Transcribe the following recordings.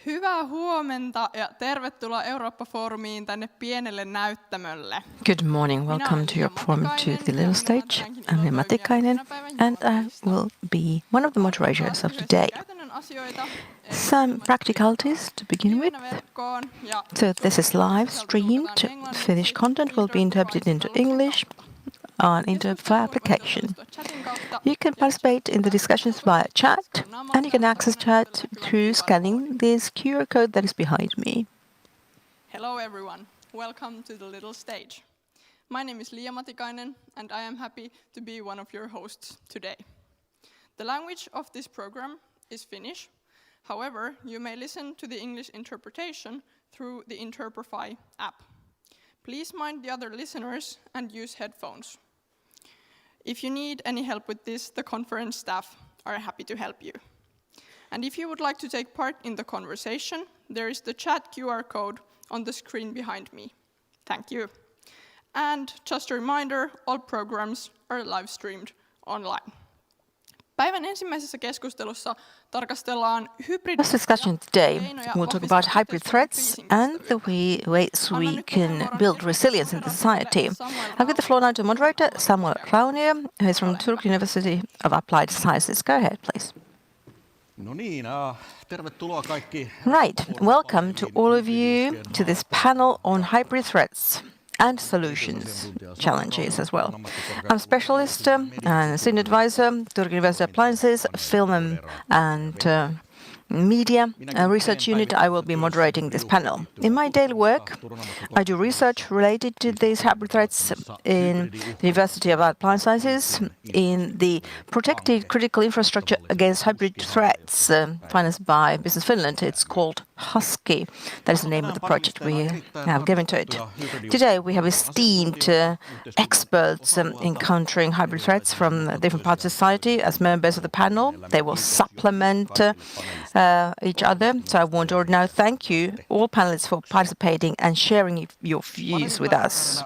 Hyvää huomenta ja tervetuloa Eurooppa-foorumiin tänne pienelle näyttämölle. Good morning, welcome to your forum to the little stage. I'm Liia Matikainen and I will be one of the moderators of today. Some practicalities to begin with. So this is live streamed. Finnish content will be interpreted into English on Interpreter application. You can participate in the discussions via chat, and you can access chat through scanning this QR code that is behind me. Hello everyone, welcome to the little stage. My name is Liia Matikainen, and I am happy to be one of your hosts today. The language of this program is Finnish. However, you may listen to the English interpretation through the Interprefy app. Please mind the other listeners and use headphones. If you need any help with this, the conference staff are happy to help you. And if you would like to take part in the conversation, there is the chat QR code on the screen behind me. Thank you. And just a reminder, all programs are live streamed online. Päivän ensimmäisessä keskustelussa tarkastellaan This discussion today will talk about hybrid threats and the ways we can build resilience in the society. I'll give the floor now to moderator Samuel Rauniö, who is from Turku University of Applied Sciences. Go ahead, please. Right, welcome to all of you to this panel on hybrid threats and solutions, challenges as well. I'm a specialist and senior advisor, Turku University Appliances, Film and Media Research Unit. I will be moderating this panel. In my daily work, I do research related to these hybrid threats in the University of Applied Sciences, in the Protected Critical Infrastructure Against Hybrid Threats, financed by Business Finland. It's called Husky. That is the name of the project we have given to it. Today we have esteemed experts encountering hybrid threats from different parts of society as members of the panel. They will supplement each other. So I want to now thank you, all panelists, for participating and sharing your views with us.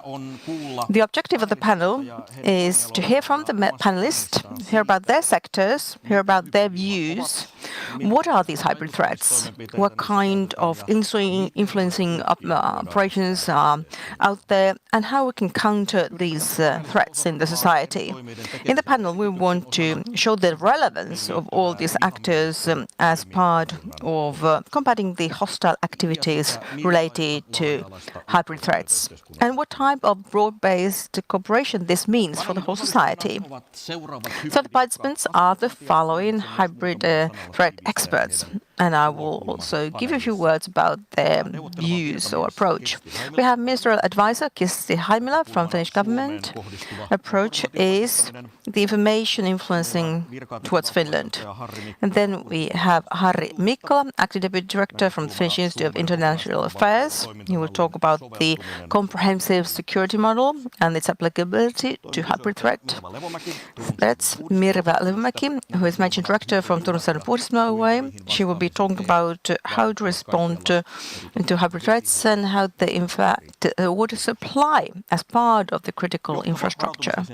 The objective of the panel is to hear from the panelists, hear about their sectors, hear about their views. What are these hybrid threats? What kind of influencing operations are out there, and how we can counter these threats in the society? In the panel, we want to show the relevance of all these actors as part of combating the hostile activities related to hybrid threats, and what type of broad-based cooperation this means for the whole society. So the participants are the following hybrid threat experts, and I will also give you a few words about their views or approach. We have Ministerial Advisor Kirsti Haimila from Finnish government. Approach is the information influencing towards Finland. And then we have Harri Mikkola, Acting Deputy Director from the Finnish Institute of International Affairs. He will talk about the comprehensive security model and its applicability to hybrid threat. That's Mirva Levomäki, who is Managing Director from Turun Seudun Puhdismoway. She will be talking about how to respond to hybrid threats and how they impact water supply as part of the critical infrastructure.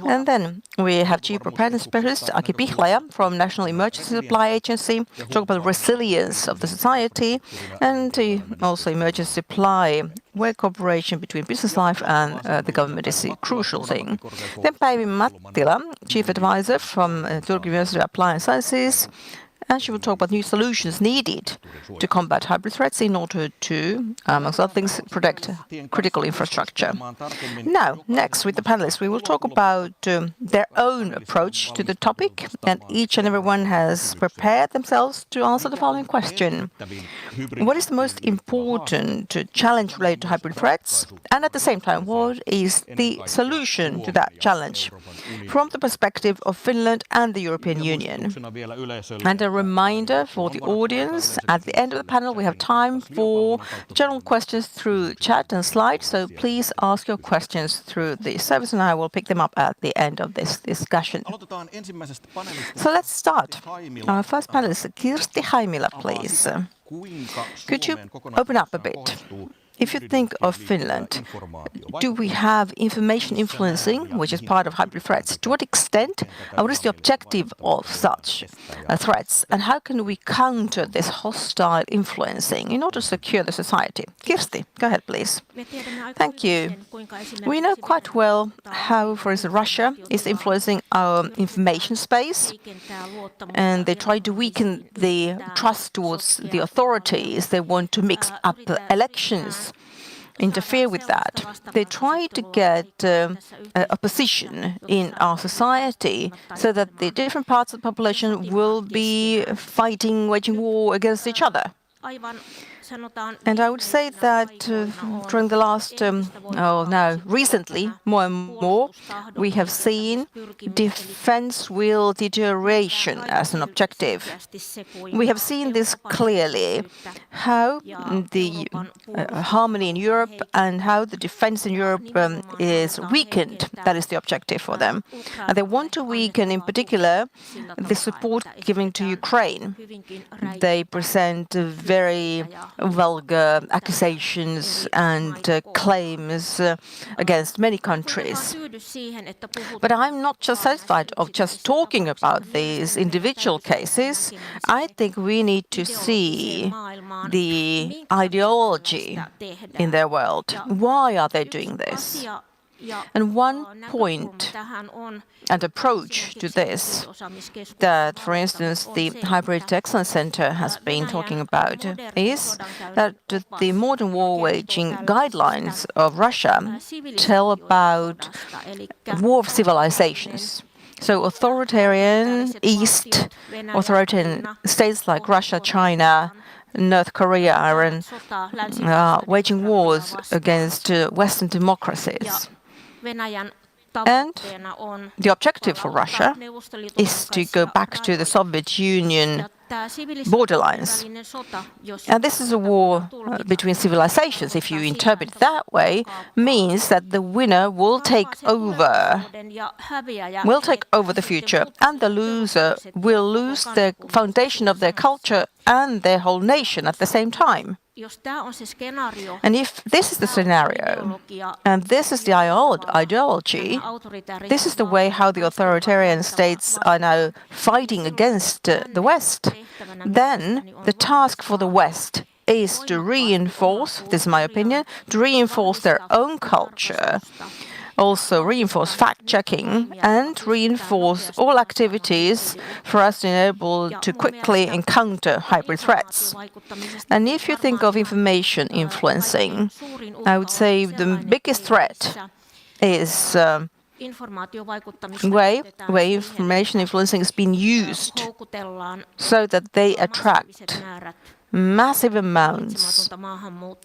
And then we have Chief Preparedness Specialist Aki Pihlaja from National Emergency Supply Agency, talk about the resilience of the society and also emergency supply, where cooperation between business life and the government is a crucial thing. Then Päivi Mattila, Chief Advisor from Turku University of Applied Sciences, and she will talk about new solutions needed to combat hybrid threats in order to, amongst other things, protect critical infrastructure. Now, next with the panelists, we will talk about their own approach to the topic, and each and everyone has prepared themselves to answer the following question. What is the most important challenge related to hybrid threats? And at the same time, what is the solution to that challenge from the perspective of Finland and the European Union? And a reminder for the audience, at the end of the panel we have time for general questions through chat and slides, so please ask your questions through the service and I will pick them up at the end of this discussion. So let's start. Our first panelist, Kirsti Haimila, please. Could you open up a bit? If you think of Finland, do we have information influencing, which is part of hybrid threats? To what extent? What is the objective of such threats? And how can we counter this hostile influencing in order to secure the society? Kirsti, go ahead, please. Thank you. We know quite well how, for instance, Russia is influencing our information space, and they try to weaken the trust towards the authorities. They want to mix up elections, interfere with that. They try to get a position in our society so that the different parts of the population will be fighting, waging war against each other. And I would say that during the last, recently, more and more, we have seen defense will deterioration as an objective. We have seen this clearly, how the harmony in Europe and how the defense in Europe is weakened. That is the objective for them. And they want to weaken, in particular, the support given to Ukraine. They present very vulgar accusations and claims against many countries. But I'm not just satisfied of just talking about these individual cases. I think we need to see the ideology in their world. Why are they doing this? And one point and approach to this that, for instance, the Hybrid Excellence Center has been talking about is that the modern war waging guidelines of Russia tell about war of civilizations. So authoritarian East, authoritarian states like Russia, China, North Korea are waging wars against Western democracies. And the objective for Russia is to go back to the Soviet Union borderlines. And this is a war between civilizations, if you interpret it that way, means that the winner will take over the future, and the loser will lose the foundation of their culture and their whole nation at the same time. And if this is the scenario, and this is the ideology, this is the way how the authoritarian states are now fighting against the West, then the task for the West is to reinforce, this is my opinion, to reinforce their own culture, also reinforce fact-checking and reinforce all activities for us to enable to quickly encounter hybrid threats. And if you think of information influencing, I would say the biggest threat is way information influencing is being used so that they attract massive amounts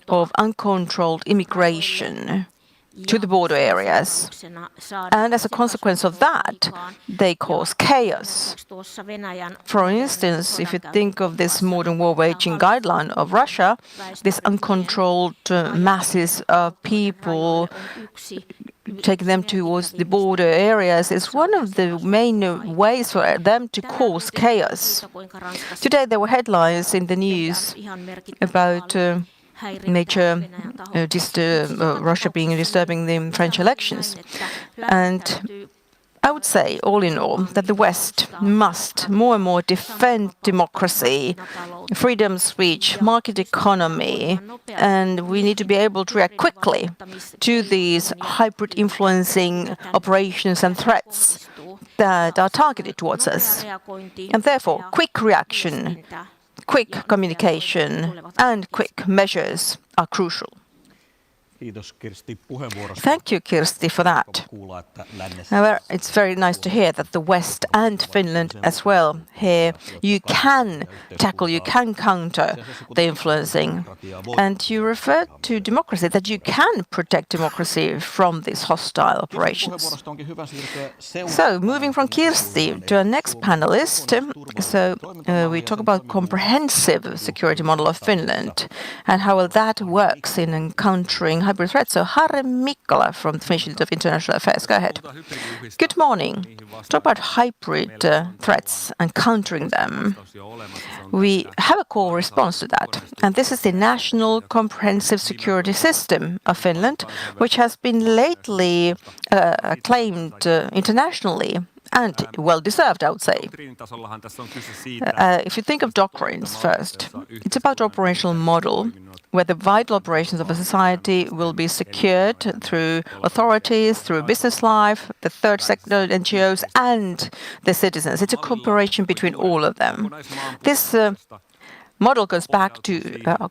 of uncontrolled immigration to the border areas. And as a consequence of that, they cause chaos. For instance, if you think of this modern war waging guideline of Russia, this uncontrolled masses of people, taking them towards the border areas is one of the main ways for them to cause chaos. Today there were headlines in the news about Russia disturbing the French elections. And I would say, all in all, that the West must more and more defend democracy, freedom of speech, market economy, and we need to be able to react quickly to these hybrid influencing operations and threats that are targeted towards us. And therefore, quick reaction, quick communication, and quick measures are crucial. Thank you, Kirsti, for that. However, it's very nice to hear that the West and Finland as well, here you can tackle, you can counter the influencing. And you referred to democracy, that you can protect democracy from these hostile operations. So, moving from Kirsti to our next panelist, we talk about comprehensive security model of Finland and how that works in encountering hybrid threats. So Harri Mikkola from the Finnish Institute of International Affairs, go ahead. Good morning. Talk about hybrid threats and countering them. We have a core response to that, and this is the National Comprehensive Security System of Finland, which has been lately acclaimed internationally. And well-deserved, I would say. If you think of doctrines first, it's about operational model, where the vital operations of a society will be secured through authorities, through business life, the third sector, NGOs, and the citizens. It's a cooperation between all of them. This model goes back to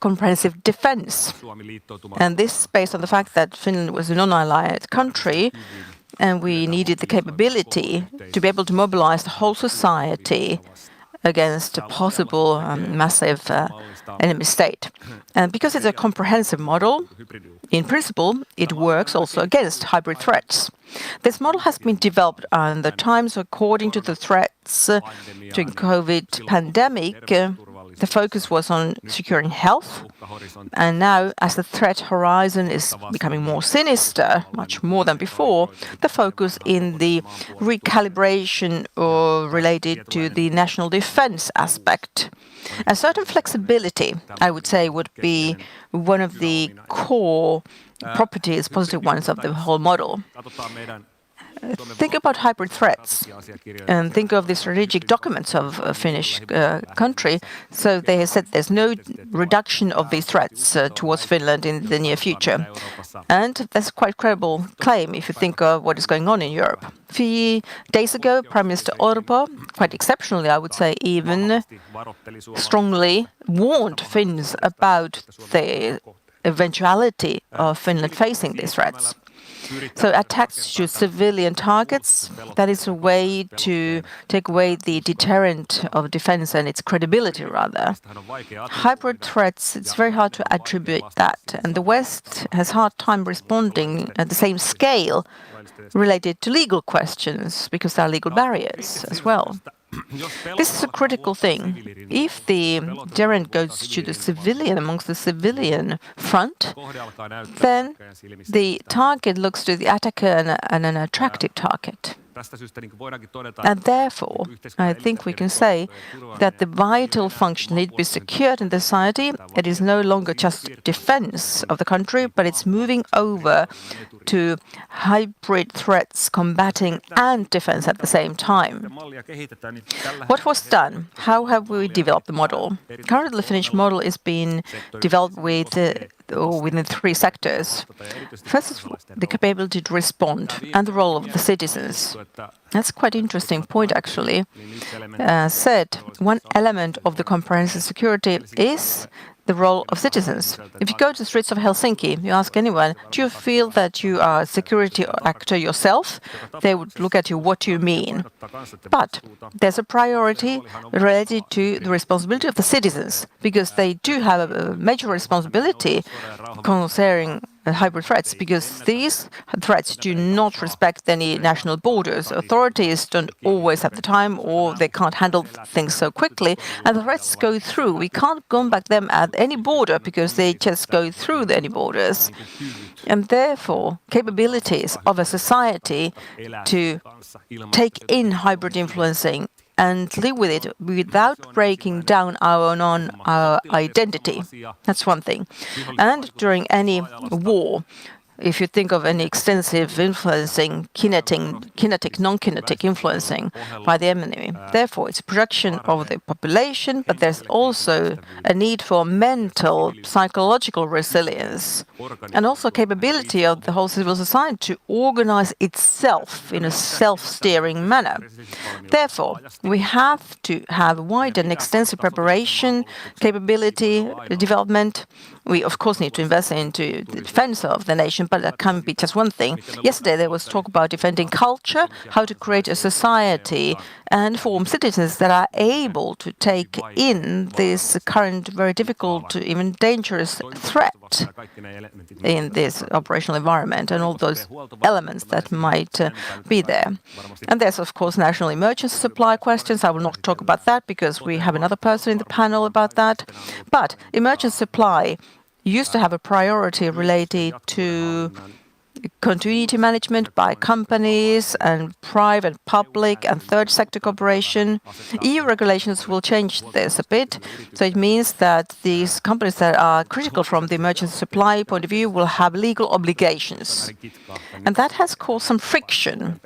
comprehensive defense. And this is based on the fact that Finland was a non-allied country, and we needed the capability to be able to mobilize the whole society against a possible massive enemy state. And because it's a comprehensive model, in principle, it works also against hybrid threats. This model has been developed in the times according to the threats during COVID pandemic. The focus was on securing health, and now as the threat horizon is becoming more sinister, much more than before, the focus in the recalibration related to the national defense aspect. A certain flexibility, I would say, would be one of the core properties, positive ones of the whole model. Think about hybrid threats and think of the strategic documents of a Finnish country. So they have said there's no reduction of these threats towards Finland in the near future. And that's quite a credible claim if you think of what is going on in Europe. A few days ago, Prime Minister Orpo, quite exceptionally, I would say, even strongly warned Finns about the eventuality of Finland facing these threats. So attacks to civilian targets, that is a way to take away the deterrent of defense and its credibility, rather. Hybrid threats, it's very hard to attribute that. And the West has a hard time responding at the same scale related to legal questions, because there are legal barriers as well. This is a critical thing. If the deterrent goes to the civilian, amongst the civilian front, then the target looks to the attacker and an attractive target. And therefore, I think we can say that the vital function need to be secured in the society. It is no longer just defense of the country, but it's moving over to hybrid threats, combating and defense at the same time. What was done? How have we developed the model? Currently, the Finnish model is being developed within three sectors. First is the capability to respond and the role of the citizens. That's quite an interesting point, actually. One element of the comprehensive security is the role of citizens. If you go to the streets of Helsinki, you ask anyone, do you feel that you are a security actor yourself? They would look at you, what do you mean? But there's a priority related to the responsibility of the citizens, because they do have a major responsibility concerning hybrid threats, because these threats do not respect any national borders. Authorities don't always have the time, or they can't handle things so quickly, and the threats go through. We can't combat them at any border because they just go through any borders. And therefore, capabilities of a society to take in hybrid influencing and live with it without breaking down our identity. That's one thing. And during any war, if you think of any extensive influencing, kinetic, non-kinetic influencing by the enemy. Therefore, it's a projection of the population, but there's also a need for mental, psychological resilience, and also capability of the whole civil society to organize itself in a self-steering manner. Therefore, we have to have wide and extensive preparation, capability, development. We, of course, need to invest into the defense of the nation, but that can't be just one thing. Yesterday, there was talk about defending culture, how to create a society and form citizens that are able to take in this current, very difficult, even dangerous threat in this operational environment and all those elements that might be there. And there's, of course, national emergency supply questions. I will not talk about that because we have another person in the panel about that. But emergency supply, used to have a priority related to continuity management by companies and private, public and third sector cooperation. EU regulations will change this a bit. So it means that these companies that are critical from the emergency supply point of view will have legal obligations. And that has caused some friction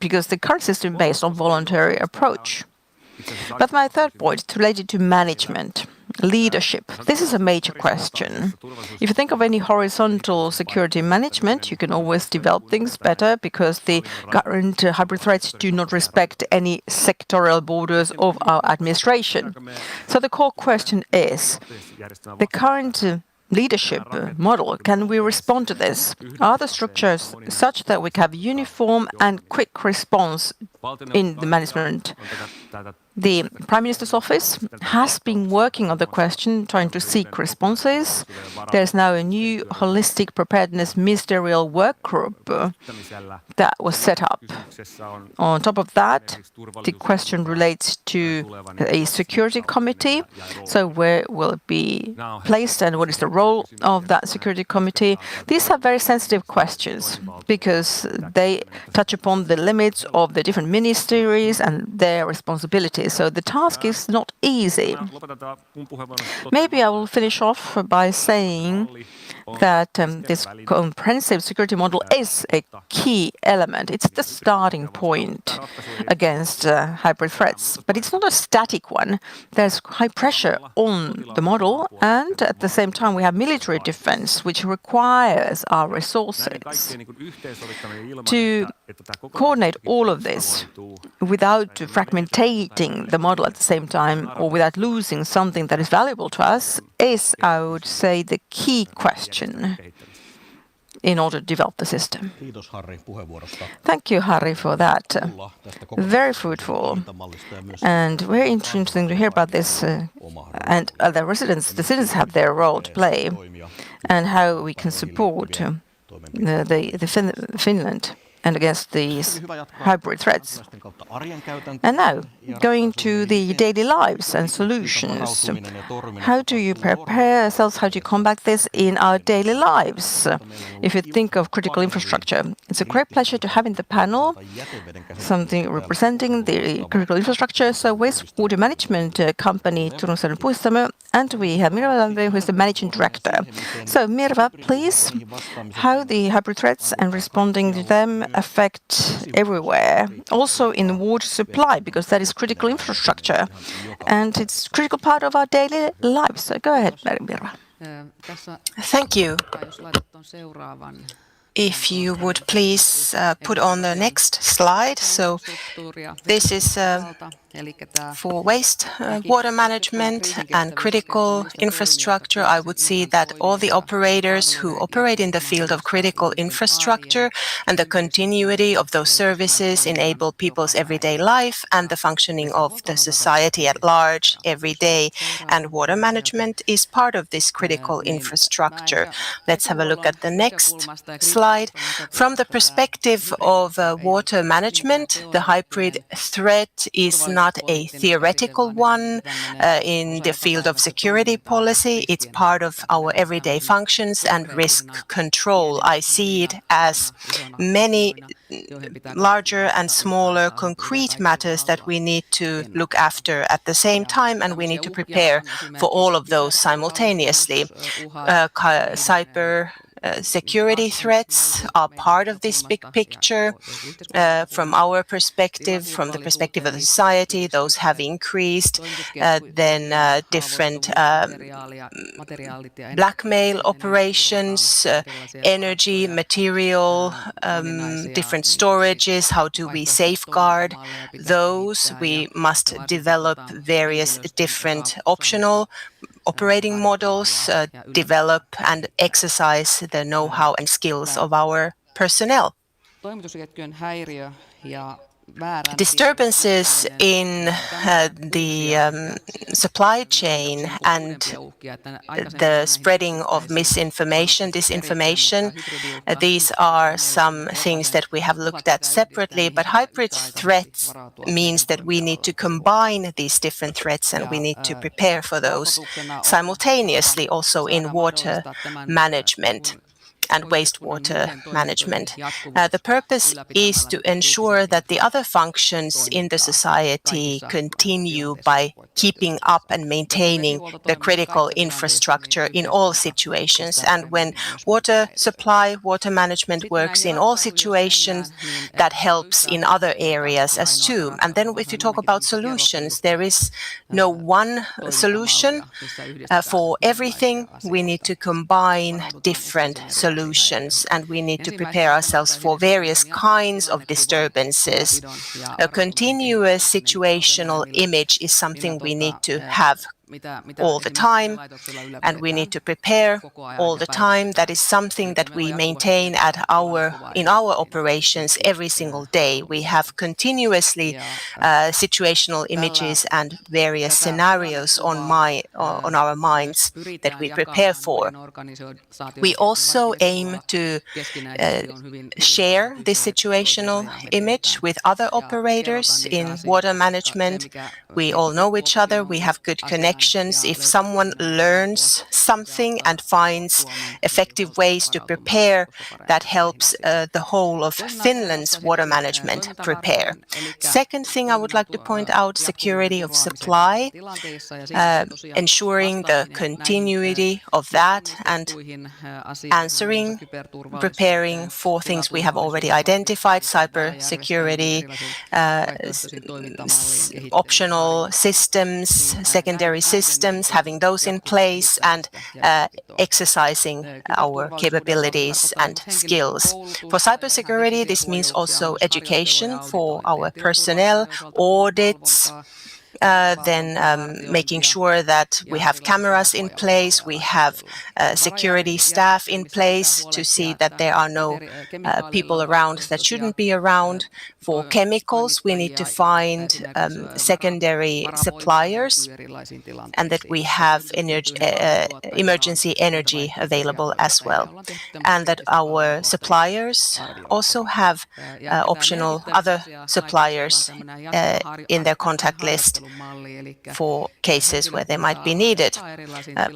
because the current system is based on voluntary approach. But my third point is related to management. Leadership. This is a major question. If you think of any horizontal security management, you can always develop things better because the current hybrid threats do not respect any sectoral borders of our administration. So the core question is, the current leadership model, can we respond to this? Are the structures such that we can have uniform and quick response in the management? The Prime Minister's office has been working on the question, trying to seek responses. There's now a new holistic preparedness ministerial work group that was set up. On top of that, the question relates to a security committee. So where will it be placed and what is the role of that security committee? These are very sensitive questions because they touch upon the limits of the different ministries and their responsibilities. So the task is not easy. Maybe I will finish off by saying that this comprehensive security model is a key element. It's the starting point against hybrid threats, but it's not a static one. There's high pressure on the model, and at the same time we have military defense, which requires our resources. To coordinate all of this without fragmentating the model at the same time or without losing something that is valuable to us is, I would say, the key question in order to develop the system. Thank you, Harri, for that. Very fruitful and very interesting to hear about this. And the citizens have their role to play and how we can support Finland and against these hybrid threats. And now, going to the daily lives and solutions. How do you prepare ourselves? How do you combat this in our daily lives? If you think of critical infrastructure, it's a great pleasure to have in the panel something representing the critical infrastructure. So wastewater management company Turun Puistomo, and we have Mirva Lambe, who is the managing director. So Mirva, please, how the hybrid threats and responding to them affect everywhere, also in water supply, because that is critical infrastructure and it's a critical part of our daily lives. So go ahead, Mirva. Thank you. If you would please put on the next slide. So this is for water management and critical infrastructure. I would see that all the operators who operate in the field of critical infrastructure and the continuity of those services enable people's everyday life and the functioning of the society at large every day. And water management is part of this critical infrastructure. Let's have a look at the next slide. From the perspective of water management, the hybrid threat is not a theoretical one in the field of security policy. It's part of our everyday functions and risk control. I see it as many larger and smaller concrete matters that we need to look after at the same time, and we need to prepare for all of those simultaneously. Cyber security threats are part of this big picture. From our perspective, from the perspective of the society, those have increased. Then different blackmail operations, energy, material, different storages. How do we safeguard those? We must develop various different optional operating models, develop and exercise the know-how and skills of our personnel. disturbances in the supply chain and the spreading of misinformation, disinformation, these are some things that we have looked at separately, but hybrid threats means that we need to combine these different threats and we need to prepare for those simultaneously also in water management and wastewater management. The purpose is to ensure that the other functions in the society continue by keeping up and maintaining the critical infrastructure in all situations. And when water supply, water management works in all situations, that helps in other areas as too. And then if you talk about solutions, there is no one solution for everything. We need to combine different solutions and we need to prepare ourselves for various kinds of disturbances. A continuous situational image is something we need to have all the time, and we need to prepare all the time. That is something that we maintain in our operations every single day. We have continuously situational images and various scenarios on our minds that we prepare for. We also aim to share this situational image with other operators in water management. We all know each other. We have good connections. If someone learns something and finds effective ways to prepare, that helps the whole of Finland's water management prepare. Second thing I would like to point out, security of supply, ensuring the continuity of that and preparing for things we have already identified, cybersecurity, optional systems, secondary systems, having those in place and exercising our capabilities and skills. For cybersecurity, this means also education for our personnel, audits, then making sure that we have cameras in place, we have security staff in place to see that there are no people around that shouldn't be around. For chemicals, we need to find secondary suppliers and that we have emergency energy available as well. And that our suppliers also have optional other suppliers in their contact list for cases where they might be needed.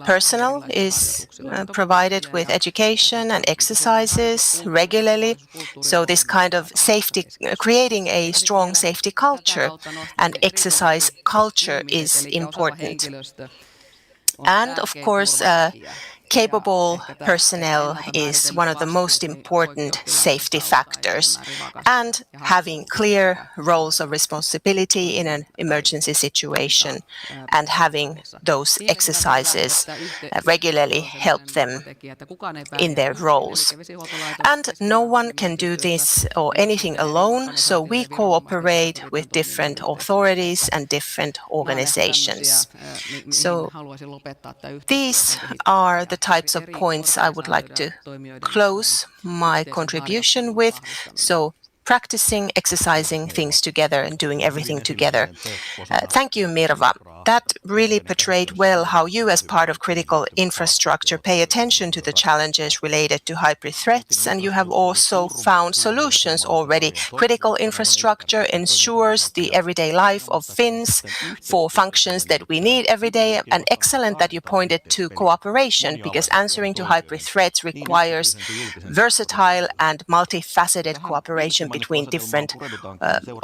Personnel is provided with education and exercises regularly. So this kind of safety, creating a strong safety culture and exercise culture is important. And of course, capable personnel is one of the most important safety factors, and having clear roles of responsibility in an emergency situation and having those exercises regularly help them in their roles. And no one can do this or anything alone, so we cooperate with different authorities and different organizations. So these are the types of points I would like to close my contribution with. So practicing, exercising things together and doing everything together. Thank you, Mirva. That really portrayed well how you, as part of critical infrastructure, pay attention to the challenges related to hybrid threats, and you have also found solutions already. Critical infrastructure ensures the everyday life of Finns for functions that we need every day, and excellent that you pointed to cooperation, because answering to hybrid threats requires versatile and multifaceted cooperation between different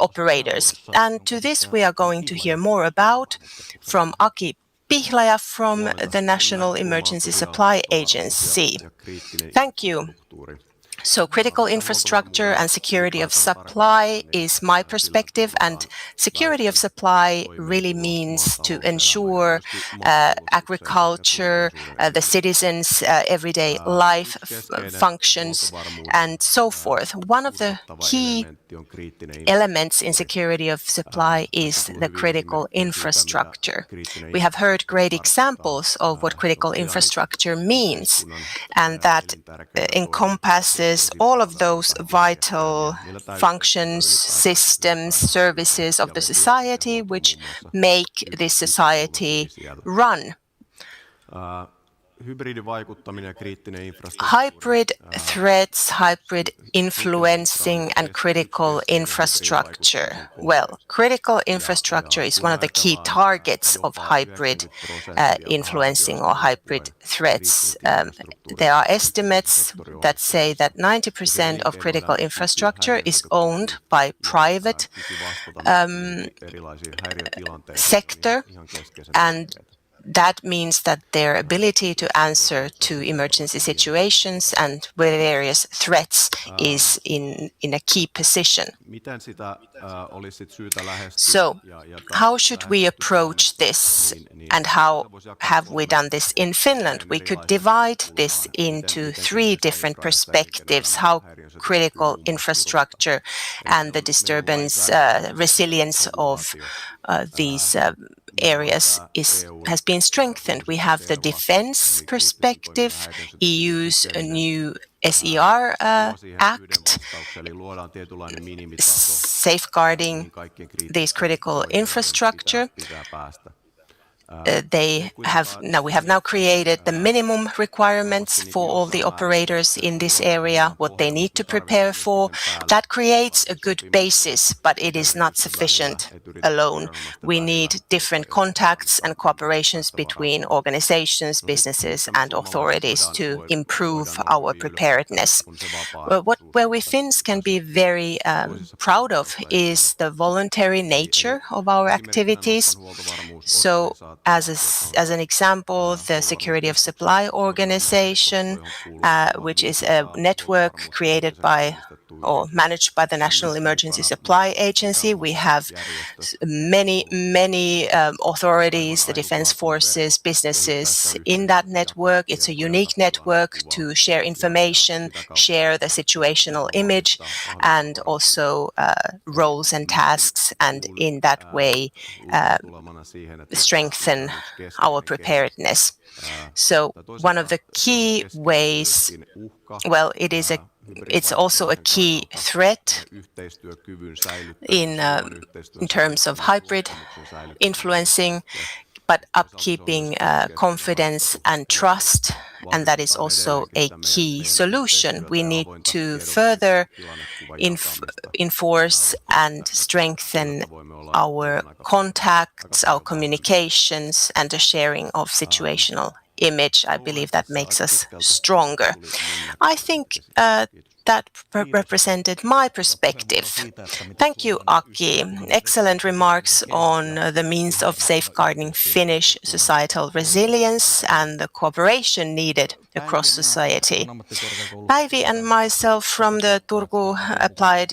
operators. And to this we are going to hear more about from Aki Pihlaja from the National Emergency Supply Agency. Thank you. So critical infrastructure and security of supply is my perspective, and security of supply really means to ensure agriculture, the citizens' everyday life functions and so forth. One of the key elements in security of supply is the critical infrastructure. We have heard great examples of what critical infrastructure means, and that encompasses encompasses all of those vital functions, systems, services of the society which make this society run. Hybrid threats, hybrid influencing, and critical infrastructure. Well, critical infrastructure is one of the key targets of hybrid influencing or hybrid threats. There are estimates that say that 90% of critical infrastructure is owned by private sector, and that means that their ability to answer to emergency situations and various threats is in a key position. So, how should we approach this, and how have we done this in Finland? We could divide this into 3 different perspectives: how critical infrastructure and the disturbance resilience of these areas has been strengthened. We have the defense perspective, EU's new SER Act, safeguarding these critical infrastructure. We have now created the minimum requirements for all the operators in this area, what they need to prepare for. That creates a good basis, but it is not sufficient alone. We need different contacts and cooperations between organizations, businesses, and authorities to improve our preparedness. Where we Finns can be very proud of is the voluntary nature of our activities. So, as an example, the Security of Supply Organization, which is a network created by or managed by the National Emergency Supply Agency. We have many authorities, the defense forces, businesses in that network. It's a unique network to share information, share the situational image, and also roles and tasks, and in that way strengthen our preparedness. So one of the key ways, well, it's also a key threat in terms of hybrid influencing, but upkeeping confidence and trust, and that is also a key solution. We need to further enforce and strengthen our contacts, our communications, and the sharing of situational image. I believe that makes us stronger. I think that represented my perspective. Thank you, Aki. Excellent remarks on the means of safeguarding Finnish societal resilience and the cooperation needed across society. Päivi and myself from the Turku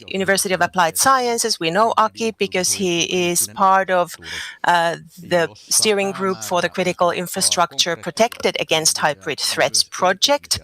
University of Applied Sciences, we know Aki because he is part of the steering group for the Critical Infrastructure Protected Against Hybrid Threats project,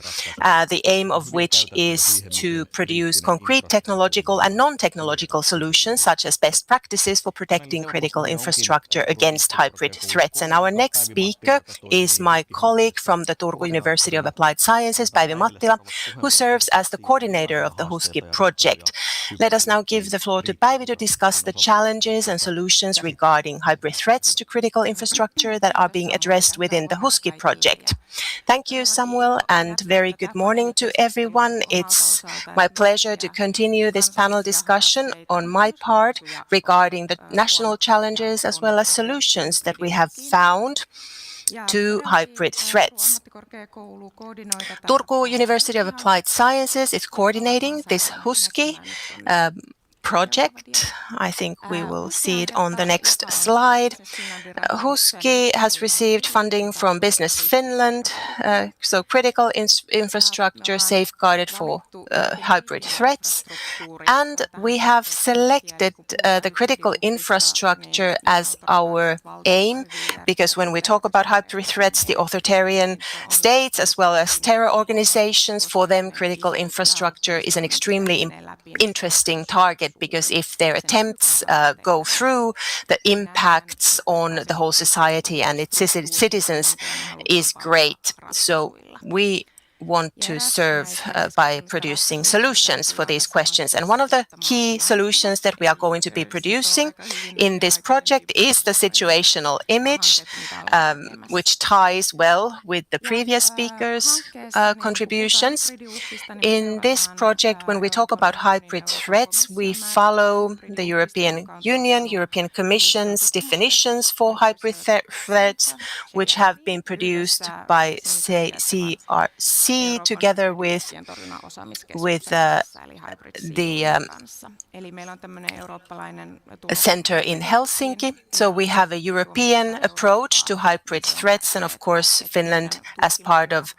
the aim of which is to produce concrete technological and non-technological solutions, such as best practices for protecting critical infrastructure against hybrid threats. And our next speaker is my colleague from the Turku University of Applied Sciences, Päivi Mattila, who serves as the coordinator of the HUSKI project. Let us now give the floor to Päivi to discuss the challenges and solutions regarding hybrid threats to critical infrastructure that are being addressed within the HUSKI project. Thank you, Samuel, and very good morning to everyone. It's my pleasure to continue this panel discussion on my part regarding the national challenges as well as solutions that we have found to hybrid threats. Turku University of Applied Sciences is coordinating this HUSKI project. I think we will see it on the next slide. HUSKI has received funding from Business Finland, so critical infrastructure safeguarded for hybrid threats. And we have selected the critical infrastructure as our aim, because when we talk about hybrid threats, the authoritarian states as well as terror organizations, for them critical infrastructure is an extremely interesting target, because if their attempts go through, the impacts on the whole society and its citizens is great. So we want to serve by producing solutions for these questions. And one of the key solutions that we are going to be producing in this project is the situational image, which ties well with the previous speakers' contributions. In this project, when we talk about hybrid threats, we follow the European Union, European Commission's definitions for hybrid threats, which have been produced by CRC together with the center in Helsinki. So we have a European approach to hybrid threats, and of course Finland as part of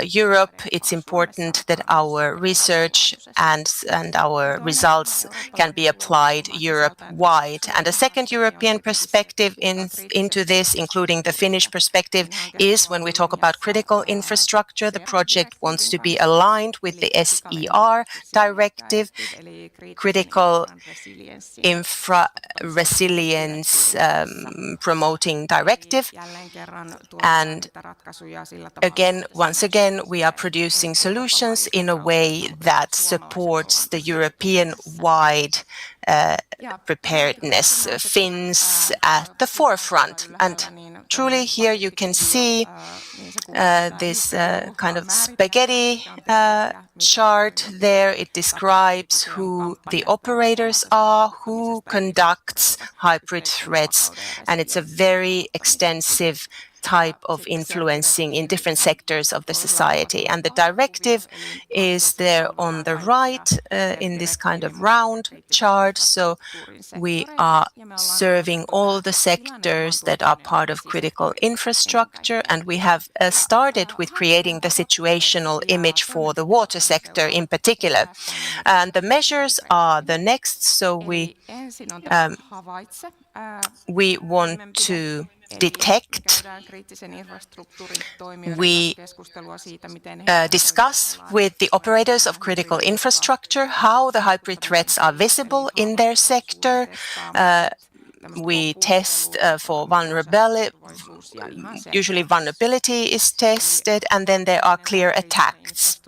Europe, it's important that our research and our results can be applied Europe-wide. And a second European perspective into this, including the Finnish perspective, is when we talk about critical infrastructure, the project wants to be aligned with the SER directive, critical infra resilience promoting directive. And again, once again, we are producing solutions in a way that supports the European-wide preparedness, Finns at the forefront. And truly here you can see this kind of spaghetti chart there. It describes who the operators are, who conducts hybrid threats, and it's a very extensive type of influencing in different sectors of the society. And the directive is there on the right in this kind of round chart. So we are serving all the sectors that are part of critical infrastructure, and we have started with creating the situational image for the water sector in particular. And the measures are the next. So we want to detect, we discuss with the operators of critical infrastructure how the hybrid threats are visible in their sector. We test for vulnerability. Usually vulnerability is tested, and then there are clear attacks.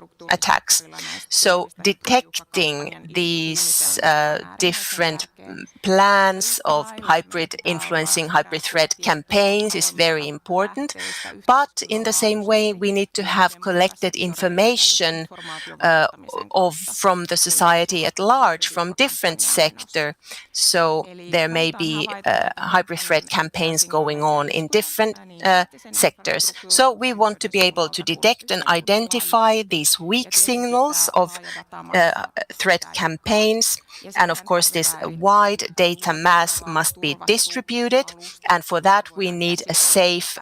So detecting these different plans of influencing hybrid threat campaigns is very important. But in the same way, we need to have collected information from the society at large, from different sectors. So there may be hybrid threat campaigns going on in different sectors. So we want to be able to detect and identify these weak signals of threat campaigns. And of course, this wide data mass must be distributed. And for that, we need a safe,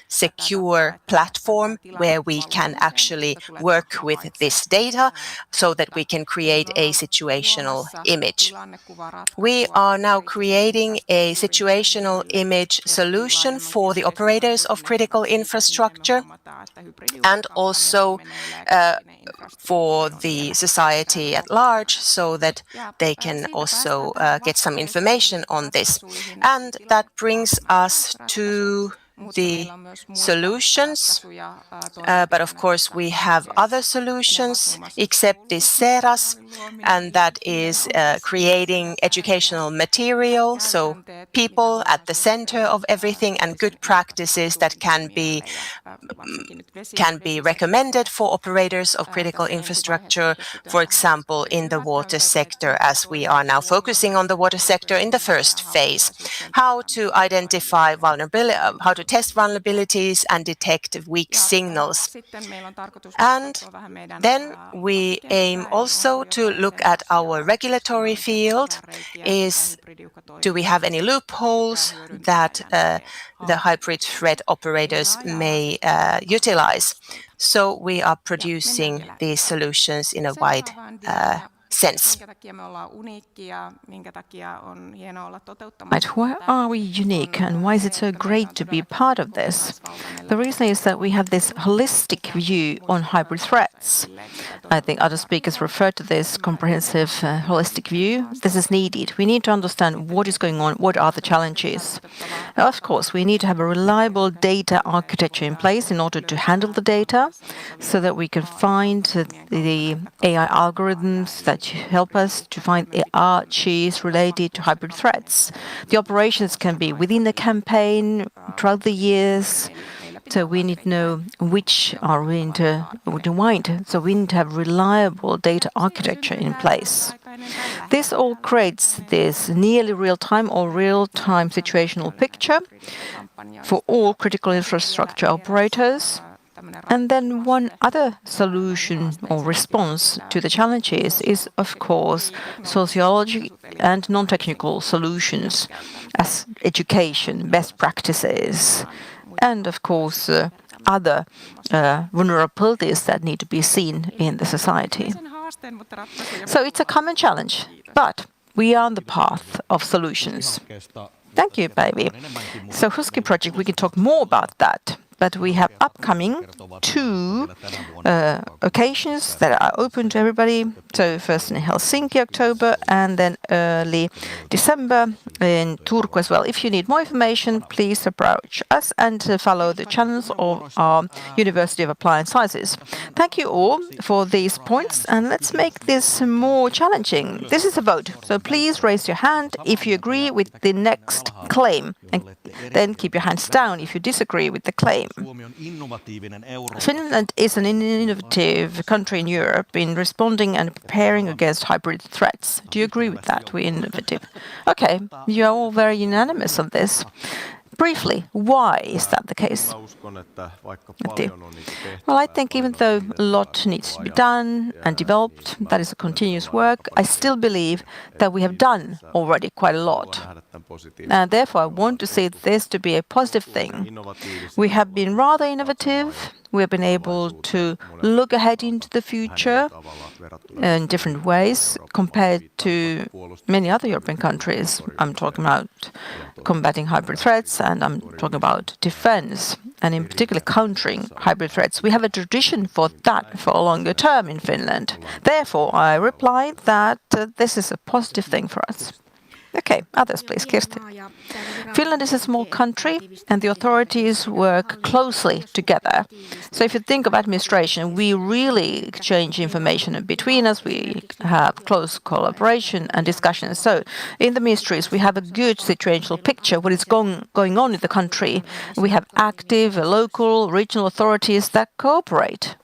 secure platform where we can actually work with this data so that we can create a situational image. We are now creating a situational image solution for the operators of critical infrastructure and also for the society at large, so that they can also get some information on this. And that brings us to the solutions, but of course we have other solutions except this SERAS, and that is creating educational material, so people at the center of everything, and good practices that can be recommended for operators of critical infrastructure, for example in the water sector, as we are now focusing on the water sector in the first phase. How to identify vulnerability, how to test vulnerabilities and detect weak signals. And then we aim also to look at our regulatory field. Do we have any loopholes that the hybrid threat operators may utilize? So we are producing these solutions in a wide sense. Right, why are we unique and why is it so great to be part of this? The reason is that we have this holistic view on hybrid threats. I think other speakers refer to this comprehensive holistic view. This is needed. We need to understand what is going on, what are the challenges. Now, of course, we need to have a reliable data architecture in place in order to handle the data so that we can find the AI algorithms that help us to find the arches related to hybrid threats. The operations can be within the campaign, throughout the years, so we need to know which are we to wind. So we need to have reliable data architecture in place. This all creates this nearly real-time or real-time situational picture for all critical infrastructure operators. And then one other solution or response to the challenges is, of course, sociology and non-technical solutions as education, best practices, and of course other vulnerabilities that need to be seen in the society. So it's a common challenge, but we are on the path of solutions. Thank you, Päivi. So Husky project, we can talk more about that. But we have upcoming 2 occasions that are open to everybody. So first in Helsinki, October, and then early December in Turku as well. If you need more information, please approach us and follow the channels of our University of Applied Sciences. Thank you all for these points, and let's make this more challenging. This is a vote, so please raise your hand if you agree with the next claim, and then keep your hands down if you disagree with the claim. Finland is an innovative country in Europe in responding and preparing against hybrid threats. Do you agree with that? We're innovative. Okay, you are all very unanimous on this. Briefly, why is that the case? Well, I think even though a lot needs to be done and developed, that is a continuous work, I still believe that we have done already quite a lot. And therefore, I want to see this to be a positive thing. We have been rather innovative. We have been able to look ahead into the future in different ways compared to many other European countries. I'm talking about combating hybrid threats, and I'm talking about defense, and in particular countering hybrid threats. We have a tradition for that for a longer term in Finland. Therefore, I replied that this is a positive thing for us. Okay, others please, Kirsti. Finland is a small country and the authorities work closely together. So if you think of administration, we really exchange information between us, we have close collaboration and discussions. So in the ministries we have a good situational picture what is going on in the country. We have active local, regional authorities that cooperate.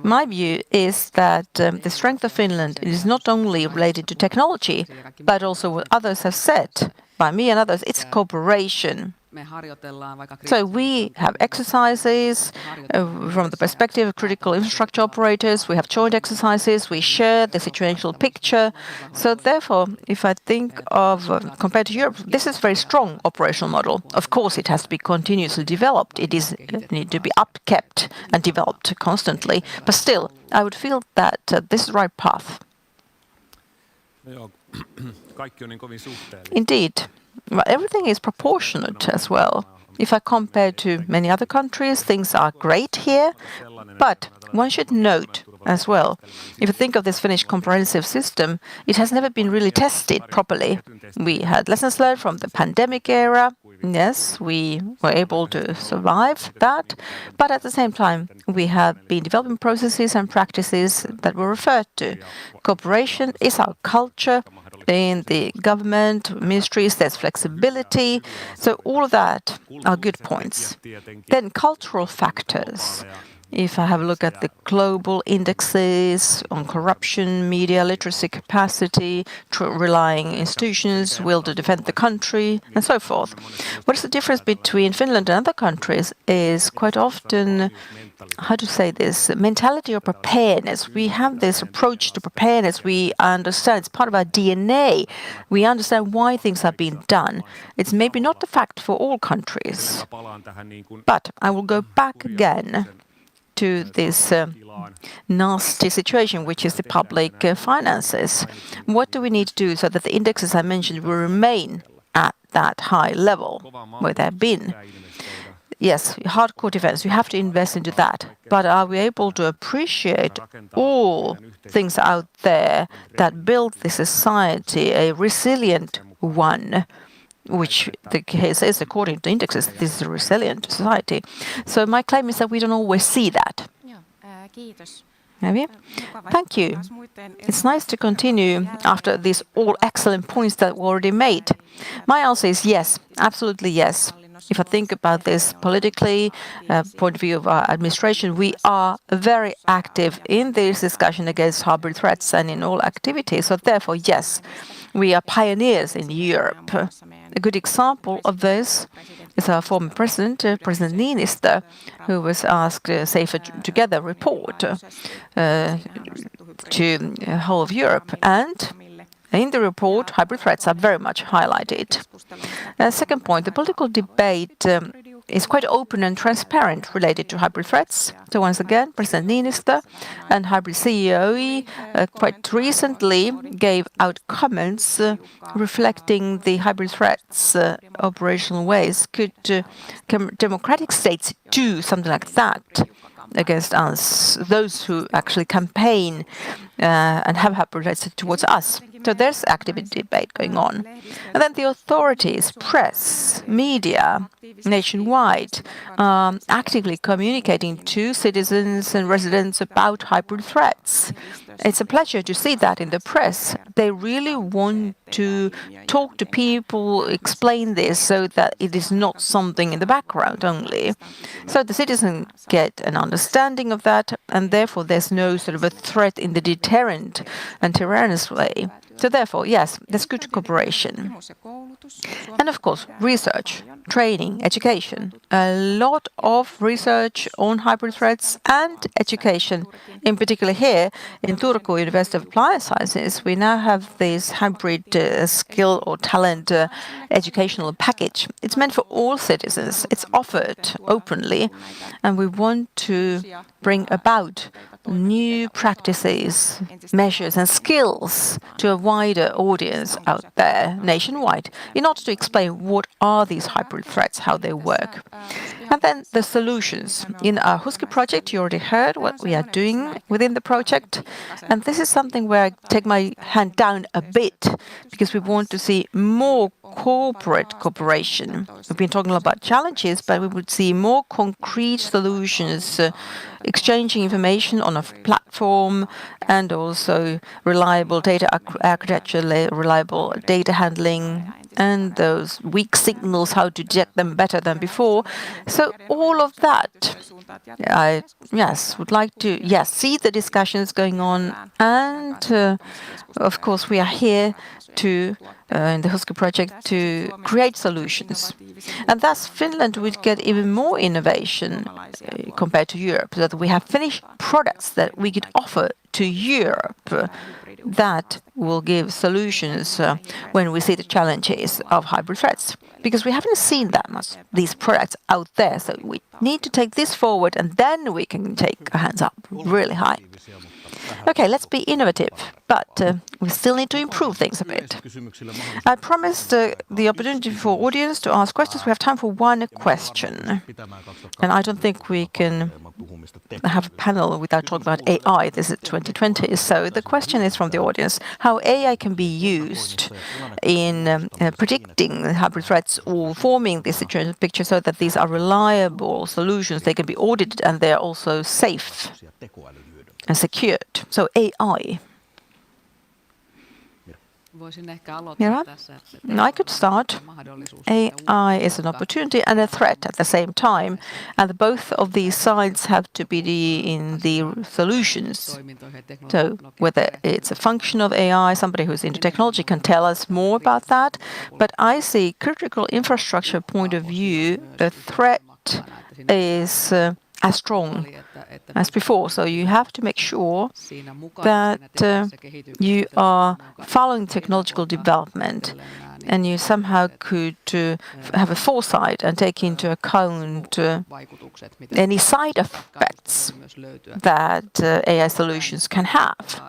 My view is that the strength of Finland is not only related to technology, but also what others have said, by me and others, it's cooperation. So we have exercises from the perspective of critical infrastructure operators, we have joint exercises, we share the situational picture. So therefore, if I think of, compared to Europe, this is a very strong operational model. Of course, it has to be continuously developed. It need to be upkept and developed constantly. But still, I would feel that this is the right path. Indeed. Well, everything is proportionate as well. If I compare to many other countries, things are great here, but one should note as well, if you think of this Finnish comprehensive system, it has never been really tested properly. We had lessons learned from the pandemic era. Yes, we were able to survive that, but at the same time, we have been developing processes and practices that were referred to. Cooperation is our culture. In the government, ministries, there's flexibility. So all of that are good points. Then cultural factors. If I have a look at the global indexes on corruption, media literacy capacity, relying institutions, will to defend the country, and so forth. What is the difference between Finland and other countries is quite often, how to say this, mentality of preparedness. We have this approach to preparedness. We understand it's part of our DNA. We understand why things are being done. It's maybe not the fact for all countries. But I will go back again to this nasty situation, which is the public finances. What do we need to do so that the indexes I mentioned will remain at that high level where they've been? Yes, hardcore defense, you have to invest into that. But are we able to appreciate all things out there that build the society a resilient one? Which the case is, according to indexes, this is a resilient society. So my claim is that we don't always see that. Maybe? Thank you. It's nice to continue after these all excellent points that were already made. My answer is yes, absolutely yes. If I think about this politically, point of view of our administration, we are very active in this discussion against hybrid threats and in all activities. So therefore, yes, we are pioneers in Europe. A good example of this is our former president, President Niinistö, who was asked a Safer Together report to the whole of Europe. And in the report, hybrid threats are very much highlighted. Second point, the political debate is quite open and transparent related to hybrid threats. So once again, President Niinistö and hybrid CEO quite recently gave out comments reflecting the hybrid threats operational ways. Could democratic states do something like that against us, those who actually campaign and have hybrid threats towards us? So there's active debate going on. And then the authorities, press, media, nationwide, actively communicating to citizens and residents about hybrid threats. It's a pleasure to see that in the press. They really want to talk to people, explain this so that it is not something in the background only. So the citizens get an understanding of that, and therefore there's no sort of a threat in the deterrent and tyrannous way. So therefore, yes, there's good cooperation. And of course, research, training, education. A lot of research on hybrid threats and education. In particular here in Turku University of Applied Sciences, we now have this hybrid skill or talent educational package. It's meant for all citizens. It's offered openly, and we want to bring about new practices, measures and skills to a wider audience out there nationwide in order to explain what are these hybrid threats, how they work. And then the solutions. In our Husky project, you already heard what we are doing within the project. And this is something where I take my hand down a bit because we want to see more corporate cooperation. We've been talking about challenges, but we would see more concrete solutions, exchanging information on a platform and also reliable data architecture, reliable data handling, and those weak signals, how to detect them better than before. So all of that, I would like to see the discussions going on, and of course we are here to in the Husky project to create solutions. And thus Finland would get even more innovation compared to Europe, so that we have finished products that we could offer to Europe that will give solutions when we see the challenges of hybrid threats. Because we haven't seen that much, these products out there, so we need to take this forward and then we can take our hands up really high. Okay, let's be innovative, but we still need to improve things a bit. I promised the opportunity for audience to ask questions. We have time for one question. And I don't think we can have a panel without talking about AI. This is 2020. So the question is from the audience, how AI can be used in predicting hybrid threats or forming this situation picture so that these are reliable solutions, they can be audited and they're also safe and secured. So AI. Mira? I could start. AI is an opportunity and a threat at the same time, and both of these sides have to be in the solutions. So whether it's a function of AI, somebody who's into technology can tell us more about that, but I see critical infrastructure point of view, the threat is as strong as before. So you have to make sure that you are following technological development and you somehow could have a foresight and take into account any side effects that AI solutions can have.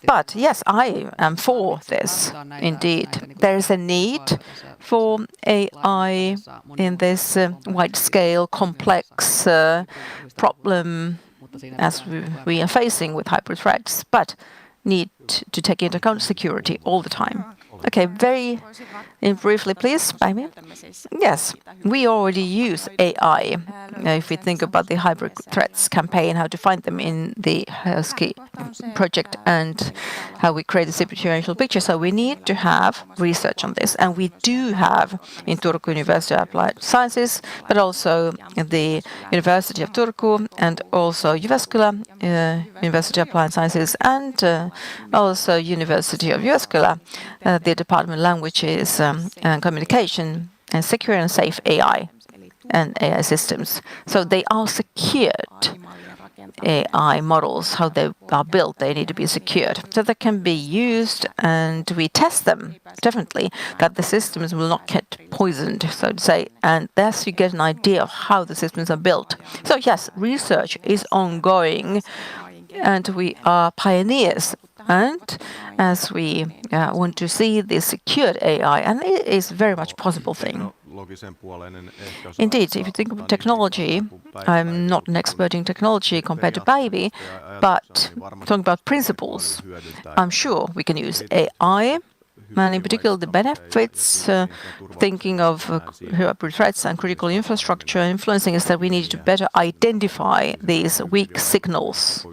But yes, I am for this, indeed. There is a need for AI in this wide-scale, complex problem as we are facing with hybrid threats, but need to take into account security all the time. Okay, very briefly, please, Päivi. Yes, we already use AI. If we think about the hybrid threats campaign, how to find them in the Husky project and how we create a situational picture. So we need to have research on this. And we do have in Turku University of Applied Sciences, but also the University of Turku and also Jyväskylä University of Applied Sciences and also University of Jyväskylä, the Department of Languages and Communication and Secure and Safe AI and AI systems. So they are secured AI models, how they are built, they need to be secured. So they can be used and we test them, definitely, that the systems will not get poisoned, so to say, and thus you get an idea of how the systems are built. So yes, research is ongoing and we are pioneers. And as we want to see the secured AI, and it is very much possible thing. Indeed, if you think of technology, I'm not an expert in technology compared to Päivi, but talking about principles, I'm sure we can use AI, and in particular the benefits, thinking of hybrid threats and critical infrastructure influencing is that we need to better identify these weak signals.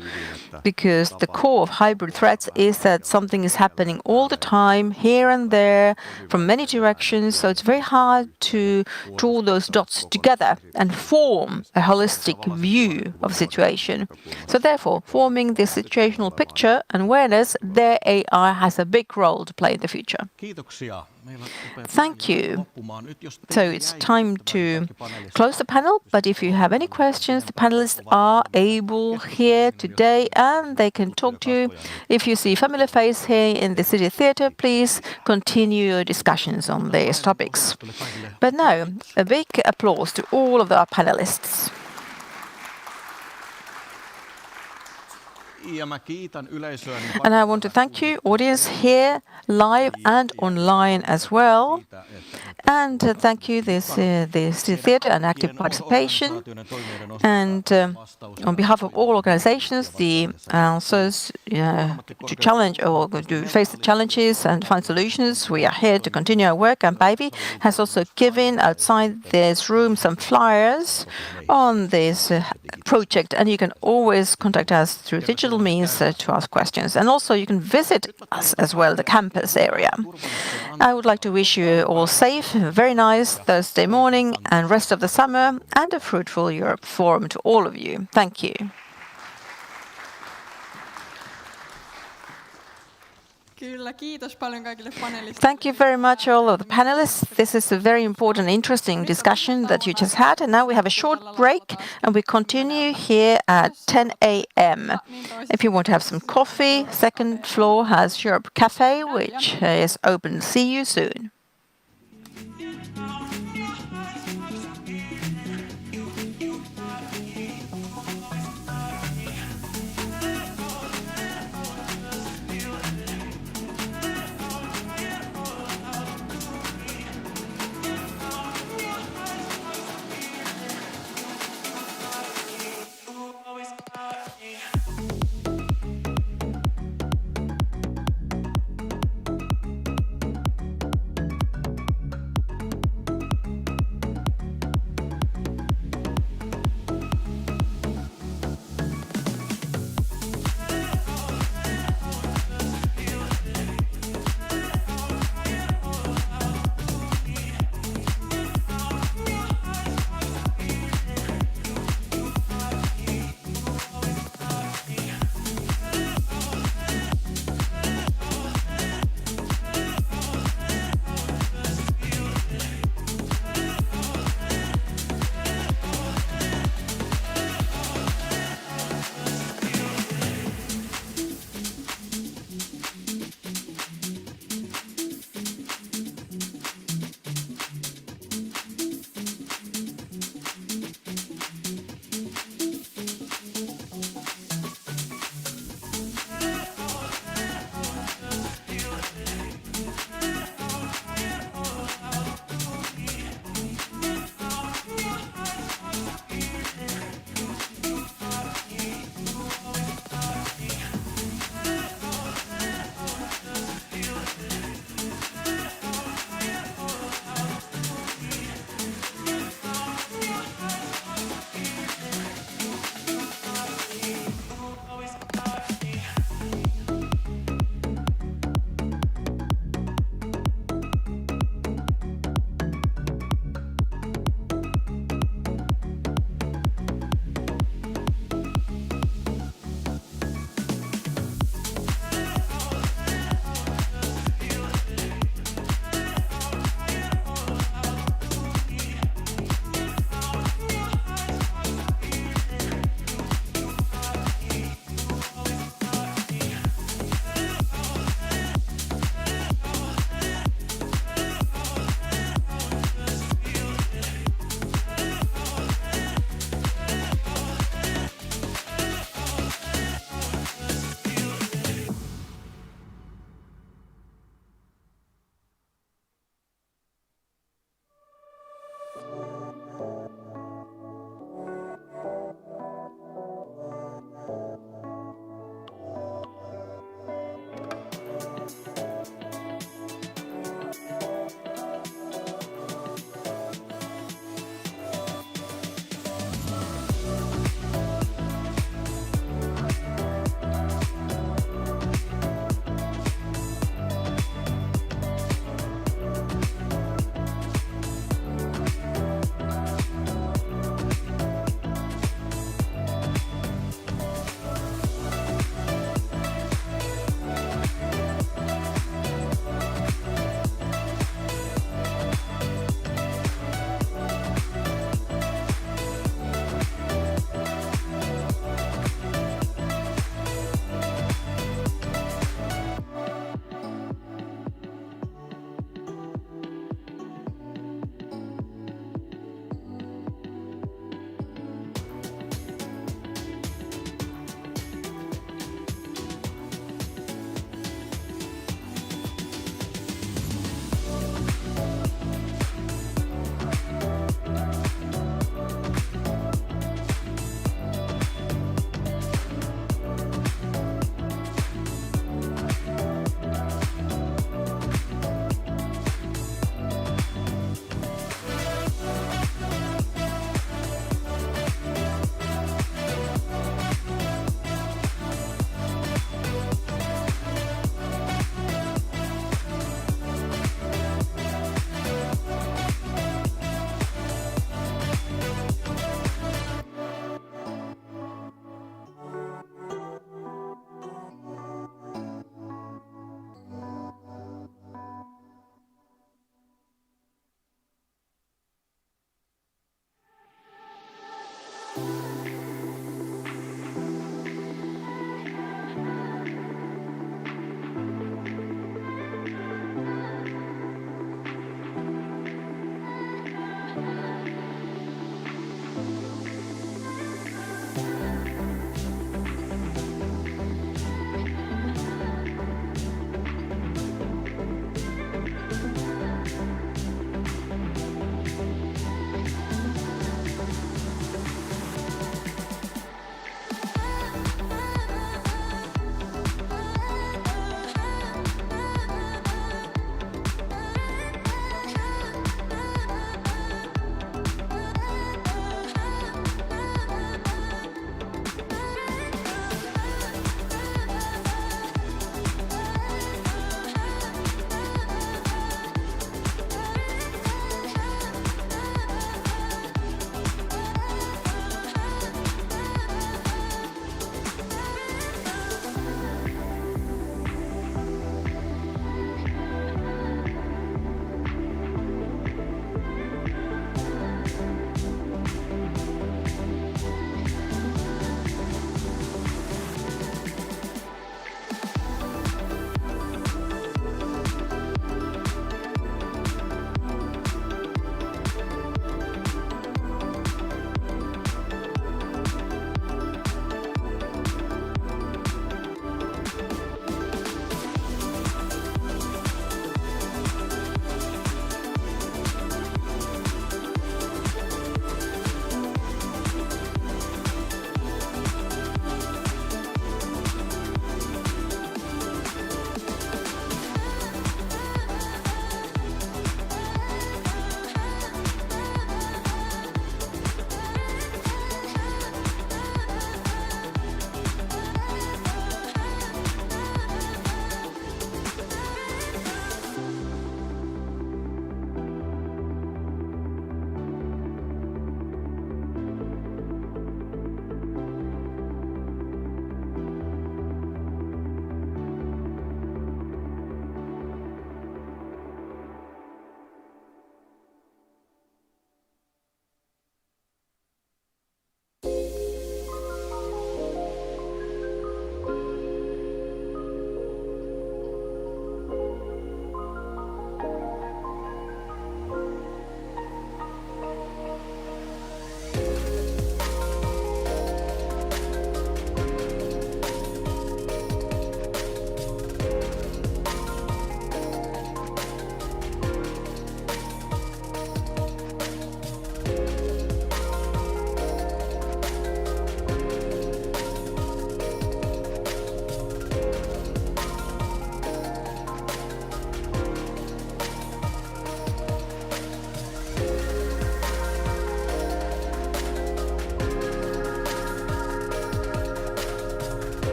Because the core of hybrid threats is that something is happening all the time, here and there, from many directions, so it's very hard to draw those dots together and form a holistic view of a situation. So therefore, forming this situational picture and awareness, their AI has a big role to play in the future. Thank you. So it's time to close the panel, but if you have any questions, the panelists are able here today and they can talk to you. If you see a familiar face here in the City Theatre, please continue your discussions on these topics. But now, a big applause to all of our panelists. And I want to thank you, audience here, live and online as well. And thank you, the theatre and active participation. And on behalf of all organizations, the answers to challenge or to face the challenges and find solutions, we are here to continue our work. And Päivi has also given outside this room some flyers on this project. And you can always contact us through digital means to ask questions. And also you can visit us as well, the campus area. I would like to wish you all safe, a very nice Thursday morning and rest of the summer and a fruitful Europe Forum to all of you. Thank you. Thank you very much, all of the panelists. This is a very important, interesting discussion that you just had. And now we have a short break and we continue here at 10 a.m. If you want to have some coffee, second floor has Europe Cafe, which is open. See you soon.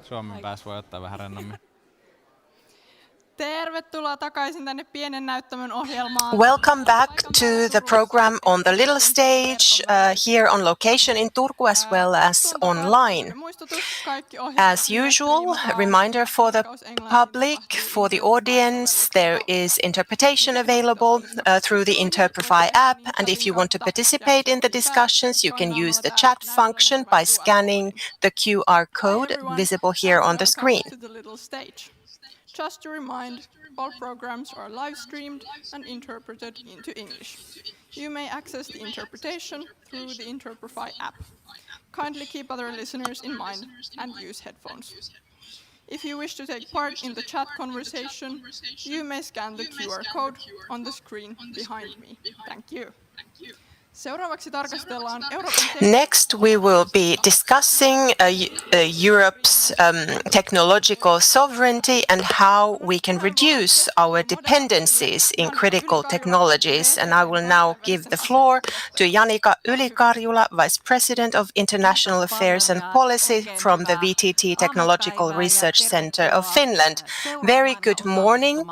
Suomen päässä voi ottaa vähän rennommin. Tervetuloa takaisin tänne pienen näyttämön ohjelmaan. Welcome back to the program on the little stage here on location in Turku as well as online. As usual, a reminder for the public, for the audience, there is interpretation available through the Interprefy app, and if you want to participate in the discussions, you can use the chat function by scanning the QR code visible here on the screen. Just to remind, all programs are live streamed and interpreted into English. You may access the interpretation through the Interprefy app. Kindly keep other listeners in mind and use headphones. If you wish to take part in the chat conversation, you may scan the QR code on the screen behind me. Thank you. Next, we will be discussing Europe's technological sovereignty and how we can reduce our dependencies in critical technologies. And I will now give the floor to Janika Yli-Karjula, Vice President of International Affairs and Policy from the VTT Technological Research Center of Finland. Very good morning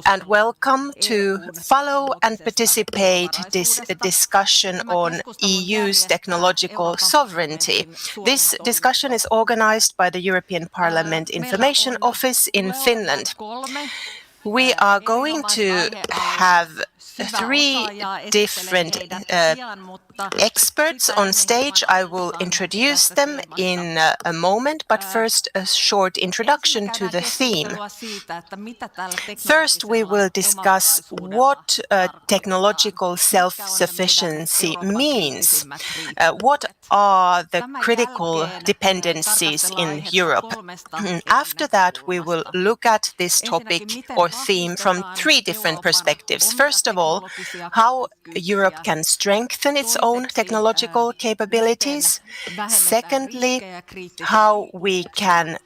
and welcome to follow and participate this discussion on EU's technological sovereignty. This discussion is organized by the European Parliament Information Office in Finland. We are going to have three different experts on stage. I will introduce them in a moment, but first a short introduction to the theme. First, we will discuss what technological self-sufficiency means. What are the critical dependencies in Europe? After that, we will look at this topic or theme from three different perspectives. First of all, how Europe can strengthen its own technological capabilities. Secondly, how we can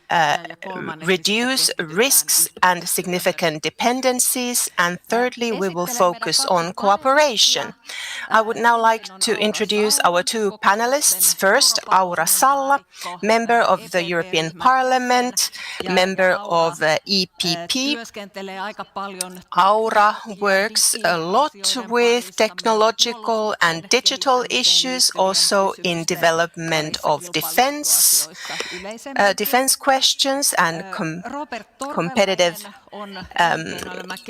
reduce risks and significant dependencies. And thirdly, we will focus on cooperation. I would now like to introduce our two panelists. First, Aura Salla, member of the European Parliament, member of EPP. Aura works a lot with technological and digital issues, also in development of defense questions and competitive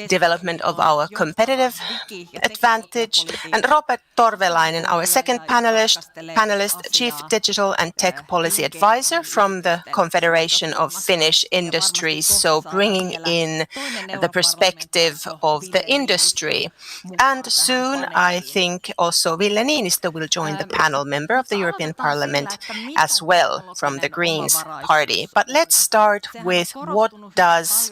development of our competitive advantage. And Robert Torvelainen, our second panelist, Chief Digital and Tech Policy Advisor from the Confederation of Finnish Industries, so bringing in the perspective of the industry. And soon, I think also Ville Niinistö will join the panel, member of the European Parliament as well from the Greens party. But let's start with what does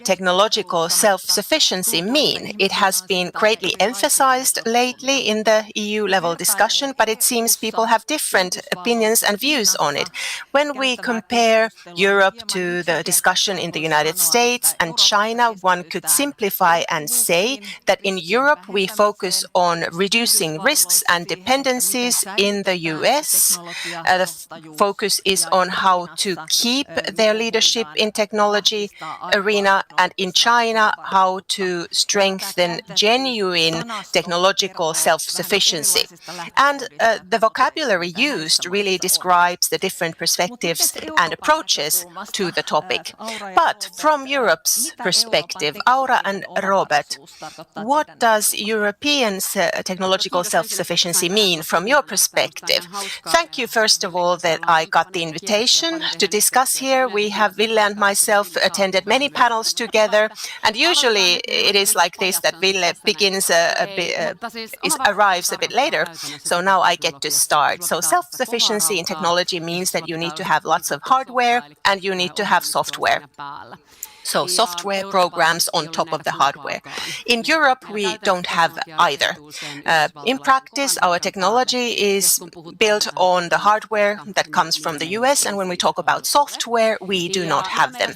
technological self-sufficiency mean? It has been greatly emphasized lately in the EU-level discussion, but it seems people have different opinions and views on it. When we compare Europe to the discussion in the United States and China, one could simplify and say that in Europe we focus on reducing risks and dependencies. In the US, the focus is on how to keep their leadership in technology arena, and in China, how to strengthen genuine technological self-sufficiency. And the vocabulary used really describes the different perspectives and approaches to the topic. But from Europe's perspective, Aura and Robert, what does European technological self-sufficiency mean from your perspective? Thank you, first of all, that I got the invitation to discuss here. We have, Ville and myself, attended many panels together, and usually it is like this, that Ville begins arrives a bit later, so now I get to start. So self-sufficiency in technology means that you need to have lots of hardware and you need to have software. So software programs on top of the hardware. In Europe, we don't have either. In practice, our technology is built on the hardware that comes from the US, and when we talk about software, we do not have them.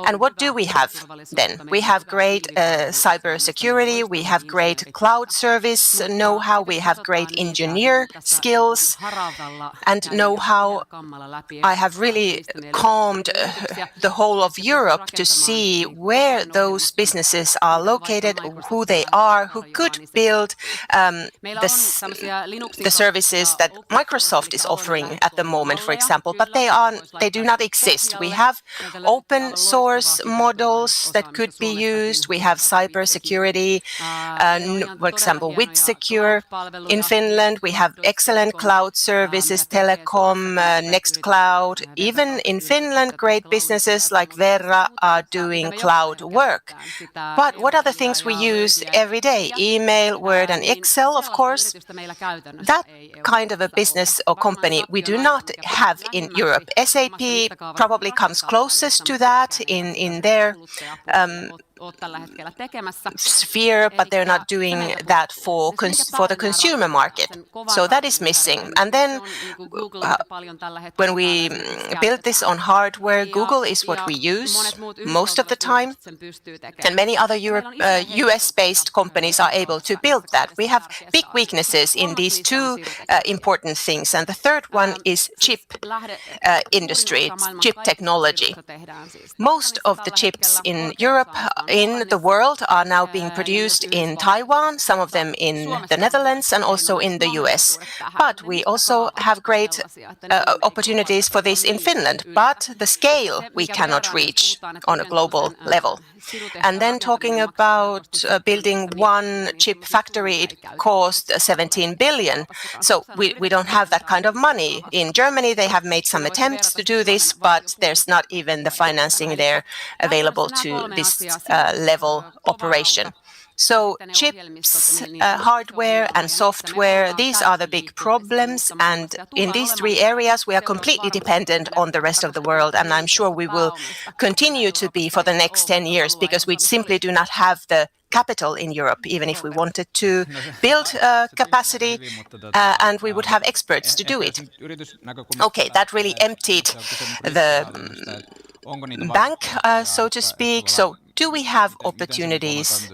And what do we have then? We have great cybersecurity, we have great cloud service know-how, we have great engineer skills and know-how. I have really combed the whole of Europe to see where those businesses are located, who they are, who could build the services that Microsoft is offering at the moment, for example, but they do not exist. We have open source models that could be used. We have cybersecurity, for example, WithSecure in Finland. We have excellent cloud services, Telecom, Nextcloud. Even in Finland, great businesses like Verra are doing cloud work. But what are the things we use every day? Email, Word, and Excel, of course. That kind of a business or company we do not have in Europe. SAP probably comes closest to that in their sphere, but they're not doing that for the consumer market. So that is missing. And then when we build this on hardware, Google is what we use most of the time, and many other US-based companies are able to build that. We have big weaknesses in these two important things, and the third one is chip industry, chip technology. Most of the chips in Europe, in the world, are now being produced in Taiwan, some of them in the Netherlands and also in the US. But we also have great opportunities for this in Finland, but the scale we cannot reach on a global level. And then talking about building one chip factory, it cost 17 billion. So we don't have that kind of money. In Germany, they have made some attempts to do this, but there's not even the financing there available to this level operation. So chips, hardware and software, these are the big problems. And in these three areas, we are completely dependent on the rest of the world. And I'm sure we will continue to be for the next 10 years because we simply do not have the capital in Europe, even if we wanted to build capacity and we would have experts to do it. Okay, that really emptied the bank, so to speak. So do we have opportunities?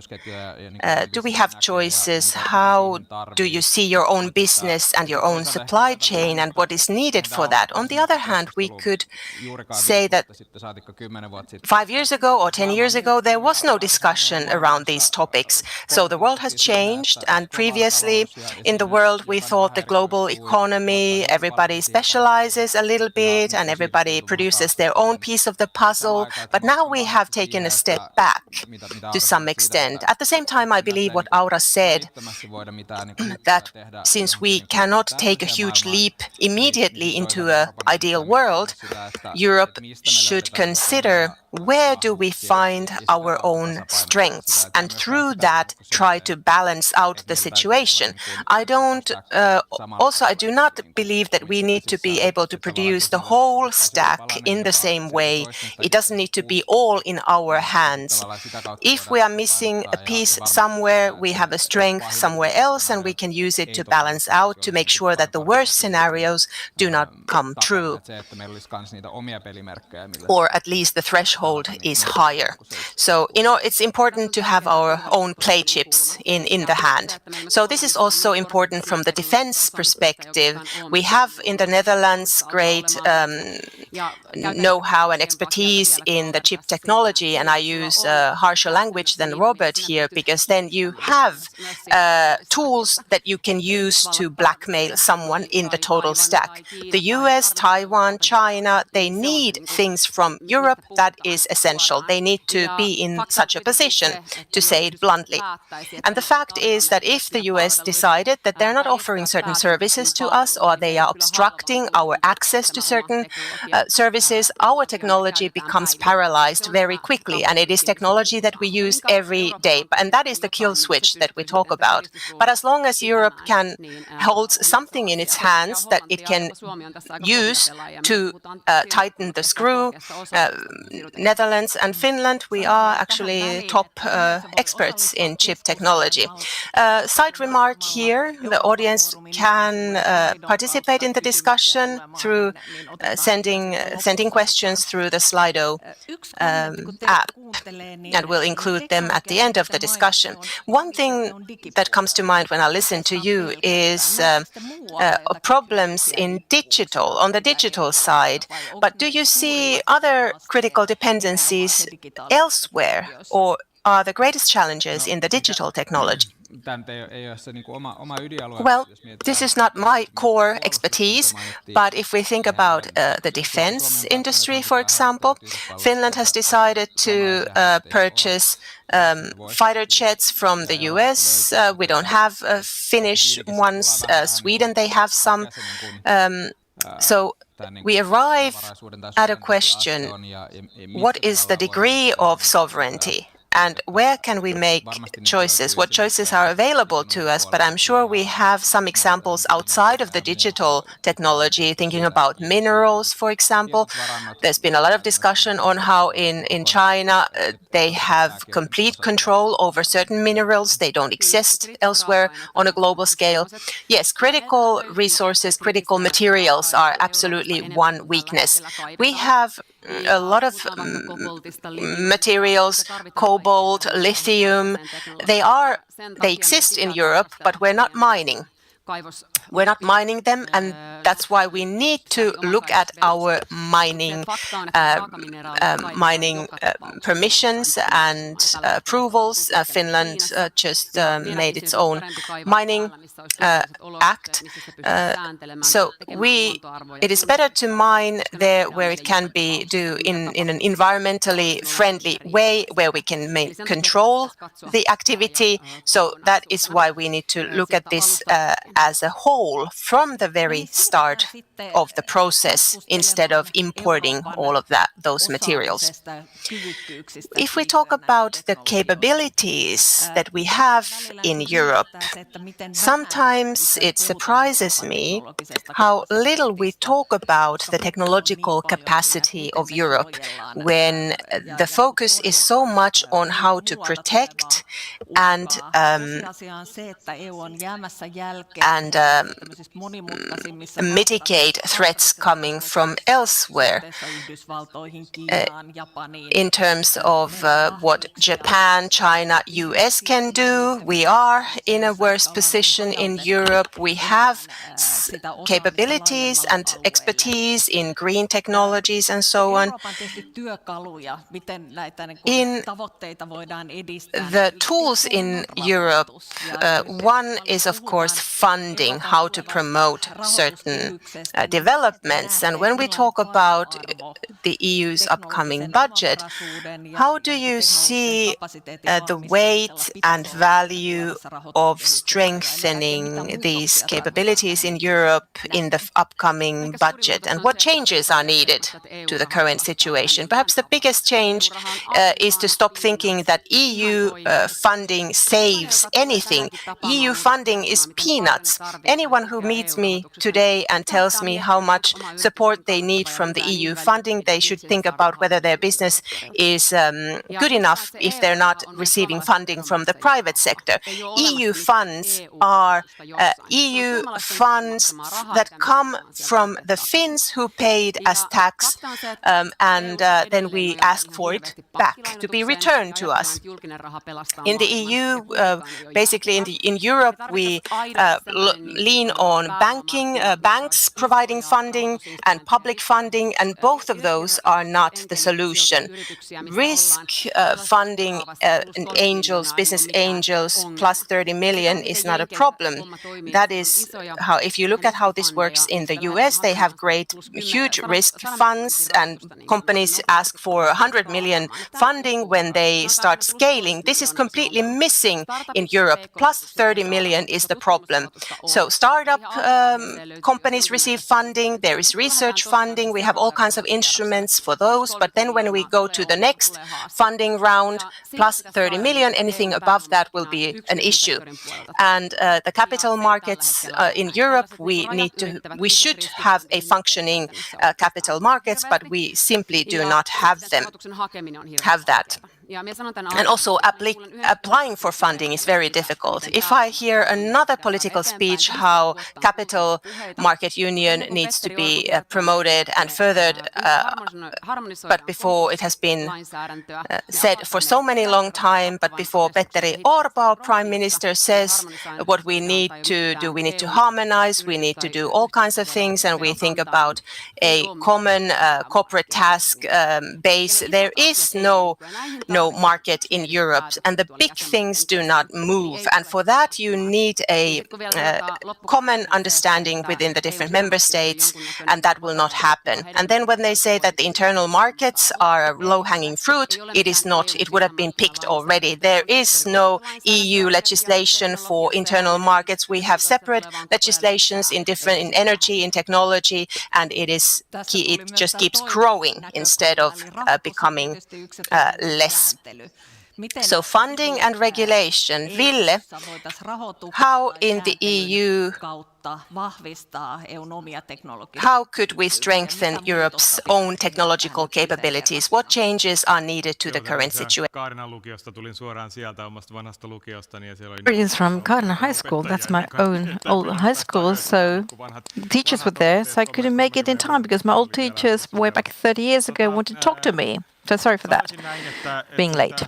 Do we have choices? How do you see your own business and your own supply chain and what is needed for that? On the other hand, we could say that 5 years ago or 10 years ago, there was no discussion around these topics. So the world has changed, and previously in the world, we thought the global economy, everybody specializes a little bit and everybody produces their own piece of the puzzle. But now we have taken a step back to some extent. At the same time, I believe what Aura said, that since we cannot take a huge leap immediately into an ideal world, Europe should consider where do we find our own strengths and through that try to balance out the situation. I do not believe that we need to be able to produce the whole stack in the same way. It doesn't need to be all in our hands. If we are missing a piece somewhere, we have a strength somewhere else and we can use it to balance out to make sure that the worst scenarios do not come true. Or at least the threshold is higher. So, it's important to have our own play chips in the hand. So this is also important from the defense perspective. We have in the Netherlands great know-how and expertise in the chip technology, and I use harsher language than Robert here, because then you have tools that you can use to blackmail someone in the total stack. The US, Taiwan, China, they need things from Europe. That is essential. They need to be in such a position, to say it bluntly. And the fact is that if the US decided that they're not offering certain services to us, or they are obstructing our access to certain services, our technology becomes paralyzed very quickly. And it is technology that we use every day. And that is the kill switch that we talk about. But as long as Europe can hold something in its hands that it can use to tighten the screw, Netherlands and Finland, we are actually top experts in chip technology. Side remark here, the audience can participate in the discussion through sending questions through the Slido app, and we'll include them at the end of the discussion. One thing that comes to mind when I listen to you is problems in digital, on the digital side. But do you see other critical dependencies elsewhere, or are the greatest challenges in the digital technology? Well, this is not my core expertise, but if we think about the defense industry, for example, Finland has decided to purchase fighter jets from the US. We don't have Finnish ones. Sweden, they have some. So we arrive at a question, what is the degree of sovereignty? And where can we make choices? What choices are available to us? But I'm sure we have some examples outside of the digital technology, thinking about minerals, for example. There's been a lot of discussion on how in China they have complete control over certain minerals. They don't exist elsewhere on a global scale. Yes, critical resources, critical materials are absolutely one weakness. We have a lot of materials, cobalt, lithium. They exist in Europe, but we're not mining. We're not mining them, and that's why we need to look at our mining permissions and approvals. Finland just made its own mining act. So it is better to mine there where it can be do in an environmentally friendly way, where we can control the activity. So that is why we need to look at this as a whole from the very start of the process, instead of importing all of those materials. If we talk about the capabilities that we have in Europe, sometimes it surprises me how little we talk about the technological capacity of Europe when the focus is so much on how to protect and mitigate threats coming from elsewhere. In terms of what Japan, China, US can do, we are in a worse position in Europe. We have capabilities and expertise in green technologies and so on. In the tools in Europe, one is of course funding, how to promote certain developments. And when we talk about the EU's upcoming budget, how do you see the weight and value of strengthening these capabilities in Europe in the upcoming budget? And what changes are needed to the current situation? Perhaps the biggest change is to stop thinking that EU funding saves anything. EU funding is peanuts. Anyone who meets me today and tells me how much support they need from the EU funding, they should think about whether their business is good enough if they're not receiving funding from the private sector. EU funds are EU funds that come from the Finns who paid as tax, and then we ask for it back to be returned to us. In the EU, basically in Europe, we lean on banks providing funding and public funding, and both of those are not the solution. Risk funding angels, business angels, plus 30 million is not a problem. That is how, if you look at how this works in the US, they have huge risk funds, and companies ask for 100 million funding when they start scaling. This is completely missing in Europe. Plus 30 million is the problem. So startup companies receive funding, there is research funding, we have all kinds of instruments for those, but then when we go to the next funding round, plus 30 million, anything above that will be an issue. And the capital markets in Europe, we should have a functioning capital markets, but we simply do not have that. And also applying for funding is very difficult. If I hear another political speech how capital market union needs to be promoted and furthered, but before it has been said for so many long time, but before Petteri Orpo, Prime Minister, says what we need to do, we need to harmonize, we need to do all kinds of things, and we think about a common corporate task base. There is no market in Europe, and the big things do not move. And for that, you need a common understanding within the different member states, and that will not happen. And then when they say that the internal markets are low-hanging fruit, it is not. It would have been picked already. There is no EU legislation for internal markets. We have separate legislations in energy, in technology, and it just keeps growing instead of becoming less. So funding and regulation. Ville, how in the EU, how could we strengthen Europe's own technological capabilities? What changes are needed to the current situation? Greetings from Kaarina High School. That's my own old high school. So teachers were there, so I couldn't make it in time because my old teachers way back 30 years ago wanted to talk to me. So sorry for that, being late.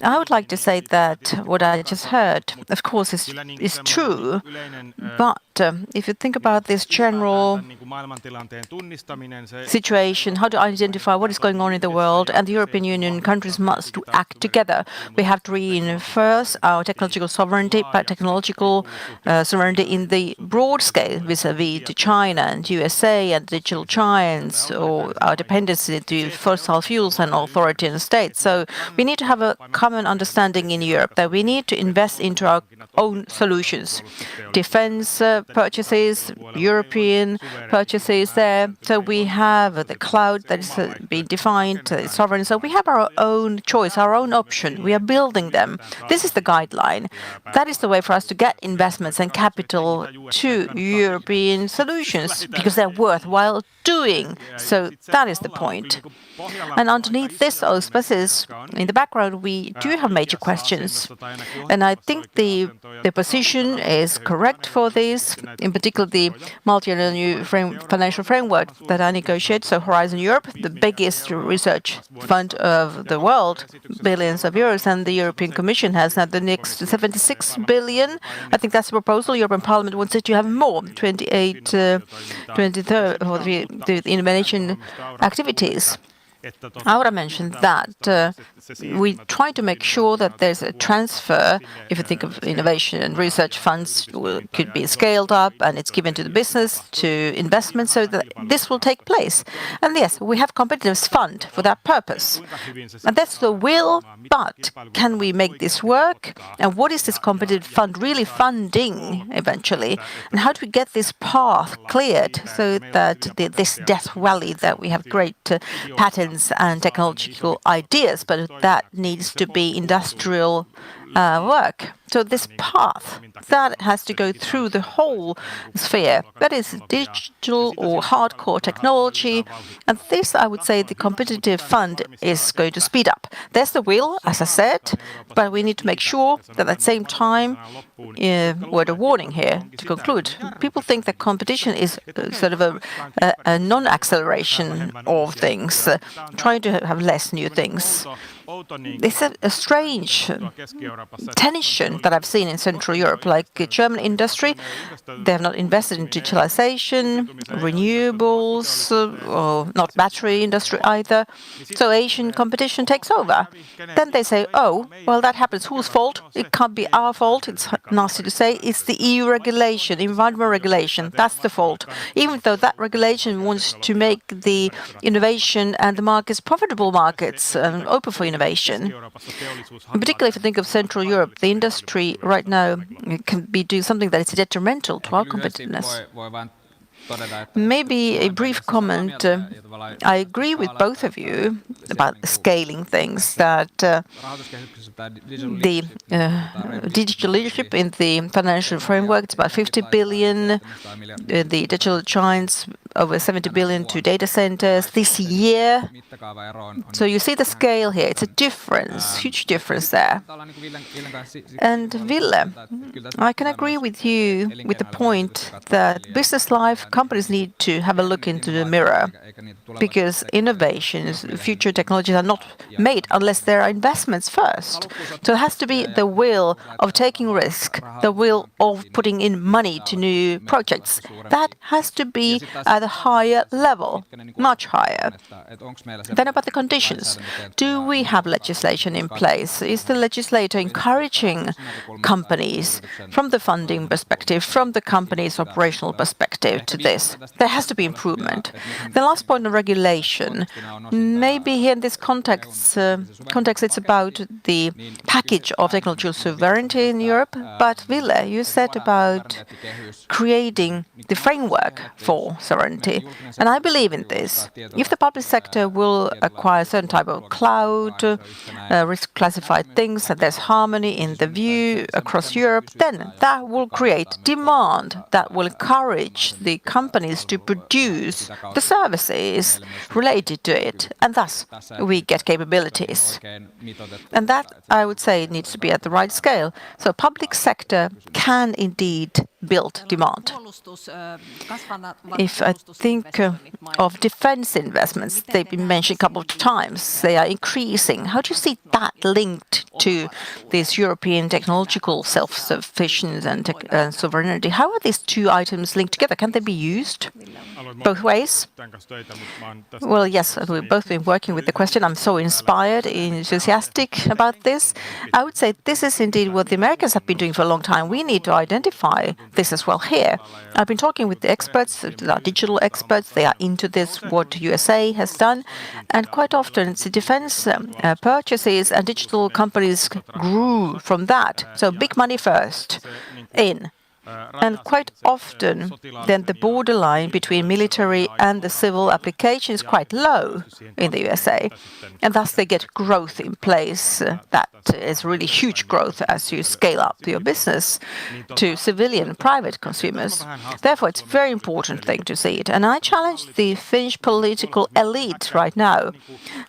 I would like to say that what I just heard, of course, is true, but if you think about this general situation, how to identify what is going on in the world, and the European Union countries must act together. We have to reinforce our technological sovereignty, but technological sovereignty in the broad scale vis-à-vis to China and USA and digital giants, or our dependency to fossil fuels and authoritarian states. So we need to have a common understanding in Europe that we need to invest into our own solutions. Defense purchases, European purchases there. So we have the cloud that is being defined, sovereign. So we have our own choice, our own option. We are building them. This is the guideline. That is the way for us to get investments and capital to European solutions because they're worthwhile doing. So that is the point. And underneath this auspices, in the background, we do have major questions. And I think the position is correct for this, in particular the multi-annual financial framework that I negotiate. So Horizon Europe, the biggest research fund of the world, billions of euros, and the European Commission has now the next 76 billion. I think that's the proposal. European Parliament wants it to have more, 23 for the innovation activities. I would have mentioned that we try to make sure that there's a transfer. If you think of innovation and research funds could be scaled up and it's given to the business, to investment, so that this will take place. And yes, we have competitiveness fund for that purpose. And that's the will, but can we make this work? And what is this competitive fund really funding eventually? And how do we get this path cleared so that this death valley that we have great patents and technological ideas, but that needs to be industrial work. So this path, that has to go through the whole sphere. That is digital or hardcore technology. And this, I would say, the competitive fund is going to speed up. There's the will, as I said, but we need to make sure that at the same time, word of warning here to conclude. People think that competition is sort of a non-acceleration of things, trying to have less new things. It's a strange tension that I've seen in Central Europe, like German industry. They have not invested in digitalization, renewables, or not battery industry either. So Asian competition takes over. Then they say, oh, well, that happens. Whose fault? It can't be our fault. It's nasty to say. It's the EU regulation, environmental regulation. That's the fault. Even though that regulation wants to make the innovation and the markets profitable markets, open for innovation. innovation. Particularly if you think of Central Europe, the industry right now can be doing something that is detrimental to our competitiveness. Maybe a brief comment. I agree with both of you about scaling things, that the digital leadership in the financial framework, it's about 50 billion, the digital giants over 70 billion to data centers this year. So you see the scale here, it's a difference, huge difference there. And Ville, I can agree with you with the point that business life, companies need to have a look into the mirror, because innovations, future technologies are not made unless there are investments first. So it has to be the will of taking risk, the will of putting in money to new projects. That has to be at a higher level, much higher. Then about the conditions. Do we have legislation in place? Is the legislator encouraging companies from the funding perspective, from the company's operational perspective to this? There has to be improvement. The last point on regulation. Maybe here in this context it's about the package of technological sovereignty in Europe. But Ville, you said about creating the framework for sovereignty. And I believe in this. If the public sector will acquire a certain type of cloud, risk-classified things, and there's harmony in the view across Europe, then that will create demand, that will encourage the companies to produce the services related to it, and thus we get capabilities. And that, I would say, needs to be at the right scale. So public sector can indeed build demand. If I think of defense investments, they've been mentioned a couple of times, they are increasing. How do you see that linked to this European technological self-sufficiency and sovereignty? How are these two items linked together? Can they be used both ways? Well, yes, we've both been working with the question. I'm so inspired, enthusiastic about this. I would say this is indeed what the Americans have been doing for a long time. We need to identify this as well here. I've been talking with the experts, the digital experts. They are into this, what USA has done. And quite often it's the defense purchases and digital companies grew from that. So big money first in. And quite often, then the borderline between military and the civil application is quite low in the USA. And thus they get growth in place. That is really huge growth as you scale up your business to civilian private consumers. Therefore, it's a very important thing to see it. And I challenge the Finnish political elite right now.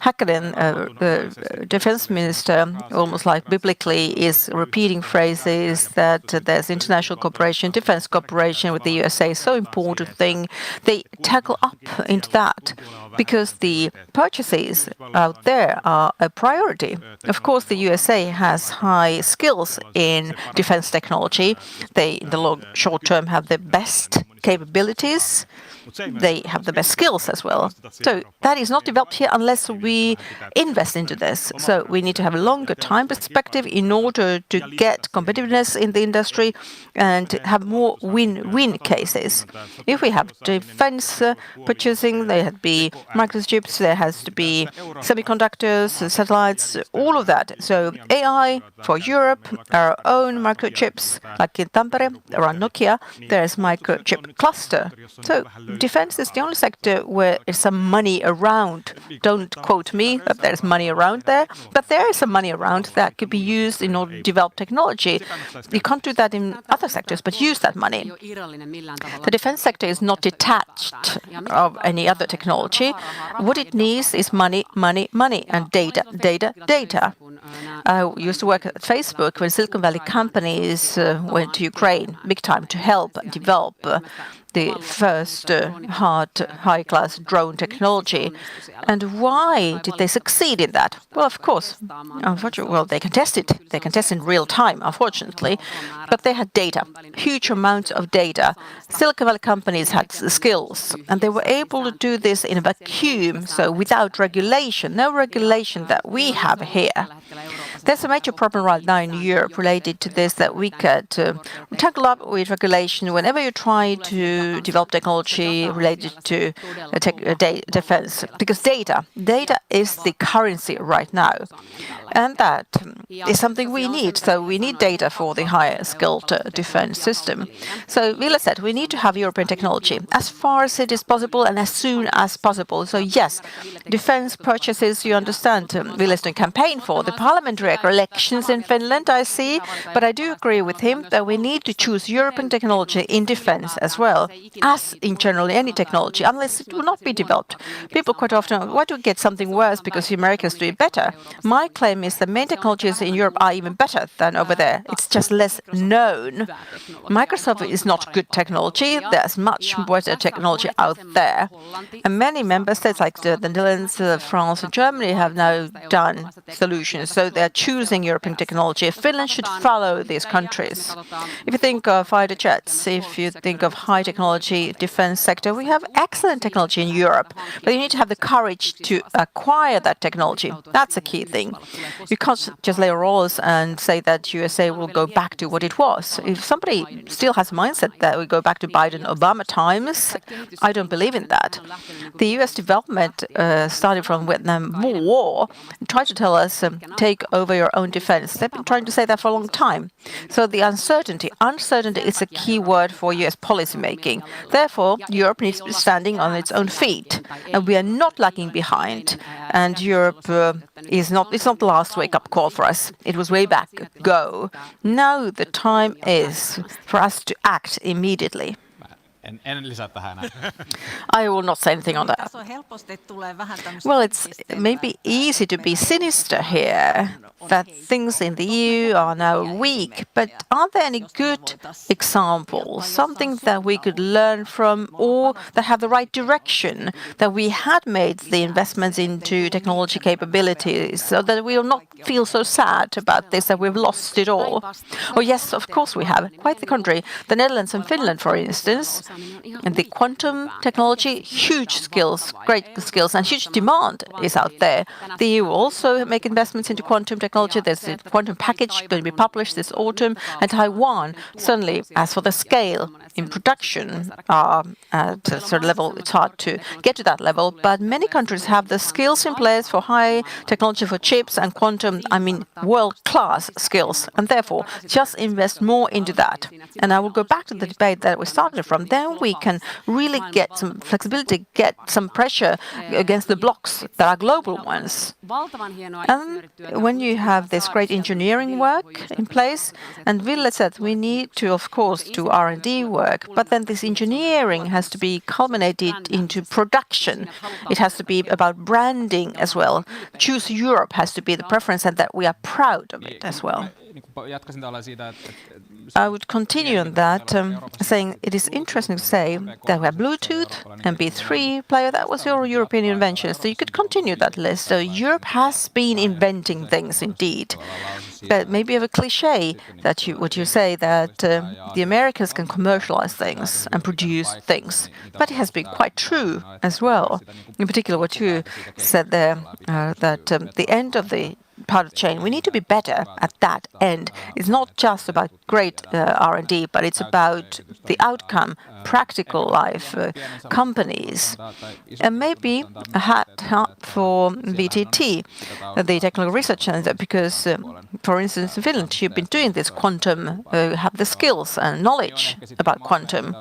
Häkkänen, the defense minister, almost like biblically, is repeating phrases that there's international cooperation, defense cooperation with the USA is so important thing. They tackle up into that because the purchases out there are a priority. Of course, the USA has high skills in defense technology. They, in the short term, have the best capabilities. They have the best skills as well. So that is not developed here unless we invest into this. So we need to have a longer time perspective in order to get competitiveness in the industry and have more win-win cases. If we have defense purchasing, there have to be microchips, there has to be semiconductors, satellites, all of that. So AI for Europe, our own microchips, like in Tampere, around Nokia, there's microchip cluster. So defense is the only sector where there's some money around. Don't quote me that there's money around there, but there is some money around that could be used in order to develop technology. You can't do that in other sectors, but use that money. The defense sector is not detached of any other technology. What it needs is money, money, money, and data, data, data. I used to work at Facebook when Silicon Valley companies went to Ukraine big time to help develop the first high-class drone technology. And why did they succeed in that? Well, of course, unfortunately, well, they can test it. They can test in real time, unfortunately. But they had data, huge amounts of data. Silicon Valley companies had the skills, and they were able to do this in a vacuum, so without regulation, no regulation that we have here. There's a major problem right now in Europe related to this, that we get tangled up with regulation whenever you try to develop technology related to defense, because data is the currency right now, and that is something we need. So we need data for the higher skilled defense system. So Ville said we need to have European technology as far as it is possible and as soon as possible. So yes, defense purchases, you understand, Ville is doing campaign for the parliamentary elections in Finland, I see, but I do agree with him that we need to choose European technology in defense as well, as in generally any technology, unless it will not be developed. People quite often, why do we get something worse because the Americans do it better? My claim is that main technologies in Europe are even better than over there. It's just less known. Microsoft is not good technology. There's much better technology out there. And many member states like the Netherlands, France and Germany have now done solutions. So they're choosing European technology. Finland should follow these countries. If you think of fighter jets, if you think of high technology defense sector, we have excellent technology in Europe, but you need to have the courage to acquire that technology. That's a key thing. You can't just lay rolls and say that USA will go back to what it was. If somebody still has a mindset that we go back to Biden-Obama times, I don't believe in that. The US development started from Vietnam War and tried to tell us, take over your own defense. They've been trying to say that for a long time. So the uncertainty is a key word for US policy making. Therefore, Europe needs to be standing on its own feet, and we are not lagging behind. And Europe it's not the last wake-up call for us. It was way back ago. Now the time is for us to act immediately. En lisää tähän enää. I will not say anything on that. Well, it's maybe easy to be sinister here, that things in the EU are now weak, but are there any good examples, something that we could learn from or that have the right direction, that we had made the investments into technology capabilities so that we will not feel so sad about this, that we've lost it all? Oh yes, of course we have. Quite the contrary. The Netherlands and Finland, for instance, and the quantum technology, huge skills, great skills, and huge demand is out there. The EU will also make investments into quantum technology. There's a quantum package going to be published this autumn, and Taiwan, certainly, as for the scale in production, at a certain level, it's hard to get to that level, but many countries have the skills in place for high technology for chips and quantum, world-class skills, and therefore, just invest more into that. And I will go back to the debate that we started from. Then we can really get some flexibility, get some pressure against the blocks that are global ones. And when you have this great engineering work in place, and Ville said we need to, of course, do R&D work, but then this engineering has to be culminated into production. It has to be about branding as well. Choose Europe has to be the preference, and that we are proud of it as well. I would continue on that, saying it is interesting to say that we have Bluetooth, MP3 player, that was your European invention. So you could continue that list. So Europe has been inventing things indeed. But maybe of a cliche that you say that the Americans can commercialize things and produce things. But it has been quite true as well. In particular, what you said there, that the end of the part of the chain, we need to be better at that end. It's not just about great R&D, but it's about the outcome, practical life, companies. And maybe a hat for VTT, the Technical Research Centre, because, for instance, in Finland, you've been doing this quantum, have the skills and knowledge about quantum.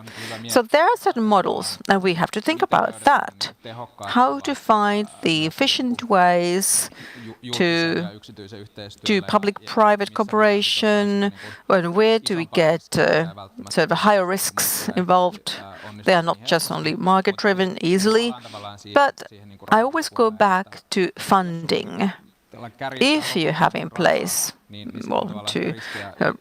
So there are certain models, and we have to think about that. How to find the efficient ways to do public-private cooperation, and where do we get sort of higher risks involved? They are not just only market-driven easily, but I always go back to funding. If you have in place, to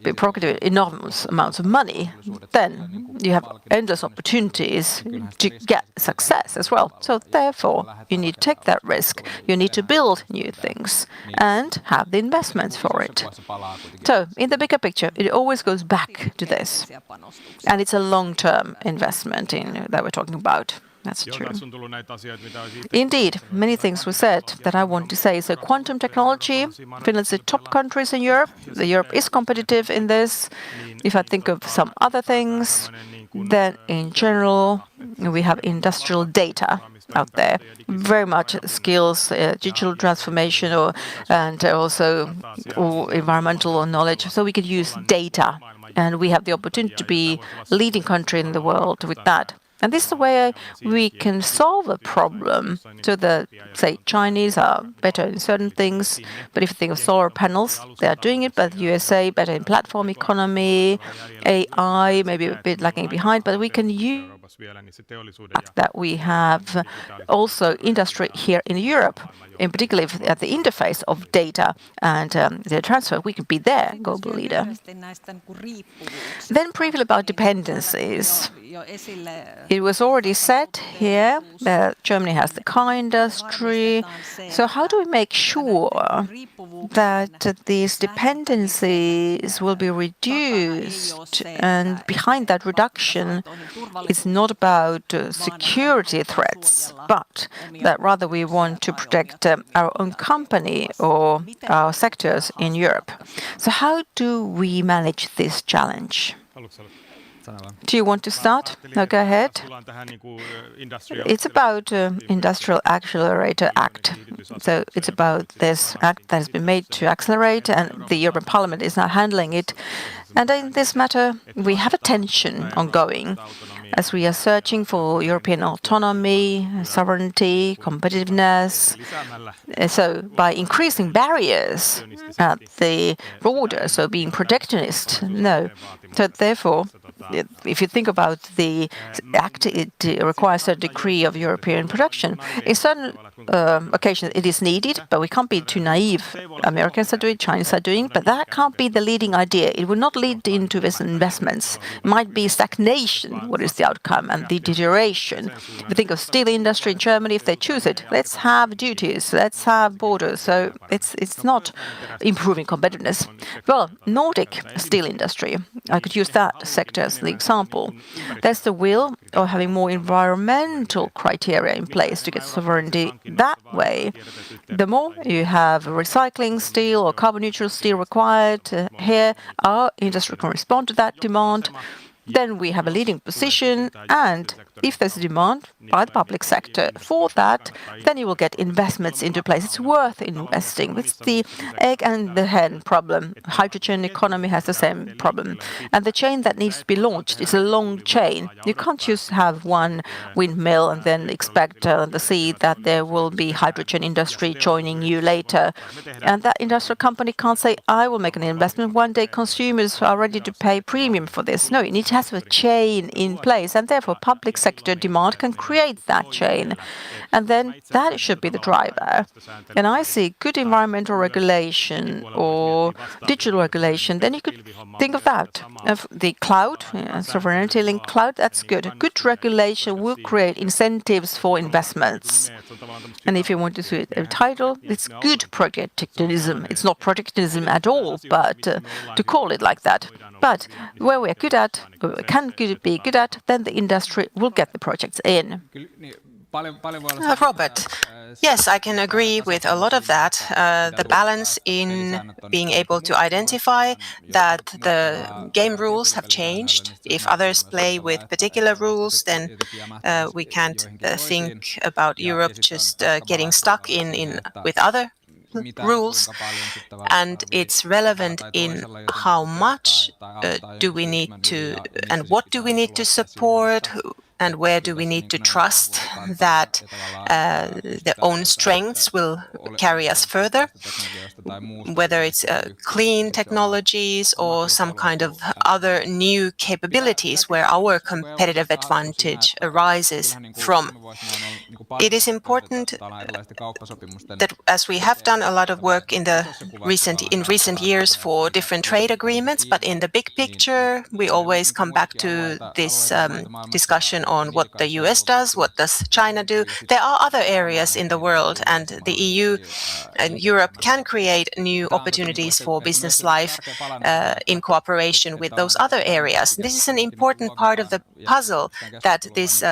be provocative enormous amounts of money, then you have endless opportunities to get success as well. So therefore, you need to take that risk. You need to build new things and have the investments for it. So in the bigger picture, it always goes back to this. And it's a long-term investment that we're talking about. That's true. Indeed, many things were said that I want to say. So quantum technology, Finland's the top countries in Europe. Europe is competitive in this. If I think of some other things, then in general, we have industrial data out there. Very much skills, digital transformation, and also environmental knowledge. So we could use data, and we have the opportunity to be a leading country in the world with that. And this is the way we can solve a problem. So say, Chinese are better in certain things, but if you think of solar panels, they are doing it, but USA better in platform economy, AI, maybe a bit lagging behind, but we can use that we have also industry here in Europe, in particular at the interface of data and the transfer, we could be there, global leader. Then briefly about dependencies. It was already said here that Germany has the car industry. So how do we make sure that these dependencies will be reduced? And behind that reduction, it's not about security threats, but that rather we want to protect our own company or our sectors in Europe. So how do we manage this challenge? Do you want to start? No, go ahead. It's about Industrial Accelerator Act. So it's about this act that has been made to accelerate, and the European Parliament is now handling it. And in this matter, we have a tension ongoing as we are searching for European autonomy, sovereignty, competitiveness. So by increasing barriers at the border, so being protectionist, no. So therefore, if you think about the act, it requires a degree of European production. In certain occasions, it is needed, but we can't be too naive. Americans are doing it, Chinese are doing it, but that can't be the leading idea. It will not lead into these investments. It might be stagnation, what is the outcome, and the deterioration. If you think of steel industry in Germany, if they choose it, let's have duties, let's have borders. So it's not improving competitiveness. Well, Nordic steel industry, I could use that sector as the example. There's the will of having more environmental criteria in place to get sovereignty that way. The more you have recycling steel or carbon neutral steel required here, our industry can respond to that demand. Then we have a leading position, and if there's a demand by the public sector for that, then you will get investments into place. It's worth investing. It's the egg and the hen problem. Hydrogen economy has the same problem. And the chain that needs to be launched is a long chain. You can't just have one windmill and then expect to see that there will be hydrogen industry joining you later. And that industrial company can't say, I will make an investment. One day consumers are ready to pay premium for this. No, you need to have a chain in place, and therefore public sector demand can create that chain. And then that should be the driver. And I see good environmental regulation or digital regulation, then you could think of that. Of the cloud, sovereignty linked cloud, that's good. Good regulation will create incentives for investments. And if you want to see it a title, it's good protectionism. It's not protectionism at all, but to call it like that. But where we are good at, can be good at, then the industry will get the projects in. Robert, yes, I can agree with a lot of that. The balance in being able to identify that the game rules have changed. If others play with particular rules, then we can't think about Europe just getting stuck in with other rules, and it's relevant in how much do we need to and what do we need to support, and where do we need to trust that their own strengths will carry us further, whether it's clean technologies or some kind of other new capabilities where our competitive advantage arises from. it is important that as we have done a lot of work in recent years for different trade agreements, but in the big picture, we always come back to this discussion on what the US does, what does China do. There are other areas in the world, and the EU and Europe can create new opportunities for business life in cooperation with those other areas. This is an important part of the puzzle, that this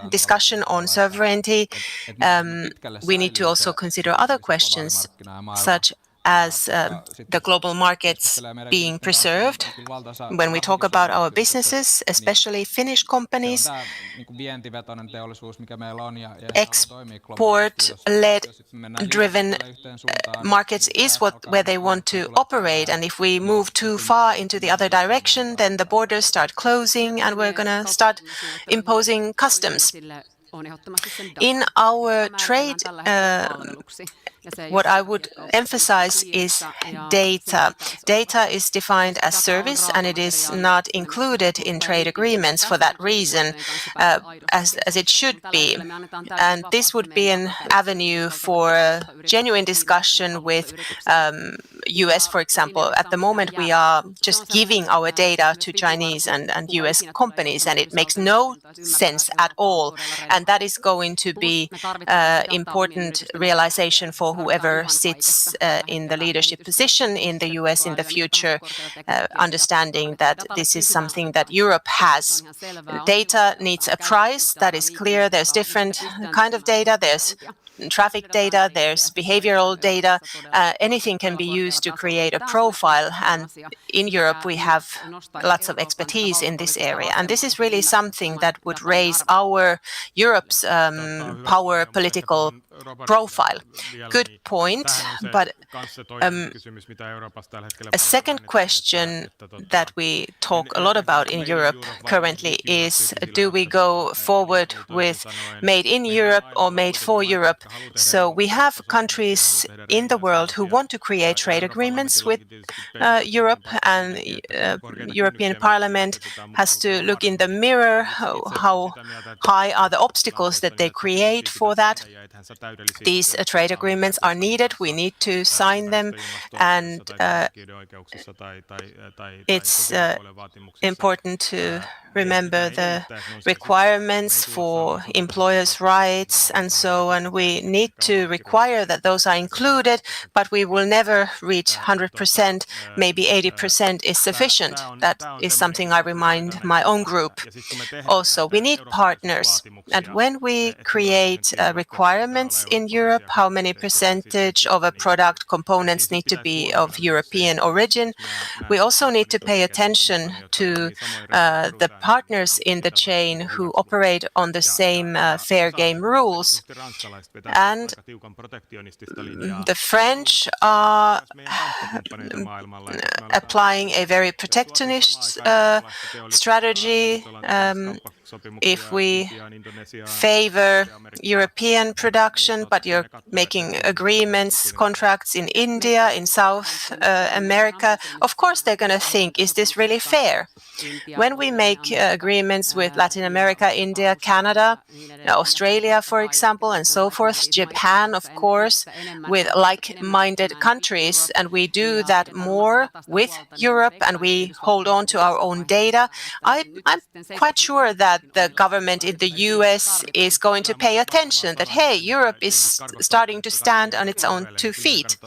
discussion on sovereignty, we need to also consider other questions, such as the global markets being preserved. When we talk about our businesses, especially Finnish companies, export-led driven markets is where they want to operate, and if we move too far into the other direction, then the borders start closing and we're going to start imposing customs. In our trade, what I would emphasize is data. Data is defined as service, and it is not included in trade agreements for that reason, as it should be. And this would be an avenue for a genuine discussion with US, for example. At the moment, we are just giving our data to Chinese and US companies, and it makes no sense at all. And that is going to be important realization for whoever sits in the leadership position in the US in the future, understanding that this is something that Europe has. Data needs a price, that is clear. There's different kind of data. There's traffic data, there's behavioral data. Anything can be used to create a profile, and in Europe we have lots of expertise in this area. And this is really something that would raise Europe's power political profile. Good point, but a second question that we talk a lot about in Europe currently is, do we go forward with made in Europe or made for Europe? So we have countries in the world who want to create trade agreements with Europe, and European Parliament has to look in the mirror how high are the obstacles that they create for that. These trade agreements are needed. We need to sign them, and it's important to remember the requirements for employers' rights and so on. We need to require that those are included, but we will never reach 100%. Maybe 80% is sufficient. That is something I remind my own group. Also, we need partners. And when we create requirements in Europe, how many percentage of a product components need to be of European origin, we also need to pay attention to the partners in the chain who operate on the same fair game rules. And the French are applying a very protectionist strategy. If we favor European production, but you're making agreements, contracts in India, in South America, of course they're going to think, is this really fair? When we make agreements with Latin America, India, Canada, Australia, for example, and so forth, Japan, of course, with like-minded countries, and we do that more with Europe, and we hold on to our own data, I'm quite sure that the government in the US is going to pay attention that, hey, Europe is starting to stand on its own 2 feet.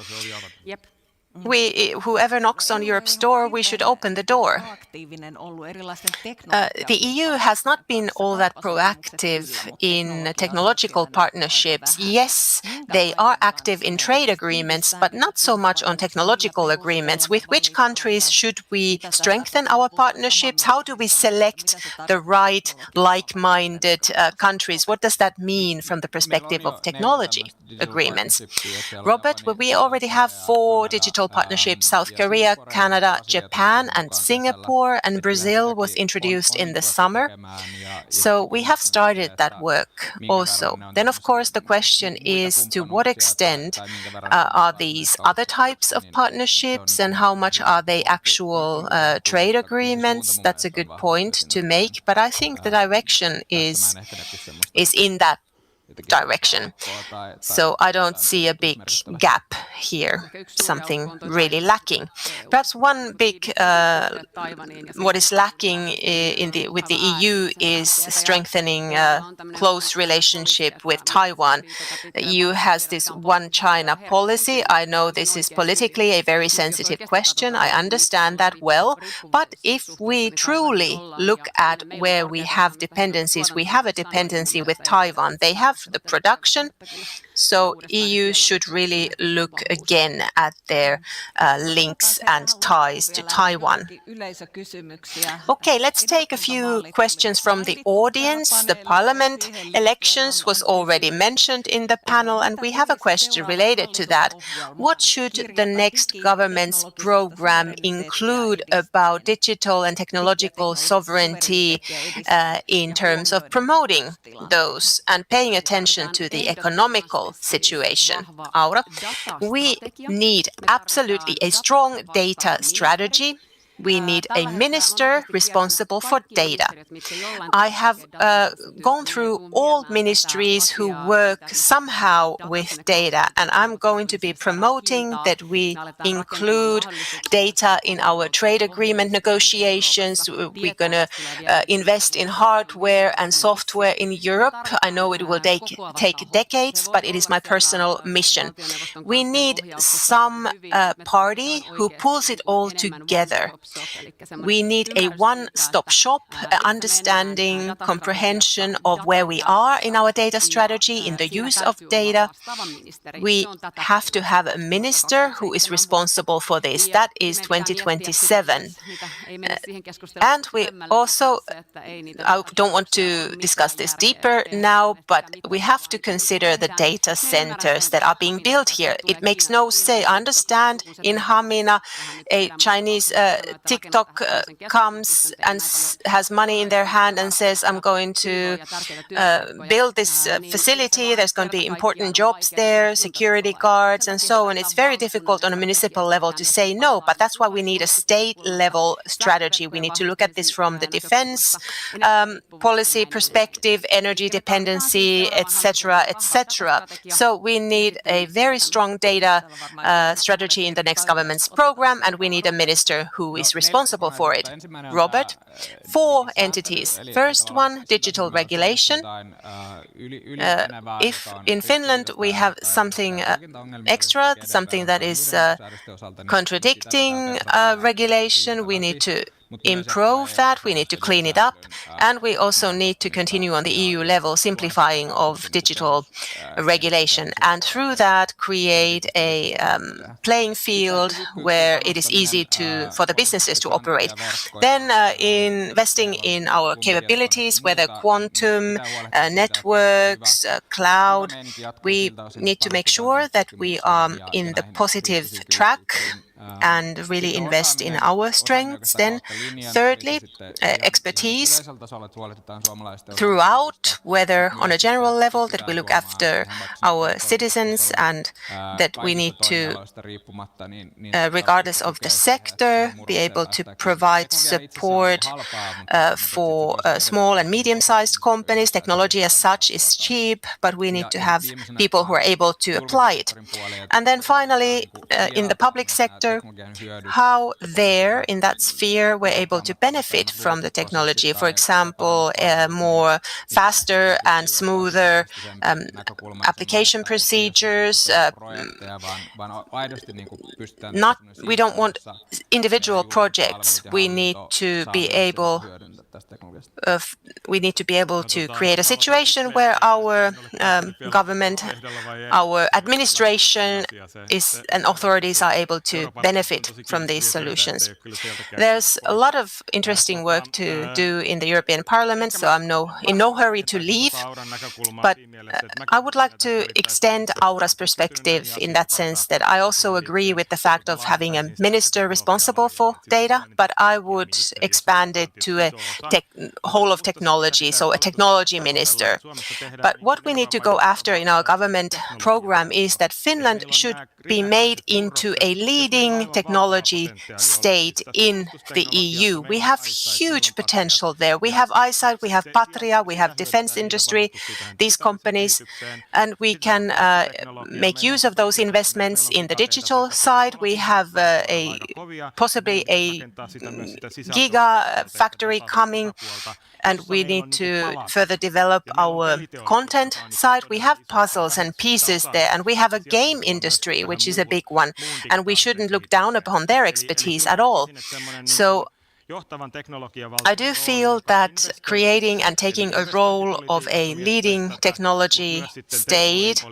Whoever knocks on Europe's door, we should open the door. The EU has not been all that proactive in technological partnerships. Yes, they are active in trade agreements, but not so much on technological agreements. With which countries should we strengthen our partnerships? How do we select the right, like-minded countries? What does that mean from the perspective of technology agreements? Robert, we already have 4 digital partnerships: South Korea, Canada, Japan, and Singapore, and Brazil was introduced in the summer. So we have started that work also. Then, of course, the question is, to what extent are these other types of partnerships, and how much are they actual trade agreements? That's a good point to make, but I think the direction is in that direction. So I don't see a big gap here, something really lacking. Perhaps one big, what is lacking with the EU is strengthening a close relationship with Taiwan. The EU has this one China policy. I know this is politically a very sensitive question. I understand that well. But if we truly look at where we have dependencies, we have a dependency with Taiwan. They have the production. So EU should really look again at their links and ties to Taiwan. Okay, let's take a few questions from the audience. The parliament elections was already mentioned in the panel, and we have a question related to that. What should the next government's program include about digital and technological sovereignty in terms of promoting those and paying attention to the economical situation? Aura, we need absolutely a strong data strategy. We need a minister responsible for data. I have gone through all ministries who work somehow with data, and I'm going to be promoting that we include data in our trade agreement negotiations. We're going to invest in hardware and software in Europe. I know it will take decades, but it is my personal mission. We need some party who pulls it all together. We need a one-stop shop, understanding, comprehension of where we are in our data strategy, in the use of data. We have to have a minister who is responsible for this. That is 2027. And we also, I don't want to discuss this deeper now, but we have to consider the data centers that are being built here. It makes no sense. I understand in Hamina, a Chinese TikTok comes and has money in their hand and says, I'm going to build this facility. There's going to be important jobs there, security guards and so on. It's very difficult on a municipal level to say no, but that's why we need a state-level strategy. We need to look at this from the defense policy perspective, energy dependency, etc., etc. So we need a very strong data strategy in the next government's program, and we need a minister who is responsible for it. Robert, 4 entities. First one, digital regulation. If in Finland we have something extra, something that is contradicting regulation, we need to improve that, we need to clean it up, and we also need to continue on the EU level simplifying of digital regulation, and through that create a playing field where it is easy for the businesses to operate. Then investing in our capabilities, whether quantum, networks, cloud, we need to make sure that we are in the positive track and really invest in our strengths. Then thirdly, expertise throughout, whether on a general level that we look after our citizens and that we need to, regardless of the sector, be able to provide support for small and medium-sized companies. Technology as such is cheap, but we need to have people who are able to apply it. And then finally, in the public sector, how there in that sphere we're able to benefit from the technology. For example, more faster and smoother application procedures. We don't want individual projects. We need to be able to create a situation where our government, our administration and authorities are able to benefit from these solutions. There's a lot of interesting work to do in the European Parliament, so I'm in no hurry to leave. But I would like to extend Aura's perspective in that sense that I also agree with the fact of having a minister responsible for data, but I would expand it to a whole of technology, so a technology minister. But what we need to go after in our government program is that Finland should be made into a leading technology state in the EU. We have huge potential there. We have ICEYE, we have Patria, we have defense industry, these companies, and we can make use of those investments in the digital side. We have possibly a giga factory coming, and we need to further develop our content side. We have puzzles and pieces there, and we have a game industry, which is a big one, and we shouldn't look down upon their expertise at all. So I do feel that creating and taking a role of a leading technology state,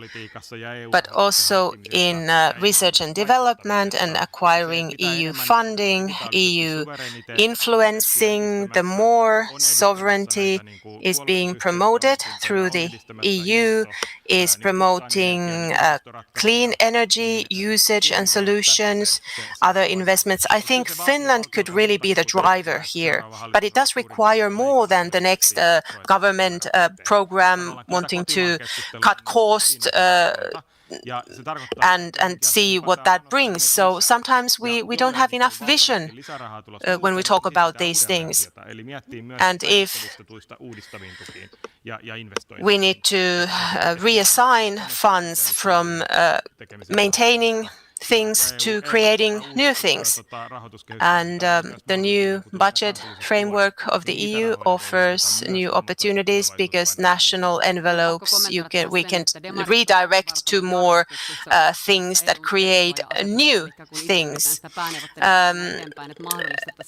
but also in research and development and acquiring EU funding, EU influencing, the more sovereignty is being promoted through the EU, is promoting clean energy usage and solutions, other investments. I think Finland could really be the driver here, but it does require more than the next government program wanting to cut costs and see what that brings. So sometimes we don't have enough vision when we talk about these things. And if we need to reassign funds from maintaining things to creating new things. And the new budget framework of the EU offers new opportunities because national envelopes we can redirect to more things that create new things.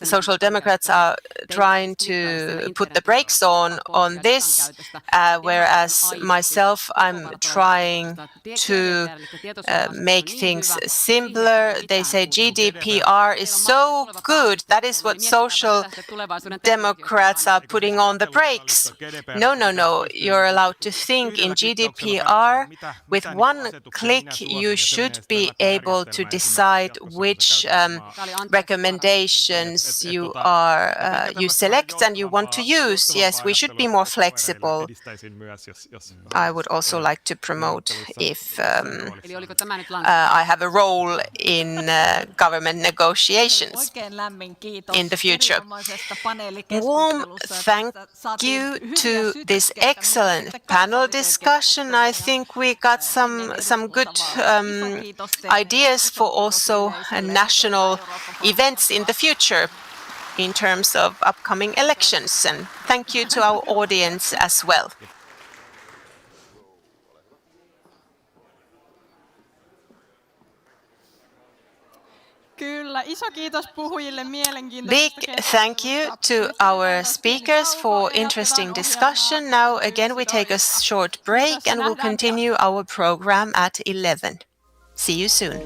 Social Democrats are trying to put the brakes on this, whereas myself, I'm trying to make things simpler. They say GDPR is so good. That is what Social Democrats are putting on the brakes. No, no, no. You're allowed to think in GDPR. With one click, you should be able to decide which recommendations you select and you want to use. Yes, we should be more flexible. I would also like to promote if I have a role in government negotiations in the future. Warm thank you to this excellent panel discussion. I think we got some good ideas for also national events in the future in terms of upcoming elections. And thank you to our audience as well. Big thank you to our speakers for interesting discussion. Now again we take a short break and we'll continue our program at 11. See you soon.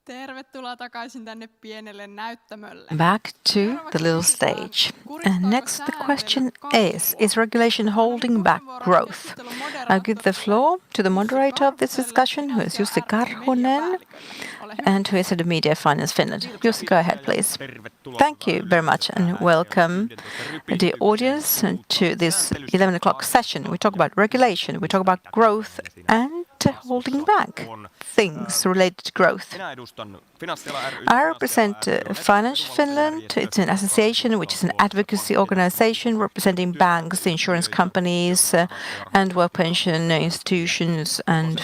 Tervetuloa takaisin tänne pienelle näyttämölle. Back to the little stage. And next the question is regulation holding back growth? I'll give the floor to the moderator of this discussion, who is Jussi Karhunen, and who is at the Media Finance Finland. Jussi, go ahead, please. Thank you very much, and welcome the audience to this 11 o'clock session. We talk about regulation, we talk about growth, and holding back things related to growth. I represent Finance Finland. It's an association which is an advocacy organization representing banks, insurance companies, and pension institutions and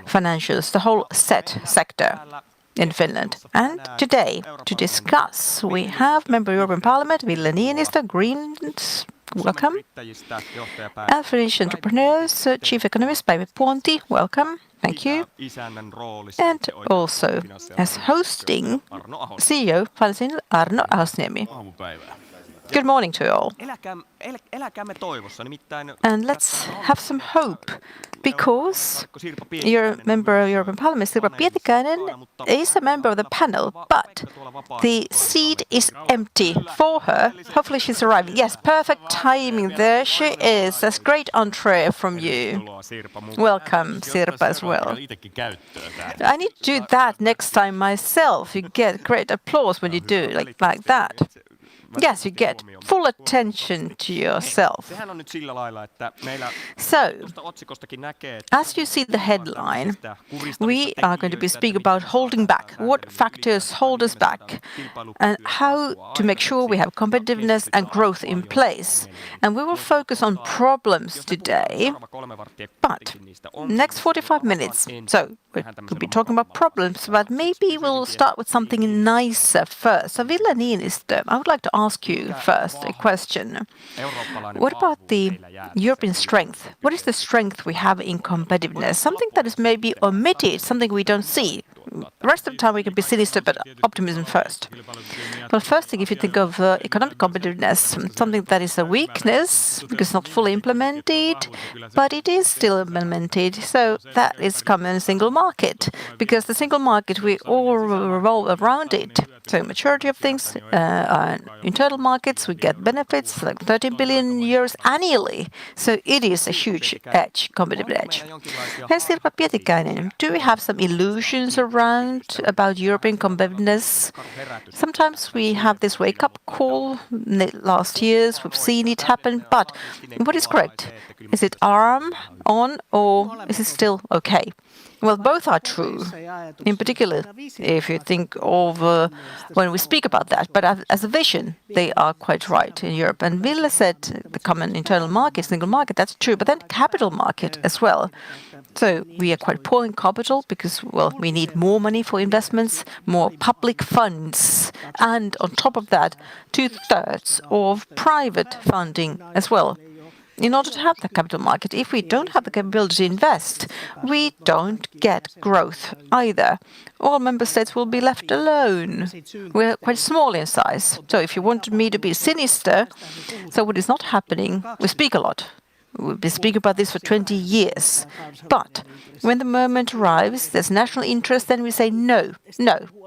financials, the whole sector in Finland. And today, to discuss, we have Member of European Parliament, Ville Niinistö, Greens. Welcome. And Finnish Entrepreneurs, Chief Economist Päivi Puonti. Welcome. Thank you. And also, as hosting, CEO Finland Arno Ahosniemi. Good morning to you all. And let's have some hope, because your member of European Parliament, Sirpa Pietikäinen, is a member of the panel, but the seat is empty for her. Hopefully she's arriving. Yes, perfect timing. There she is. That's great entree from you. Welcome, Sirpa, as well. I need to do that next time myself. You get great applause when you do like that. Yes, you get full attention to yourself. So, as you see the headline, we are going to be speaking about holding back, what factors hold us back, and how to make sure we have competitiveness and growth in place. And we will focus on problems today, but next 45 minutes, so we'll be talking about problems, but maybe we'll start with something nicer first. So Ville Niinistö, I would like to ask you first a question. What about the European strength? What is the strength we have in competitiveness? Something that is maybe omitted, something we don't see. The rest of the time we can be sinister, but optimism first. Well, first thing, if you think of economic competitiveness, something that is a weakness because it's not fully implemented, but it is still implemented. So that is common single market, because the single market, we all revolve around it. So majority of things are internal markets. We get benefits like 13 billion euros annually. So it is a huge edge, competitive edge. And Sirpa Pietikäinen, do we have some illusions around about European competitiveness? Sometimes we have this wake-up call. Last years we've seen it happen, but what is correct? Is it arm on, or is it still okay? Well, both are true, in particular, if you think of when we speak about that. But as a vision, they are quite right in Europe. And Ville said the common internal market, single market, that's true, but then capital market as well. So we are quite poor in capital because, well, we need more money for investments, more public funds, and on top of that, 2/3 of private funding as well. In order to have the capital market, if we don't have the capability to invest, we don't get growth either. All member states will be left alone. We're quite small in size. So if you want me to be sinister, so what is not happening, we speak a lot. We've been speaking about this for 20 years. But when the moment arrives, there's national interest, then we say no,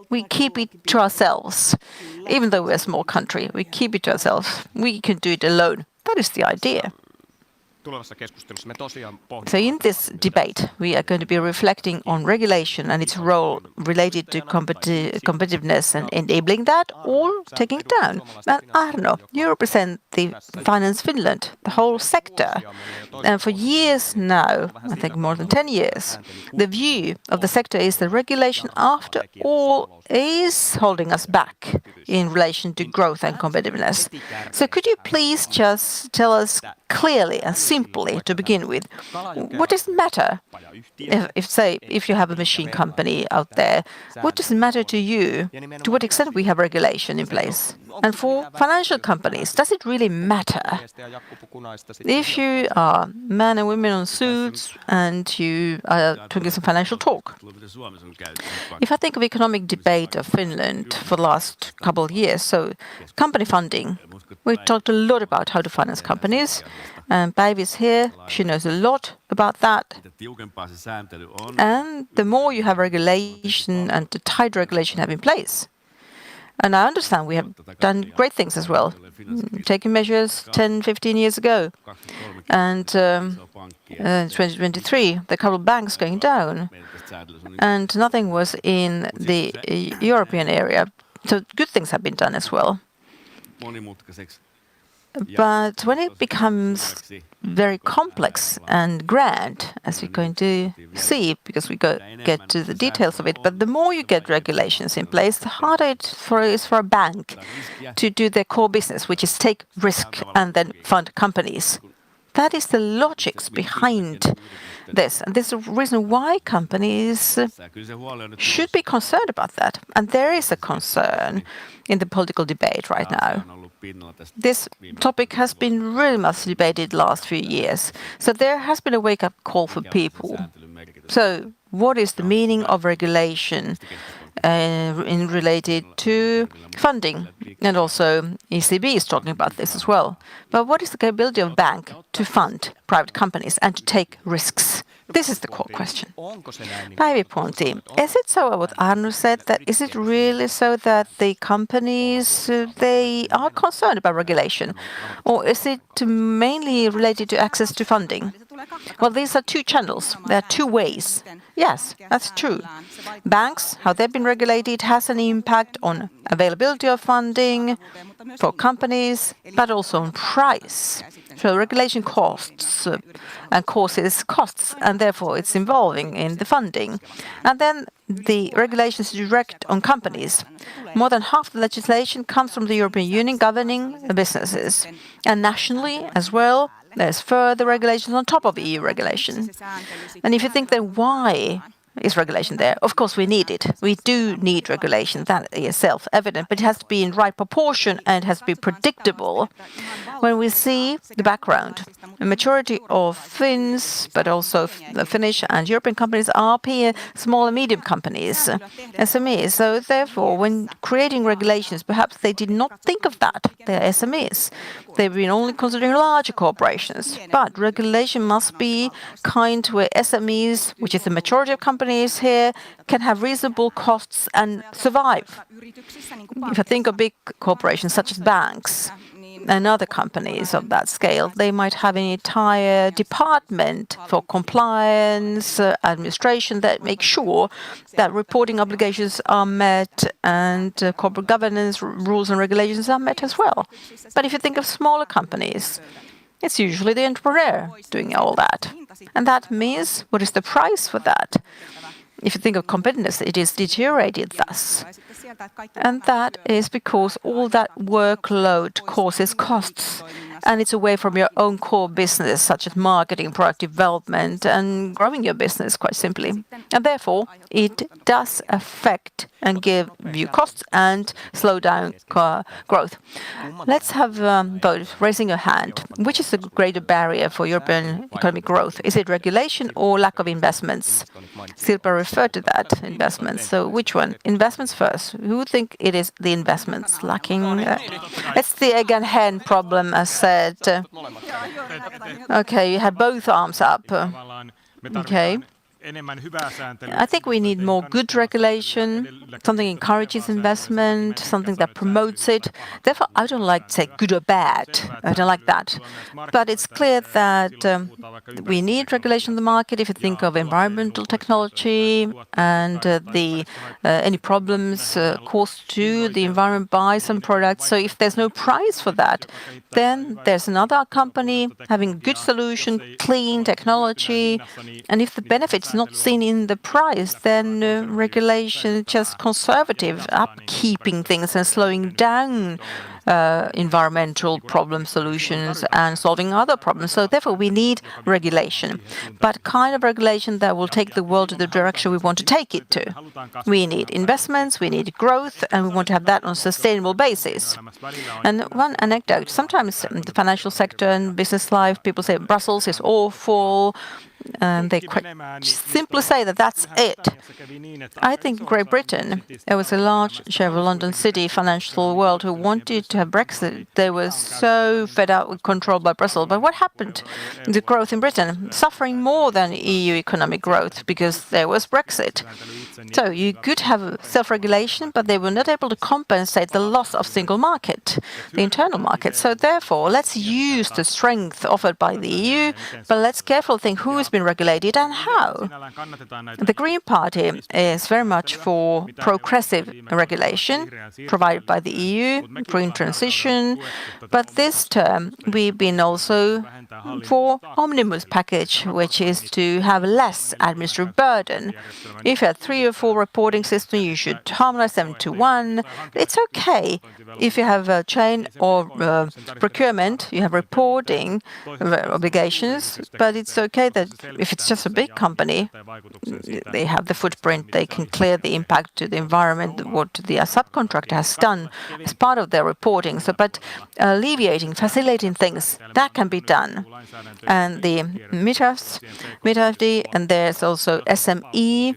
we keep it to ourselves. Even though we're a small country, we keep it to ourselves. We can do it alone. That is the idea. So in this debate, we are going to be reflecting on regulation and its role related to competitiveness and enabling that or taking it down. And Arno, you represent the Finance Finland, the whole sector. And for years now, I think more than 10 years, the view of the sector is that regulation, after all, is holding us back in relation to growth and competitiveness. So could you please just tell us clearly and simply to begin with, what does it matter if you have a machine company out there, what does it matter to you? To what extent we have regulation in place? And for financial companies, does it really matter? If you are men and women on suits and you are talking some financial talk. If I think of economic debate of Finland for the last couple of years, so company funding We talked a lot about how to finance companies, and Päivi is here. She knows a lot about that. And the more you have regulation and the tight regulation have in place, and I understand we have done great things as well, taking measures 10, 15 years ago. And 2023, the couple of banks going down, and nothing was in the European area. So good things have been done as well. But when it becomes very complex and grand, as you're going to see, because we get to the details of it, but the more you get regulations in place, the harder it is for a bank to do their core business, which is take risk and then fund companies. That is the logics behind this. And this is the reason why companies should be concerned about that. And there is a concern in the political debate right now. This topic has been really much debated last few years. So there has been a wake-up call for people. So what is the meaning of regulation in related to funding? And also ECB is talking about this as well. But what is the capability of a bank to fund private companies and to take risks? This is the core question. Päivi Puonti, is it so what Arno said, that is it really so that the companies, they are concerned about regulation? Or is it mainly related to access to funding? Well, these are two channels. There are two ways. Yes, that's true. Banks, how they've been regulated, has an impact on availability of funding for companies, but also on price. So regulation costs and causes costs, and therefore it's involving in the funding. And then the regulations direct on companies. More than half the legislation comes from the European Union governing the businesses. And nationally as well, there's further regulations on top of EU regulation. And if you think then why is regulation there? Of course we need it. We do need regulation. That is self-evident, but it has to be in right proportion and it has to be predictable. When we see the background, the majority of Finns, but also the Finnish and European companies are small and medium companies, SMEs. So therefore, when creating regulations, perhaps they did not think of that. They're SMEs. They've been only considering larger corporations. But regulation must be kind where SMEs, which is the majority of companies here, can have reasonable costs and survive. If I think of big corporations such as banks and other companies of that scale, they might have an entire department for compliance, administration that makes sure that reporting obligations are met and corporate governance rules and regulations are met as well. But if you think of smaller companies, it's usually the entrepreneur doing all that. And that means, what is the price for that? If you think of competitiveness, it is deteriorated thus. And that is because all that workload causes costs. And it's away from your own core business, such as marketing, product development, and growing your business, quite simply. And therefore, it does affect and give you costs and slow down growth. Let's have both raising your hand. Which is the greater barrier for European economic growth? Is it regulation or lack of investments? Sirpa referred to that, investments. So which one? Investments first. Who think it is the investments lacking? It's the egg and hen problem, as said. Okay, you had both arms up. Okay. I think we need more good regulation, something encourages investment, something that promotes it. Therefore, I don't like to say good or bad. I don't like that. But it's clear that we need regulation in the market if you think of environmental technology and any problems caused to the environment by some products. So if there's no price for that, then there's another company having a good solution, clean technology, and if the benefits not seen in the price, then regulation just conservative, upkeeping things and slowing down environmental problem solutions and solving other problems. So therefore we need regulation, but kind of regulation that will take the world to the direction we want to take it to. We need investments, we need growth, and we want to have that on a sustainable basis. And one anecdote, sometimes in the financial sector and business life, people say Brussels is awful, and they quite simply say that that's it. I think in Great Britain, there was a large share of London City financial world who wanted to have Brexit. They were so fed up with control by Brussels. But what happened? The growth in Britain, suffering more than EU economic growth because there was Brexit. So you could have self-regulation, but they were not able to compensate the loss of single market, the internal market. So therefore, let's use the strength offered by the EU, but let's carefully think who has been regulated and how. The Green Party is very much for progressive regulation provided by the EU, green transition, but this term we've been also for omnibus package, which is to have less administrative burden. If you have 3 or 4 reporting systems, you should harmonize them to one. It's okay if you have a chain or procurement, you have reporting obligations, but it's okay that if it's just a big company, they have the footprint, they can clear the impact to the environment, what the subcontractor has done as part of their reporting. So, but alleviating, facilitating things, that can be done. And the MITAFD, and there's also SME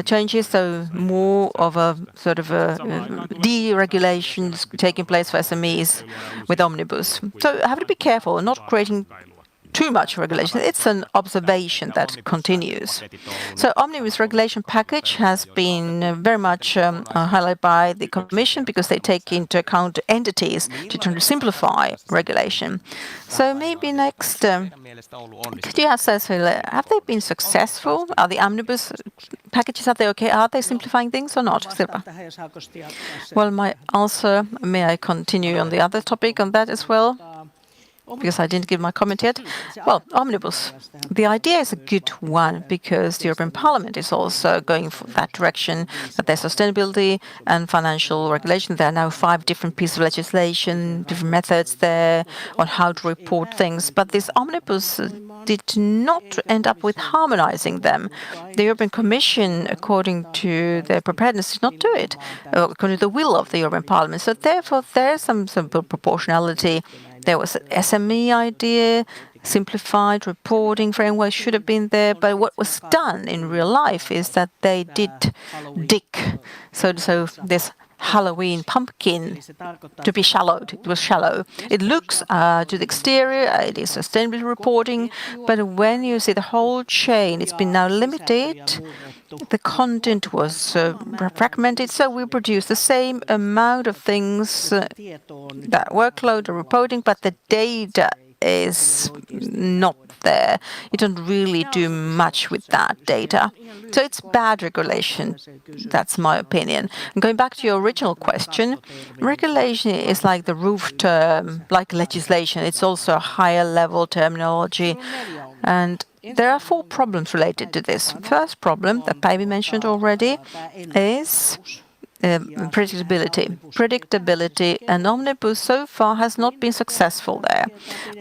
changes, so more of a sort of a deregulations taking place for SMEs with omnibus. So I have to be careful, not creating too much regulation. It's an observation that continues. So omnibus regulation package has been very much highlighted by the Commission because they take into account entities to try to simplify regulation. So maybe next, could you ask us, have they been successful? Are the omnibus packages, are they okay? Are they simplifying things or not? Sirpa? Well, my answer, may I continue on the other topic on that as well? Because I didn't give my comment yet. Well, omnibus. The idea is a good one because the European Parliament is also going for that direction, that there's sustainability and financial regulation. There are now 5 different pieces of legislation, different methods there on how to report things. But this omnibus did not end up with harmonizing them. The European Commission, according to their preparedness, did not do it, according to the will of the European Parliament. So therefore, there's some proportionality. There was an SME idea, simplified reporting framework should have been there, but what was done in real life is that they did dig. So this Halloween pumpkin to be shallowed. It was shallow. It looks to the exterior, it is sustainability reporting, but when you see the whole chain, it's been now limited. The content was fragmented, so we produce the same amount of things, that workload, the reporting, but the data is not there. You don't really do much with that data. So it's bad regulation. That's my opinion. And going back to your original question, regulation is like the roof term, like legislation. It's also a higher level terminology. And there are 4 problems related to this. First problem that Päivi mentioned already is predictability. Predictability, and omnibus so far has not been successful there.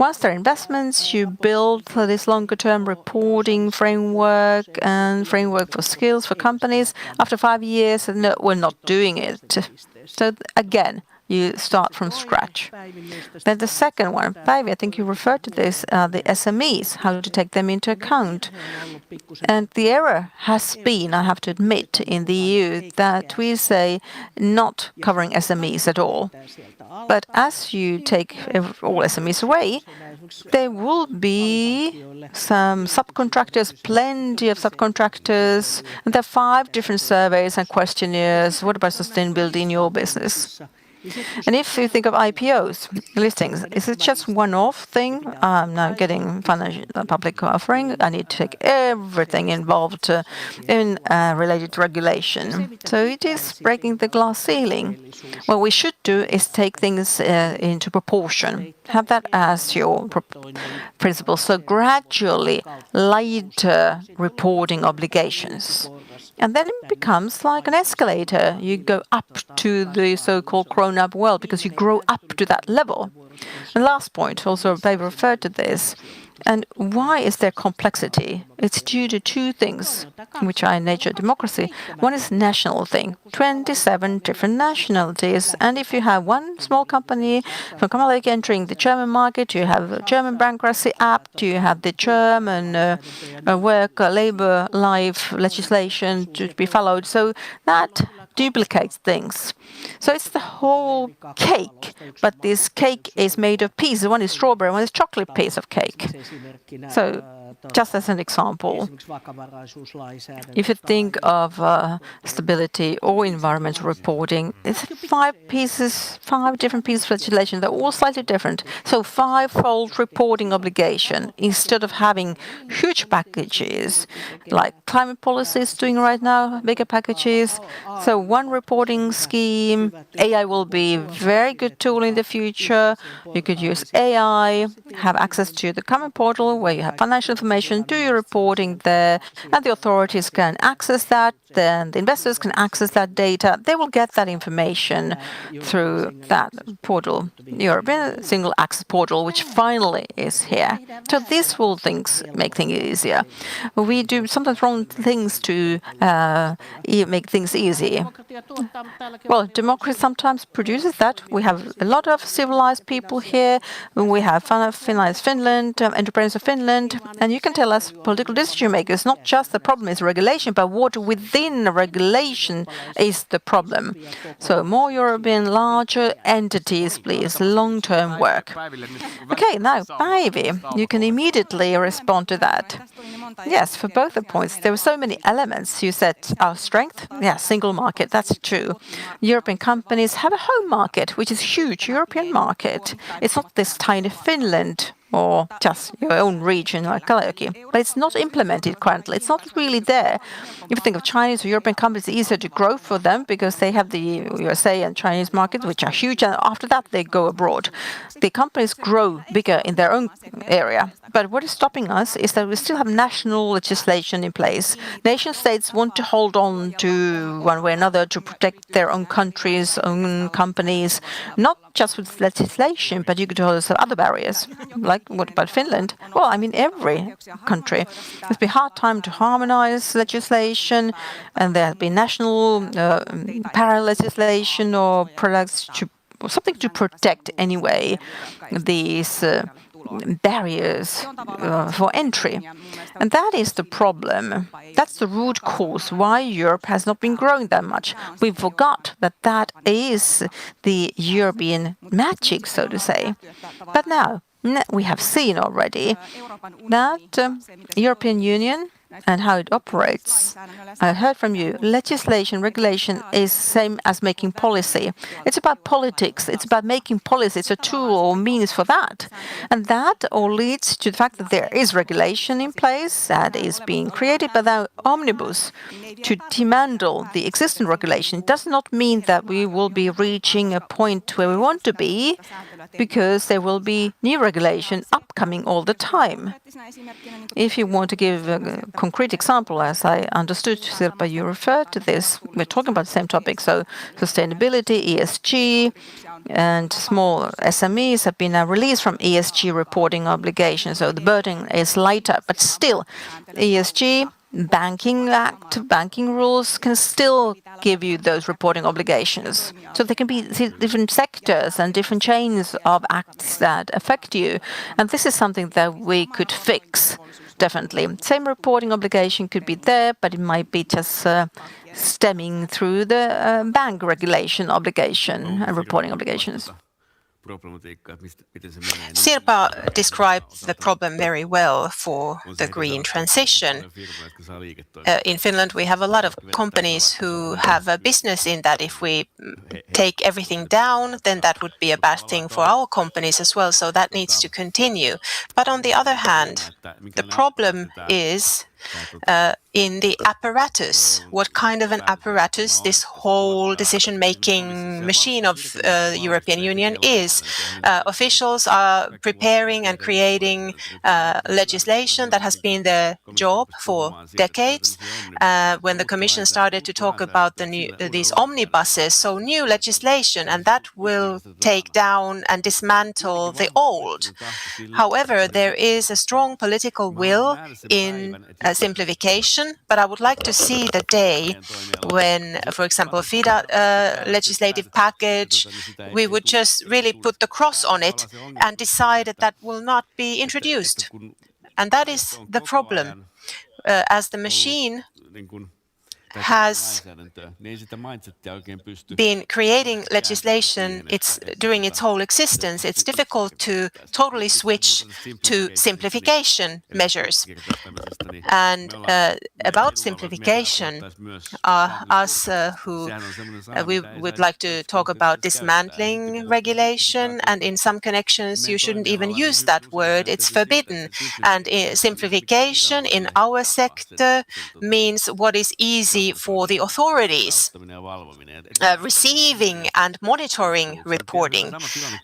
Once there are investments, you build this longer-term reporting framework and framework for skills for companies. After 5 years, no, we're not doing it. So again, you start from scratch. Then the second one, Päivi, I think you referred to this, the SMEs, how to take them into account. And the error has been, I have to admit, in the EU that we say not covering SMEs at all. But as you take all SMEs away, there will be some subcontractors, plenty of subcontractors, and there are 5 different surveys and questionnaires. What about sustainability in your business? And if you think of IPOs, listings, is it just one-off thing? I'm now getting financial public offering. I need to take everything involved in related to regulation. So it is breaking the glass ceiling. What we should do is take things into proportion. Have that as your principle. So gradually lighter reporting obligations. And then it becomes like an escalator. You go up to the so-called grown-up world because you grow up to that level. And last point, also Pavel referred to this. And why is there complexity? It's due to two things, which are in nature democracy. One is national thing, 27 different nationalities. And if you have one small company from Kamalaki entering the German market, you have a German Bankruptcy Act, you have the German labor life legislation to be followed. So that duplicates things. So it's the whole cake, but this cake is made of pieces. One is strawberry, one is chocolate piece of cake. So just as an example, if you think of stability or environmental reporting, it's five different pieces of legislation. They're all slightly different. So five-fold reporting obligation instead of having huge packages like climate policy is doing right now, bigger packages. So one reporting scheme. AI will be a very good tool in the future. You could use AI, have access to the common portal where you have financial information, do your reporting there, and the authorities can access that, then the investors can access that data. They will get that information through that portal, European Single Access Portal, which finally is here. So this will make things easier. We do sometimes wrong things to make things easy. Well, democracy sometimes produces that. We have a lot of civilized people here. We have Finland, entrepreneurs of Finland, and you can tell us, political decision makers, not just the problem is regulation, but what within regulation is the problem. So more European, larger entities, please, long-term work. Okay, now, Päivi, you can immediately respond to that. Yes, for both the points, there were so many elements. You said our strength, single market, that's true. European companies have a home market, which is huge, European market. It's not this tiny Finland or just your own region like Kalajoki, but it's not implemented currently. It's not really there. If you think of Chinese or European companies, it's easier to grow for them because they have the USA and Chinese market, which are huge, and after that they go abroad. The companies grow bigger in their own area. But what is stopping us is that we still have national legislation in place. Nation states want to hold on to one way or another to protect their own countries, own companies, not just with legislation, but you could also have other barriers. Like, what about Finland? Well, I mean, every country. It's been a hard time to harmonize legislation, and there have been national parallel legislation or products or something to protect anyway these barriers for entry. And that is the problem. That's the root cause why Europe has not been growing that much. We forgot that that is the European magic, so to say. But now, we have seen already that European Union and how it operates. I heard from you, legislation, regulation is the same as making policy. It's about politics. It's about making policy. It's a tool or means for that. And that all leads to the fact that there is regulation in place that is being created by the omnibus to dismantle the existing regulation. It does not mean that we will be reaching a point where we want to be, because there will be new regulation upcoming all the time. If you want to give a concrete example, as I understood, Sirpa, you referred to this, we're talking about the same topic, so sustainability, ESG, and small SMEs have been released from ESG reporting obligations, so the burden is lighter, but still, ESG, Banking Act, banking rules can still give you those reporting obligations. So there can be different sectors and different chains of acts that affect you. And this is something that we could fix, definitely. Same reporting obligation could be there, but it might be just stemming through the bank regulation obligation and reporting obligations. Sirpa described the problem very well for the green transition. In Finland, we have a lot of companies who have a business in that. If we take everything down, then that would be a bad thing for our companies as well. So that needs to continue. But on the other hand, the problem is in the apparatus, what kind of an apparatus this whole decision-making machine of the European Union is. Officials are preparing and creating legislation that has been their job for decades. When the Commission started to talk about these omnibuses, so new legislation, and that will take down and dismantle the old. However, there is a strong political will in simplification, but I would like to see the day when, for example, FIDA legislative package, we would just really put the cross on it and decide that that will not be introduced. And that is the problem. As the machine has been creating legislation during its whole existence, it's difficult to totally switch to simplification measures. And about simplification, us who we would like to talk about dismantling regulation, and in some connections you shouldn't even use that word, it's forbidden. And simplification in our sector means what is easy for the authorities, receiving and monitoring reporting.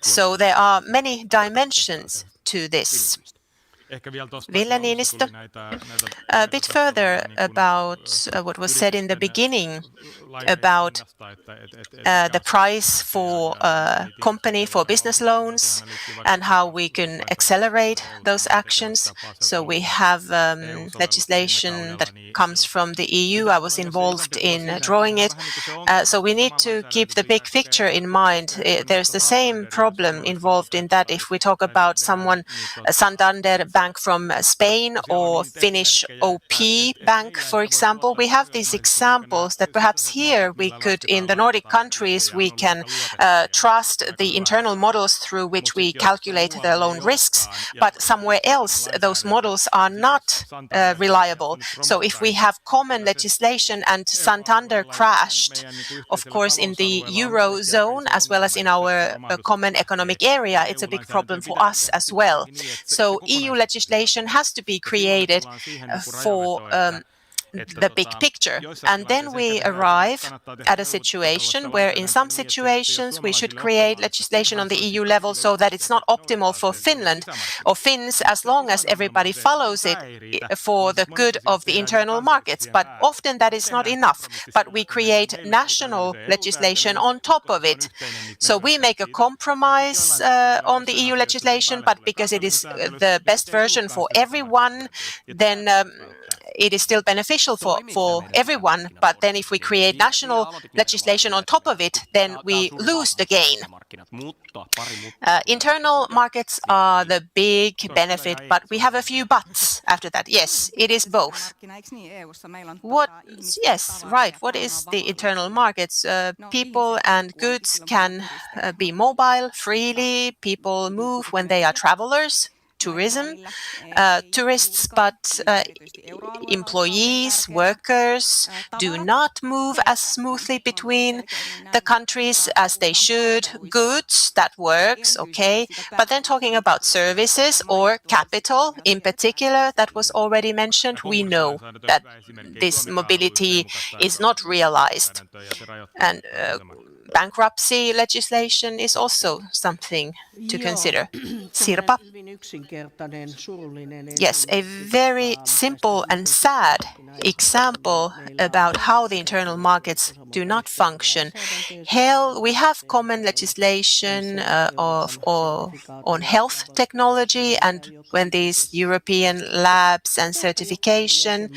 So there are many dimensions to this. Ville Niinistö, a bit further about what was said in the beginning about the price for a company for business loans and how we can accelerate those actions. So we have legislation that comes from the EU. I was involved in drawing it. So we need to keep the big picture in mind. There's the same problem involved in that if we talk about someone, Santander Bank from Spain or Finnish OP Bank, for example. We have these examples that perhaps here we could, in the Nordic countries, we can trust the internal models through which we calculate the loan risks, but somewhere else those models are not reliable. So if we have common legislation and Santander crashed, of course, in the Eurozone as well as in our common economic area, it's a big problem for us as well. So EU legislation has to be created for the big picture. And then we arrive at a situation where in some situations we should create legislation on the EU level so that it's not optimal for Finland or Finns as long as everybody follows it for the good of the internal markets. But often that is not enough. But we create national legislation on top of it. So we make a compromise on the EU legislation, but because it is the best version for everyone, then it is still beneficial for everyone, but then if we create national legislation on top of it, then we lose the gain. Internal markets are the big benefit, but we have a few buts after that. Yes, it is both. Yes, right. What is the internal markets? People and goods can be mobile freely. People move when they are travelers. Tourism, tourists, but employees, workers do not move as smoothly between the countries as they should. Goods, that works, okay. But then talking about services or capital in particular, that was already mentioned, we know that this mobility is not realized. And bankruptcy legislation is also something to consider. Sirpa? Yes, a very simple and sad example about how the internal markets do not function. We have common legislation on health technology, and when these European labs and certification,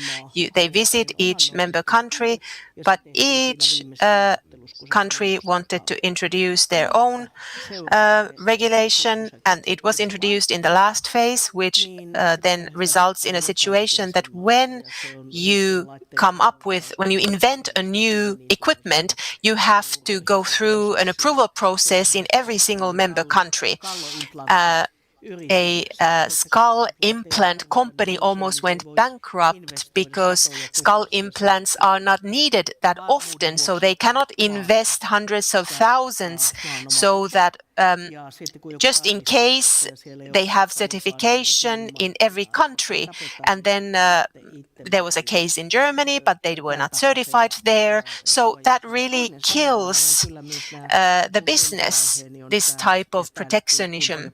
they visit each member country, but each country wanted to introduce their own regulation, and it was introduced in the last phase, which then results in a situation that when you invent a new equipment, you have to go through an approval process in every single member country. A skull implant company almost went bankrupt because skull implants are not needed that often, so they cannot invest hundreds of thousands so that just in case they have certification in every country. And then there was a case in Germany, but they were not certified there. So that really kills the business, this type of protectionism.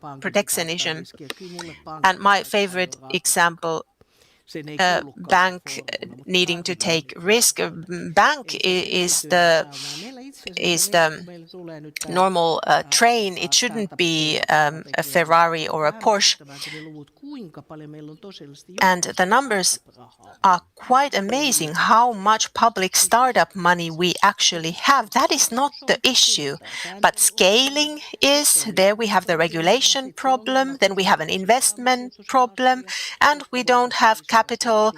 And my favorite example, bank needing to take risk. Bank is the normal train. It shouldn't be a Ferrari or a Porsche. And the numbers are quite amazing how much public startup money we actually have. That is not the issue. But scaling is, there we have the regulation problem, then we have an investment problem, and we don't have capital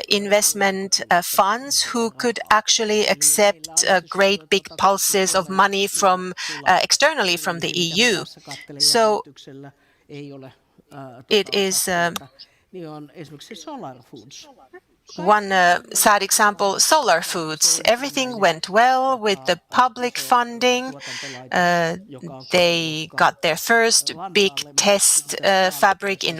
investment funds who could actually accept great big pulses of money from externally from the EU. So it is one sad example, Solar Foods. Everything went well with the public funding. They got their first big test factory in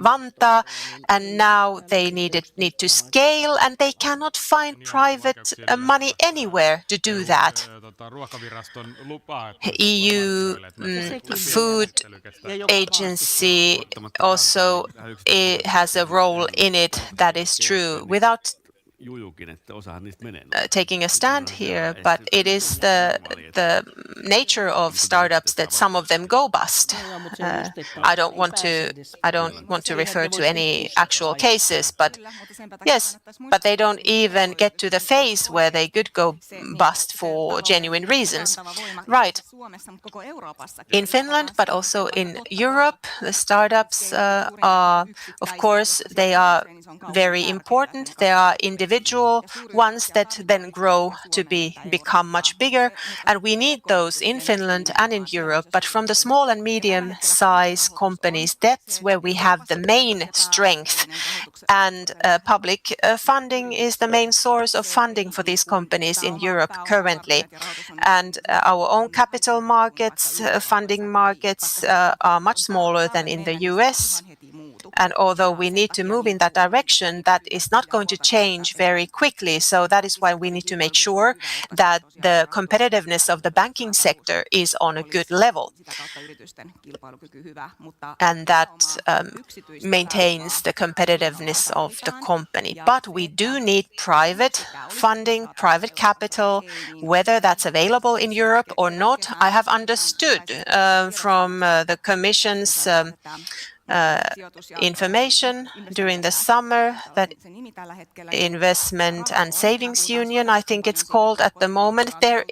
Vantaa, and now they need to scale, and they cannot find private money anywhere to do that. EU Food Agency also has a role in it. That is true. Without taking a stand here, but it is the nature of startups that some of them go bust. I don't want to refer to any actual cases, but yes, but they don't even get to the phase where they could go bust for genuine reasons. Right. In Finland, but also in Europe, the startups are, of course, they are very important. They are individual ones that then grow to become much bigger, and we need those in Finland and in Europe. But from the small and medium-sized companies, that's where we have the main strength, and public funding is the main source of funding for these companies in Europe currently. And our own capital markets, funding markets are much smaller than in the US. And although we need to move in that direction, that is not going to change very quickly. So that is why we need to make sure that the competitiveness of the banking sector is on a good level, and that maintains the competitiveness of the company. But we do need private funding, private capital, whether that's available in Europe or not. I have understood from the Commission's information during the summer that Investment and Savings Union, I think it's called at the moment, there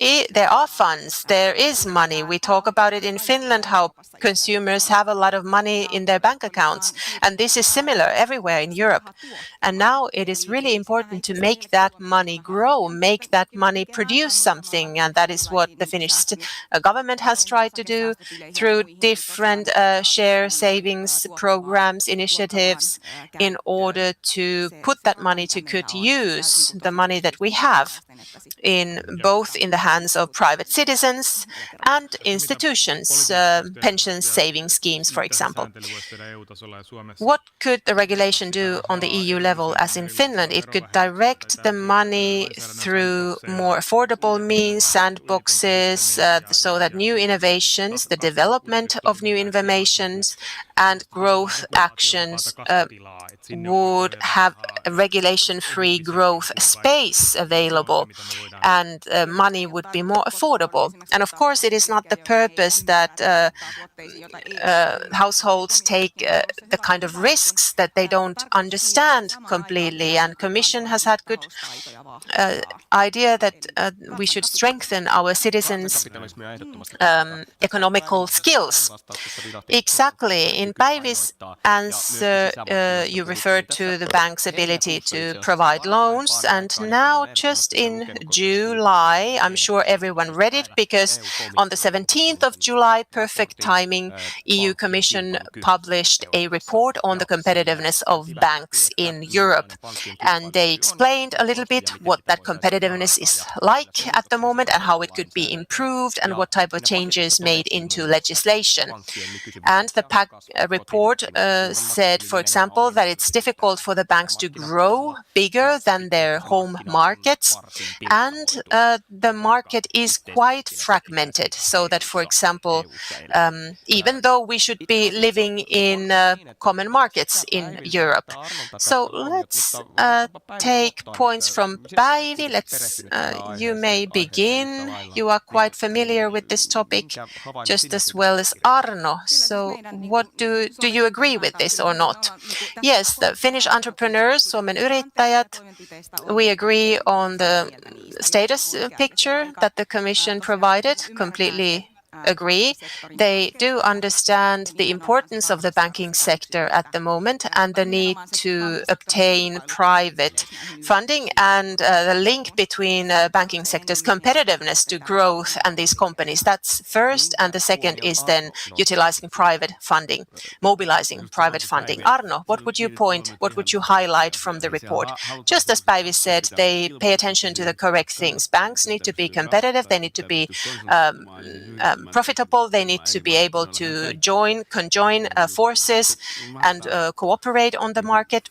are funds, there is money. We talk about it in Finland, how consumers have a lot of money in their bank accounts, and this is similar everywhere in Europe. And now it is really important to make that money grow, make that money produce something, and that is what the Finnish government has tried to do through different share savings programs, initiatives, in order to put that money to good use, the money that we have, in both in the hands of private citizens and institutions, pension saving schemes, for example. What could the regulation do on the EU level as in Finland? It could direct the money through more affordable means, sandboxes, so that new innovations, the development of new innovations and growth actions would have a regulation-free growth space available, and money would be more affordable. And of course, it is not the purpose that households take the kind of risks that they don't understand completely. And Commission has had good idea that we should strengthen our citizens' economical skills. Exactly. In Päivi's answer, you referred to the bank's ability to provide loans, and now just in July. I'm sure everyone read it because on the 17th of July, perfect timing, EU Commission published a report on the competitiveness of banks in Europe. And they explained a little bit what that competitiveness is like at the moment and how it could be improved and what type of changes made into legislation. And the report said, for example, that it's difficult for the banks to grow bigger than their home markets, and the market is quite fragmented, so that, for example, even though we should be living in common markets in Europe. So let's take points from Päivi. You may begin. You are quite familiar with this topic just as well as Arno. So what do you agree with this or not? Yes, the Finnish entrepreneurs, Suomen yrittäjät, we agree on the status picture that the Commission provided, completely agree. They do understand the importance of the banking sector at the moment and the need to obtain private funding and the link between banking sector's competitiveness to growth and these companies. That's first, and the second is then utilizing private funding, mobilizing private funding. Arno, what would you highlight from the report? Just as Päivi said, they pay attention to the correct things. Banks need to be competitive, they need to be profitable, they need to be able to conjoin forces and cooperate on the market.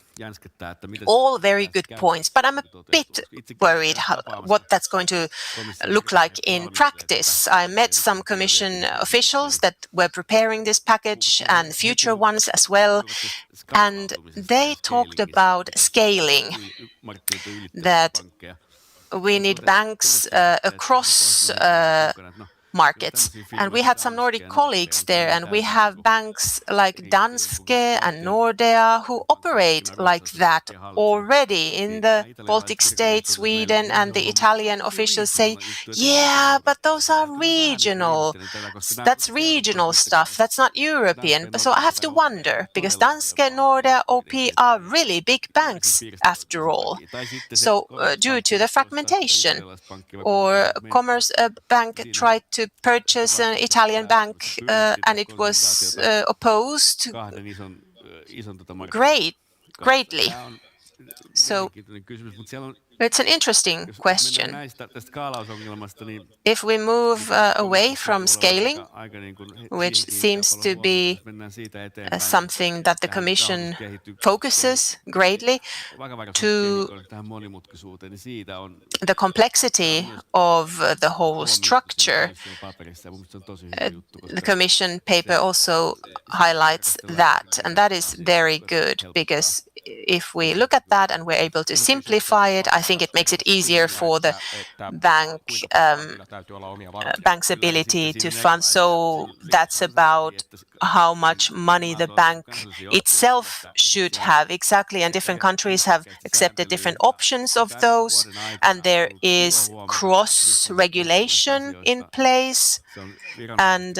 All very good points, but I'm a bit worried what that's going to look like in practice. I met some Commission officials that were preparing this package and future ones as well, and they talked about scaling, that we need banks across markets. And we had some Nordic colleagues there, and we have banks like Danske and Nordea who operate like that already in the Baltic states, Sweden, and the Italian officials say, yeah, but those are regional. That's regional stuff. That's not European. So I have to wonder, because Danske, Nordea, OP are really big banks after all. So due to the fragmentation, or Commerce Bank tried to purchase an Italian bank and it was opposed greatly. So it's an interesting question. If we move away from scaling, which seems to be something that the Commission focuses greatly, to the complexity of the whole structure, the Commission paper also highlights that, and that is very good, because if we look at that and we're able to simplify it, I think it makes it easier for the bank's ability to fund. So that's about how much money the bank itself should have. Exactly, and different countries have accepted different options of those, and there is cross-regulation in place. And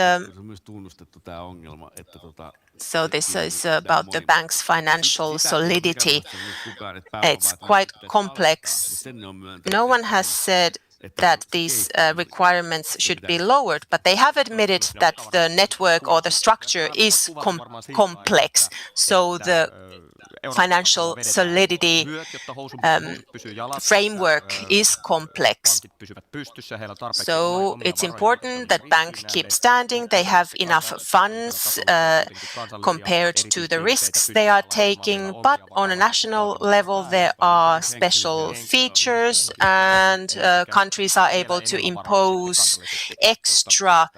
so this is about the bank's financial solidity. It's quite complex. No one has said that these requirements should be lowered, but they have admitted that the network or the structure is complex. So the financial solidity framework is complex. So it's important that banks keep standing. They have enough funds compared to the risks they are taking. But on a national level, there are special features, and countries are able to impose extra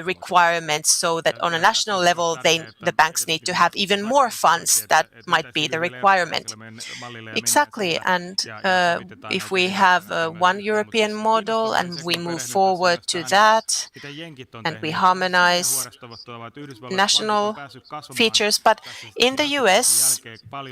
requirements, so that on a national level, the banks need to have even more funds. That might be the requirement. Exactly, and if we have one European model and we move forward to that and we harmonize national features, but in the US,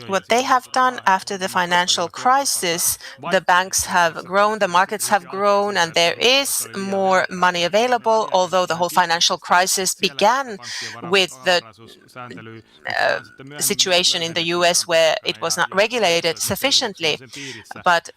what they have done after the financial crisis, the banks have grown, the markets have grown, and there is more money available, although the whole financial crisis began with the situation in the US banks where it was not regulated sufficiently. But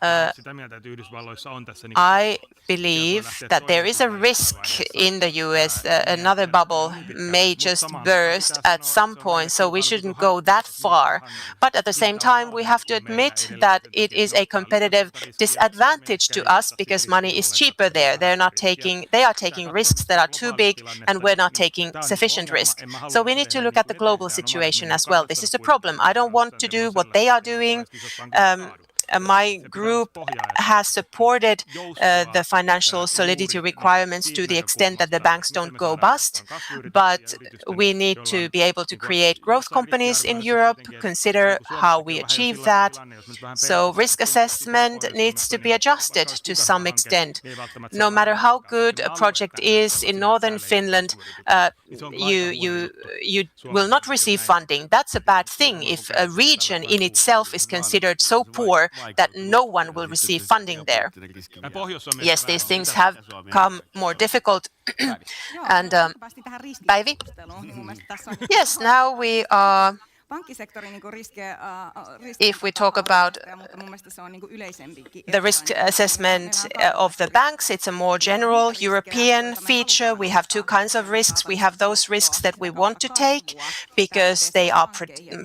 I believe that there is a risk in the US. Another bubble may just burst at some point, so we shouldn't go that far. But at the same time, we have to admit that it is a competitive disadvantage to us because money is cheaper there. They are taking risks that are too big, and we're not taking sufficient risk. So we need to look at the global situation as well. This is the problem. I don't want to do what they are doing. My group has supported the financial solidity requirements to the extent that the banks don't go bust, but we need to be able to create growth companies in Europe, consider how we achieve that. So risk assessment needs to be adjusted to some extent. No matter how good a project is in northern Finland, you will not receive funding. That's a bad thing if a region in itself is considered so poor that no one will receive funding there. Yes, these things have become more difficult. And Päivi? Yes, now we are. If we talk about the risk assessment of the banks, it's a more general European feature. We have two kinds of risks. We have those risks that we want to take because they are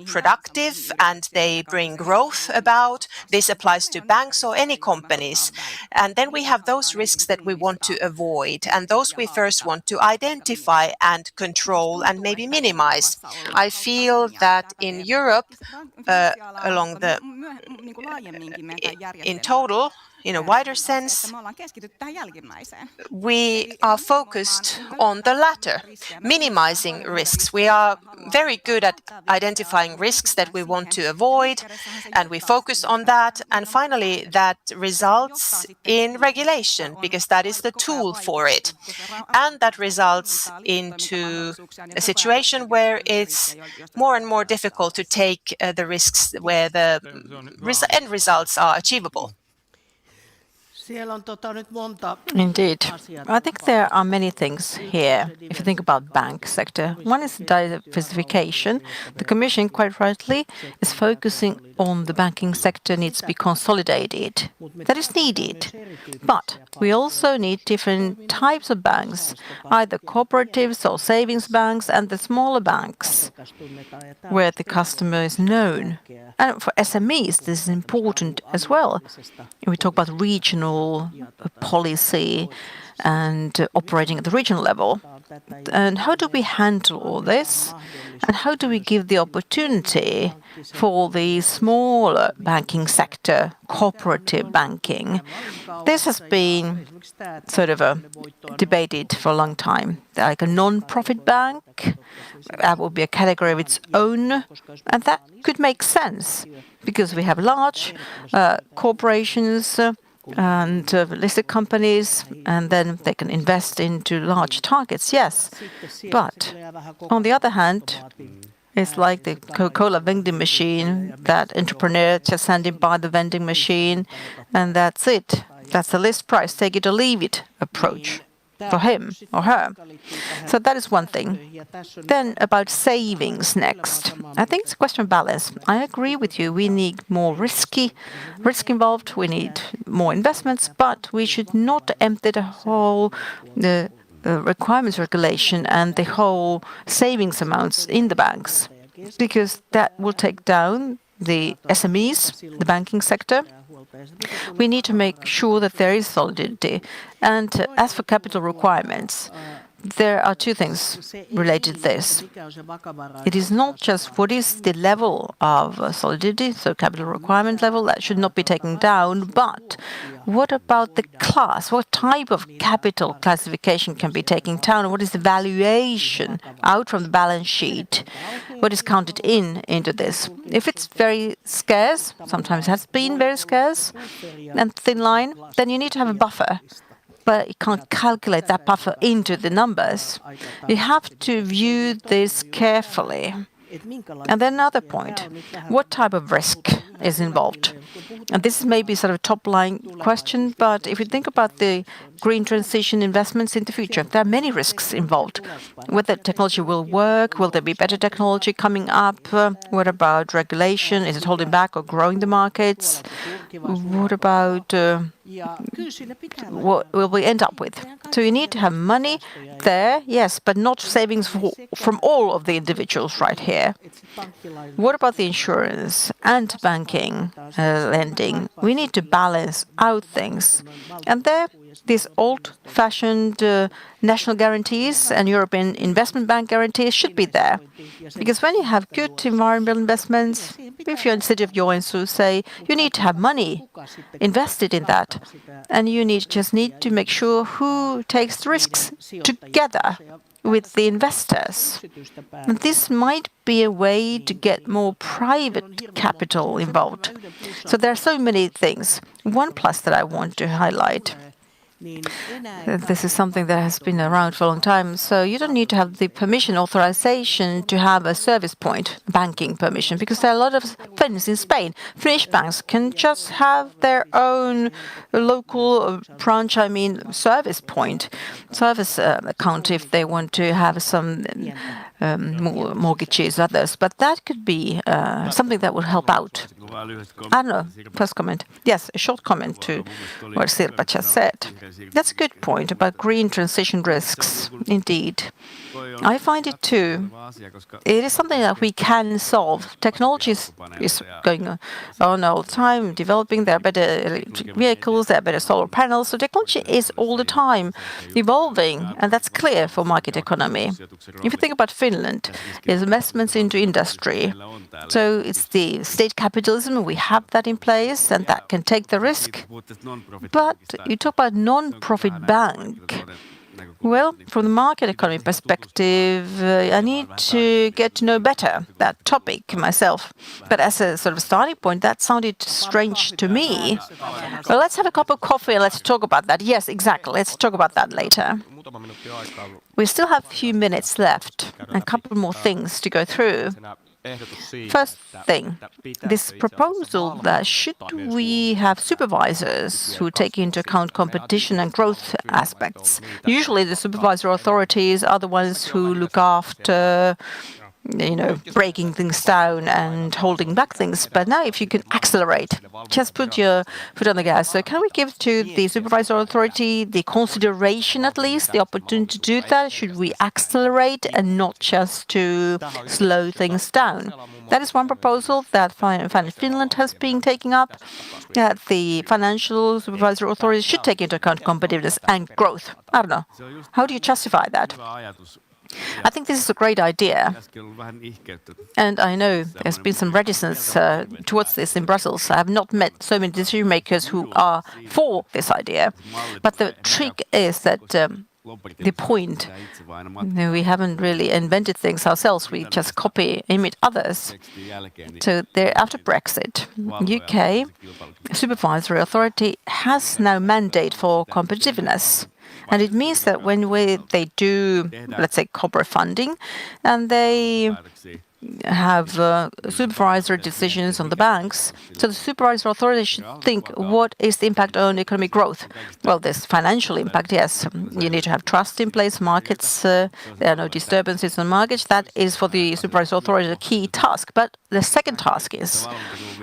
productive and they bring growth about. This applies to banks or any companies. And then we have those risks that we want to avoid. And those we first want to identify and control and maybe minimize. I feel that in Europe, in total, in a wider sense, we are focused on the latter, minimizing risks. We are very good at identifying risks that we want to avoid, and we focus on that. And finally, that results in regulation, because that is the tool for it. And that results into a situation where it's more and more difficult to take the risks where the end results are achievable. Indeed. I think there are many things here, if you think about bank sector. One is diversification. The Commission, quite rightly, is focusing on the banking sector needs to be consolidated. That is needed. But we also need different types of banks, either cooperatives or savings banks and the smaller banks, where the customer is known. And for SMEs, this is important as well. We talk about regional policy and operating at the regional level. And how do we handle all this? And how do we give the opportunity for the smaller banking sector, cooperative banking? This has been sort of debated for a long time. Like a non-profit bank, that would be a category of its own, and that could make sense because we have large corporations and listed companies, and then they can invest into large targets, yes. But on the other hand, it's like the Coca-Cola vending machine, that entrepreneur just handing by the vending machine, and that's it. That's the list price, take it or leave it approach for him or her. So that is one thing. Then about savings next. I think it's a question of balance. I agree with you. We need more risk involved. We need more investments, but we should not empty the whole requirements regulation and the whole savings amounts in the banks, because that will take down the SMEs, the banking sector. We need to make sure that there is solidity. And as for capital requirements, there are two things related to this. It is not just what is the level of solidity, so capital requirement level, that should not be taken down, but what about the class? What type of capital classification can be taken down? What is the valuation out from the balance sheet? What is counted into this? If it's very scarce, sometimes has been very scarce, and thin line, then you need to have a buffer. But you can't calculate that buffer into the numbers. You have to view this carefully. And then another point, what type of risk is involved? And this is maybe sort of a top-line question, but if you think about the green transition investments in the future, there are many risks involved. Whether technology will work, will there be better technology coming up? What about regulation? Is it holding back or growing the markets? What about what will we end up with? So you need to have money there, yes, but not savings from all of the individuals right here. What about the insurance and banking, lending? We need to balance out things. And there, these old-fashioned national guarantees and European Investment Bank guarantees should be there. Because when you have good environmental investments, if you're in the city of Joensuu, say, you need to have money invested in that. And you just need to make sure who takes the risks together with the investors. And this might be a way to get more private capital involved. So there are so many things. One plus that I want to highlight. This is something that has been around for a long time. So you don't need to have the permission, authorization to have a service point, banking permission, because there are a lot of things in Spain. Finnish banks can just have their own local branch, service point, service account if they want to have some mortgages, others. But that could be something that would help out. I don't know, first comment. Yes, a short comment to what Sirpa just said. That's a good point about green transition risks, indeed. I find it too. It is something that we can solve. Technology is going on all the time, developing. There are better electric vehicles, there are better solar panels. So technology is all the time evolving, and that's clear for market economy. If you think about Finland, there's investments into industry. So it's the state capitalism, we have that in place, and that can take the risk. But you talk about non-profit bank. Well, from the market economy perspective, I need to get to know better that topic myself. But as a sort of starting point, that sounded strange to me. Well, let's have a cup of coffee and let's talk about that. Yes, exactly. Let's talk about that later. We still have a few minutes left, and a couple more things to go through. First thing, this proposal that should we have supervisors who take into account competition and growth aspects? Usually the supervisory authorities are the ones who look after breaking things down and holding back things. But now if you can accelerate, just put your foot on the gas. So can we give to the supervisory authority the consideration, at least, the opportunity to do that? Should we accelerate and not just to slow things down? That is one proposal that Finland has been taking up, that the financial supervisory authority should take into account competitiveness and growth. I don't know. How do you justify that? I think this is a great idea. And I know there's been some reticence towards this in Brussels. I have not met so many decision makers who are for this idea. But the trick is that the point, we haven't really invented things ourselves. We just copy, imitate others. So after Brexit, UK supervisory authority has now mandate for competitiveness. And it means that when they do, let's say, corporate funding, and they have supervisory decisions on the banks, so the supervisory authority should think, what is the impact on economic growth? Well, there's financial impact, yes. You need to have trust in place, markets, there are no disturbances in markets. That is for the supervisory authority a key task. But the second task is,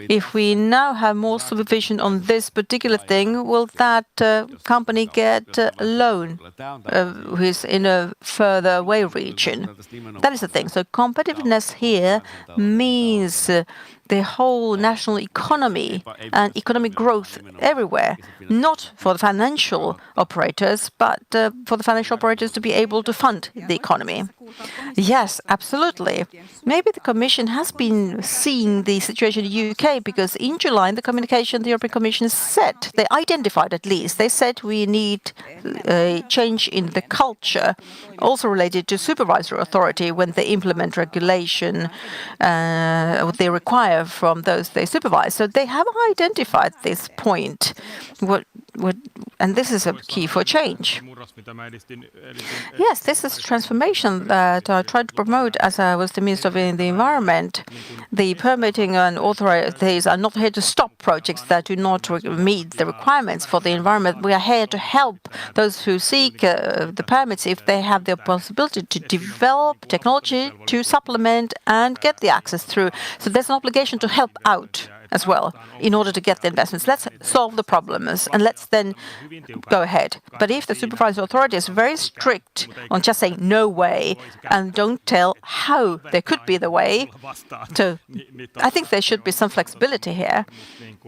if we now have more supervision on this particular thing, will that company get a loan who is in a further away region? That is the thing. So competitiveness here means the whole national economy and economic growth everywhere, not for the financial operators, but for the financial operators to be able to fund the economy. Yes, absolutely. Maybe the Commission has been seeing the situation in the UK, because in July in the communication the European Commission said, they identified at least, they said we need a change in the culture, also related to supervisory authority when they implement regulation, what they require from those they supervise. So they have identified this point. and this is a key for change. Yes, this is transformation that I tried to promote as I was the Minister of the Environment. The permitting and authorities are not here to stop projects that do not meet the requirements for the environment. We are here to help those who seek the permits if they have the possibility to develop technology to supplement and get the access through. So there's an obligation to help out as well in order to get the investments. Let's solve the problems and let's then go ahead. But if the supervisory authority is very strict on just saying no way and don't tell how there could be the way, so I think there should be some flexibility here.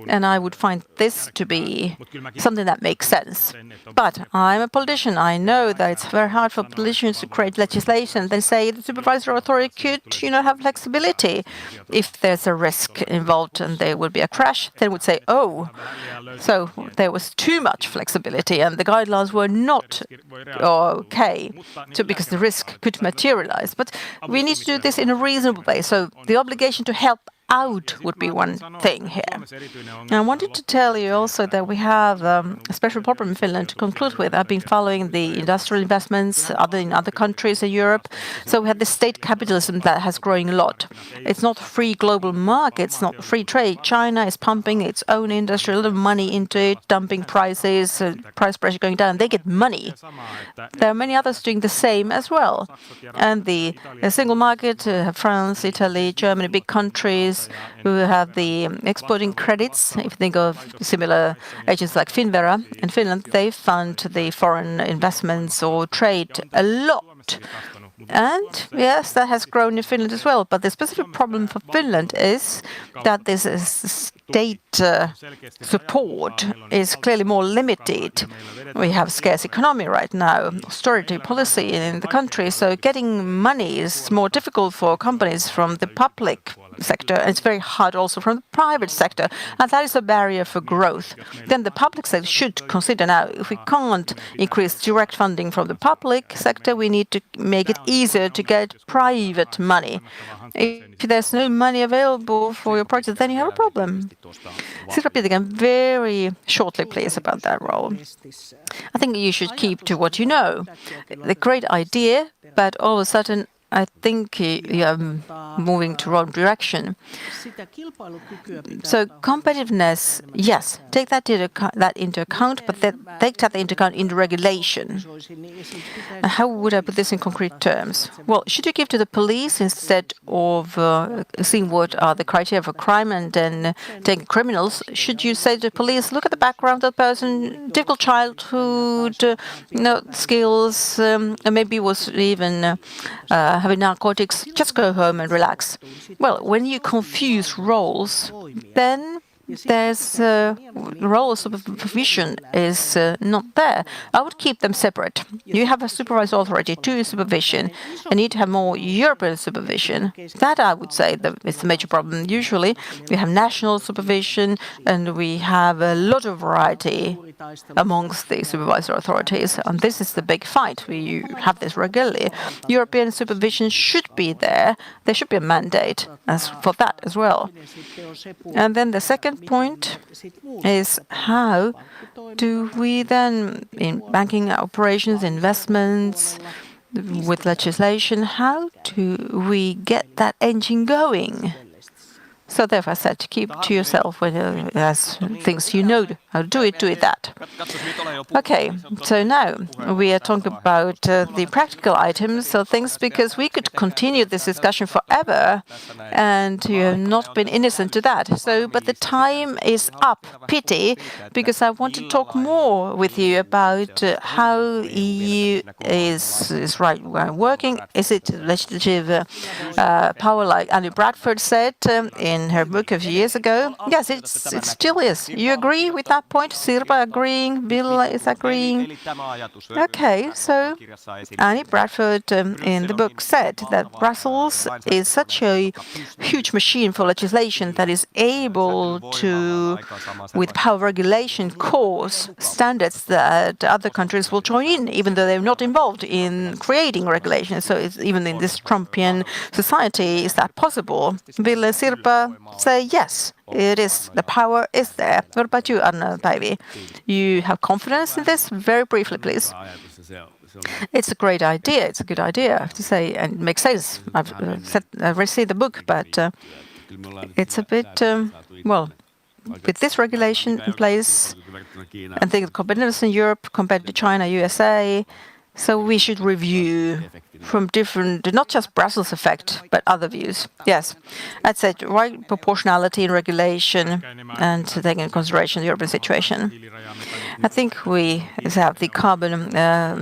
And I would find this to be something that makes sense. But I'm a politician. I know that it's very hard for politicians to create legislation. They say the supervisory authority could, have flexibility if there's a risk involved and there would be a crash. They would say, oh, so there was too much flexibility and the guidelines were not okay, because the risk could materialize. But we need to do this in a reasonable way. So the obligation to help out would be one thing here. And I wanted to tell you also that we have a special problem in Finland to conclude with. I've been following the industrial investments in other countries in Europe. So we have this state capitalism that has growing a lot. It's not free global market, it's not free trade. China is pumping its own industry, a lot of money into it, dumping prices, price pressure going down. They get money. There are many others doing the same as well. And the single market, France, Italy, Germany, big countries, who have the exporting credits. If you think of similar agents like Finnvera in Finland, they fund the foreign investments or trade a lot. And yes, that has grown in Finland as well. But the specific problem for Finland is that this state support is clearly more limited. We have scarce economy right now, austerity policy in the country. So getting money is more difficult for companies from the public sector. It's very hard also from the private sector. And that is a barrier for growth. Then the public sector should consider now, if we can't increase direct funding from the public sector, we need to make it easier to get private money. If there's no money available for your project, then you have a problem. Sirpa Pietikäinen, very shortly, please, about that role. I think you should keep to what you know. The great idea, but all of a sudden, I think you are moving to wrong direction. So competitiveness, yes, take that into account, but take that into account in the regulation. How would I put this in concrete terms? Well, should you give to the police instead of seeing what are the criteria for crime and then taking criminals? Should you say to the police, look at the background of the person, difficult childhood, skills, and maybe was even having narcotics, just go home and relax. Well, when you confuse roles, then there's role of supervision is not there. I would keep them separate. You have a supervisory authority to supervision, and need to have more European supervision. That I would say is the major problem. Usually we have national supervision, and we have a lot of variety amongst the supervisory authorities, and this is the big fight. We have this regularly. European supervision should be there. There should be a mandate for that as well. And then the second point is how do we then, in banking operations, investments, with legislation, how do we get that engine going? So therefore I said, keep to yourself when as things you know how to do it that. Okay, so now we are talking about the practical items, so things, because we could continue this discussion forever, and you have not been innocent to that. So, but the time is up, pity, because I want to talk more with you about how EU is working. Is it legislative power, like Annie Bradford said in her book a few years ago? Yes, it still is. You agree with that point? Sirpa agreeing, Bill is agreeing. Okay, so Annie Bradford in the book said that Brussels is such a huge machine for legislation that is able to, with power regulation, cause standards that other countries will join in, even though they're not involved in creating regulations. So it's, even in this Trumpian society, is that possible? Bill, Sirpa say yes. It is, the power is there. What about you, Anna-Päivi? You have confidence in this? Very briefly, please. It's a great idea. It's a good idea, I have to say, and it makes sense. I've received the book, but it's a bit, well, with this regulation in place, I think the competitiveness in Europe compared to China, USA, so we should review from different, not just Brussels effect, but other views. Yes, I'd say right proportionality in regulation and taking into consideration the European situation. I think we have the carbon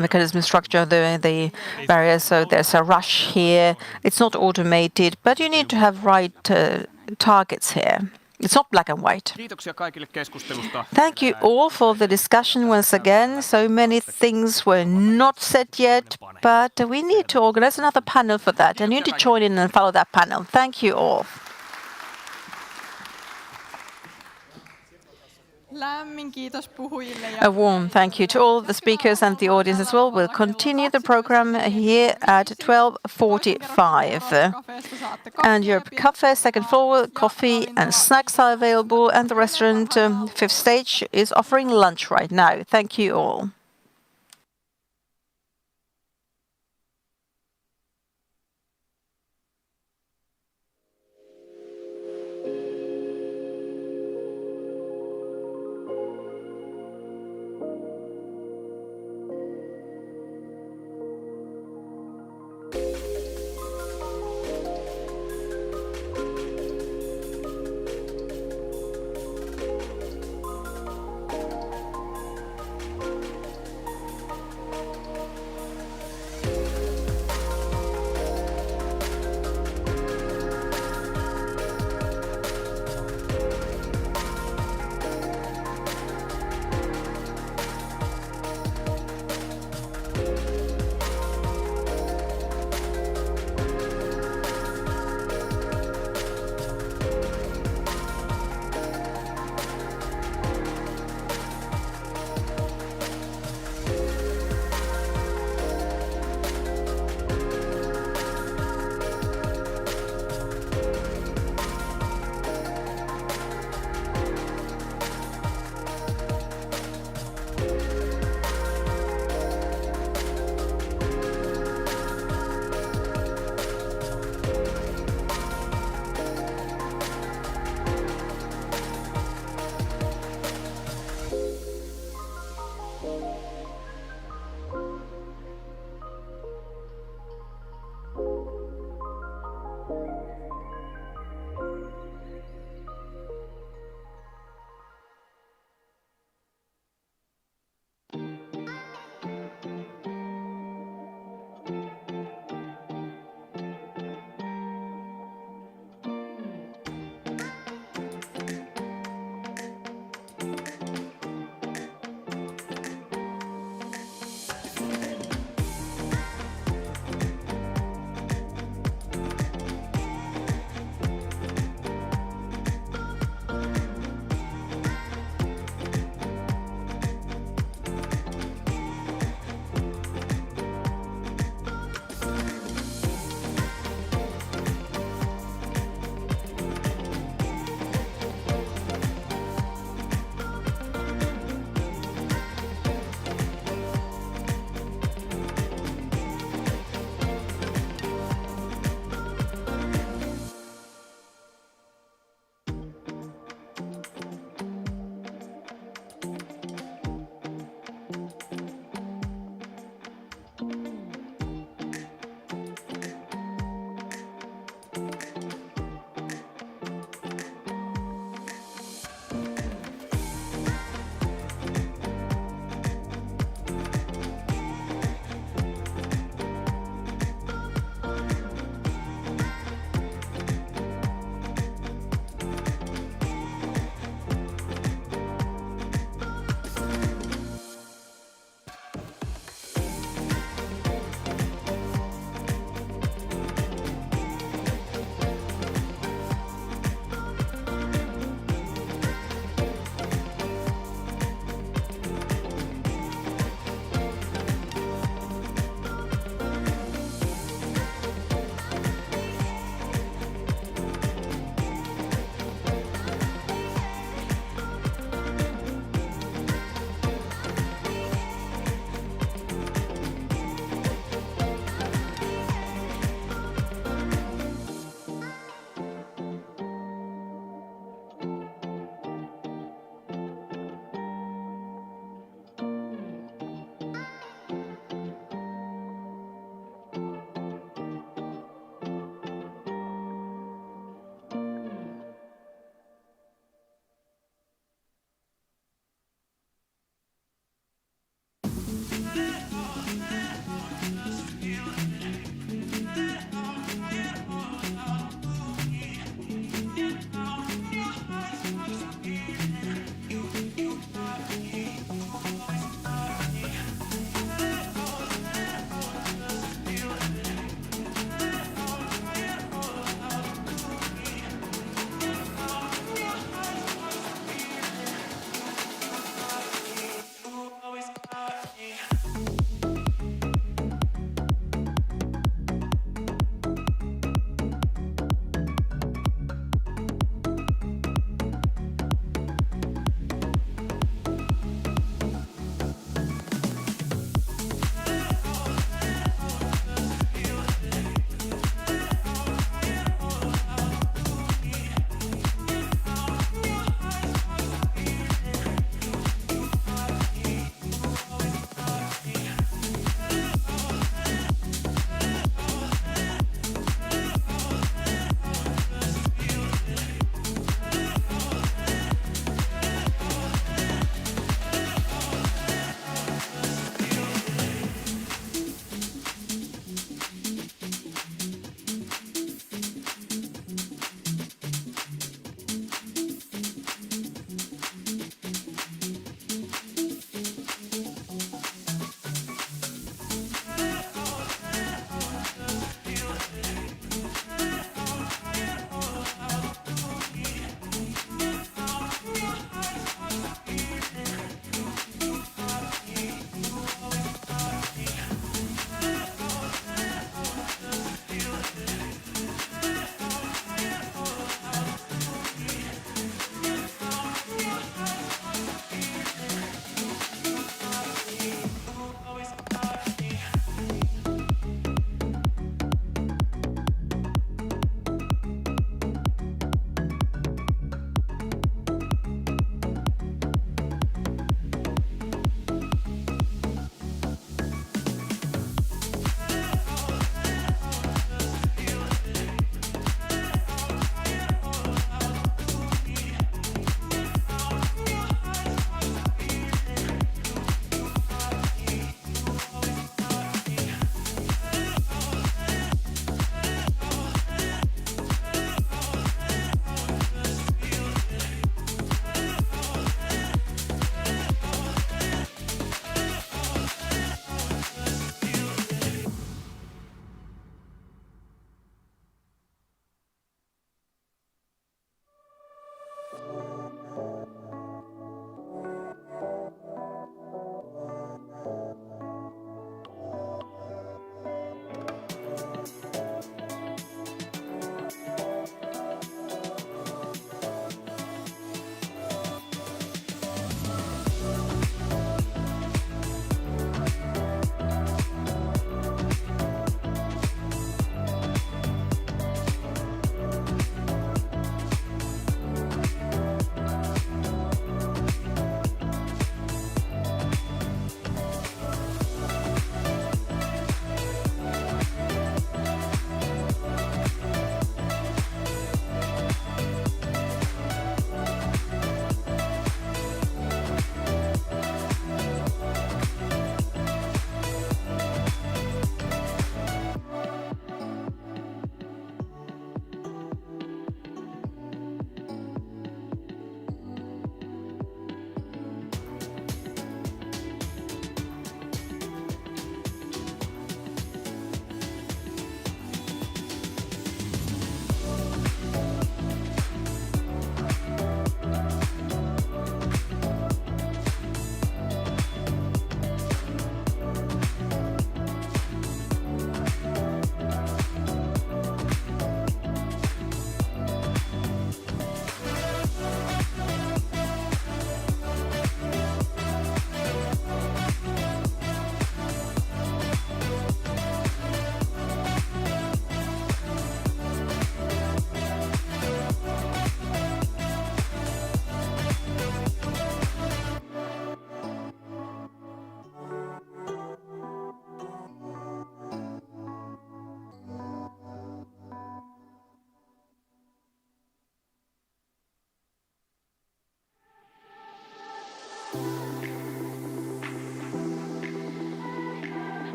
mechanism structure, the barriers, so there's a rush here. It's not automated, but you need to have right targets here. It's not black and white. Thank you all for the discussion once again. So many things were not said yet, but we need to organize another panel for that, and you need to join in and follow that panel. Thank you all. A warm thank you to all the speakers and the audience as well. We'll continue the program here at 12:45. And Europe Cafe, second floor, coffee and snacks are available, and the restaurant, fifth stage, is offering lunch right now. Thank you all.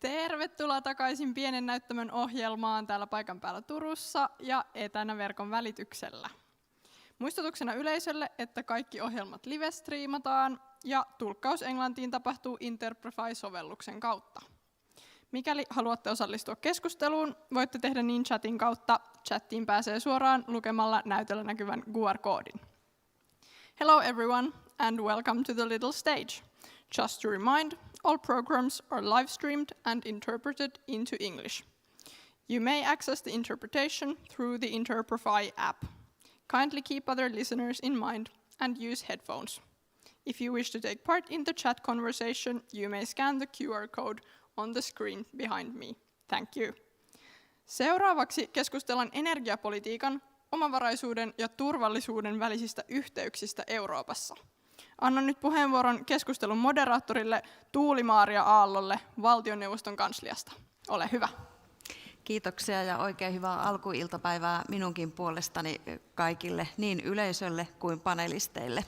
Tervetuloa takaisin pienen näyttämön ohjelmaan täällä paikan päällä Turussa ja etänä verkon välityksellä. Muistutuksena yleisölle, että kaikki ohjelmat live-striimataan ja tulkkaus englantiin tapahtuu Interprefy-sovelluksen kautta. Mikäli haluatte osallistua keskusteluun, voitte tehdä niin chatin kautta. Chattiin pääsee suoraan lukemalla näytöllä näkyvän QR-koodin. Hello everyone and welcome to the little stage. Just to remind, all programs are live streamed and interpreted into English. You may access the interpretation through the Interprefy app. Kindly keep other listeners in mind and use headphones. If you wish to take part in the chat conversation, you may scan the QR code on the screen behind me. Thank you. Seuraavaksi keskustellaan energiapolitiikan, omavaraisuuden ja turvallisuuden välisistä yhteyksistä Euroopassa. Annan nyt puheenvuoron keskustelun moderaattorille Tuuli-Maaria Aallolle valtioneuvoston kansliasta. Ole hyvä. Kiitoksia ja oikein hyvää alkuiltapäivää minunkin puolestani kaikille, niin yleisölle kuin panelisteille.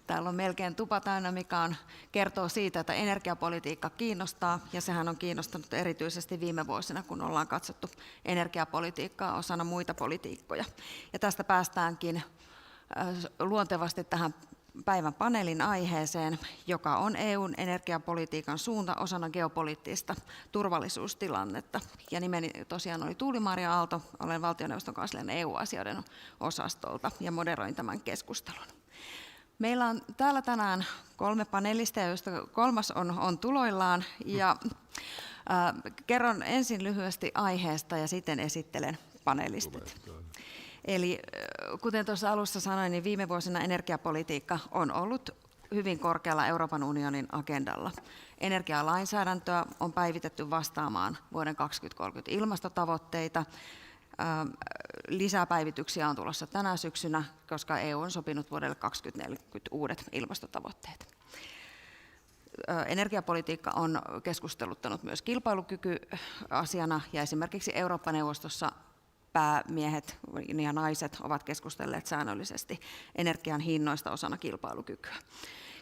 Täällä on melkein tupa täynnä, mikä kertoo siitä, että energiapolitiikka kiinnostaa, ja sehän on kiinnostanut erityisesti viime vuosina, kun ollaan katsottu energiapolitiikkaa osana muita politiikkoja. Ja tästä päästäänkin luontevasti tähän päivän paneelin aiheeseen, joka on EUn energiapolitiikan suunta osana geopoliittista turvallisuustilannetta. Ja nimeni tosiaan oli Tuuli-Maaria Aalto, olen valtioneuvoston kanslian EU-asioiden osastolta ja moderoin tämän keskustelun. Meillä on täällä tänään 3 panelistia, joista 3. on tuloillaan. Ja kerron ensin lyhyesti aiheesta ja sitten esittelen panelistit. Eli kuten tuossa alussa sanoin, niin viime vuosina energiapolitiikka on ollut hyvin korkealla Euroopan unionin agendalla. Energialainsäädäntöä on päivitetty vastaamaan vuoden 2030 ilmastotavoitteita. Lisää päivityksiä on tulossa tänä syksynä, koska EU on sopinut vuodelle 2040 uudet ilmastotavoitteet. Energiapolitiikka on keskusteluttanut myös kilpailukykyasiana, ja esimerkiksi Eurooppa-neuvostossa päämiehet ja naiset ovat keskustelleet säännöllisesti energian hinnoista osana kilpailukykyä.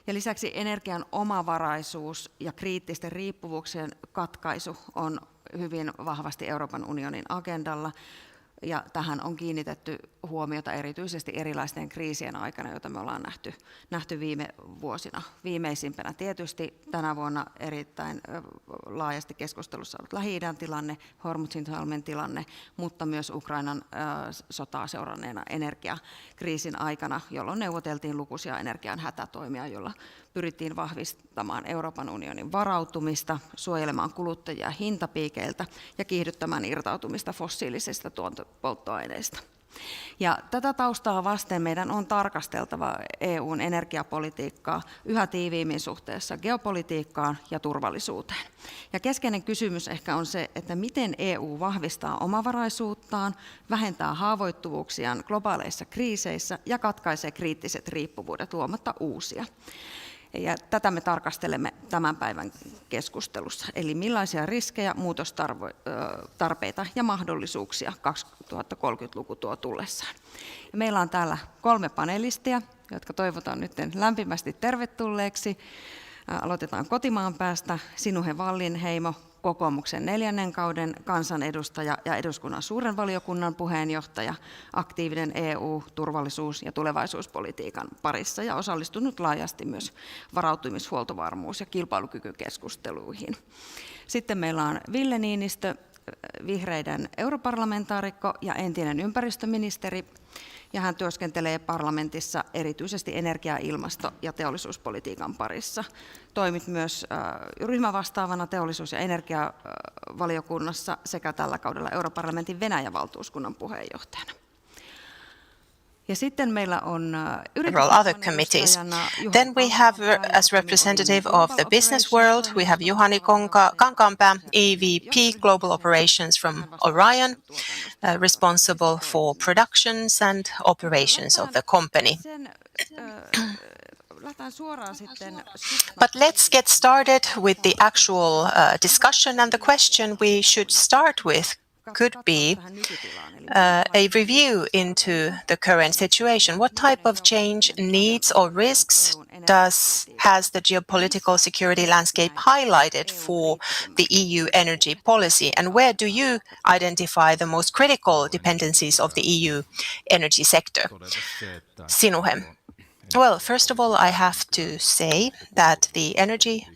Ja lisäksi energian omavaraisuus ja kriittisten riippuvuuksien katkaisu on hyvin vahvasti Euroopan unionin agendalla, ja tähän on kiinnitetty huomiota erityisesti erilaisten kriisien aikana, joita me ollaan nähty viime vuosina. Viimeisimpänä tietysti tänä vuonna erittäin laajasti keskustelussa ollut Lähi-idän tilanne, Hormuzin tilanne, mutta myös Ukrainan sotaa seuranneena energiakriisin aikana, jolloin neuvoteltiin lukuisia energian hätätoimia, joilla pyrittiin vahvistamaan Euroopan unionin varautumista, suojelemaan kuluttajia hintapiikeiltä ja kiihdyttämään irtautumista fossiilisista tuontopolttoaineista. Ja tätä taustaa vasten meidän on tarkasteltava EUn energiapolitiikkaa yhä tiiviimmin suhteessa geopolitiikkaan ja turvallisuuteen. Ja keskeinen kysymys ehkä on se, että miten EU vahvistaa omavaraisuuttaan, vähentää haavoittuvuuksiaan globaaleissa kriiseissä ja katkaisee kriittiset riippuvuudet luomatta uusia. Ja tätä me tarkastelemme tämän päivän keskustelussa, eli millaisia riskejä, muutostarpeita ja mahdollisuuksia 2030-luku tuo tullessaan. Ja meillä on täällä 3 panelistia, jotka toivotan nyt lämpimästi tervetulleeksi. Aloitetaan kotimaan päästä. Sinuhe Wallinheimo, kokoomuksen 4. kauden kansanedustaja ja eduskunnan suuren valiokunnan puheenjohtaja, aktiivinen EU-, turvallisuus- ja tulevaisuuspolitiikan parissa ja osallistunut laajasti myös varautumis-, huoltovarmuus- ja kilpailukykykeskusteluihin. Sitten meillä on Ville Niinistö, vihreiden europarlamentaarikko ja entinen ympäristöministeri, ja hän työskentelee parlamentissa erityisesti energia-, ilmasto- ja teollisuuspolitiikan parissa. Toimit myös ryhmävastaavana teollisuus- ja energiavaliokunnassa sekä tällä kaudella europarlamentin Venäjä-valtuuskunnan puheenjohtajana. Ja sitten meillä on several other committees. Then we have, as representative of the business world, we have Juhani Kankaanpää, EVP Global Operations from Orion, responsible for productions and operations of the company. But let's get started with the actual discussion, and the question we should start with could be a review into the current situation. What type of change, needs or risks has the geopolitical security landscape highlighted for the EU energy policy, and where do you identify the most critical dependencies of the EU energy sector? Sinuhe. Well, first of all, I have to say that the energy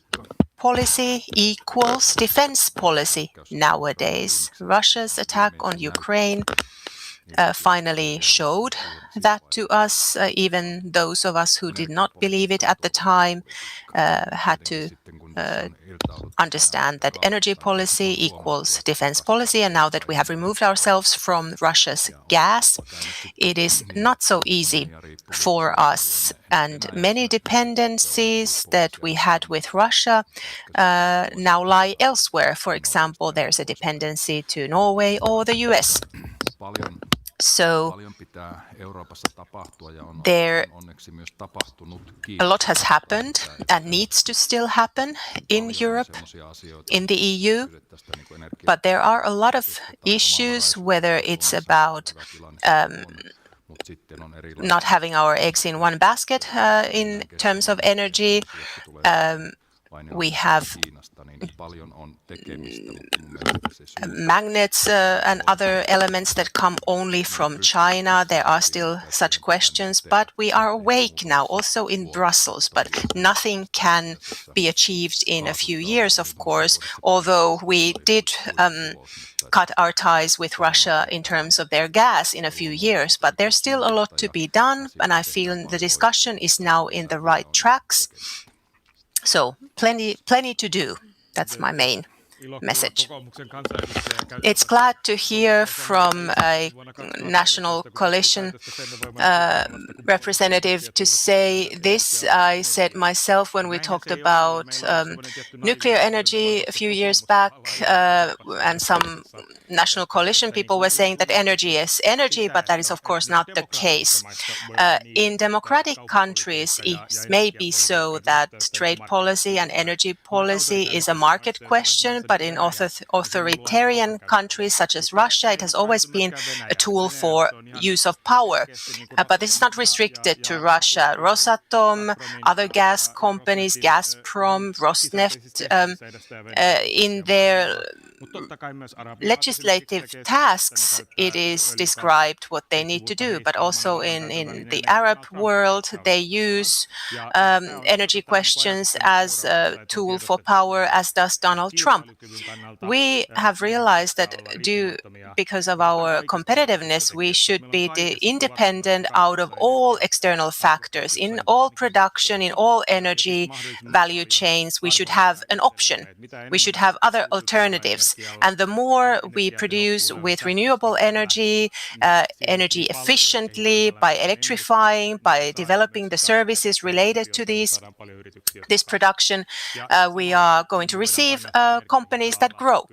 policy equals defense policy nowadays. Russia's attack on Ukraine finally showed that to us. Even those of us who did not believe it at the time had to understand that energy policy equals defense policy. And now that we have removed ourselves from Russia's gas, it is not so easy for us. And many dependencies that we had with Russia now lie elsewhere. For example, there's a dependency to Norway or the US. So there a lot has happened and needs to still happen in Europe, in the EU, but there are a lot of issues, whether it's about not having our eggs in one basket in terms of energy. We have magnets and other elements that come only from China. There are still such questions, but we are awake now also in Brussels, but nothing can be achieved in a few years, of course, although we did cut our ties with Russia in terms of their gas in a few years, but there's still a lot to be done, and I feel the discussion is now in the right tracks. So plenty to do. That's my main message. It's glad to hear from a national coalition representative to say this. I said myself when we talked about nuclear energy a few years back, and some national coalition people were saying that energy is energy, but that is of course not the case. In democratic countries, it may be so that trade policy and energy policy is a market question, but in authoritarian countries such as Russia, it has always been a tool for use of power. But it's not restricted to Russia. Rosatom, other gas companies, Gazprom, Rosneft, in their legislative tasks, it is described what they need to do, but also in the Arab world, they use energy questions as a tool for power, as does Donald Trump. We have realized that because of our competitiveness, we should be independent out of all external factors. In all production, in all energy value chains, we should have an option. We should have other alternatives. And the more we produce with renewable energy, energy efficiently, by electrifying, by developing the services related to this production, we are going to receive companies that grow.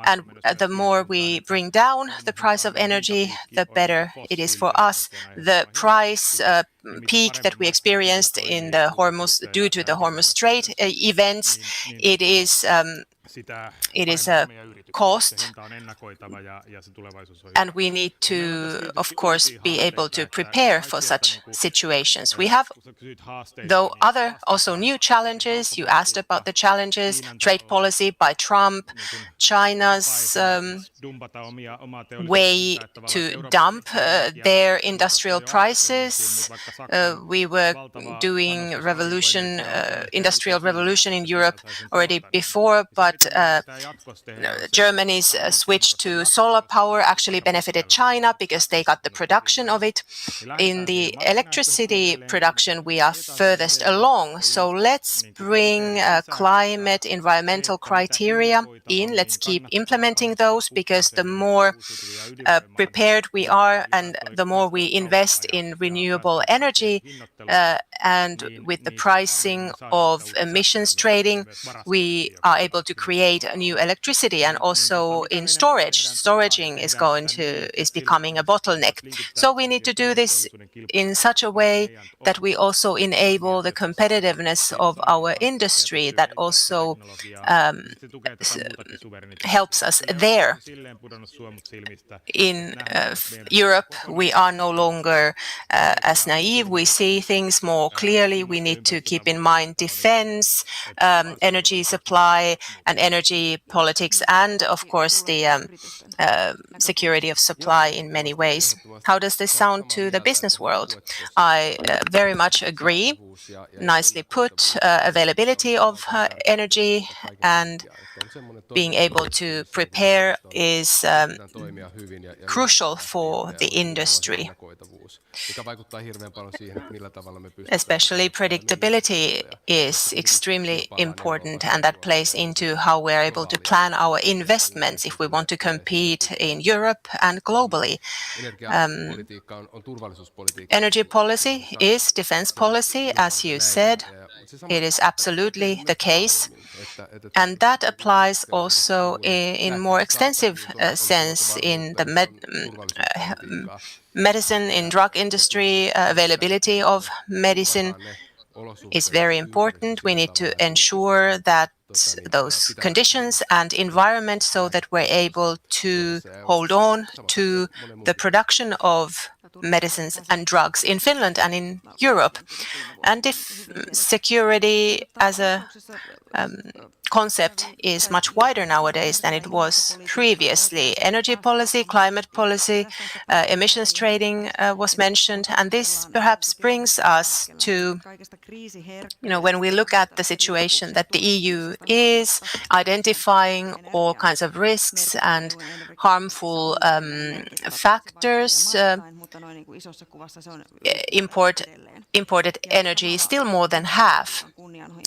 And the more we bring down the price of energy, the better it is for us. The price peak that we experienced in the Hormuz, due to the Hormuz Strait events, it is It is a cost, and we need to, of course, be able to prepare for such situations. We have, though, other also new challenges. You asked about the challenges, trade policy by Trump, China's way to dump their industrial prices. We were doing industrial revolution in Europe already before, but Germany's switch to solar power actually benefited China because they got the production of it. In the electricity production, we are furthest along. So let's bring climate, environmental criteria in. Let's keep implementing those, because the more prepared we are and the more we invest in renewable energy and with the pricing of emissions trading, we are able to create a new electricity. And also in storage. Storaging is becoming a bottleneck. So we need to do this in such a way that we also enable the competitiveness of our industry, that also helps us there. In Europe, we are no longer as naive. We see things more clearly. We need to keep in mind defense, energy supply and energy politics, and of course the security of supply in many ways. How does this sound to the business world? I very much agree. Nicely put. Availability of energy and being able to prepare is crucial for the industry. Especially predictability is extremely important, and that plays into how we're able to plan our investments if we want to compete in Europe and globally. Energy policy is defense policy, as you said. It is absolutely the case. And that applies also in more extensive sense in the medicine, in drug industry. Availability of medicine is very important. We need to ensure that those conditions and environment so that we're able to hold on to the production of medicines and drugs in Finland and in Europe. And if security as a concept is much wider nowadays than it was previously. Energy policy, climate policy, emissions trading was mentioned, and this perhaps brings us to, when we look at the situation that the EU is identifying all kinds of risks and harmful factors, imported energy is still more than half.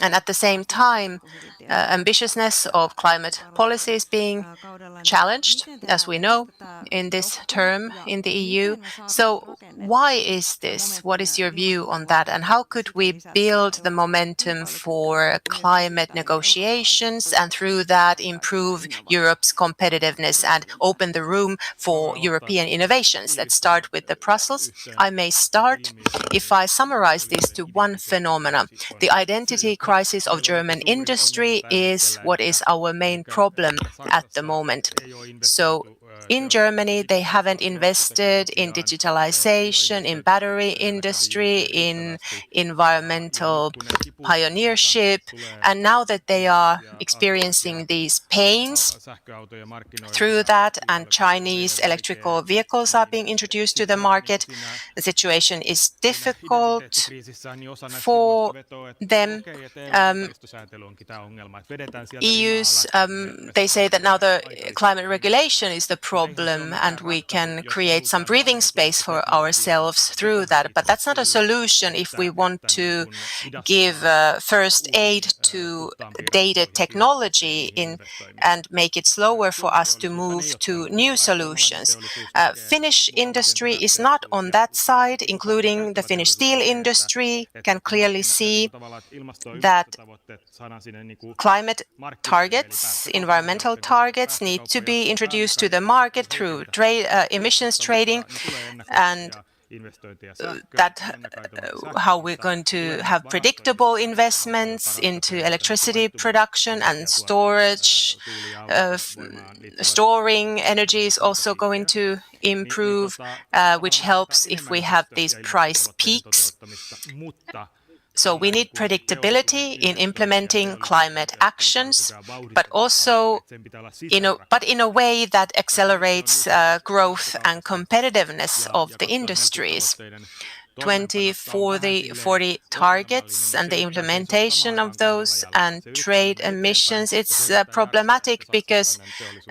And at the same time, ambitiousness of climate policy is being challenged, as we know, in this term in the EU. So why is this? What is your view on that? And how could we build the momentum for climate negotiations and through that improve Europe's competitiveness and open the room for European innovations? Let's start with the Brussels. I may start if I summarize this to one phenomenon. The identity crisis of German industry is what is our main problem at the moment. So in Germany, they haven't invested in digitalization, in battery industry, in environmental pioneership. And now that they are experiencing these pains through that, and Chinese electrical vehicles are being introduced to the market, the situation is difficult for them. EU's, they say that now the climate regulation is the problem, and we can create some breathing space for ourselves through that. But that's not a solution if we want to give first aid to dated technology and make it slower for us to move to new solutions. Finnish industry is not on that side, including the Finnish steel industry, can clearly see that climate targets, environmental targets need to be introduced to the market through emissions trading, and how we're going to have predictable investments into electricity production and storage. Storing energy is also going to improve, which helps if we have these price peaks. So we need predictability in implementing climate actions, but also in a way that accelerates growth and competitiveness of the industries. 2040 targets and the implementation of those and trade emissions, it's problematic because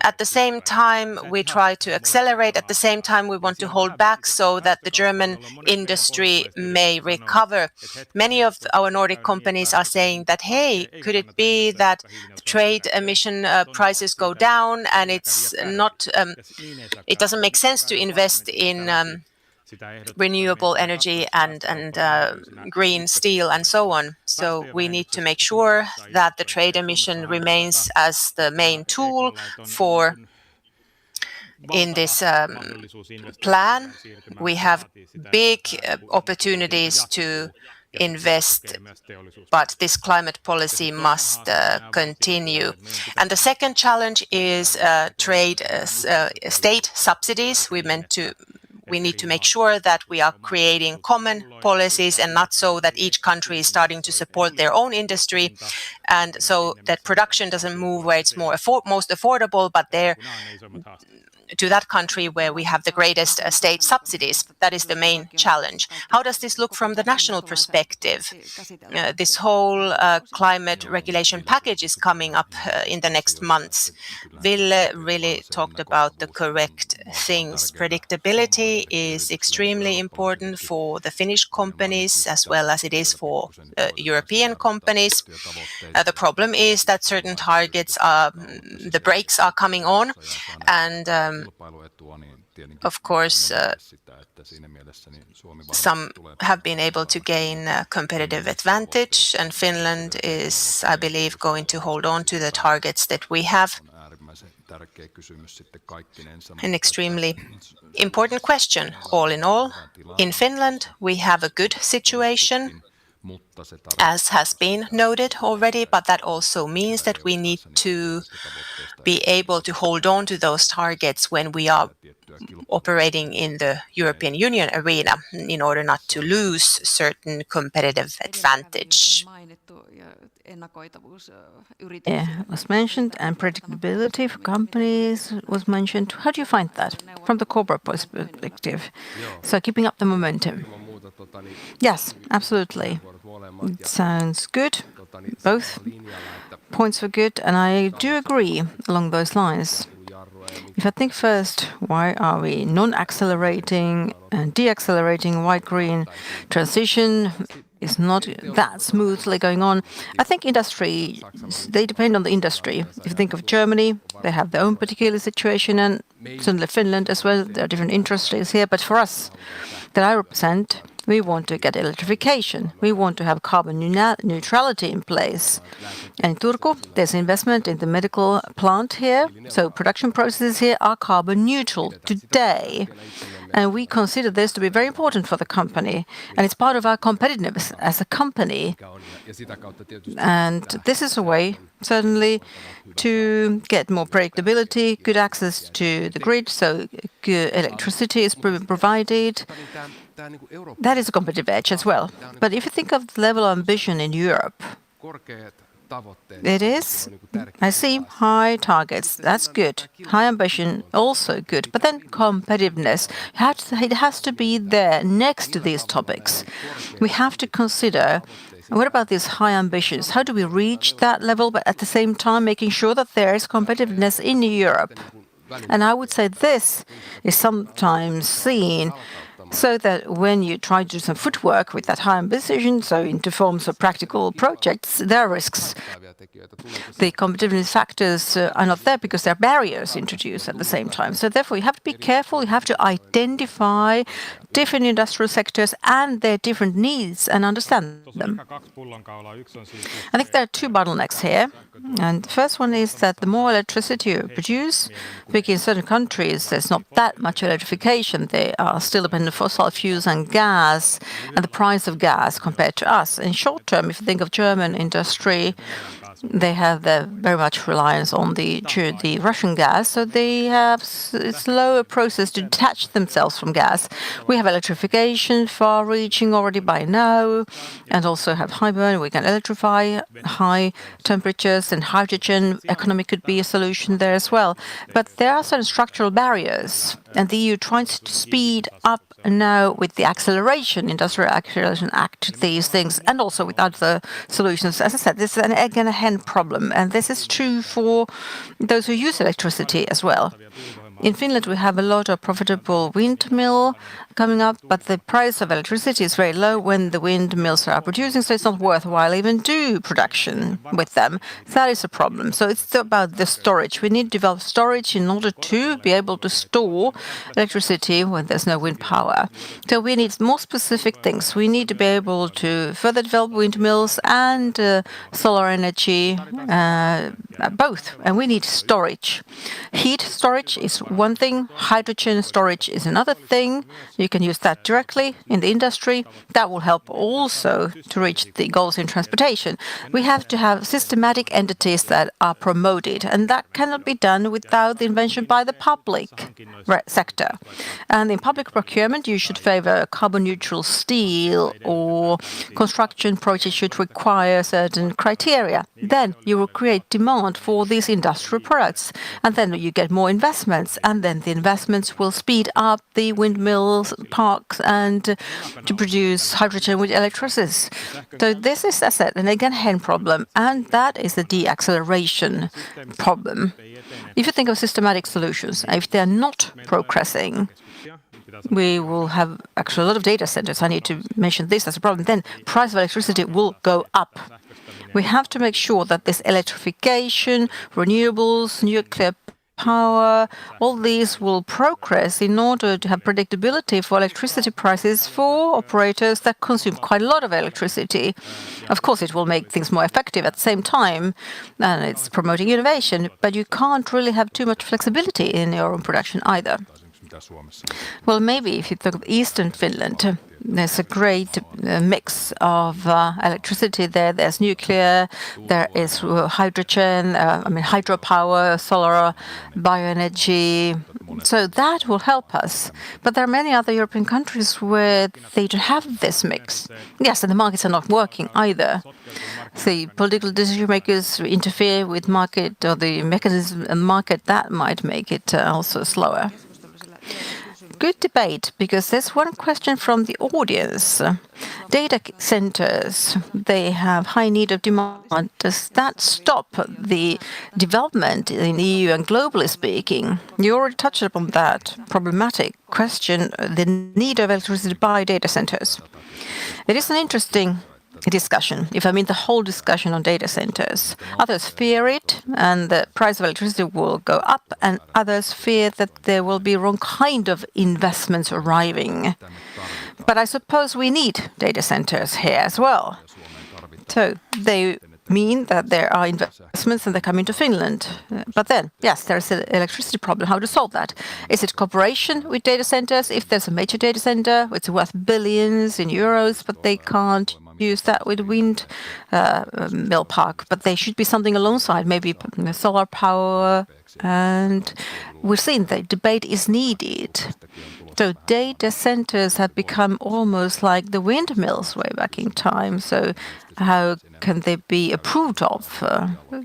at the same time we try to accelerate, at the same time we want to hold back so that the German industry may recover. Many of our Nordic companies are saying that, hey, could it be that trade emission prices go down and it's not, it doesn't make sense to invest in renewable energy and green steel and so on. So we need to make sure that the trade emission remains as the main tool for in this plan. We have big opportunities to invest, but this climate policy must continue. And the second challenge is state subsidies. We need to make sure that we are creating common policies and not so that each country is starting to support their own industry, and so that production doesn't move where it's most affordable, but to that country where we have the greatest state subsidies. That is the main challenge. How does this look from the national perspective? This whole climate regulation package is coming up in the next months. Ville really talked about the correct things. Predictability is extremely important for the Finnish companies as well as it is for European companies. The problem is that certain targets the brakes are coming on, and of course, some have been able to gain a competitive advantage, and Finland is, I believe, going to hold on to the targets that we have. An extremely important question, all in all. In Finland, we have a good situation, as has been noted already, but that also means that we need to be able to hold on to those targets when we are operating in the European Union arena in order not to lose certain competitive advantage. Yeah, was mentioned, and predictability for companies was mentioned. How do you find that from the corporate perspective? So keeping up the momentum. Yes, absolutely. It sounds good. Both points were good, and I do agree along those lines. If I think first, why are we non-accelerating and de-accelerating white-green transition is not that smoothly going on? I think industry, they depend on the industry. If you think of Germany, they have their own particular situation, and certainly Finland as well. There are different industries here, but for us that I represent, we want to get electrification. We want to have carbon neutrality in place. And in Turku, there's investment in the medical plant here. So production processes here are carbon neutral today. And we consider this to be very important for the company. And it's part of our competitiveness as a company. And this is a way, certainly, to get more predictability, good access to the grid, so good electricity is provided. That is a competitive edge as well. But if you think of the level of ambition in Europe, it is, I see high targets, that's good. High ambition, also good. But then competitiveness, it has to be there next to these topics. We have to consider, what about these high ambitions? How do we reach that level, but at the same time making sure that there is competitiveness in Europe? And I would say this is sometimes seen so that when you try to do some footwork with that high ambition, so into forms of practical projects, there are risks. The competitiveness factors are not there because there are barriers introduced at the same time. So therefore, you have to be careful. You have to identify different industrial sectors and their different needs and understand them. I think there are two bottlenecks here. And the first one is that the more electricity you produce, because in certain countries there's not that much electrification, they are still dependent on fossil fuels and gas and the price of gas compared to us. In short term, if you think of German industry, they have very much reliance on the Russian gas, so they have a slower process to detach themselves from gas. We have electrification far-reaching already by now, and also have high burn. We can electrify high temperatures, and hydrogen economy could be a solution there as well. But there are certain structural barriers, and the EU tries to speed up now with the Industrial Acceleration Act, these things, and also with other solutions. As I said, this is an egg and a hen problem, and this is true for those who use electricity as well. In Finland, we have a lot of profitable windmill coming up, but the price of electricity is very low when the windmills are producing, so it's not worthwhile even do production with them. That is a problem. So it's about the storage. We need to develop storage in order to be able to store electricity when there's no wind power. So we need more specific things. We need to be able to further develop windmills and solar energy, both. And we need storage. Heat storage is one thing, hydrogen storage is another thing. You can use that directly in the industry. That will help also to reach the goals in transportation. We have to have systematic entities that are promoted, and that cannot be done without the invention by the public sector. And in public procurement, you should favor carbon-neutral steel, or construction projects should require certain criteria. Then you will create demand for these industrial products, and then you get more investments, and then the investments will speed up the windmills parks and to produce hydrogen with electricity. So this is, as I said, an egg-and-hen problem, and that is the de-acceleration problem. If you think of systematic solutions, if they are not progressing, we will have actually a lot of data centers. I need to mention this as a problem. Then price of electricity will go up. We have to make sure that this electrification, renewables, nuclear power, all these will progress in order to have predictability for electricity prices for operators that consume quite a lot of electricity. Of course, it will make things more effective at the same time, and it's promoting innovation, but you can't really have too much flexibility in your own production either. Well, maybe if you think of Eastern Finland, there's a great mix of electricity there. There's nuclear, there is hydrogen, hydropower, solar, bioenergy. So that will help us. But there are many other European countries where they don't have this mix. Yes, and the markets are not working either. The political decision makers interfere with market, or the mechanism and market, that might make it also slower. Good debate, because there's one question from the audience. Data centers, they have high need of demand. Does that stop the development in the EU and globally speaking? You already touched upon that problematic question, the need of electricity by data centers. It is an interesting discussion, if I mean the whole discussion on data centers. Others fear it, and the price of electricity will go up, and others fear that there will be wrong kind of investments arriving. But I suppose we need data centers here as well. So they mean that there are investments and they're coming to Finland. But then, yes, there's an electricity problem. How to solve that? Is it cooperation with data centers? If there's a major data center, it's worth billions in euros, but they can't use that with wind mill park, but there should be something alongside, maybe solar power, and we've seen the debate is needed. So data centers have become almost like the windmills way back in time. So how can they be approved of?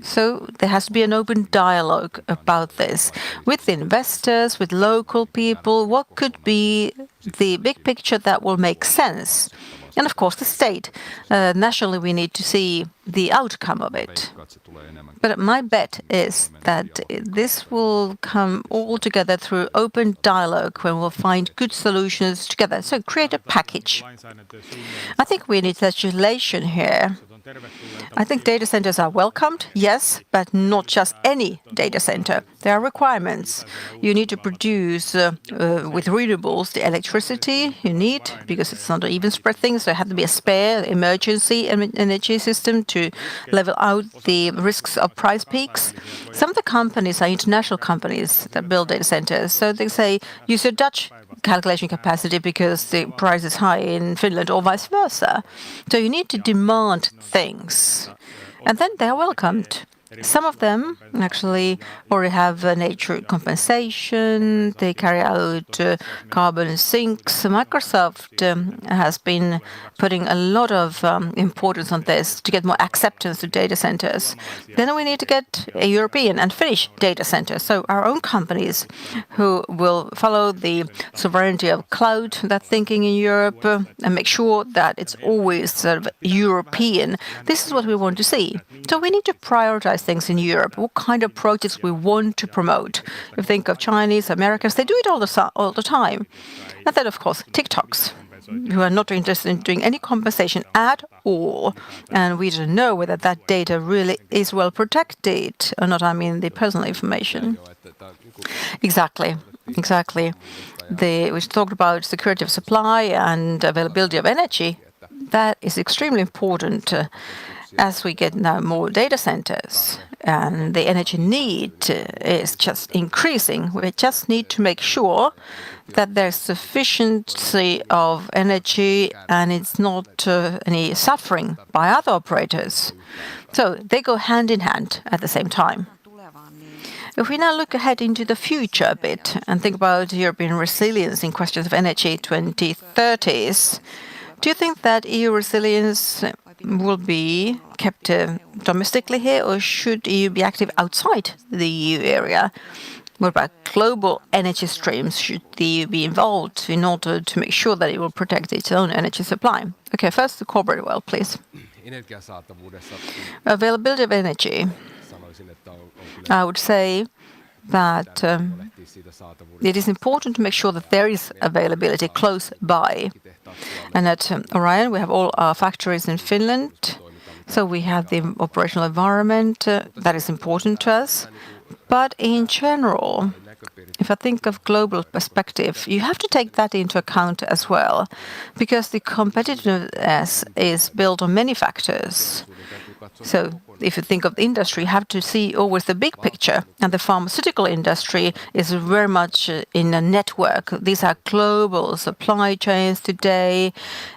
So there has to be an open dialogue about this with investors, with local people. What could be the big picture that will make sense? And of course, the state. Nationally, we need to see the outcome of it. But my bet is that this will come all together through open dialogue, when we'll find good solutions together. So create a package. I think we need legislation here. I think data centers are welcomed, yes, but not just any data center. There are requirements. You need to produce with renewables the electricity you need, because it's not an even spread thing. also have to be a spare emergency energy system to level out the risks of price peaks. Some of the companies are international companies that build data centers. So they say, use your Dutch calculation capacity because the price is high in Finland or vice versa. So you need to demand things. And then they are welcomed. Some of them actually already have nature compensation. They carry out carbon sinks. Microsoft has been putting a lot of importance on this to get more acceptance to data centers. Then we need to get a European and Finnish data centers. So our own companies who will follow the sovereignty of cloud, that thinking in Europe, and make sure that it's always sort of European. This is what we want to see. So we need to prioritize things in Europe, what kind of projects we want to promote. If you think of Chinese, Americans, they do it all the time. And then, of course, TikToks, who are not interested in doing any compensation at all. And we don't know whether that data really is well protected or not, I mean the personal information. Exactly. We talked about security of supply and availability of energy. That is extremely important as we get now more data centers and the energy need is just increasing. We just need to make sure that there's sufficiency of energy and it's not any suffering by other operators. So they go hand in hand at the same time. If we now look ahead into the future a bit and think about European resilience in questions of energy 2030s, do you think that EU resilience will be kept domestically here, or should EU be active outside the EU area? What about global energy streams? Should the EU be involved in order to make sure that it will protect its own energy supply? Okay, first the corporate world, please. Availability of energy. I would say that it is important to make sure that there is availability close by. And at Orion, we have all our factories in Finland, so we have the operational environment that is important to us. But in general, if I think of global perspective, you have to take that into account as well, because the competitiveness is built on many factors. So if you think of the industry, you have to see always the big picture. And the pharmaceutical industry is very much in a network. These are global supply chains today,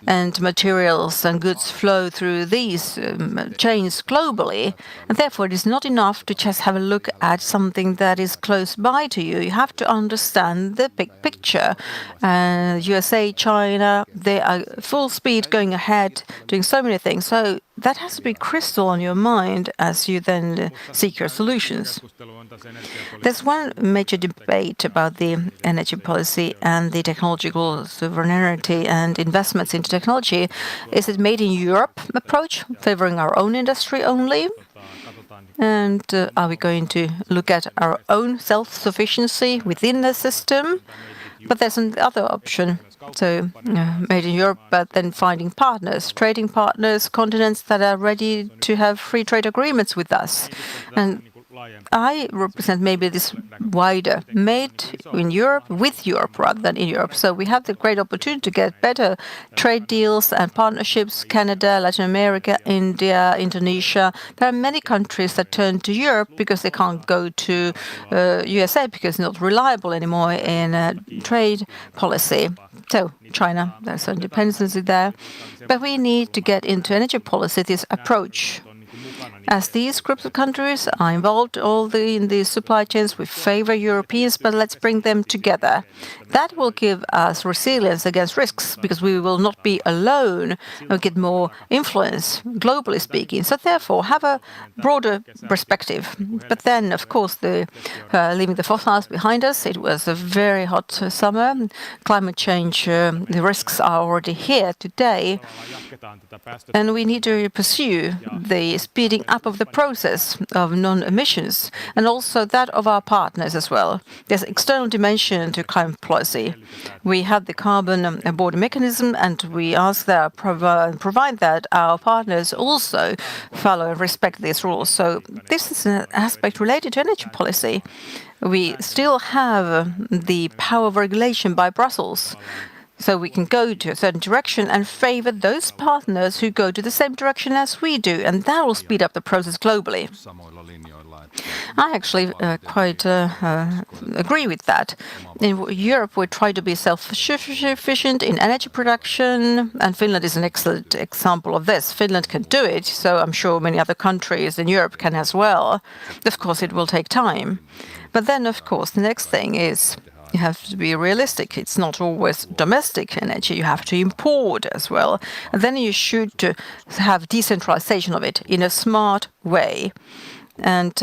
and materials and goods flow through these chains globally. And therefore, it is not enough to just have a look at something that is close by to you. You have to understand the big picture. USA, China, they are full speed going ahead, doing so many things. So that has to be crystal on your mind as you then seek your solutions. There's one major debate about the energy policy and the technological sovereignty and investments into technology. Is it made in Europe approach, favoring our own industry only? And are we going to look at our own self-sufficiency within the system? But there's another option. So made in Europe, but then finding partners, trading partners, continents that are ready to have free trade agreements with us. And I represent maybe this wider, made in Europe, with Europe rather than in Europe. So we have the great opportunity to get better trade deals and partnerships, Canada, Latin America, India, Indonesia. There are many countries that turn to Europe because they can't go to USA because it's not reliable anymore in trade policy. So China, there's some dependency there. But we need to get into energy policy, this approach. As these groups of countries are involved in the supply chains, we favor Europeans, but let's bring them together. That will give us resilience against risks, because we will not be alone and get more influence, globally speaking. So therefore, have a broader perspective. But then, of course, leaving the fossils behind us, it was a very hot summer. Climate change, the risks are already here today. And we need to pursue the speeding up of the process of non-emissions, and also that of our partners as well. There's an external dimension to climate policy. We have the carbon border mechanism, and we ask that provide that our partners also follow and respect these rules. So this is an aspect related to energy policy. We still have the power of regulation by Brussels. So we can go to a certain direction and favor those partners who go to the same direction as we do, and that will speed up the process globally. I actually quite agree with that. In Europe, we try to be self-sufficient in energy production, and Finland is an excellent example of this. Finland can do it, so I'm sure many other countries in Europe can as well. Of course, it will take time. But then, of course, the next thing is you have to be realistic. It's not always domestic energy. You have to import as well. And then you should have decentralization of it in a smart way. And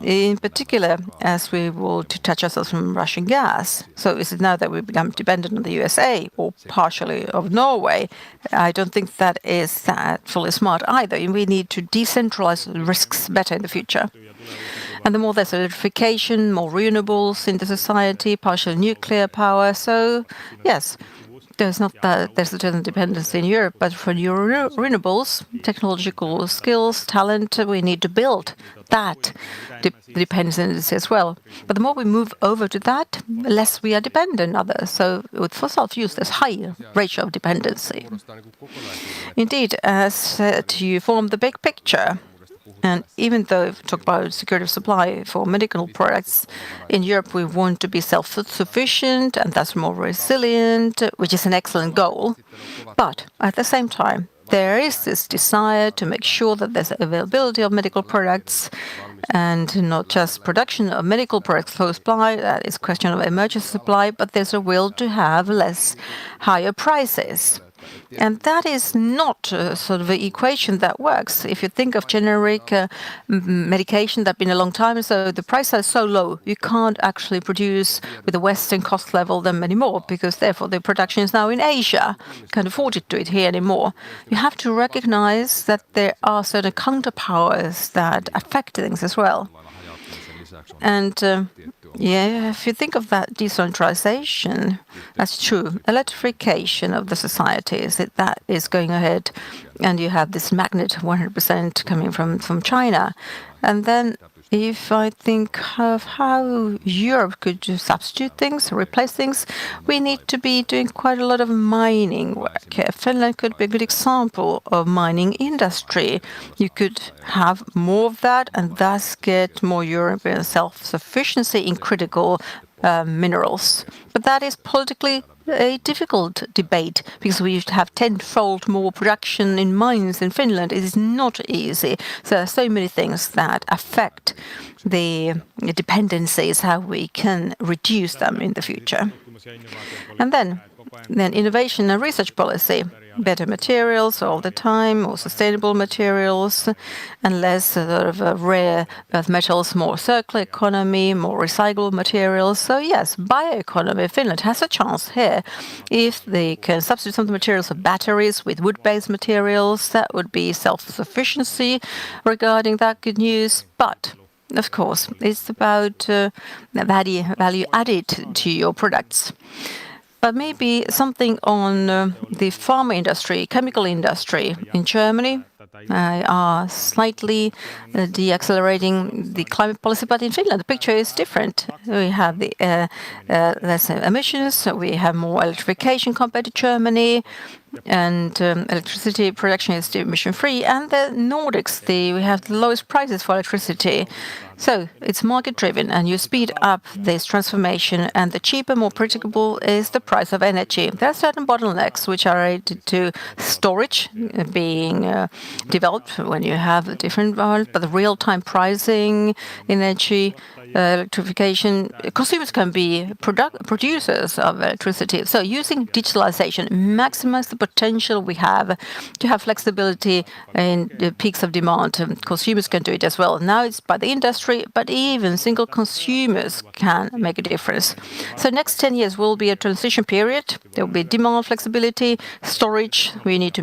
in particular, as we will to touch ourselves from Russian gas. So is it now that we become dependent on the USA or partially of Norway? I don't think that is that fully smart either. We need to decentralize risks better in the future. And the more there's electrification, more renewables in the society, partial nuclear power. So yes, there's not that there's a certain dependency in Europe, but for your renewables, technological skills, talent, we need to build that dependency as well. But the more we move over to that, the less we are dependent on others. So with fossil fuels, there's higher ratio of dependency. Indeed, as said, you form the big picture. And even though we talk about security of supply for medical products, in Europe we want to be self-sufficient and thus more resilient, which is an excellent goal. But at the same time, there is this desire to make sure that there's availability of medical products and not just production of medical products close by, that is a question of emergency supply, but there's a will to have less higher prices. And that is not sort of an equation that works. If you think of generic medication that's been a long time, so the prices are so low, you can't actually produce with a Western cost level them anymore, because therefore the production is now in Asia. Can't afford to do it here anymore. You have to recognize that there are certain counterpowers that affect things as well. And yeah, if you think of that decentralization, that's true. Electrification of the societies, that is going ahead. And you have this magnet 100% coming from China. And then if I think of how Europe could substitute things, replace things, we need to be doing quite a lot of mining work. Finland could be a good example of mining industry. You could have more of that and thus get more European self-sufficiency in critical minerals. But that is politically a difficult debate because we used to have tenfold more production in mines in Finland. It is not easy. So there are so many things that affect the dependencies, how we can reduce them in the future. And then innovation and research policy. Better materials all the time, more sustainable materials, and less sort of rare earth metals, more circular economy, more recyclable materials. So yes, bioeconomy, Finland has a chance here. If they can substitute some of the materials of batteries with wood-based materials, that would be self-sufficiency regarding that. Good news. But of course, it's about value added to your products. But maybe something on the pharma industry, chemical industry in Germany are slightly deaccelerating the climate policy, but in Finland the picture is different. We have the less emissions, we have more electrification compared to Germany, and electricity production is emission-free, and the Nordics, we have the lowest prices for electricity. So it's market-driven, and you speed up this transformation, and the cheaper, more predictable is the price of energy. There are certain bottlenecks which are related to storage being developed when you have different ones, but the real-time pricing, energy, electrification, consumers can be producers of electricity. So using digitalization, maximize the potential we have to have flexibility in the peaks of demand. Consumers can do it as well. Now it's by the industry, but even single consumers can make a difference. So next 10 years will be a transition period. There will be demand flexibility, storage. We need to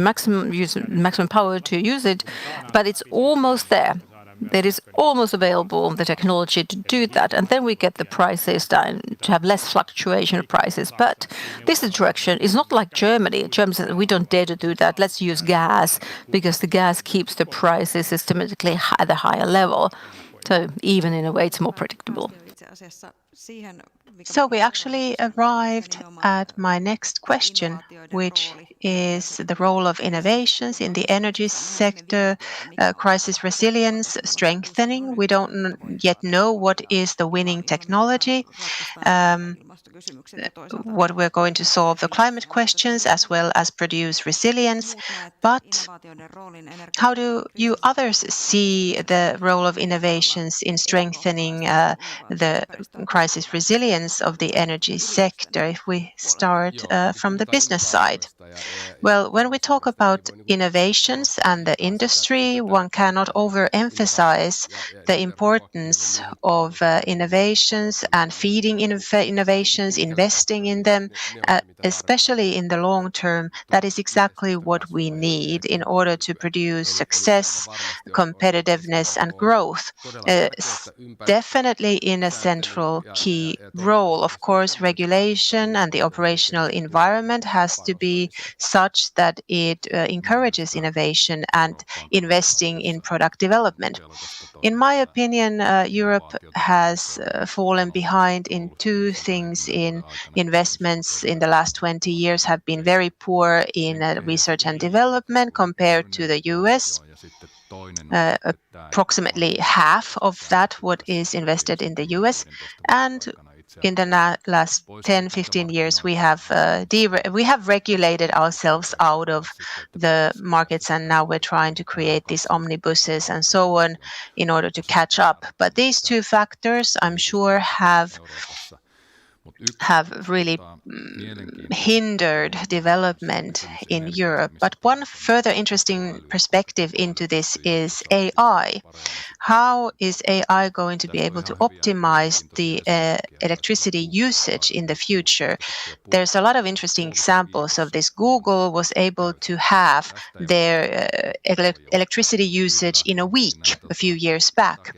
use maximum power to use it, but it's almost there. It is almost available, the technology to do that, and then we get the prices down to have less fluctuation of prices. But this direction is not like Germany. Germany says, we don't dare to do that. Let's use gas, because the gas keeps the prices systematically at a higher level. So even in a way, it's more predictable. Itse asiassa So we actually arrived at my next question, which is the role of innovations in the energy sector, crisis resilience, strengthening. We don't yet know what is the winning technology, what we're going to solve the climate questions as well as produce resilience. But how do you others see the role of innovations in strengthening the crisis resilience of the energy sector, if we start from the business side? Well, when we talk about innovations and the industry, one cannot overemphasize the importance of innovations and feeding innovations, investing in them, especially in the long term. That is exactly what we need in order to produce success, competitiveness, and growth. Definitely in a central key role. Of course, regulation and the operational environment has to be such that it encourages innovation and investing in product development. In my opinion, Europe has fallen behind in two things. In investments in the last 20 years have been very poor in research and development compared to the US. Approximately half of that what is invested in the US, and in the last 10-15 years we have regulated ourselves out of the markets, and now we're trying to create these omnibuses and so on in order to catch up. But these two factors, I'm sure, have really hindered development in Europe. But one further interesting perspective into this is AI. How is AI going to be able to optimize the electricity usage in the future? There's a lot of interesting examples of this. Google was able to have their electricity usage in a week a few years back.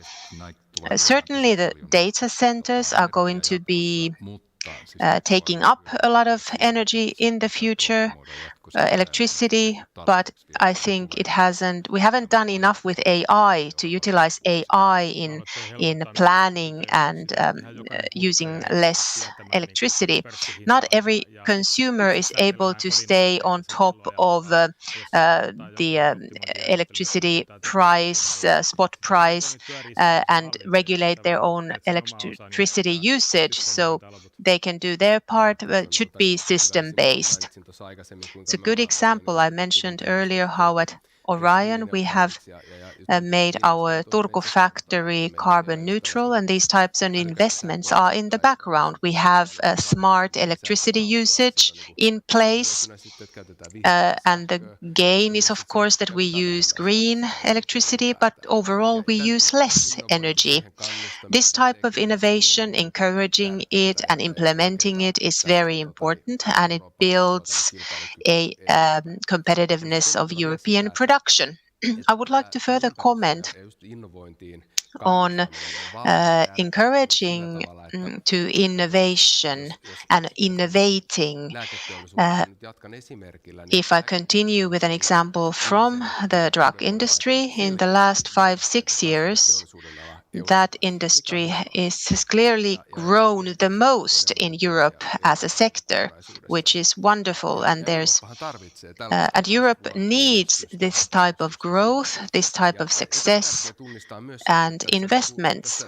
Certainly the data centers are going to be taking up a lot of energy in the future, electricity, but I think we haven't done enough with AI to utilize AI in planning and using less electricity. Not every consumer is able to stay on top of the electricity price, spot price, and regulate their own electricity usage. So they can do their part, but it should be system-based. It's a good example. I mentioned earlier how at Orion we have made our Turku factory carbon neutral, and these types of investments are in the background. We have a smart electricity usage in place, and the gain is of course that we use green electricity, but overall we use less energy. This type of innovation, encouraging it and implementing it, is very important, and it builds a competitiveness of European production. I would like to further comment on encouraging to innovation and innovating. If I continue with an example from the drug industry, in the last 5-6 years, that industry has clearly grown the most in Europe as a sector, which is wonderful. And Europe needs this type of growth, this type of success and investments.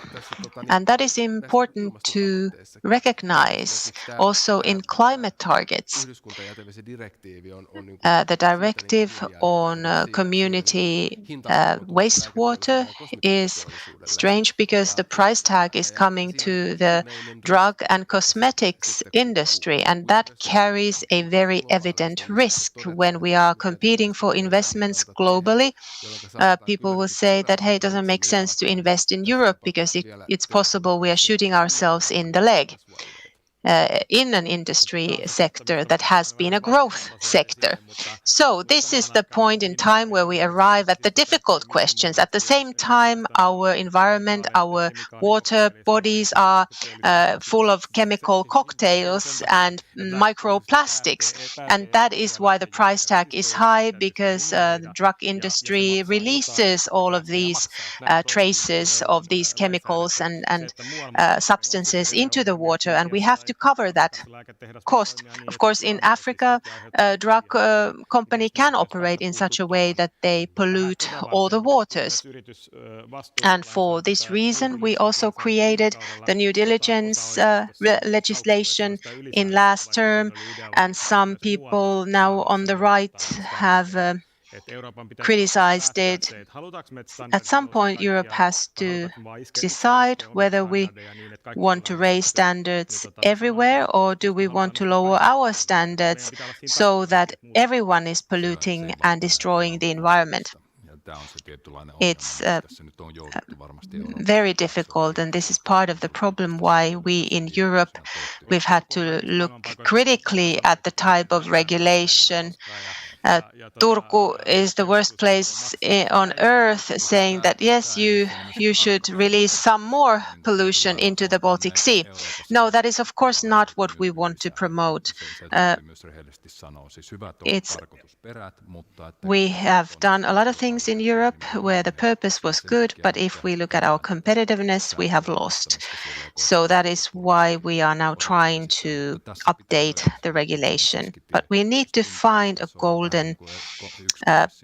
And that is important to recognize also in climate targets. The directive on community wastewater is strange because the price tag is coming to the drug and cosmetics industry, and that carries a very evident risk when we are competing for investments globally. People will say that, hey, it doesn't make sense to invest in Europe because it's possible we are shooting ourselves in the leg. in an industry sector that has been a growth sector. So this is the point in time where we arrive at the difficult questions. At the same time, our environment, our water bodies are full of chemical cocktails and microplastics. And that is why the price tag is high, because the drug industry releases all of these traces of these chemicals and substances into the water, and we have to cover that cost. Of course, in Africa, a drug company can operate in such a way that they pollute all the waters. And for this reason, we also created the due diligence legislation in last term, and some people now on the right have criticized it. At some point, Europe has to decide whether we want to raise standards everywhere, or do we want to lower our standards so that everyone is polluting and destroying the environment. It's very difficult, and this is part of the problem why we in Europe, we've had to look critically at the type of regulation. Turku is the worst place on earth, saying that yes, you should release some more pollution into the Baltic Sea. No, that is of course not what we want to promote. We have done a lot of things in Europe where the purpose was good, but if we look at our competitiveness, we have lost. So that is why we are now trying to update the regulation. But we need to find a golden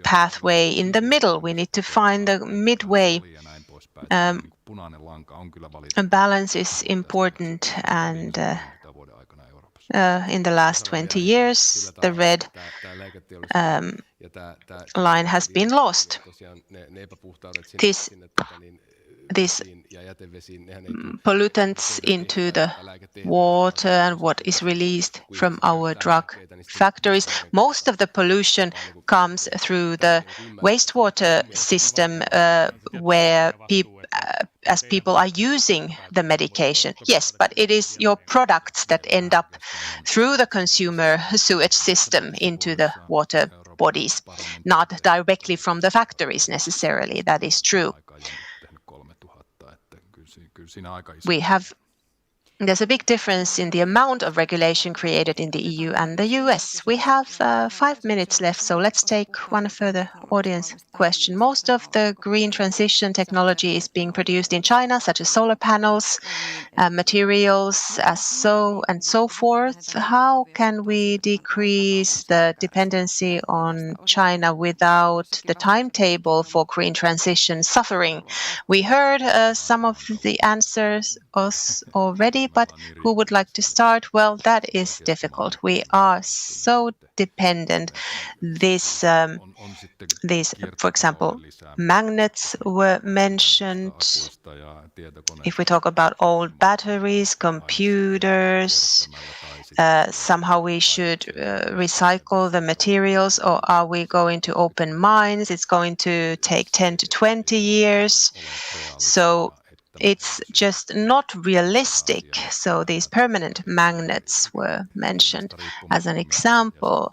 pathway in the middle. We need to find the midway. A balance is important, and in the last 20 years, the red line has been lost. These pollutants into the water and what is released from our drug factories. Most of the pollution comes through the wastewater system where people are using the medication. Yes, but it is your products that end up through the consumer sewage system into the water bodies, not directly from the factories necessarily. That is true. There's a big difference in the amount of regulation created in the EU and the US. We have 5 minutes left, so let's take one further audience question. Most of the green transition technology is being produced in China, such as solar panels, materials, and so forth. How can we decrease the dependency on China without the timetable for green transition suffering? We heard some of the answers already, but who would like to start? Well, that is difficult. We are so dependent. These, for example, magnets were mentioned. If we talk about old batteries, computers, somehow we should recycle the materials, or are we going to open mines? It's going to take 10 to 20 years. So it's just not realistic. So these permanent magnets were mentioned as an example.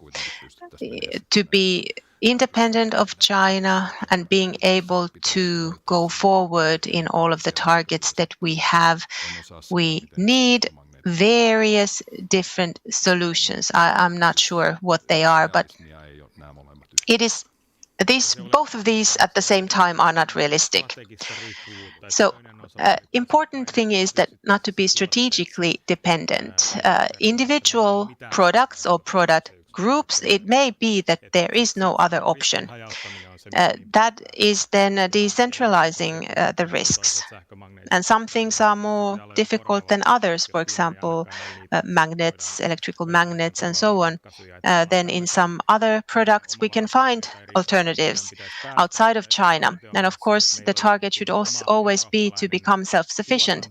To be independent of China and being able to go forward in all of the targets that we have, we need various different solutions. I'm not sure what they are, but it is both of these at the same time are not realistic. So important thing is that not to be strategically dependent. Individual products or product groups, it may be that there is no other option. That is then decentralizing the risks. And some things are more difficult than others, for example, magnets, electrical magnets, and so on. Then in some other products, we can find alternatives outside of China. And of course, the target should also always be to become self-sufficient.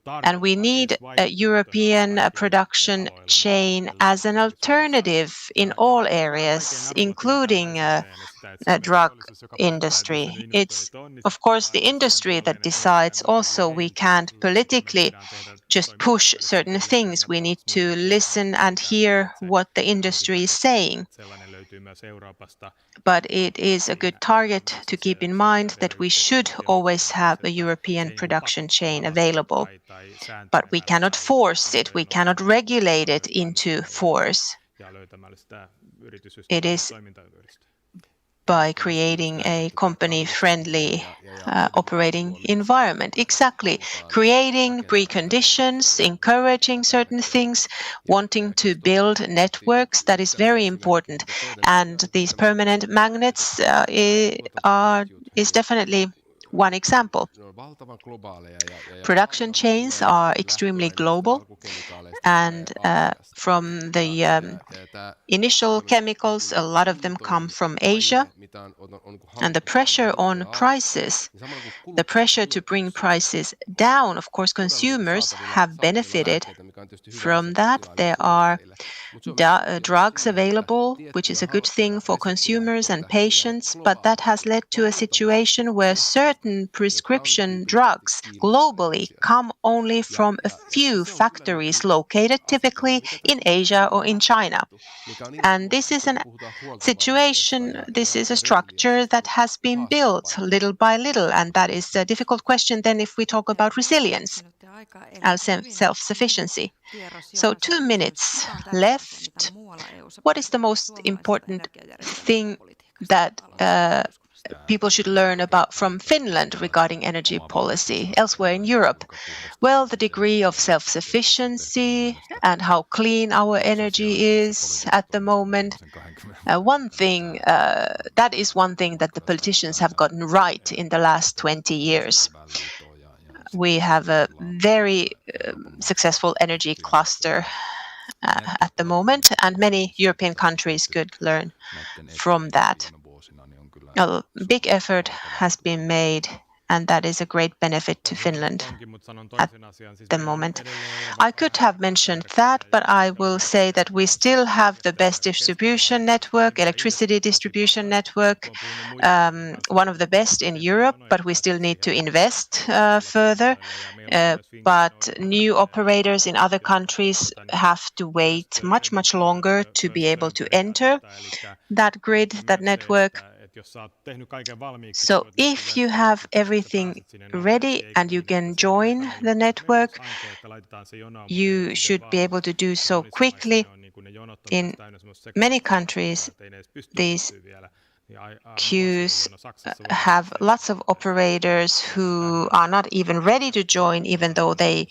And we need a European production chain as an alternative in all areas, including drug industry. It's, of course, the industry that decides also. We can't politically just push certain things. We need to listen and hear what the industry is saying. But it is a good target to keep in mind that we should always have a European production chain available. But we cannot force it, we cannot regulate it into force. It is by creating a company-friendly operating environment. Exactly. Creating preconditions, encouraging certain things, wanting to build networks, that is very important. And these permanent magnets is definitely one example. Production chains are extremely global, and from the initial chemicals, a lot of them come from Asia. And the pressure on prices, the pressure to bring prices down, of course, consumers have benefited from that. There are drugs available, which is a good thing for consumers and patients, but that has led to a situation where certain prescription drugs globally come only from a few factories located typically in Asia or in China. And this is a situation, this is a structure that has been built little by little, and that is a difficult question then if we talk about resilience, our self-sufficiency. So 2 minutes left. What is the most important thing that people should learn about from Finland regarding energy policy elsewhere in Europe? Well, the degree of self-sufficiency and how clean our energy is at the moment. That is one thing that the politicians have gotten right in the last 20 years. We have a very successful energy cluster at the moment, and many European countries could learn from that. A big effort has been made, and that is a great benefit to Finland at the moment. I could have mentioned that, but I will say that we still have the best distribution network, electricity distribution network, one of the best in Europe, but we still need to invest further. But new operators in other countries have to wait much, much longer to be able to enter that grid, that network. So if you have everything ready and you can join the network, you should be able to do so quickly. In many countries, these queues have lots of operators who are not even ready to join, even though they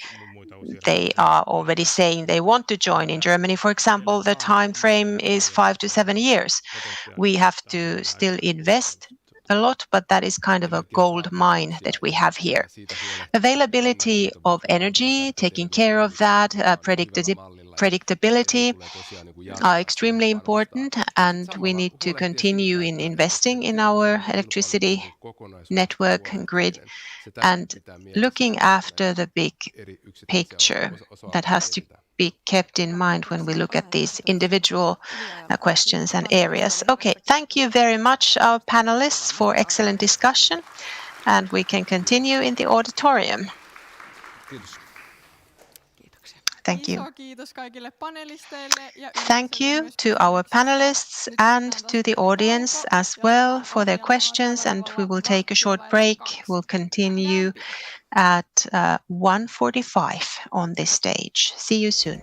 are already saying they want to join. In Germany, for example, the time frame is 5 to 7 years. We have to still invest a lot, but that is kind of a gold mine that we have here. Availability of energy, taking care of that, predictability are extremely important, and we need to continue in investing in our electricity network and grid and looking after the big picture that has to be kept in mind when we look at these individual questions and areas. Okay, thank you very much, our panelists, for excellent discussion, and we can continue in the auditorium. Thank you. Thank you to our panelists and to the audience as well for their questions, and we will take a short break. We'll continue at 1:45 on this stage. See you soon.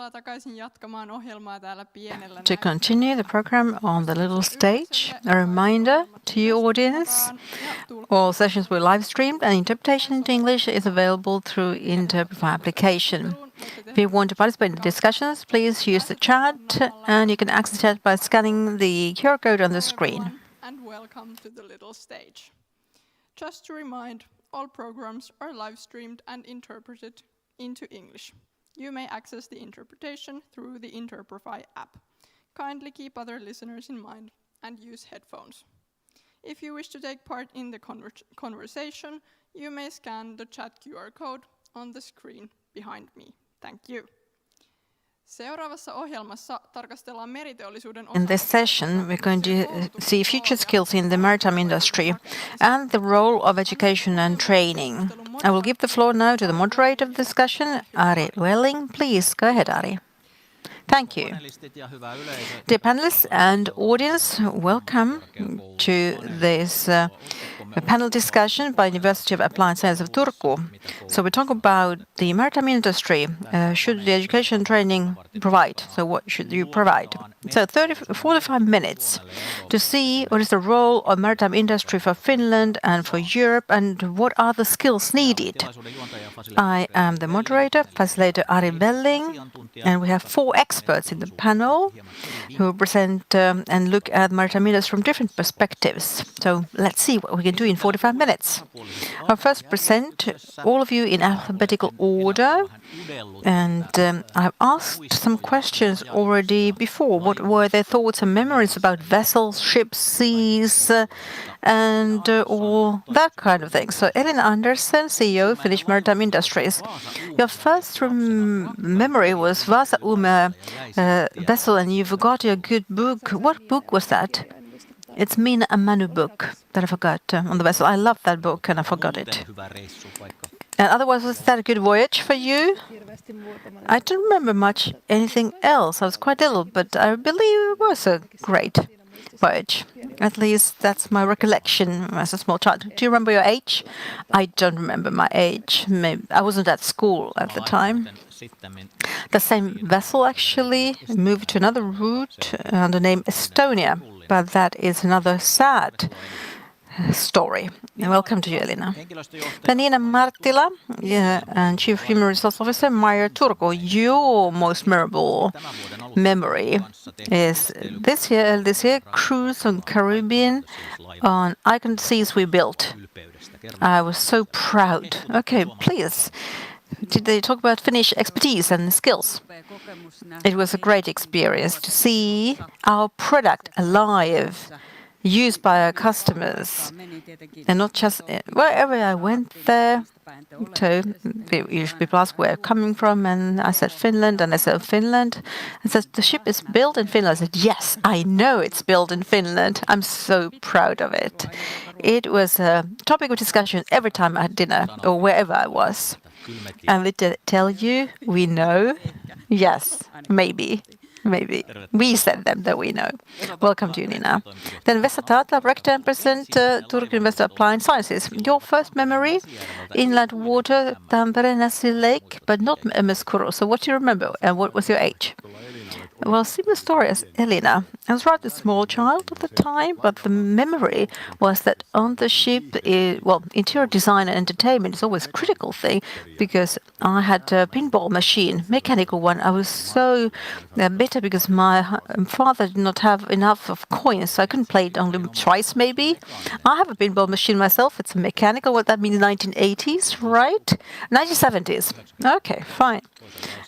tervetuloa takaisin jatkamaan ohjelmaa täällä pienellä To continue the program on the little stage, a reminder to you audience, all sessions were live streamed and interpretation into English is available through Interprefy application. If you want to participate in the discussions, please use the chat and you can access the chat by scanning the QR code on the screen. And welcome to the little stage. Just to remind, all programs are live streamed and interpreted into English. You may access the interpretation through the Interprefy app. Kindly keep other listeners in mind and use headphones. If you wish to take part in the conversation, you may scan the chat QR code on the screen behind me. Thank you. Seuraavassa ohjelmassa tarkastellaan meriteollisuuden In this session, we're going to see future skills in the maritime industry and the role of education and training. I will give the floor now to the moderator of the discussion, Ari Welling. Please, go ahead, Ari. Thank you. Dear panelists and audience, welcome to this panel discussion by University of Applied Science of Turku. So we talk about the maritime industry. Should the education training provide? So what should you provide? So 45 minutes to see what is the role of maritime industry for Finland and for Europe and what are the skills needed. I am the moderator, facilitator Ari Welling, and we have 4 experts in the panel who present and look at maritime industry from different perspectives. So let's see what we can do in 45 minutes. I'll first present all of you in alphabetical order, and I've asked some questions already before. What were their thoughts and memories about vessels, ships, seas, and all that kind of thing. So Elina Andersen, CEO of Finnish Maritime Industries. Your first memory was Vasa Ume vessel, and you forgot your good book. What book was that? It's Mina and Manu book that I forgot on the vessel. I love that book and I forgot it. And otherwise, was that a good voyage for you? I don't remember much anything else. I was quite ill, but I believe it was a great voyage. At least that's my recollection as a small child. Do you remember your age? I don't remember my age. Maybe I wasn't at school at the time. The same vessel actually moved to another route under the name Estonia, but that is another sad story. Welcome to you, Elina. Nina Marttila, and Chief Human Resource Officer, Meyer Turku. Your most memorable memory is this year cruise on Caribbean on Icon Seas we built. I was so proud. Okay, please. Did they talk about Finnish expertise and skills? It was a great experience to see our product alive, used by our customers, and not just wherever I went there. So usually people ask where I'm coming from, and I said Finland, and they said Finland. I said the ship is built in Finland. I said yes, I know it's built in Finland. I'm so proud of it. It was a topic of discussion every time I had dinner or wherever I was. And we tell you, we know. Yes, maybe. We said them that we know. Welcome to you, Nina. Then Vesa Taatla, Rector and President, Turku University of Applied Sciences. Your first memory, inland water, Tampere, Nässi Lake, but not MS Kuru. So what do you remember and what was your age? Well, similar story as Elina. I was rather a small child at the time, but the memory was that on the ship, interior design and entertainment is always a critical thing because I had a pinball machine, mechanical one. I was so bitter because my father did not have enough of coins, so I couldn't play it only twice maybe. I have a pinball machine myself. It's a mechanical, what that means 1980s, right? 1970s. Okay, fine.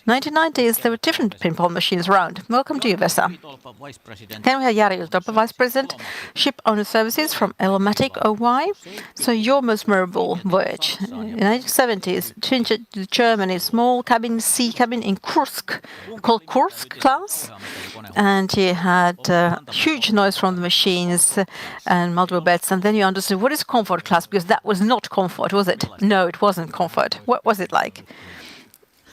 1990s, there were different pinball machines around. Welcome to you, Vesa. Then we have Jari Yltolpa, Vice President, Ship Owner Services from Elmatic Oy. So your most memorable voyage. In the 1970s, to Germany, small cabin, sea cabin in Kursk, called Kursk class. And you had huge noise from the machines and multiple beds. And then you understood what is comfort class, because that was not comfort, was it? No, it wasn't comfort. What was it like?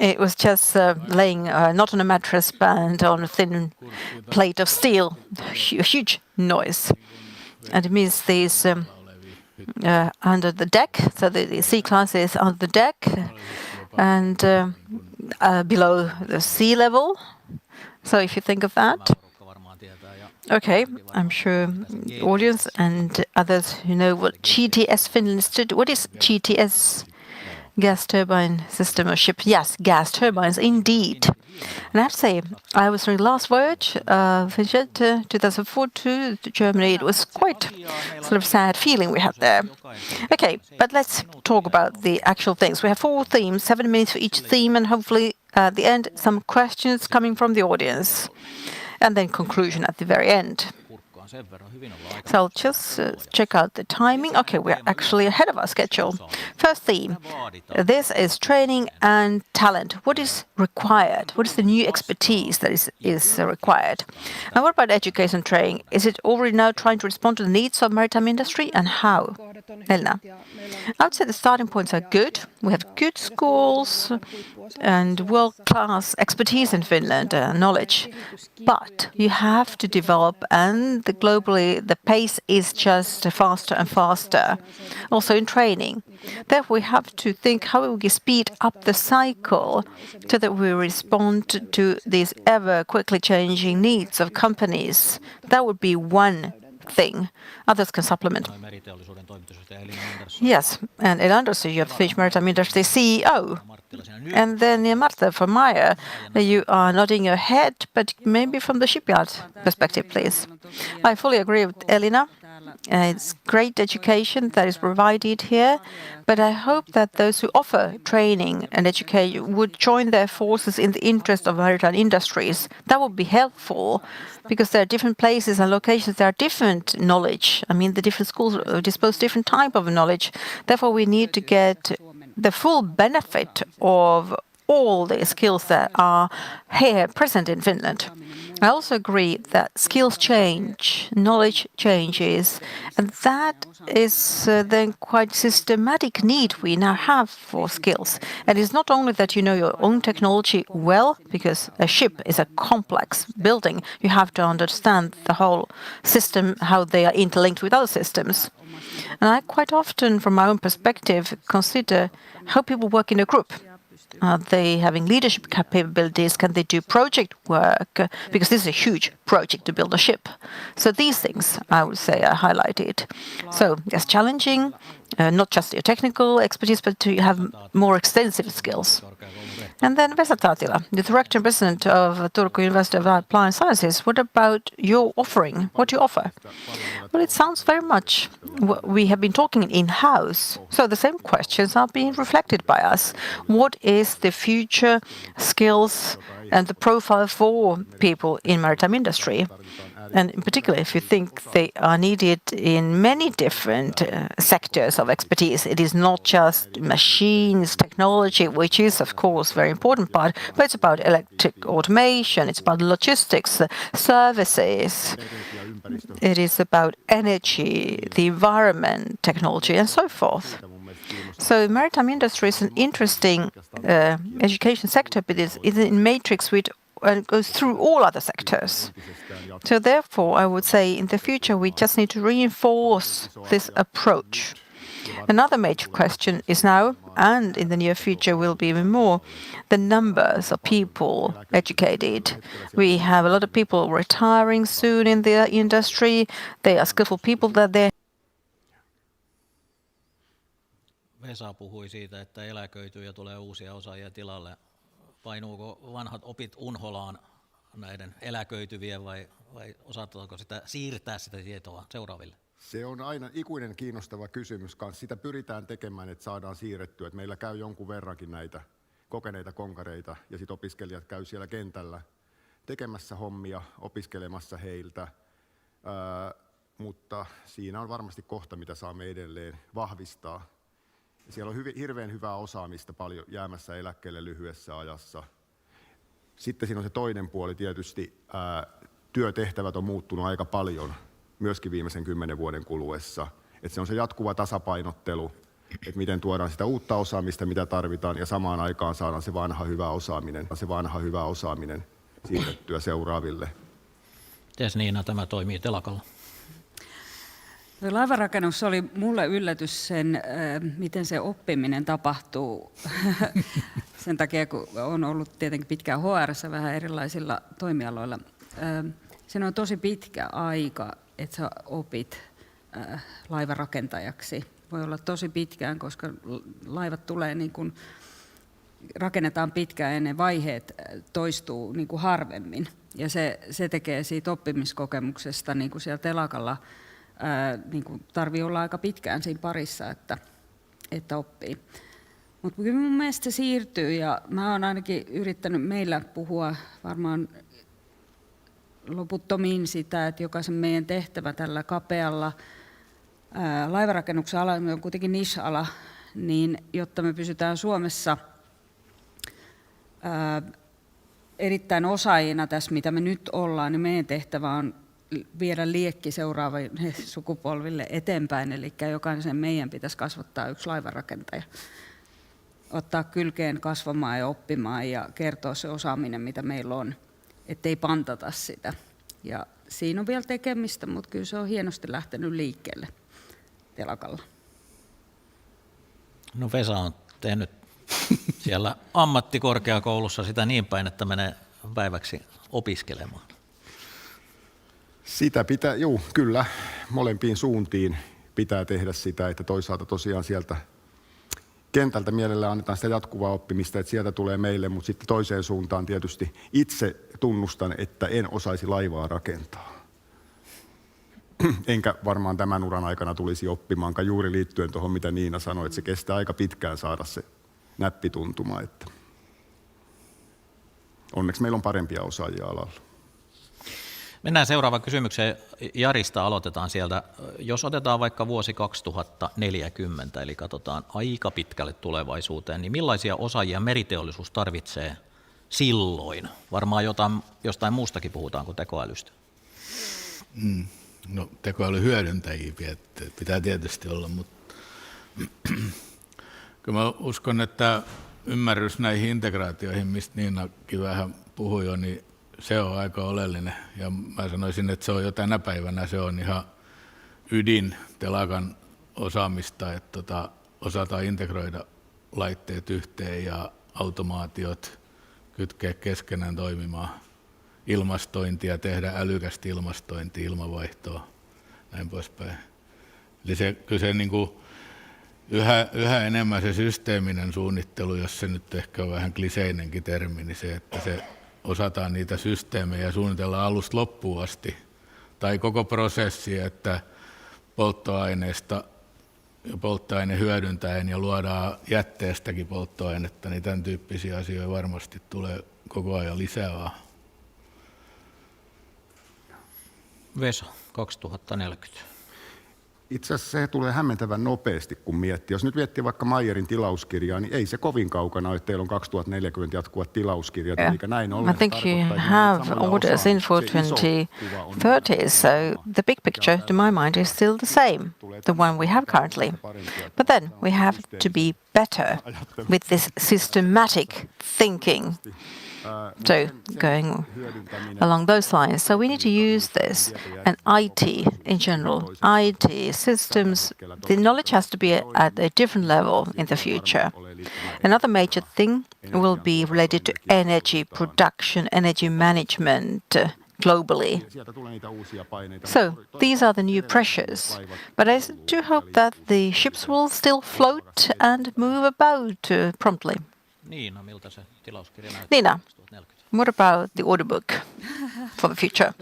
It was just laying not on a mattress, but on a thin plate of steel. Huge noise. And it means these under the deck, so the C class is under the deck, and below the sea level. So if you think of that, okay, I'm sure the audience and others who know what GTS Finland stood. What is GTS? Gas turbine system or ship? Yes, gas turbines, indeed. And I have to say, I was during the last voyage, 2004 to Germany. It was quite sort of sad feeling we had there. Okay, but let's talk about the actual things. We have 4 themes, 7 minutes for each theme, and hopefully at the end, some questions coming from the audience. And then conclusion at the very end. So I'll just check out the timing. Okay, we're actually ahead of our schedule. First theme, this is training and talent. What is required? What is the new expertise that is required? And what about education and training? Is it already now trying to respond to the needs of maritime industry, and how? Elina. I would say the starting points are good. We have good schools and world-class expertise in Finland, knowledge. But you have to develop, and globally the pace is just faster and faster, also in training. Therefore, we have to think how we can speed up the cycle so that we respond to these ever quickly changing needs of companies. That would be one thing. Others can supplement. Yes, and Elina Andersson, you have Finnish Maritime Industry CEO. And then Marta von Meyer, you are nodding your head, but maybe from the shipyard perspective, please. I fully agree with Elina. It's great education that is provided here, but I hope that those who offer training and education would join their forces in the interest of maritime industries. That would be helpful, because there are different places and locations, there are different knowledge. I mean, the different schools dispose different type of knowledge. Therefore, we need to get the full benefit of all the skills that are here present in Finland. I also agree that skills change, knowledge changes, and that is then quite systematic need we now have for skills. And it's not only that you know your own technology well, because a ship is a complex building. You have to understand the whole system, how they are interlinked with other systems. And I quite often, from my own perspective, consider how people work in a group. Are they having leadership capabilities? Can they do project work? Because this is a huge project to build a ship. So these things, I would say, are highlighted. So it's challenging, not just your technical expertise, but to have more extensive skills. And then Vesa Taatila, the Director and President of Turku University of Applied Sciences. What about your offering? What do you offer? Well, it sounds very much what we have been talking in-house. So the same questions are being reflected by us. What is the future skills and the profile for people in maritime industry? And in particular, if you think they are needed in many different sectors of expertise, it is not just machines, technology, which is, of course, very important part, but it's about electric automation, it's about logistics, services, it is about energy, the environment, technology, and so forth. So maritime industry is an interesting education sector, but it's in matrix with and goes through all other sectors. So therefore, I would say in the future, we just need to reinforce this approach. Another major question is now, and in the near future will be even more, the numbers of people educated. We have a lot of people retiring soon in the industry. They are skillful people that they're. Vesa puhui siitä, että eläköityy ja tulee uusia osaajia tilalle. Painuuko vanhat opit unholaan näiden eläköityvien vai osataanko sitä siirtää sitä tietoa seuraaville? Se on aina ikuinen kiinnostava kysymys kanssa. Sitä pyritään tekemään, että saadaan siirrettyä. Että meillä käy jonkun verrankin näitä kokeneita konkareita ja sitten opiskelijat käy siellä kentällä tekemässä hommia, opiskelemassa heiltä. Mutta siinä on varmasti kohta, mitä saamme edelleen vahvistaa. Siellä on hirveän hyvää osaamista paljon jäämässä eläkkeelle lyhyessä ajassa. Sitten siinä on se toinen puoli tietysti. Työtehtävät on muuttunut aika paljon myöskin viimeisen 10 vuoden kuluessa. Että se on se jatkuva tasapainottelu, että miten tuodaan sitä uutta osaamista, mitä tarvitaan, ja samaan aikaan saadaan se vanha hyvä osaaminen siirrettyä seuraaville. Mites Niina tämä toimii telakalla? Laivanrakennus oli mulle yllätys sen, miten se oppiminen tapahtuu. Sen takia, kun on ollut tietenkin pitkään HR:ssä vähän erilaisilla toimialoilla. Sen on tosi pitkä aika, että sä opit laivarakentajaksi. Voi olla tosi pitkään, koska laivat tulee niin kuin rakennetaan pitkään ja ne vaiheet toistuu niin kuin harvemmin. Ja se tekee siitä oppimiskokemuksesta niin kuin siellä telakalla niin kuin tarvii olla aika pitkään siinä parissa, että oppii. Mutta kyllä mun mielestä se siirtyy ja mä oon ainakin yrittänyt meillä puhua varmaan loputtomiin sitä, että jokaisen meidän tehtävä tällä kapealla laivarakennuksen alalla, on kuitenkin niche-ala, niin jotta me pysytään Suomessa erittäin osaajina tässä, mitä me nyt ollaan, niin meidän tehtävä on viedä liekki seuraaville sukupolville eteenpäin, eli jokaisen meidän pitäisi kasvattaa yksi laivanrakentaja. Ottaa kylkeen kasvamaan ja oppimaan ja kertoa se osaaminen, mitä meillä on, ettei pantata sitä. Ja siinä on vielä tekemistä, mutta kyllä se on hienosti lähtenyt liikkeelle telakalla. No Vesa on tehnyt siellä ammattikorkeakoulussa sitä niin päin, että menee päiväksi opiskelemaan. Sitä pitää, kyllä, molempiin suuntiin pitää tehdä sitä, että toisaalta tosiaan sieltä kentältä mielellään annetaan sitä jatkuvaa oppimista, että sieltä tulee meille, mutta sitten toiseen suuntaan tietysti itse tunnustan, että en osaisi laivaa rakentaa. Enkä varmaan tämän uran aikana tulisi oppimaankaan juuri liittyen tuohon, mitä Niina sanoi, että se kestää aika pitkään saada se näppituntuma. Että onneksi meillä on parempia osaajia alalla. Mennään seuraavaan kysymykseen. Jarista aloitetaan sieltä. Jos otetaan vaikka vuosi 2040, eli katsotaan aika pitkälle tulevaisuuteen, niin millaisia osaajia meriteollisuus tarvitsee silloin? Varmaan jostain muustakin puhutaan kuin tekoälystä. No tekoälyn hyödyntäjiä pitää tietysti olla, mutta kyllä mä uskon, että ymmärrys näihin integraatioihin, mistä Niinakin vähän puhui jo, niin se on aika oleellinen. Ja mä sanoisin, että se on jo tänä päivänä, se on ihan ydin telakan osaamista, että osataan integroida laitteet yhteen ja automaatiot kytkeä keskenään toimimaan. Ilmastointia, tehdä älykästä ilmastointia, ilmanvaihtoa, näin poispäin. Eli kyllä se niin kuin yhä enemmän se systeeminen suunnittelu, jos se nyt ehkä on vähän kliseinenkin termi, niin se, että se osataan niitä systeemejä suunnitella alusta loppuun asti, tai koko prosessi, että polttoaineesta ja polttoaine hyödyntäen ja luodaan jätteestäkin polttoainetta, niin tämän tyyppisiä asioita varmasti tulee koko ajan lisää. Vesa, 2040. Itse asiassa se tulee hämmentävän nopeasti, kun miettii. Jos nyt miettii vaikka Meyerin tilauskirjaa, niin ei se kovin kaukana, että teillä on 2040 jatkuvat tilauskirjat. Yeah. I think you have orders in for 2030, so the big picture to my mind is still the same, the one we have currently. But then we have to be better with this systematic thinking. So going along those lines, so we need to use this and IT in general, IT systems, the knowledge has to be at a different level in the future. Another major thing will be related to energy production, energy management globally. So these are the new pressures, but I do hope that the ships will still float and move about promptly. Niina, miltä se tilauskirja näyttää? Niina, what about the order book for the future?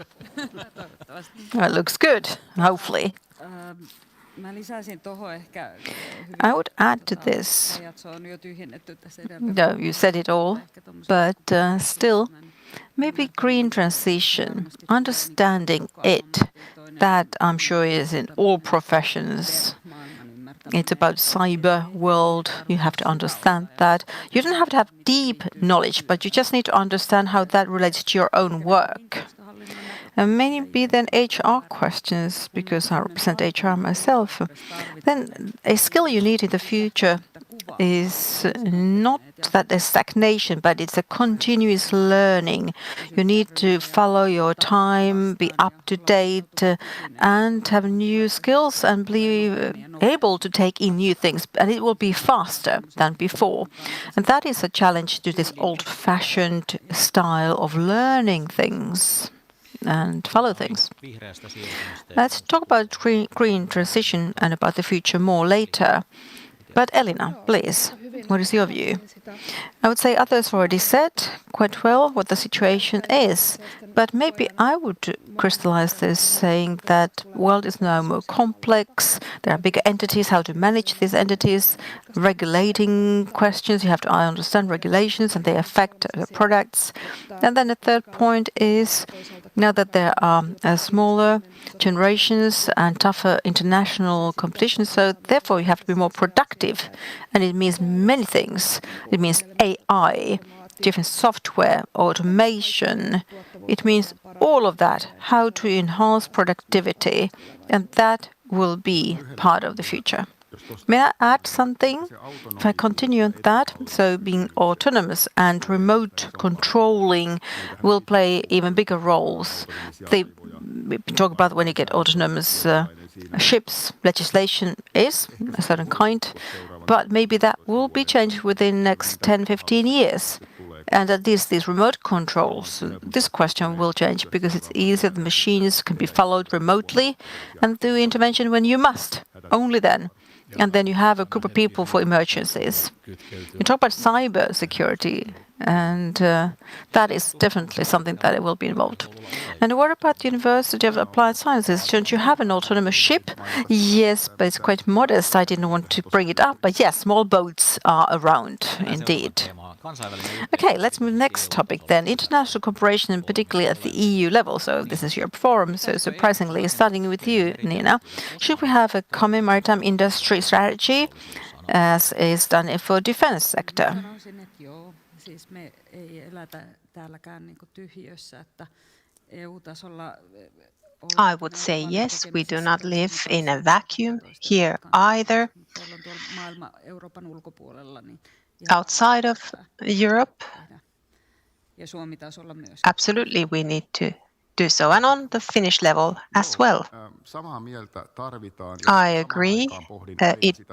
It looks good, hopefully. Mä lisäisin tuohon ehkä I would add to this. Se on jo tyhjennetty tässä No, you said it all, but still, maybe green transition, understanding it, that I'm sure is in all professions. It's about cyber world. You have to understand that. You don't have to have deep knowledge, but you just need to understand how that relates to your own work. And maybe then HR questions, because I represent HR myself. Then a skill you need in the future is not that there's stagnation, but it's a continuous learning. You need to follow your time, be up to date, and have new skills and be able to take in new things. And it will be faster than before. And that is a challenge to this old-fashioned style of learning things and follow things. Let's talk about green transition and about the future more later. But Elina, please, what is your view? I would say others already said quite well what the situation is, but maybe I would crystallize this saying that the world is now more complex, there are bigger entities, how to manage these entities, regulating questions, you have to understand regulations and they affect products. And then the third point is, now that there are smaller generations and tougher international competition, so therefore you have to be more productive. And it means many things. It means AI, different software, automation. It means all of that, how to enhance productivity. And that will be part of the future. May I add something? If I continue on that, so being autonomous and remote controlling will play even bigger roles. We talk about when you get autonomous ships, legislation is a certain kind, but maybe that will be changed within the next 10-15 years. And at least these remote controls, this question will change because it's easier, the machines can be followed remotely and do intervention when you must, only then. And then you have a group of people for emergencies. You talk about cyber security, and that is definitely something that will be involved. And what about the University of Applied Sciences? Don't you have an autonomous ship? Yes, but it's quite modest. I didn't want to bring it up, but yes, small boats are around, indeed. Okay, let's move to the next topic then. International cooperation, and particularly at the EU level. So this is your forum, so surprisingly, starting with you, Nina. Should we have a common maritime industry strategy, as is done for defense sector? Siis me ei elätä täälläkään niinku tyhjössä, että EU-tasolla I would say yes, we do not live in a vacuum here either. Outside of Europe, absolutely we need to do so, and on the Finnish level as well. I agree,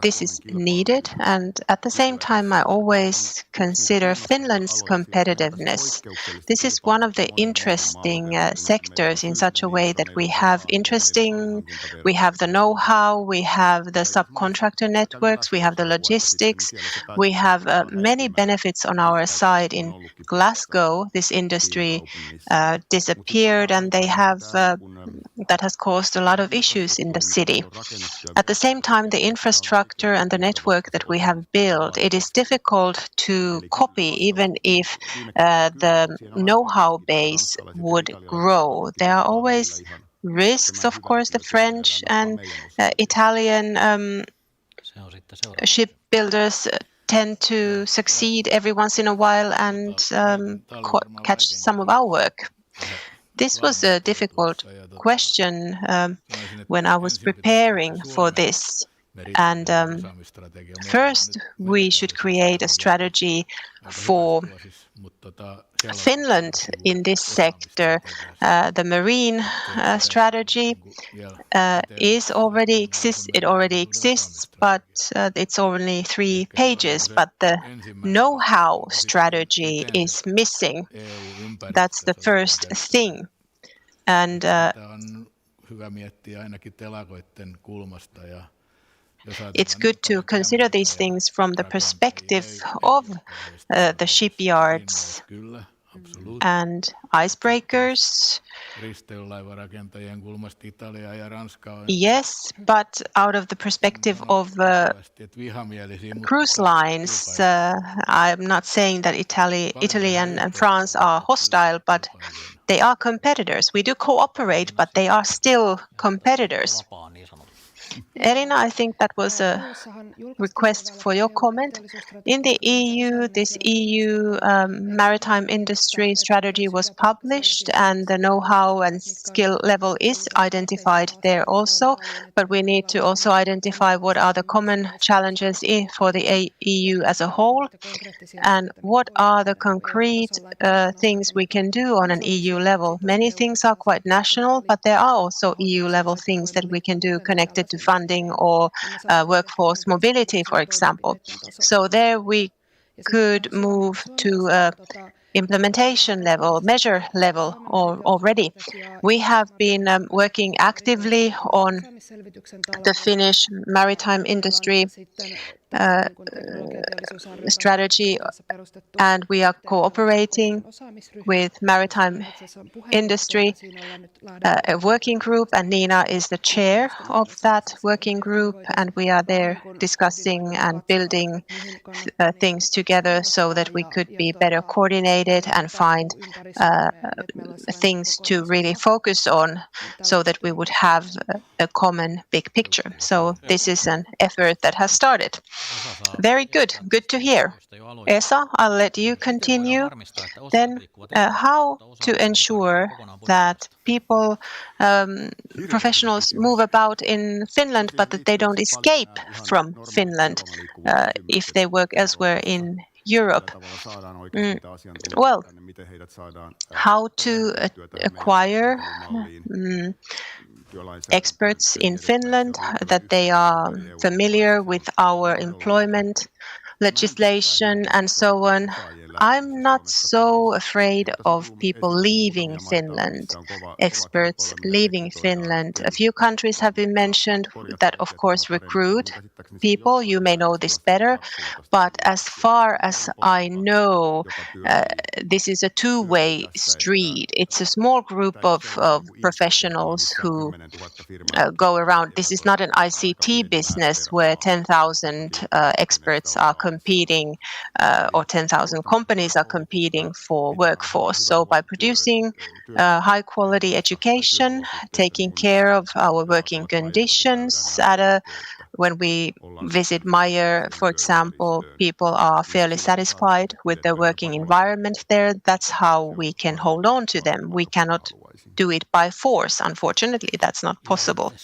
this is needed, and at the same time I always consider Finland's competitiveness. This is one of the interesting sectors in such a way that we have the know-how, we have the subcontractor networks, we have the logistics, we have many benefits on our side. In Glasgow, this industry disappeared, and they have that has caused a lot of issues in the city. At the same time, the infrastructure and the network that we have built, it is difficult to copy even if the know-how base would grow. There are always risks, of course. The French and Italian shipbuilders tend to succeed every once in a while and catch some of our work. This was a difficult question when I was preparing for this. And first, we should create a strategy for Finland in this sector. The marine strategy already exists, but it's only 3 pages. But the know-how strategy is missing. That's the first thing. And it's good to consider these things from the perspective of the shipyards and icebreakers. Yes, but out of the perspective of cruise lines, I'm not saying that Italy and France are hostile, but they are competitors. We do cooperate, but they are still competitors. Elina, I think that was a request for your comment. In the EU, this EU maritime industry strategy was published, and the know-how and skill level is identified there also, but we need to also identify what are the common challenges for the EU as a whole, and what are the concrete things we can do on an EU level. Many things are quite national, but there are also EU level things that we can do connected to funding or workforce mobility, for example. So there we could move to implementation level, measure level already. We have been working actively on the Finnish maritime industry strategy, and we are cooperating with maritime industry, a working group, and Nina is the chair of that working group, and we are there discussing and building things together so that we could be better coordinated and find things to really focus on so that we would have a common big picture. So this is an effort that has started. Very good. Good to hear. Esa, I'll let you continue. Then how to ensure that people, professionals move about in Finland, but that they don't escape from Finland if they work elsewhere in Europe. Well, how to acquire experts in Finland, that they are familiar with our employment legislation and so on. I'm not so afraid of people leaving Finland, experts leaving Finland. A few countries have been mentioned that, of course, recruit people. You may know this better, but as far as I know, this is a two-way street. It's a small group of professionals who go around. This is not an ICT business where 10,000 experts are competing or 10,000 companies are competing for workforce. So by producing high-quality education, taking care of our working conditions when we visit Meyer, for example, people are fairly satisfied with their working environment there. That's how we can hold on to them. We cannot do it by force. Unfortunately, that's not possible.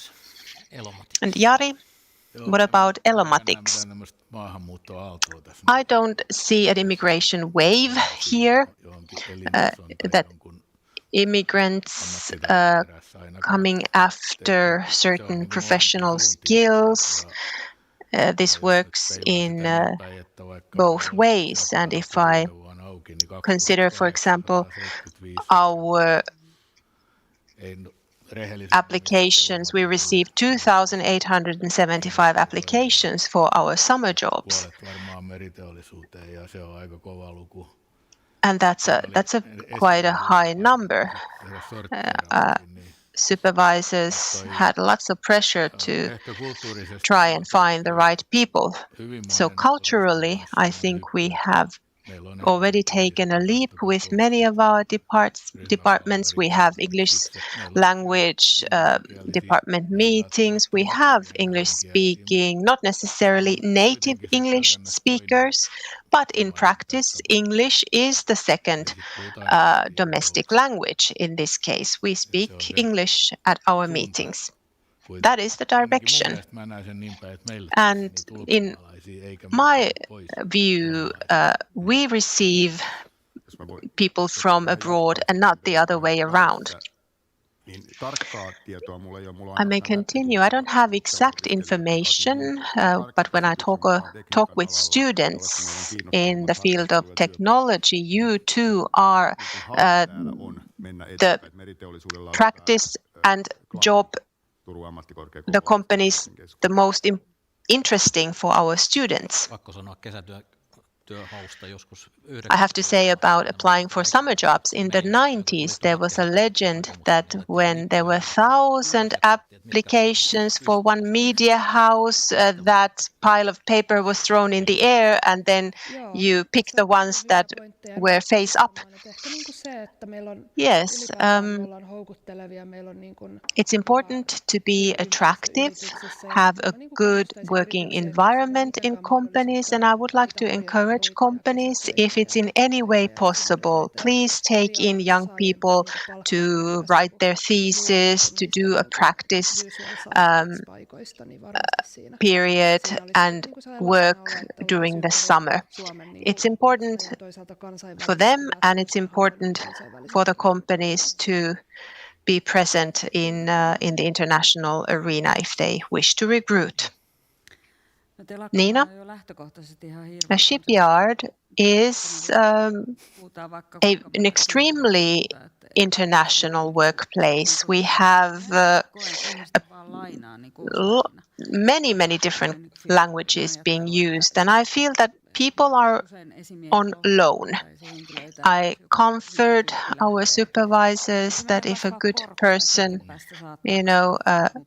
And Jari, what about Elomatics? I don't see an immigration wave here, that immigrants coming after certain professional skills. This works in both ways. And if I consider, for example, our applications, we received 2,875 applications for our summer jobs. And that's quite a high number. Supervisors had lots of pressure to try and find the right people. So culturally, I think we have already taken a leap with many of our departments. We have English language department meetings. We have English speaking, not necessarily native English speakers, but in practice, English is the second domestic language. In this case, we speak English at our meetings. That is the direction. And in my view, we receive people from abroad and not the other way around. I may continue. I don't have exact information, but when I talk with students in the field of technology, you too are the practice and job, the companies the most interesting for our students. työhausta joskus I have to say about applying for summer jobs. In the 90s, there was a legend that when there were 1,000 applications for one media house, that pile of paper was thrown in the air, and then you pick the ones that were face up. Yes, it's important to be attractive, have a good working environment in companies, and I would like to encourage companies, if it's in any way possible, please take in young people to write their thesis, to do a practice period and work during the summer. It's important for them, and it's important for the companies to be present in the international arena if they wish to recruit. Nina, a shipyard is an extremely international workplace. We have many different languages being used, and I feel that people are on loan. I comfort our supervisors that if a good person,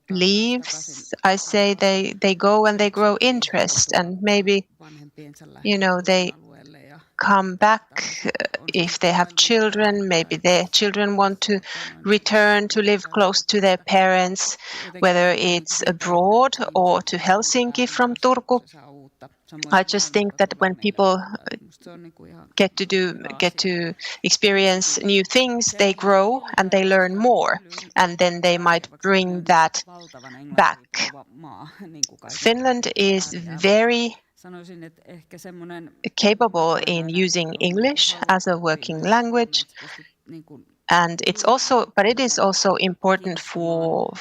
leaves, I say they go and they grow interest, and maybe, they come back if they have children. Maybe their children want to return to live close to their parents, whether it's abroad or to Helsinki from Turku. I just think that when people get to experience new things, they grow and they learn more, and then they might bring that back. Finland is very capable in using English as a working language, and it is also important for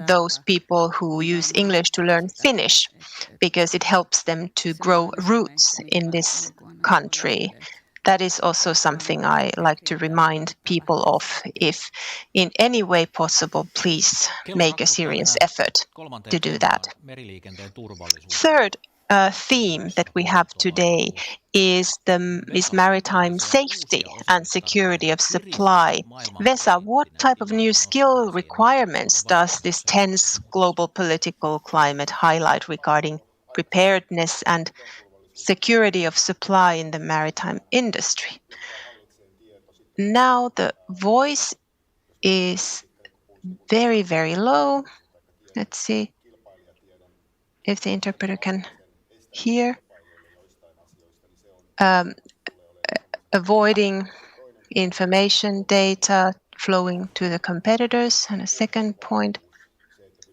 those people who use English to learn Finnish, because it helps them to grow roots in this country. That is also something I like to remind people of. If in any way possible, please make a serious effort to do that. Third theme that we have today is maritime safety and security of supply. Vesa, what type of new skill requirements does this tense global political climate highlight regarding preparedness and security of supply in the maritime industry? Now the voice is very, very low. Let's see if the interpreter can hear. Avoiding information data flowing to the competitors. And a second point,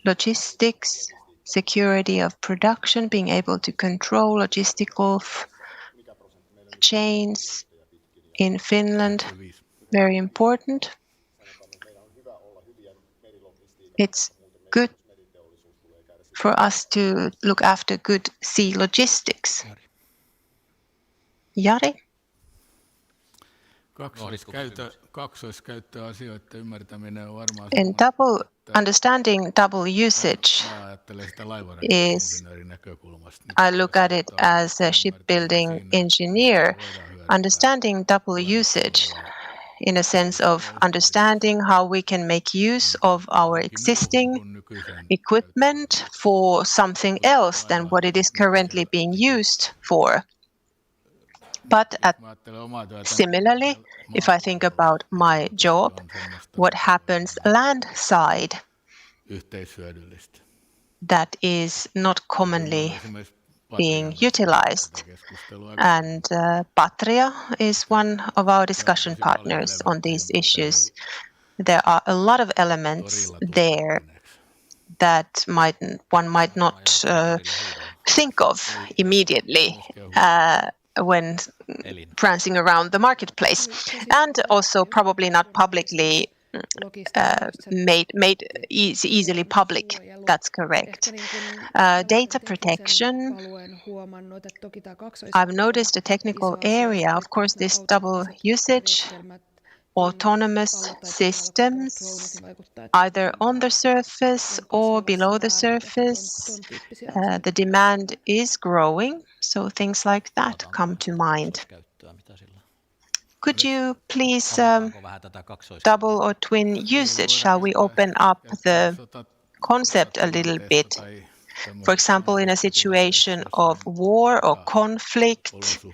logistics, security of production, being able to control logistical chains in Finland, very important. It's good for us to look after good sea logistics. Jari? Kaksoiskäyttöasioiden ymmärtäminen on varmaan... Understanding double usage is, I look at it as a shipbuilding engineer, understanding double usage in a sense of understanding how we can make use of our existing equipment for something else than what it is currently being used for. But similarly, if I think about my job, what happens landside that is not commonly being utilized. And Patria is one of our discussion partners on these issues. There are a lot of elements there that one might not think of immediately when prancing around the marketplace, and also probably not publicly made easily public. That's correct. Data protection. I've noticed a technical area. Of course, this double usage autonomous systems, either on the surface or below the surface. The demand is growing, so things like that come to mind. Could you please double or twin usage? Shall we open up the concept a little bit? For example, in a situation of war or conflict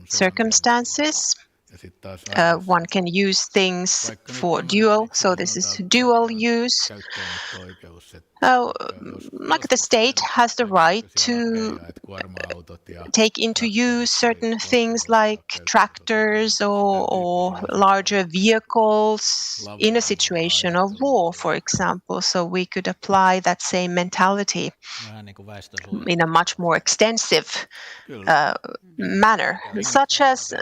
circumstances, one can use things for dual, so this is dual use. Like the state has the right to take into use certain things like tractors or larger vehicles in a situation of war, for example. So we could apply that same mentality in a much more extensive manner, such as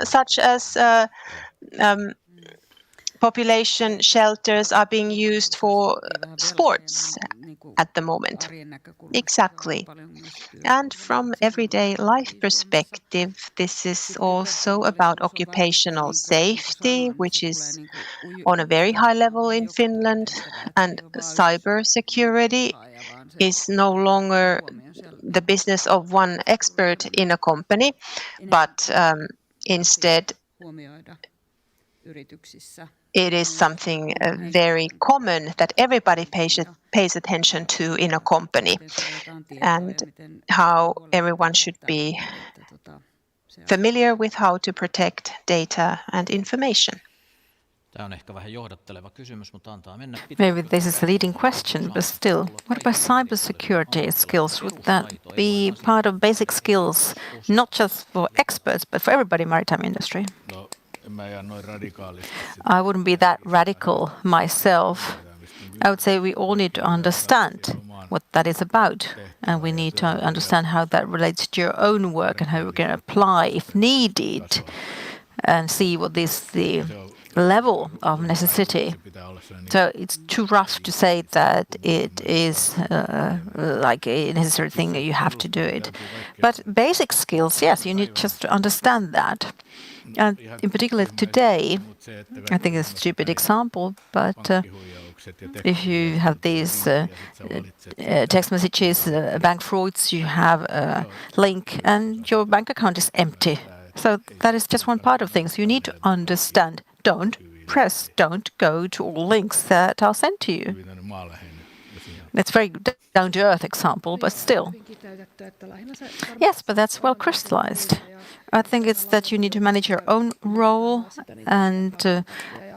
population shelters are being used for sports at the moment. Exactly. And from everyday life perspective, this is also about occupational safety, which is on a very high level in Finland, and cybersecurity is no longer the business of one expert in a company, but instead it is something very common that everybody pays attention to in a company, and how everyone should be familiar with how to protect data and information. Maybe this is a leading question, but still, what about cybersecurity skills? Would that be part of basic skills, not just for experts, but for everybody in maritime industry? I wouldn't be that radical myself. I would say we all need to understand what that is about, and we need to understand how that relates to your own work and how we can apply if needed, and see what is the level of necessity. So it's too rough to say that it is like a necessary thing that you have to do it. But basic skills, yes, you need just to understand that. And in particular today, I think it's a stupid example, but if you have these text messages, bank frauds, you have a link and your bank account is empty. So that is just one part of things. You need to understand. Don't go to all links that are sent to you. That's very down-to-earth example, but still. Yes, but that's well crystallized. I think it's that you need to manage your own role, and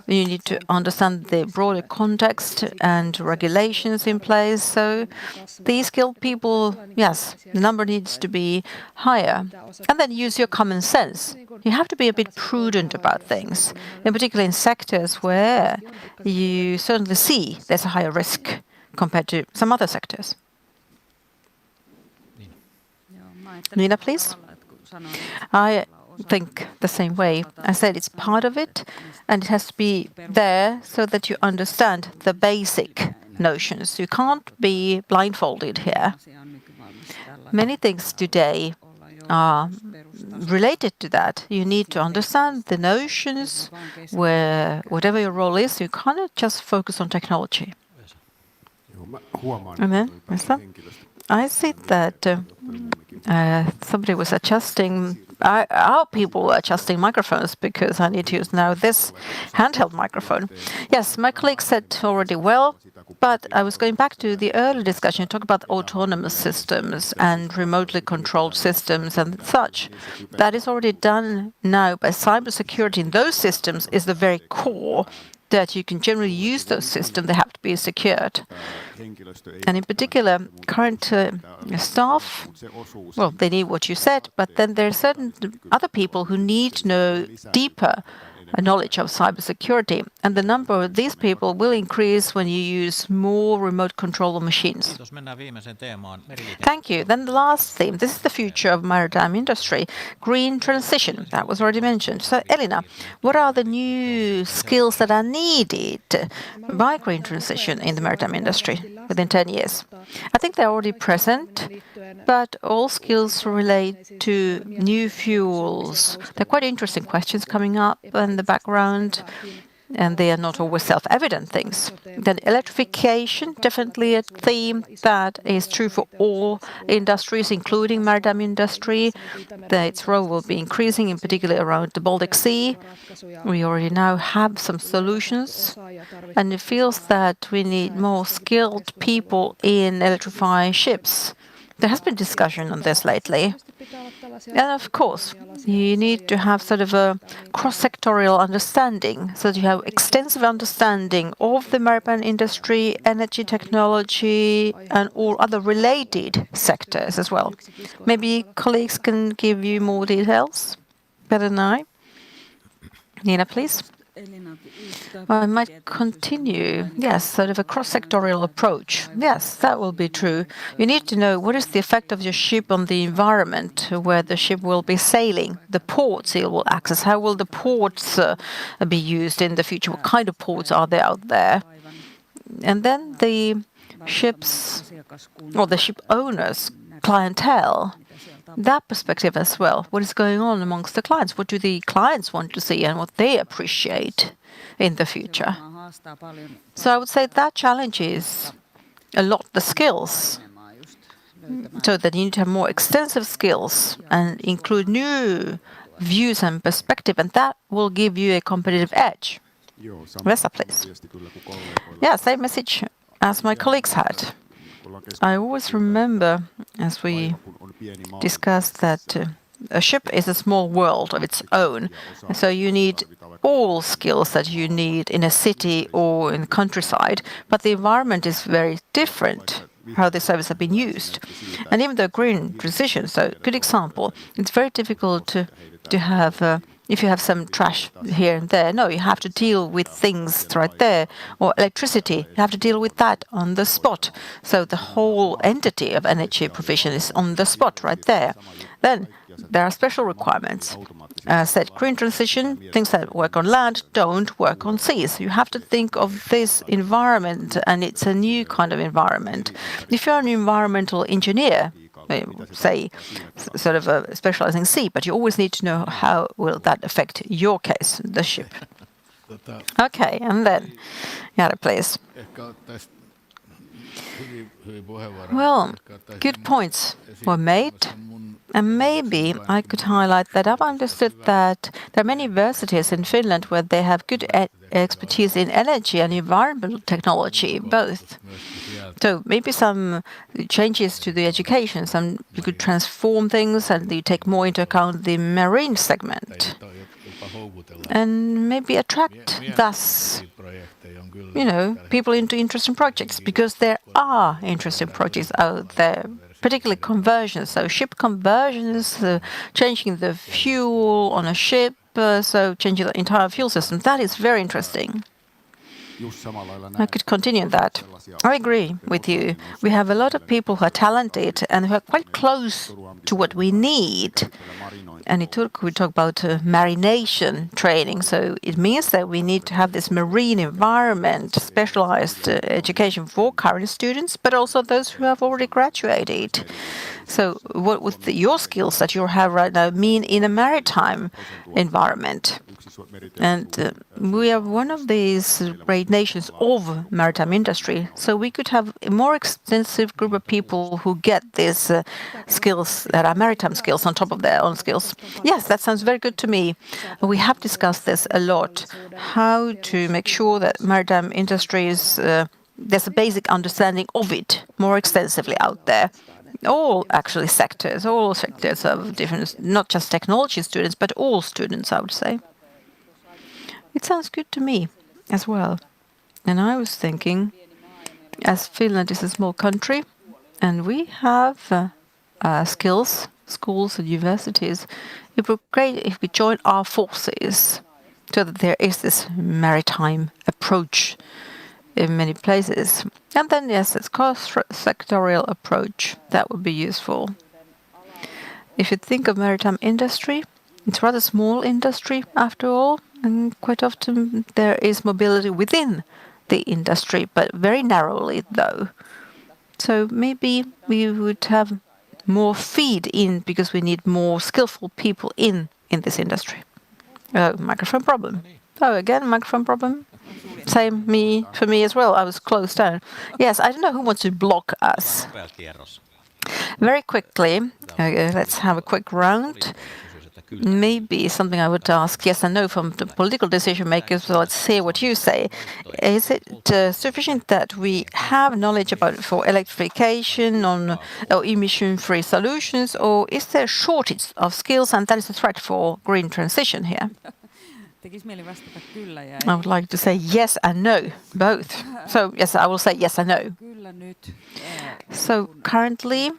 you need to understand the broader context and regulations in place. So these skilled people, yes, the number needs to be higher. And then use your common sense. You have to be a bit prudent about things, in particular in sectors where you certainly see there's a higher risk compared to some other sectors. Nina, please. I think the same way. I said it's part of it, and it has to be there so that you understand the basic notions. You can't be blindfolded here. Many things today are related to that. You need to understand the notions where whatever your role is, you cannot just focus on technology. And then, I see that somebody was adjusting, our people were adjusting microphones because I need to use now this handheld microphone. Yes, my colleague said already well, but I was going back to the earlier discussion. You talk about autonomous systems and remotely controlled systems and such. That is already done now, but cybersecurity in those systems is the very core that you can generally use those systems. They have to be secured. And in particular, current staff, well, they need what you said, but then there are certain other people who need to know deeper knowledge of cybersecurity. And the number of these people will increase when you use more remote control of machines. Thank you. Then the last theme. This is the future of maritime industry. Green transition. That was already mentioned. So, Elina, what are the new skills that are needed by green transition in the maritime industry? within 10 years? I think they're already present, but all skills relate to new fuels. There are quite interesting questions coming up in the background, and they are not always self-evident things. Then electrification, definitely a theme that is true for all industries, including maritime industry. Its role will be increasing, in particular around the Baltic Sea. We already now have some solutions, and it feels that we need more skilled people in electrifying ships. There has been discussion on this lately. And of course, you need to have sort of a cross-sectorial understanding, so that you have extensive understanding of the maritime industry, energy technology, and all other related sectors as well. Maybe colleagues can give you more details better than I. Nina, please. Well, I might continue. Yes, sort of a cross-sectorial approach. Yes, that will be true. You need to know what is the effect of your ship on the environment, where the ship will be sailing, the ports it will access, how will the ports be used in the future, what kind of ports are there out there. And then the ships, or the ship owners, clientele, that perspective as well. What is going on amongst the clients? What do the clients want to see and what they appreciate in the future? So I would say that challenges a lot the skills, so that you need to have more extensive skills and include new views and perspective, and that will give you a competitive edge. Vesa, please. Yeah, same message as my colleagues had. I always remember, as we discussed, that a ship is a small world of its own. So you need all skills that you need in a city or in the countryside, but the environment is very different, how the services have been used. And even the green transition, so good example, it's very difficult to have if you have some trash here and there. No, you have to deal with things right there. Or electricity, you have to deal with that on the spot. So the whole entity of energy provision is on the spot right there. Then there are special requirements. Said green transition, things that work on land don't work on seas. You have to think of this environment, and it's a new kind of environment. If you're an environmental engineer, say, sort of specializing sea, but you always need to know how will that affect your case, the ship. Okay, and then, Jari, please. Well, good points were made, and maybe I could highlight that I've understood that there are many universities in Finland where they have good expertise in energy and environmental technology, both. So maybe some changes to the education, you could transform things and you take more into account the marine segment. And maybe attract thus, people into interesting projects, because there are interesting projects out there, particularly conversions. So ship conversions, changing the fuel on a ship, so changing the entire fuel system. That is very interesting. I could continue that. I agree with you. We have a lot of people who are talented and who are quite close to what we need. And in Turku, we talk about marination training. So it means that we need to have this marine environment, specialized education for current students, but also those who have already graduated. So what would your skills that you have right now mean in a maritime environment? And we are one of these great nations of maritime industry, so we could have a more extensive group of people who get these skills that are maritime skills on top of their own skills. Yes, that sounds very good to me. We have discussed this a lot, how to make sure that maritime industries, there's a basic understanding of it more extensively out there. All sectors of different, not just technology students, but all students, I would say. It sounds good to me as well. And I was thinking, as Finland is a small country, and we have skills, schools and universities, it would be great if we join our forces so that there is this maritime approach in many places. And then, yes, it's cross-sectorial approach. That would be useful. If you think of maritime industry, it's a rather small industry after all, and quite often there is mobility within the industry, but very narrowly though. So maybe we would have more feed in because we need more skillful people in this industry. Microphone problem. Oh, again, microphone problem. Same for me as well. I was closed down. Yes, I don't know who wants to block us. Very quickly, let's have a quick round. Maybe something I would ask yes and no from the political decision makers. So let's hear what you say. Is it sufficient that we have knowledge about for electrification on emission-free solutions, or is there a shortage of skills and that is a threat for green transition here? I would like to say yes and no, both. So yes, I will say yes and no. So currently,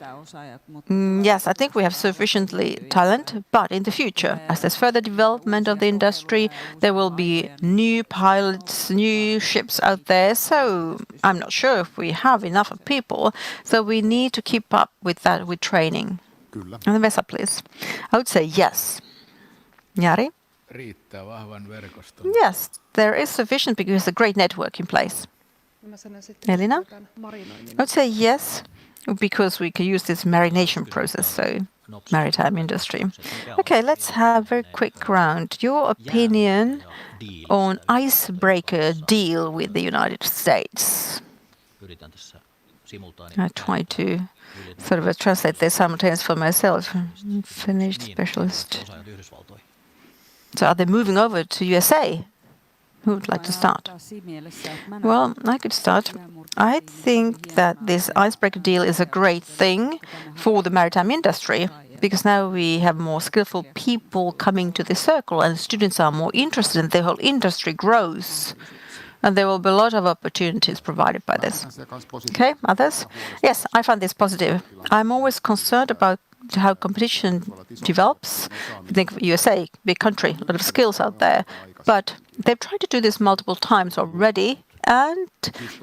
yes, I think we have sufficiently talent, but in the future, as there's further development of the industry, there will be new pilots, new ships out there. So I'm not sure if we have enough of people. So we need to keep up with that, with training. And then Vesa, please. I would say yes. Jari? Yes, there is sufficient because there's a great network in place. Elina? I would say yes, because we can use this marination process, so maritime industry. Okay, let's have a very quick round. Your opinion on icebreaker deal with the United States? I try to sort of translate this simultaneously for myself. Finnish specialist. So are they moving over to USA? Who would like to start? Well, I could start. I think that this icebreaker deal is a great thing for the maritime industry because now we have more skillful people coming to the circle and students are more interested and the whole industry grows. And there will be a lot of opportunities provided by this. Okay, others? Yes, I find this positive. I'm always concerned about how competition develops. I think USA, big country, a lot of skills out there. But they've tried to do this multiple times already, and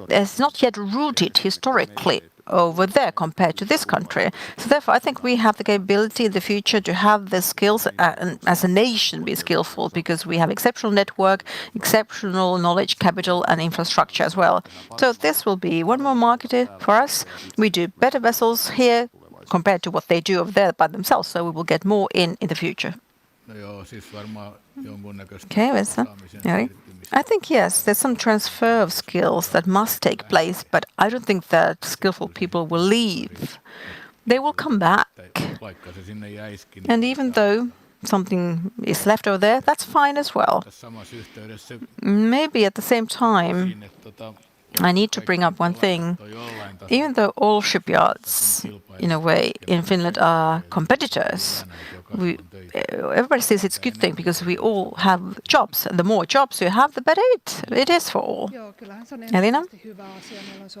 it's not yet rooted historically over there compared to this country. So therefore, I think we have the capability in the future to have the skills and as a nation be skillful because we have exceptional network, exceptional knowledge, capital and infrastructure as well. So this will be one more market for us. We do better vessels here compared to what they do over there by themselves, so we will get more in the future. Okay, Vesa. I think, yes, there's some transfer of skills that must take place, but I don't think that skillful people will leave. They will come back. And even though something is left over there, that's fine as well. Maybe at the same time, I need to bring up one thing. Even though all shipyards, in a way, in Finland are competitors, everybody says it's a good thing because we all have jobs. And the more jobs you have, the better it is for all. Elina?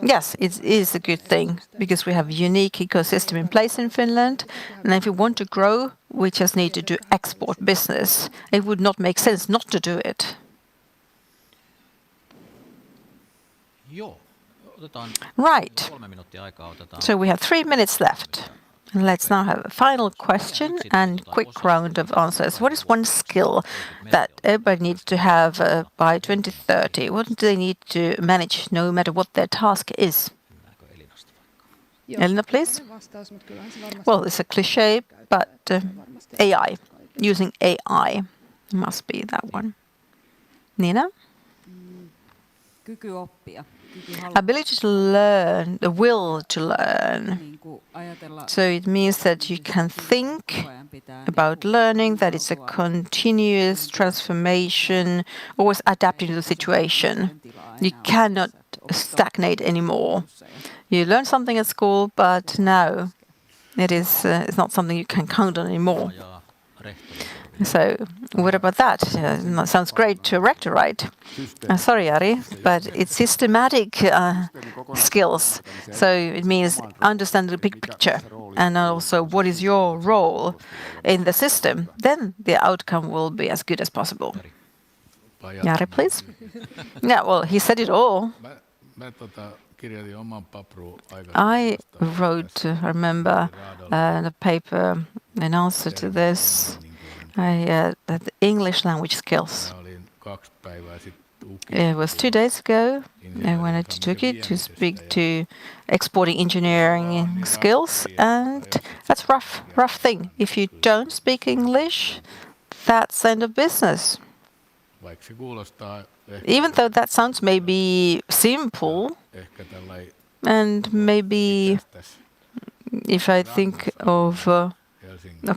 Yes, it is a good thing because we have a unique ecosystem in place in Finland. And if we want to grow, we just need to do export business. It would not make sense not to do it. Right. So we have 3 minutes left. Let's now have a final question and quick round of answers. What is one skill that everybody needs to have by 2030? What do they need to manage no matter what their task is? Elina, please. Well, it's a cliche, but AI, using AI must be that one. Nina? Ability to learn, the will to learn. So it means that you can think about learning, that it's a continuous transformation, always adapting to the situation. You cannot stagnate anymore. You learn something at school, but now it's not something you can count on anymore. So what about that? Sounds great to a rector, right? Sorry, Ari, but it's systematic skills. So it means understand the big picture and also what is your role in the system. Then the outcome will be as good as possible. Jari, please. Yeah, well, he said it all. I wrote, I remember, the paper in answer to this. The English language skills. It was 2 days ago. I went to Turkey to speak to exporting engineering skills, and that's a rough thing. If you don't speak English, that's end of business. Even though that sounds maybe simple, and maybe if I think of a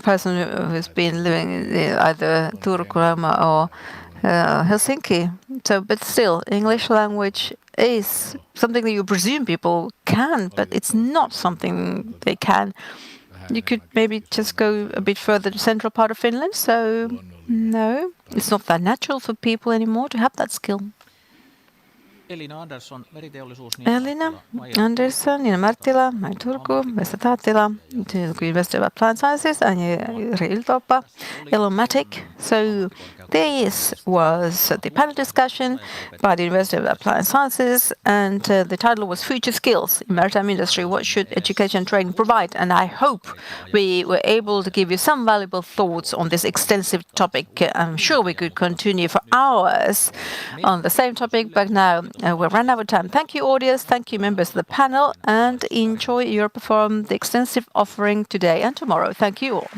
person who has been living in either Turku or Helsinki, but still, English language is something that you presume people can, but it's not something they can. You could maybe just go a bit further to central part of Finland, so no, it's not that natural for people anymore to have that skill. Elina Andersson, meriteollisuus. Elina Andersson, Nina Marttila, Mai Turku, Vesa Taattila, Turku University of Applied Sciences, Anja Yltoppa, Elomatic. So this was the panel discussion by the University of Applied Sciences, and the title was Future Skills in Maritime Industry. What should education and training provide? And I hope we were able to give you some valuable thoughts on this extensive topic. I'm sure we could continue for hours on the same topic, but now we've run out of time. Thank you, audience. Thank you, members of the panel, and enjoy your perform the extensive offering today and tomorrow. Thank you all.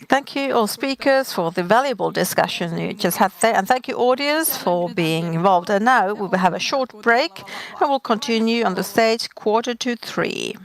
Thank you, all speakers, for the valuable discussion you just had there, and thank you, audience, for being involved. And now we will have a short break, and we'll continue on the stage 2:45.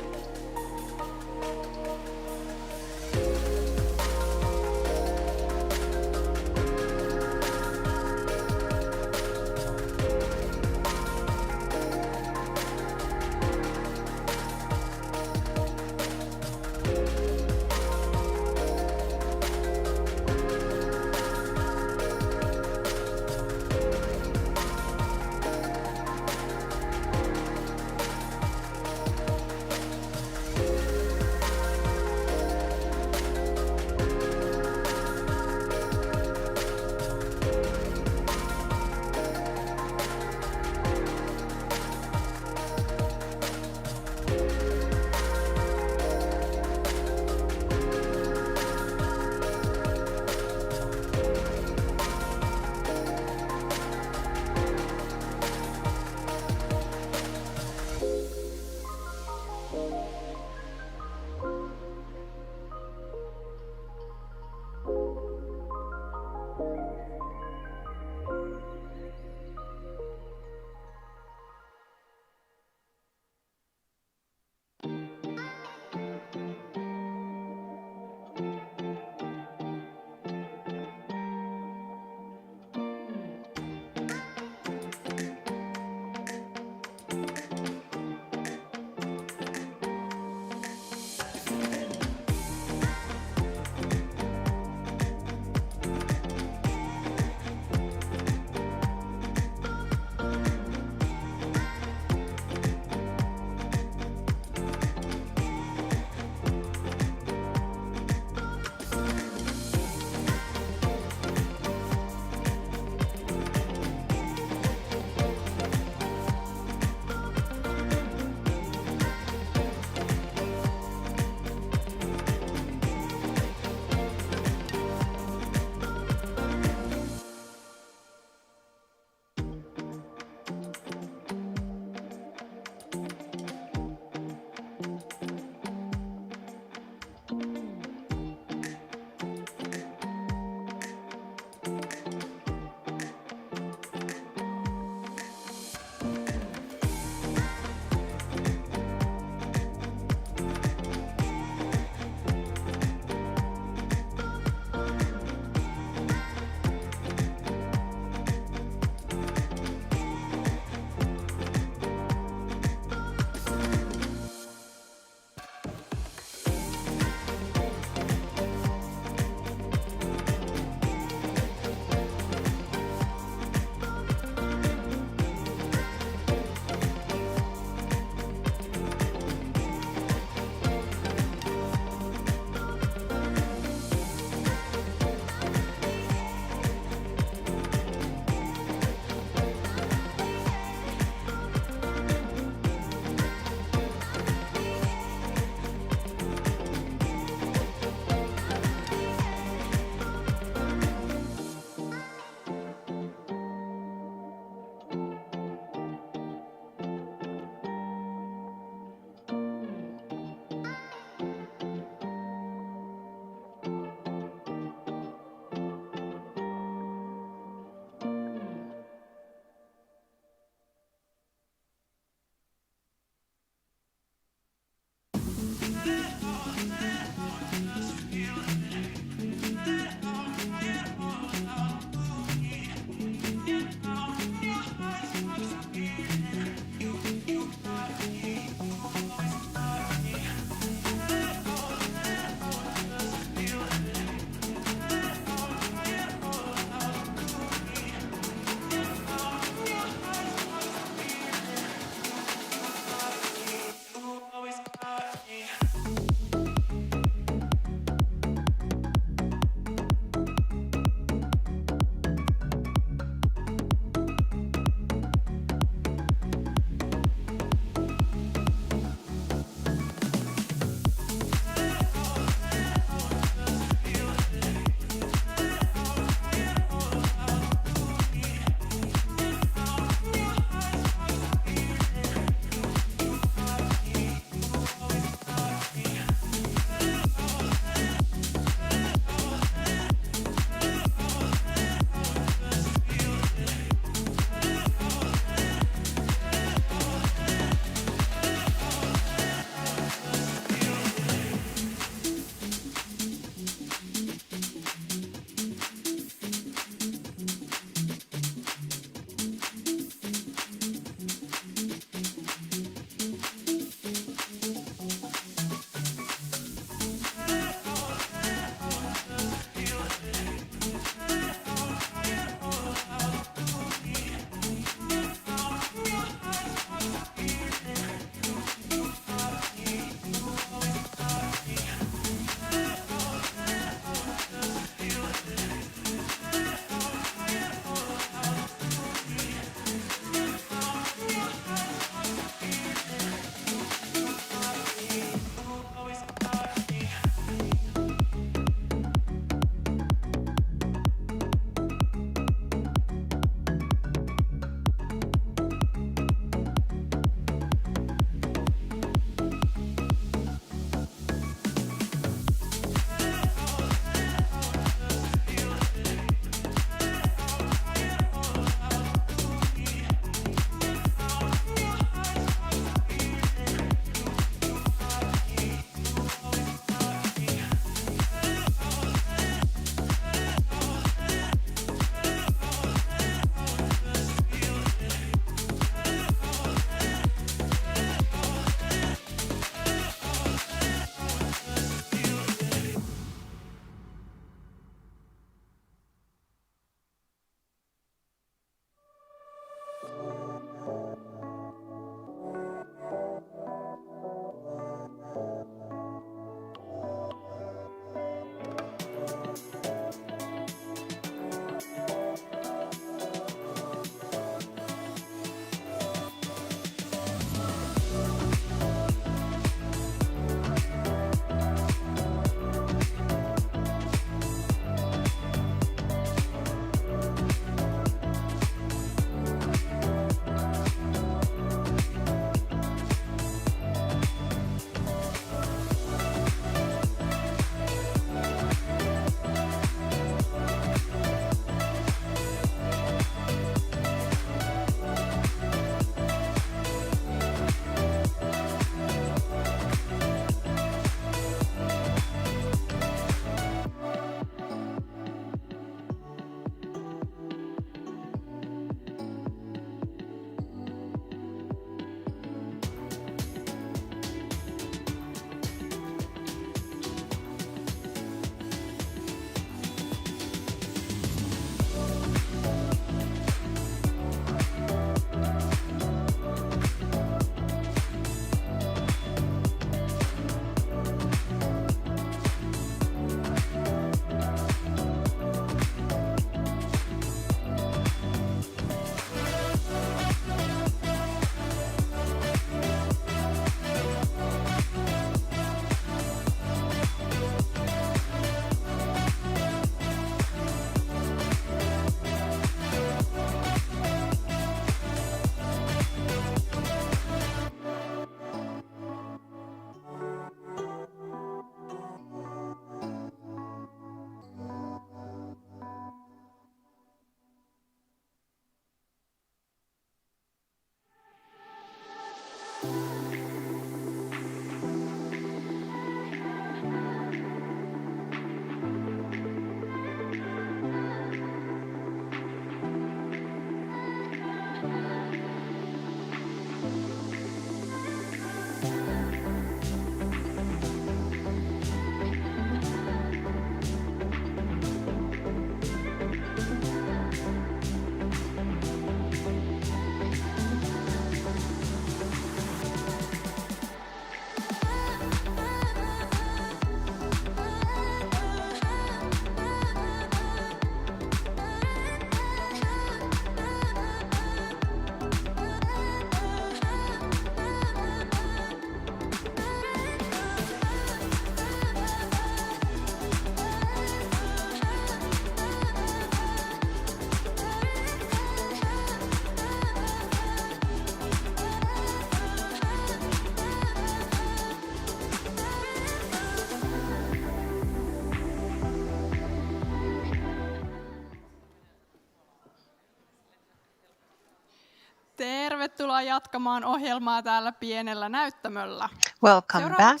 tervetuloa jatkamaan ohjelmaa täällä pienellä näyttämöllä. Welcome back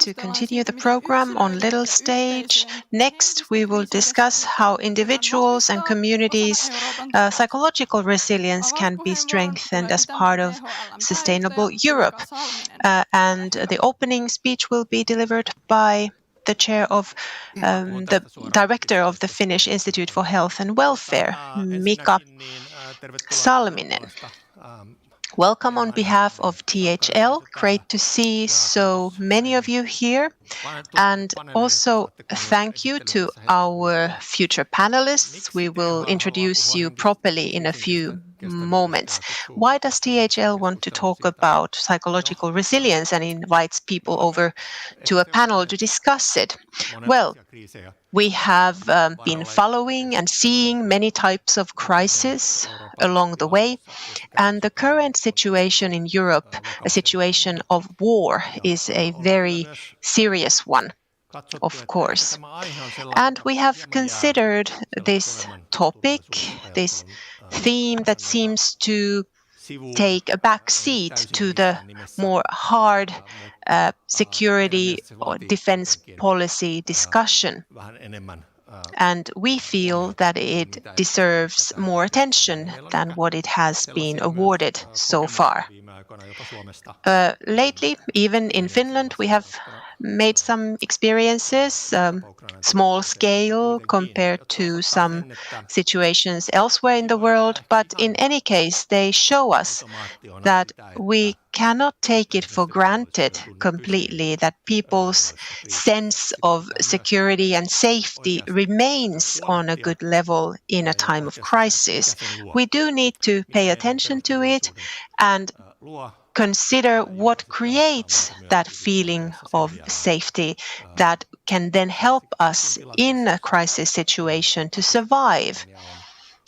to continue the program on Little Stage. Next, we will discuss how individuals and communities' psychological resilience can be strengthened as part of Sustainable Europe. And the opening speech will be delivered by the chair of the director of the Finnish Institute for Health and Welfare, Mika Salminen. Welcome on behalf of THL. Great to see so many of you here. And also thank you to our future panelists. We will introduce you properly in a few moments. Why does THL want to talk about psychological resilience and invites people over to a panel to discuss it? Well, we have been following and seeing many types of crises along the way, and the current situation in Europe, a situation of war, is a very serious one, of course. And we have considered this topic, this theme that seems to take a back seat to the more hard security or defense policy discussion. And we feel that it deserves more attention than what it has been awarded so far. Lately, even in Finland, we have made some experiences, small scale compared to some situations elsewhere in the world, but in any case, they show us that we cannot take it for granted completely that people's sense of security and safety remains on a good level in a time of crisis. We do need to pay attention to it and consider what creates that feeling of safety that can then help us in a crisis situation to survive,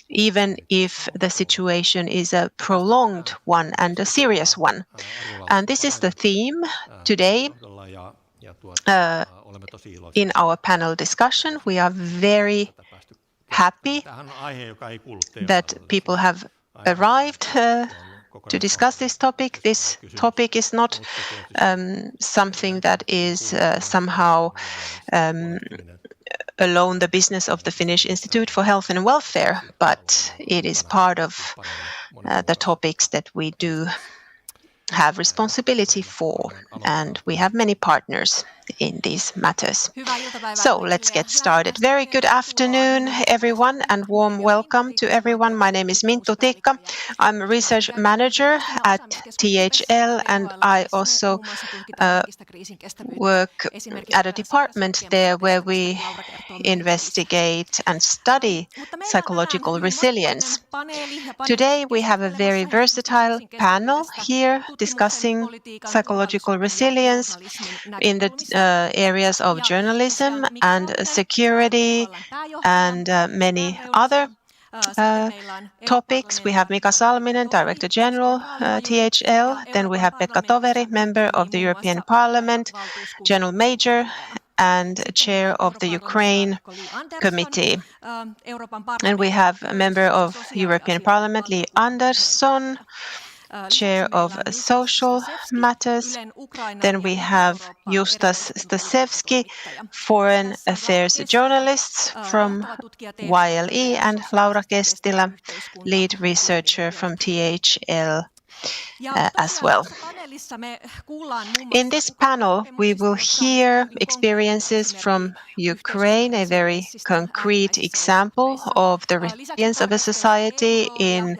even if the situation is a prolonged one and a serious one. And this is the theme today. In our panel discussion, we are very happy that people have arrived to discuss this topic. This topic is not something that is somehow alone the business of the Finnish Institute for Health and Welfare, but it is part of the topics that we do have responsibility for, and we have many partners in these matters. So let's get started. Very good afternoon, everyone, and warm welcome to everyone. My name is Minttu Tikka. I'm a research manager at THL, and I also work at a department there where we investigate and study psychological resilience. Today we have a very versatile panel here discussing psychological resilience in the areas of journalism and security and many other topics. We have Mika Salminen, Director General, THL. Then we have Pekka Toveri, Member of the European Parliament, General Major and Chair of the Ukraine Committee. And we have a Member of European Parliament, Li Andersson, Chair of Social Matters. Then we have Justas Stasevski, Foreign Affairs Journalist from YLE, and Laura Kestilä, Lead Researcher from THL as well. In this panel, we will hear experiences from Ukraine, a very concrete example of the resilience of a society in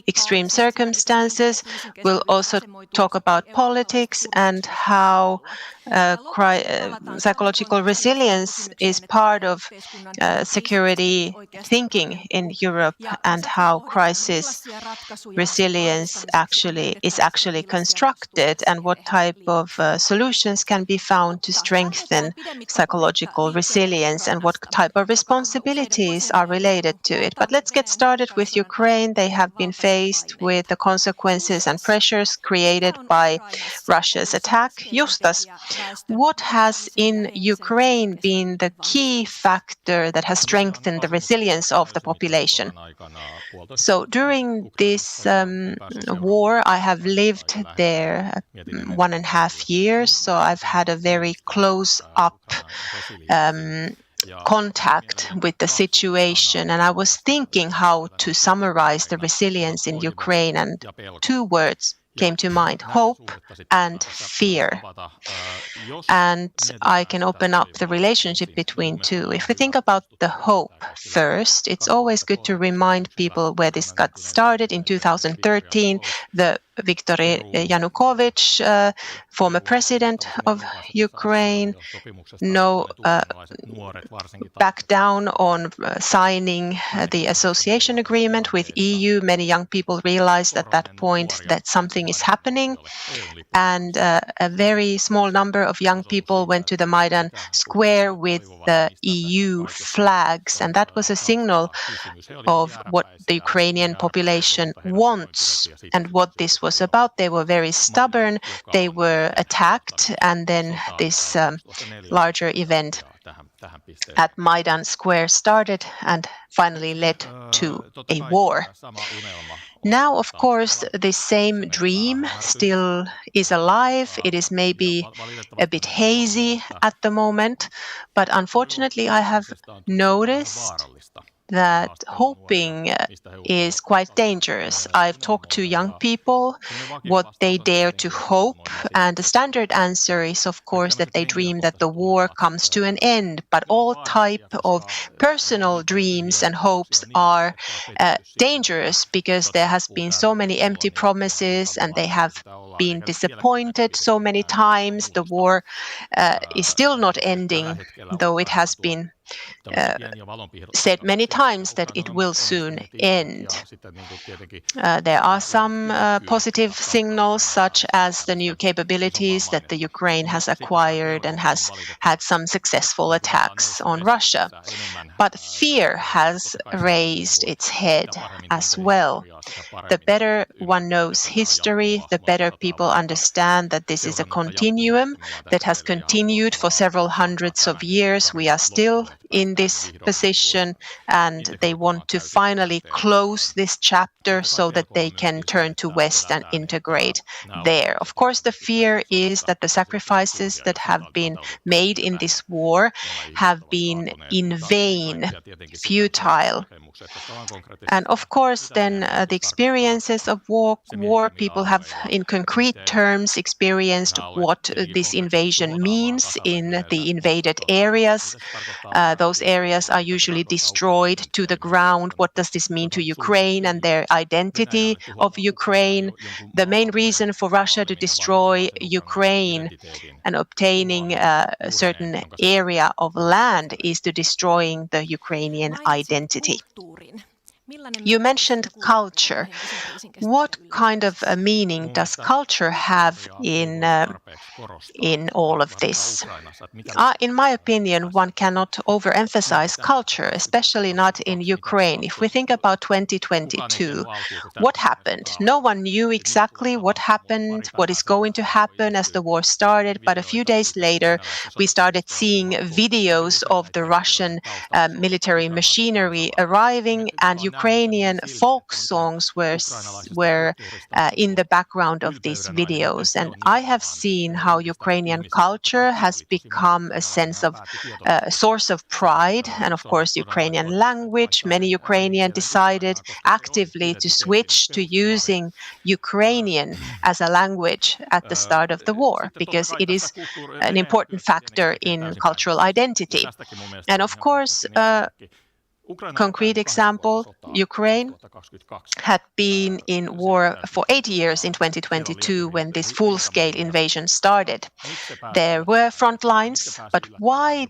extreme circumstances. We'll also talk about politics and how psychological resilience is part of security thinking in Europe, and how crisis resilience is actually constructed, and what type of solutions can be found to strengthen psychological resilience, and what type of responsibilities are related to it. But let's get started with Ukraine. They have been faced with the consequences and pressures created by Russia's attack. Justas, what has in Ukraine been the key factor that has strengthened the resilience of the population? So during this war war. I have lived there 1.5 years, so I've had a very close-up contact with the situation, and I was thinking how to summarize the resilience in Ukraine, and 2 words came to mind: hope and fear. And I can open up the relationship between two. If we think about the hope first, it's always good to remind people where this got started. In 2013, the Viktor Yanukovych, former president of Ukraine, backed down on signing the association agreement with EU. Many young people realized at that point that something is happening, and a very small number of young people went to the Maidan Square with the EU flags, and that was a signal of what the Ukrainian population wants and what this was about. They were very stubborn, they were attacked, and then this larger event at Maidan Square started and finally led to a war. Now, of course, the same dream still is alive. It is maybe a bit hazy at the moment, but unfortunately I have noticed that hoping is quite dangerous. I've talked to young people, what they dare to hope, and the standard answer is, of course, that they dream that the war comes to an end. But all type of personal dreams and hopes are dangerous, because there has been so many empty promises and they have been disappointed so many times. The war is still not ending, though it has been said many times that it will soon end. There are some positive signals, such as the new capabilities that the Ukraine has acquired and has had some successful attacks on Russia. But fear has raised its head as well. The better one knows history, the better people understand that this is a continuum that has continued for several hundreds of years. We are still in this position, and they want to finally close this chapter so that they can turn to West and integrate there. Of course, the fear is that the sacrifices that have been made in this war have been in vain, futile. And of course, then the experiences of war, people have in concrete terms experienced what this invasion means in the invaded areas. Those areas are usually destroyed to the ground. What does this mean to Ukraine and their identity of Ukraine? The main reason for Russia to destroy Ukraine and obtaining a certain area of land is to destroying the Ukrainian identity. You mentioned culture. What kind of a meaning does culture have in all of this? In my opinion, one cannot overemphasize culture, especially not in Ukraine. If we think about 2022, what happened? No one knew exactly what happened, what is going to happen as the war started, but a few days later, we started seeing videos of the Russian military machinery arriving, and Ukrainian folk songs were in the background of these videos. And I have seen how Ukrainian culture has become a source of pride, and of course Ukrainian language. Many Ukrainians decided actively to switch to using Ukrainian as a language at the start of the war, because it is an important factor in cultural identity. And of course, concrete example, Ukraine had been in war for 8 years in 2022 when this full-scale invasion started. There were front lines, but why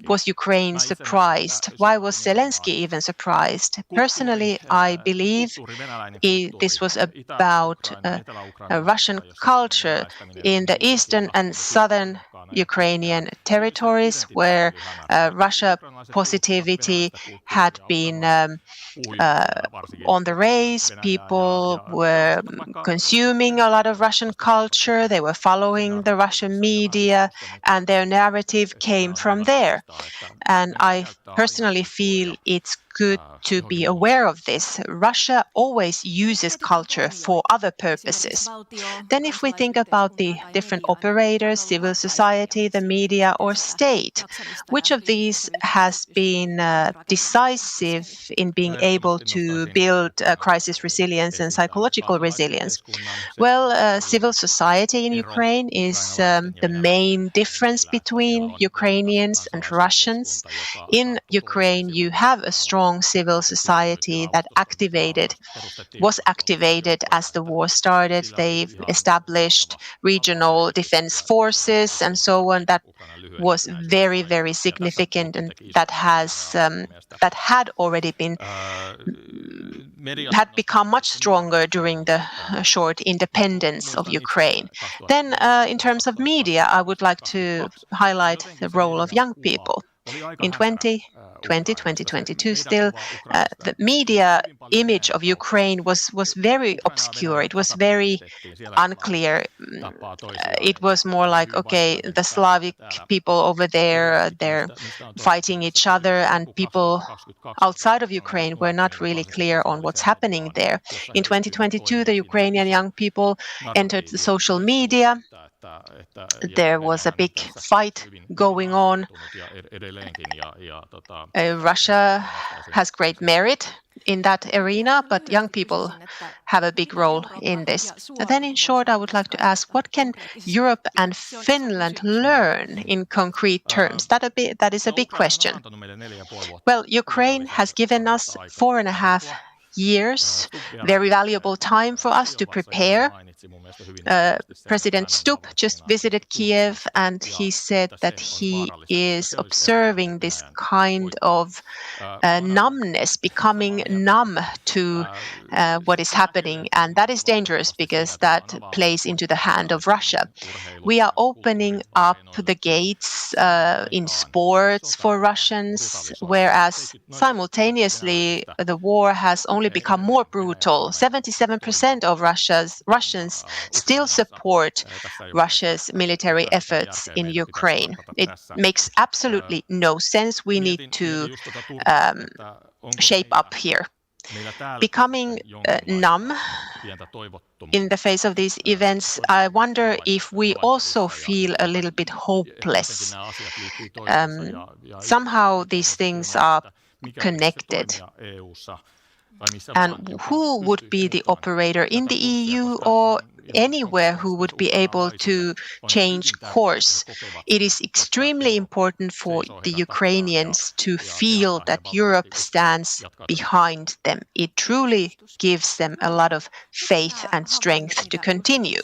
was Ukraine surprised? Why was Zelensky even surprised? Personally, I believe this was about Russian culture in the eastern and southern Ukrainian territories, where Russia positivity had been on the rise. People were consuming a lot of Russian culture. They were following the Russian media, and their narrative came from there. And I personally feel it's good to be aware of this. Russia always uses culture for other purposes. Then if we think about the different operators, civil society, the media or state, which of these has been decisive in being able to build crisis resilience and psychological resilience? Well, civil society in Ukraine is the main difference between Ukrainians and Russians. In Ukraine, you have a strong civil society that was activated as the war started. They've established regional defense forces and so on. That was very, very significant, and that had already been had become much stronger during the short independence of Ukraine. Then, in terms of media, I would like to highlight the role of young people. In 2022 still, the media image of Ukraine was very obscure. It was very unclear. It was more like, okay, the Slavic people over there, they're fighting each other, and people outside of Ukraine were not really clear on what's happening there. In 2022, the Ukrainian young people entered the social media. There was a big fight going on. Russia has great merit in that arena, but young people have a big role in this. And then in short, I would like to ask, what can Europe and Finland learn in concrete terms? That is a big question. Well, Ukraine has given us 4.5 years, very valuable time for us to prepare. President Stubb just visited Kiev, and he said that he is observing this kind of numbness, becoming numb to what is happening, and that is dangerous because that plays into the hand of Russia. We are opening up the gates in sports for Russians, whereas simultaneously the war has only become more brutal. 77% of Russians still support Russia's military efforts in Ukraine. It makes absolutely no sense. We need to shape up here. Becoming numb in the face of these events, I wonder if we also feel a little bit hopeless. Somehow these things are connected. And who would be the operator in the EU or anywhere who would be able to change course? It is extremely important for the Ukrainians to feel that Europe stands behind them. It truly gives them a lot of faith and strength to continue.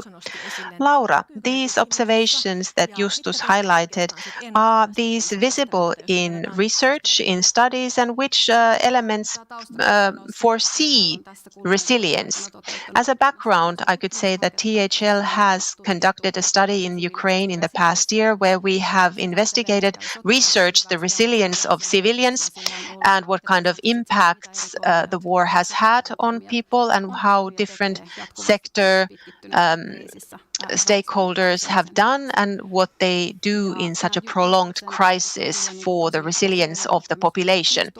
Laura, these observations that Justus highlighted, are these visible in research, in studies, and which elements foresee resilience? As a background, I could say that THL has conducted a study in Ukraine in the past year where we have researched the resilience of civilians and what kind of impacts the war has had on people and how different sector stakeholders have done and what they do in such a prolonged crisis for the resilience of the population.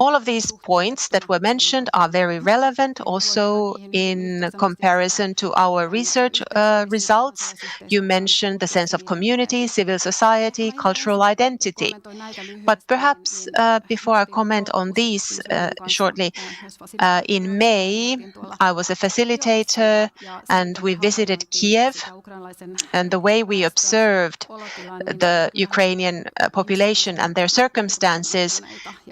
All of these points that were mentioned are very relevant also in comparison to our research results. You mentioned the sense of community, civil society, cultural identity. But perhaps before I comment on these shortly, in May I was a facilitator and we visited Kiev. And the way we observed the Ukrainian population and their circumstances,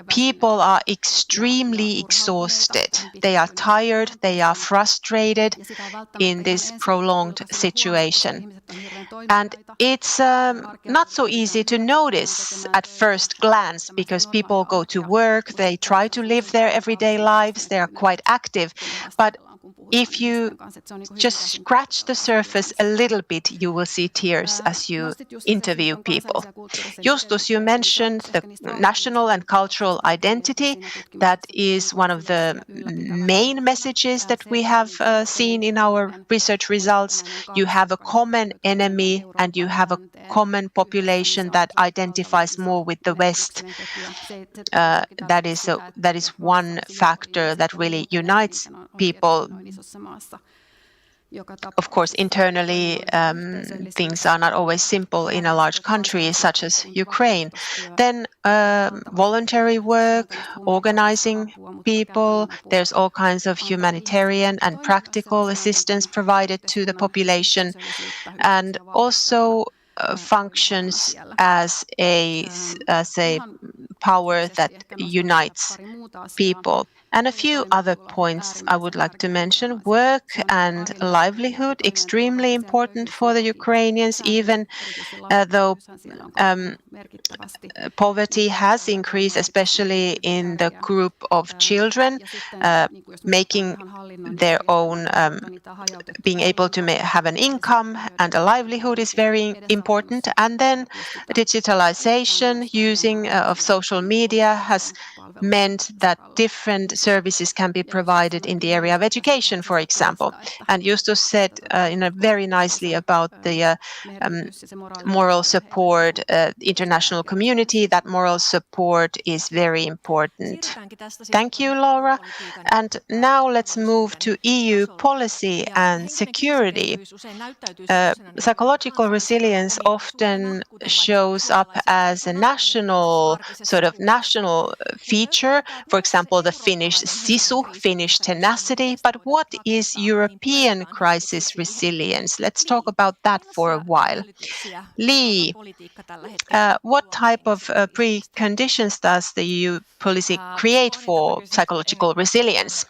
people are extremely exhausted. They are tired, they are frustrated in this prolonged situation. And it's not so easy to notice at first glance because people go to work, they try to live their everyday lives, they are quite active. But if you just scratch the surface a little bit, you will see tears as you interview people. Justus, you mentioned the national and cultural identity. That is one of the main messages that we have seen in our research results. You have a common enemy and you have a common population that identifies more with the West. That is one factor that really unites people. Of course, internally, things are not always simple in a large country such as Ukraine. Then voluntary work, organizing people, there's all kinds of humanitarian and practical assistance provided to the population, and also functions as a power that unites people. And a few other points I would like to mention. Work and livelihood, extremely important for the Ukrainians, even though poverty has increased, especially in the group of children, making their own, being able to have an income and a livelihood is very important. And then digitalization, using of social media has meant that different services can be provided in the area of education, for example. And Justus said very nicely about the moral support, international community. That moral support is very important. Thank you, Laura. And now let's move to EU policy and security. Psychological resilience often shows up as a national feature. For example, the Finnish sisu, Finnish tenacity. But what is European crisis resilience? Let's talk about that for a while. Lee, what type of preconditions does the EU policy create for psychological resilience?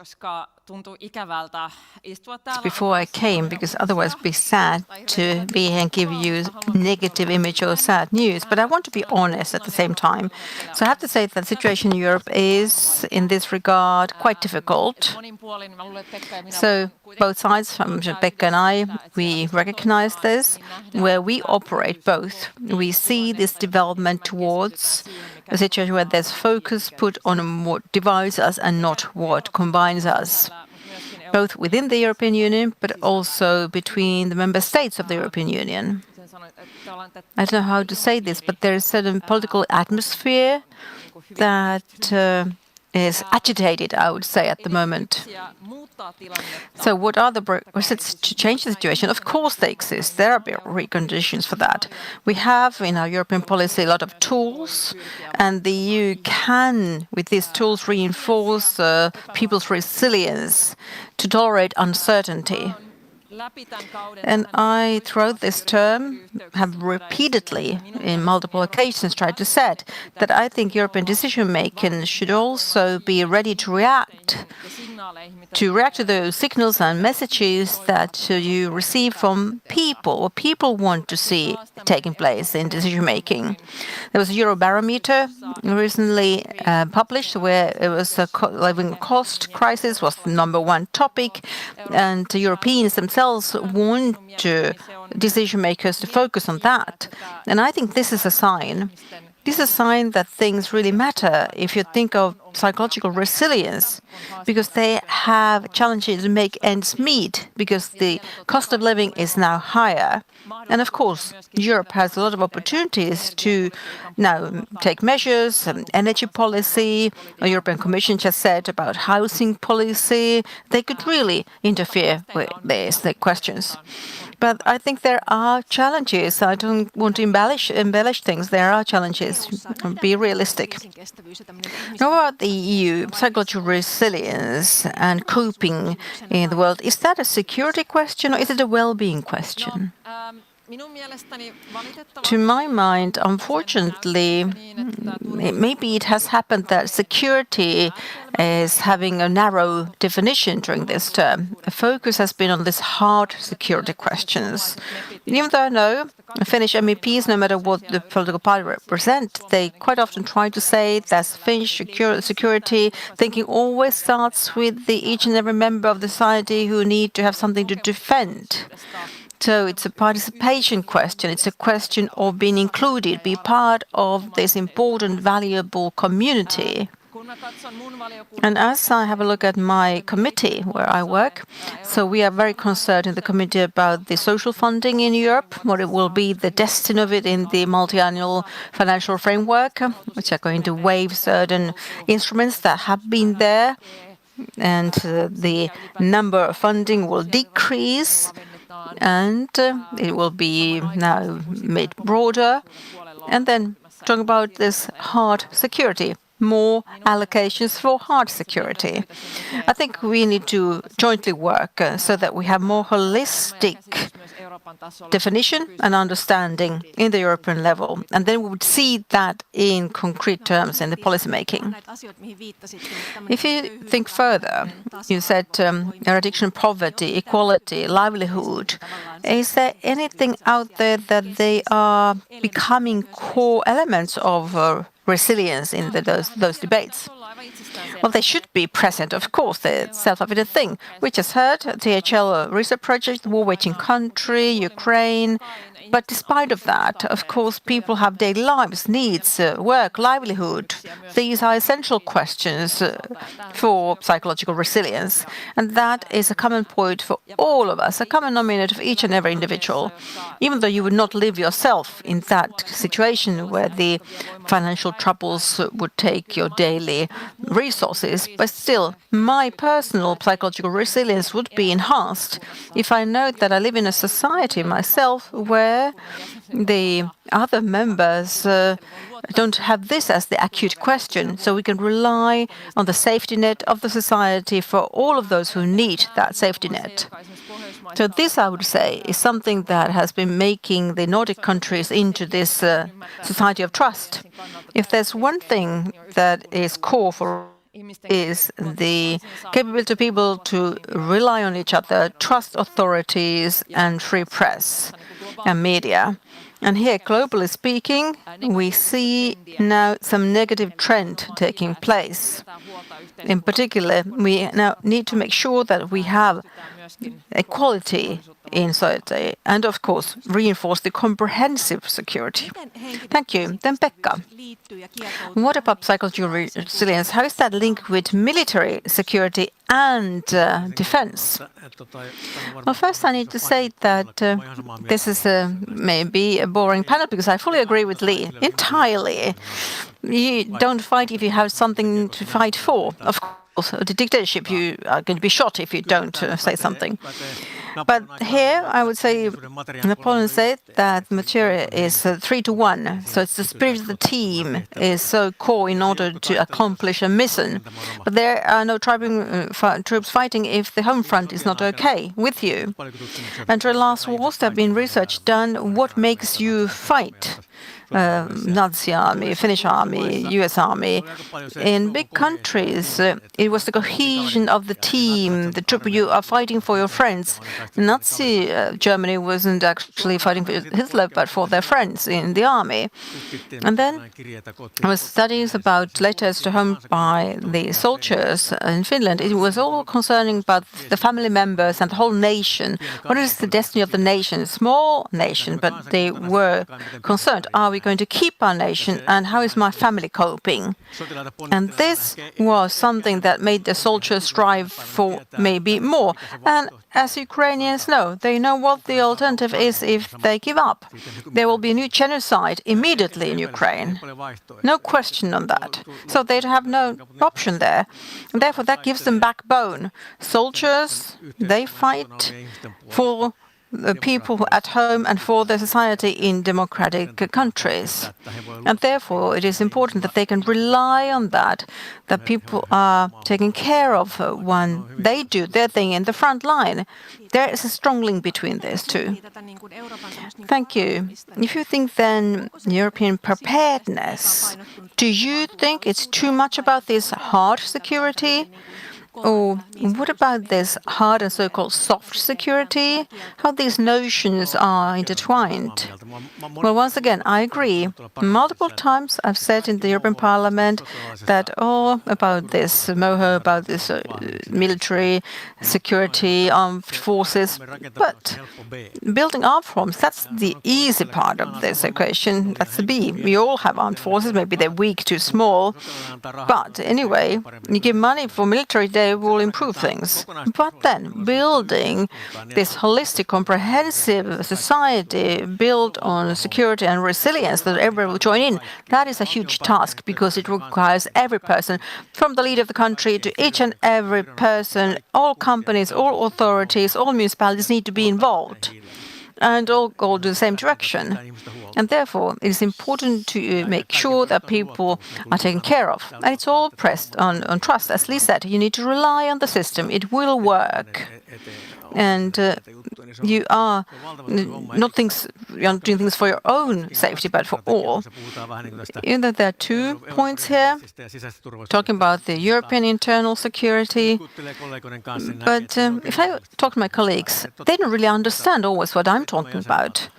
Before I came, because otherwise it'd be sad to be here and give you negative image or sad news, but I want to be honest at the same time. So I have to say that the situation in Europe is, in this regard, quite difficult. So both sides, Pekka and I, we recognize this. Where we operate both, we see this development towards a situation where there's focus put on what divides us and not what combines us, both within the European Union, but also between the member states of the European Union. I don't know how to say this, but there is a certain political atmosphere that is agitated, I would say, at the moment. So what are the prerequisites to change the situation? Of course they exist. There are preconditions for that. We have in our European policy a lot of tools, and the EU can, with these tools, reinforce people's resilience to tolerate uncertainty. And I, throughout this term, have repeatedly, in multiple occasions, tried to say that I think European decision-making should also be ready to react to those signals and messages that you receive from people, what people want to see taking place in decision-making. There was a Eurobarometer recently published where it was a living cost crisis was the #1 topic, and the Europeans themselves want decision-makers to focus on that. And I think this is a sign. This is a sign that things really matter if you think of psychological resilience, because they have challenges to make ends meet, because the cost of living is now higher. And of course, Europe has a lot of opportunities to now take measures, energy policy, the European Commission just said about housing policy. They could really interfere with these questions. But I think there are challenges. I don't want to embellish things. There are challenges. Be realistic. Now about the EU, psychological resilience and coping in the world, is that a security question or is it a well-being question? To my mind, unfortunately, maybe it has happened that security is having a narrow definition during this term. The focus has been on this hard security questions. Even though I know Finnish MEPs, no matter what the political party represent, they quite often try to say that Finnish security thinking always starts with each and every member of the society who need to have something to defend. So it's a participation question. It's a question of being included, be part of this important, valuable community. And as I have a look at my committee where I work, so we are very concerned in the committee about the social funding in Europe, what it will be the destiny of it in the multi-annual financial framework, which are going to waive certain instruments that have been there, and the number of funding will decrease. And it will be now made broader. And then talking about this hard security, more allocations for hard security. I think we need to jointly work so that we have more holistic definition and understanding in the European level. And then we would see that in concrete terms in the policy making. If you think further, you said eradication of poverty, equality, livelihood. Is there anything out there that they are becoming core elements of resilience in those debates? Well, they should be present, of course, the self-evident thing. We just heard THL research project, war-waging country, Ukraine. But despite of that, of course, people have daily lives, needs, work, livelihood. These are essential questions for psychological resilience. And that is a common point for all of us, a common denominator for each and every individual. Even though you would not live yourself in that situation where the financial troubles would take your daily resources, but still, my personal psychological resilience would be enhanced if I know that I live in a society myself where the other members don't have this as the acute question, so we can rely on the safety net of the society for all of those who need that safety net. So this, I would say, is something that has been making the Nordic countries into this society of trust. If there's one thing that is core for is the capability of people to rely on each other, trust authorities and free press and media. And here, globally speaking, we see now some negative trend taking place. In particular, we now need to make sure that we have equality in society and, of course, reinforce the comprehensive security. Thank you. Then Pekka, what about psychological resilience? How is that linked with military security and defense? Well, first I need to say that this is maybe a boring panel because I fully agree with Lee entirely. You don't fight if you have something to fight for. Of course, the dictatorship, you are going to be shot if you don't say something. But here, I would say, Napoleon said that material is 3-to-1. So it's the spirit of the team is so core in order to accomplish a mission. But there are no troops fighting if the home front is not okay with you. And during last wars, there have been research done what makes you fight. Nazi army, Finnish army, US army. In big countries, it was the cohesion of the team, the troop. You are fighting for your friends. Nazi Germany wasn't actually fighting for Hitler, but for their friends in the army. And then there were studies about letters to home by the soldiers in Finland. It was all concerning about the family members and the whole nation. What is the destiny of the nation? Small nation, but they were concerned. Are we going to keep our nation, and how is my family coping? And this was something that made the soldiers strive for maybe more. And as Ukrainians know, they know what the alternative is if they give up. There will be a new genocide immediately in Ukraine. No question on that. So they have no option there. And therefore, that gives them backbone. Soldiers, they fight for the people at home and for the society in democratic countries. And therefore, it is important that they can rely on that people are taken care of when they do their thing in the front line. There is a strong link between these two. Thank you. If you think then European preparedness, do you think it's too much about this hard security? Or what about this hard and so-called soft security? How these notions are intertwined? Well, once again, I agree. Multiple times I've said in the European Parliament that about this moho, about this military security, armed forces. But building armed forces, that's the easy part of this equation. That's the B. We all have armed forces. Maybe they're weak, too small. But anyway, you give money for military, they will improve things. But then building this holistic, comprehensive society built on security and resilience that everyone will join in, that is a huge task because it requires every person, from the leader of the country to each and every person, all companies, all authorities, all municipalities need to be involved and all go to the same direction. And therefore, it is important to make sure that people are taken care of. And it's all pressed on trust. As Lee said, you need to rely on the system. It will work. And you are not doing things for your own safety, but for all. You know, there are 2 points here, talking about the European internal security. But if I talk to my colleagues, they don't really understand always what I'm talking about.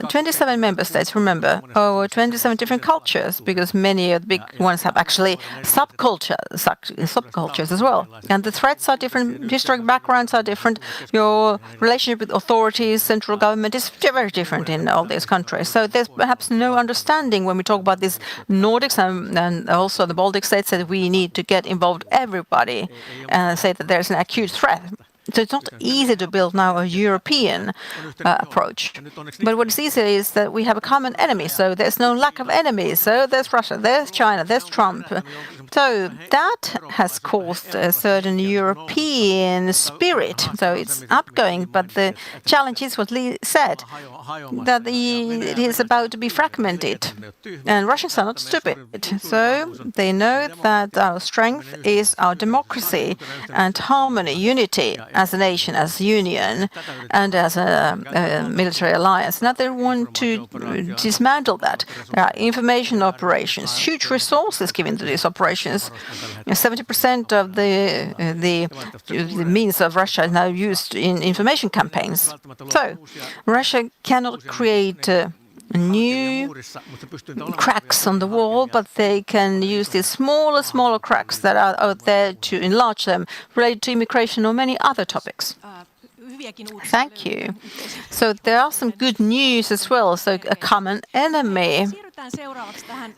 27 member states, remember, 27 different cultures, because many of the big ones have actually subcultures as well. And the threats are different, historic backgrounds are different, your relationship with authorities, central government is very different in all these countries. So there's perhaps no understanding when we talk about these Nordics and also the Baltic states that we need to get involved everybody and say that there's an acute threat. So it's not easy to build now a European approach. But what is easy is that we have a common enemy, so there's no lack of enemies. So there's Russia, there's China, there's Trump. So that has caused a certain European spirit. So it's outgoing, but the challenge is what Lee said, that it is about to be fragmented. And Russians are not stupid. So they know that our strength is our democracy and harmony, unity as a nation, as a union, and as a military alliance. Now they want to dismantle that. There are information operations, huge resources given to these operations. 70% of the means of Russia is now used in information campaigns. So Russia cannot create new cracks on the wall, but they can use these smaller cracks that are out there to enlarge them, related to immigration or many other topics. Thank you. So there are some good news as well, so a common enemy.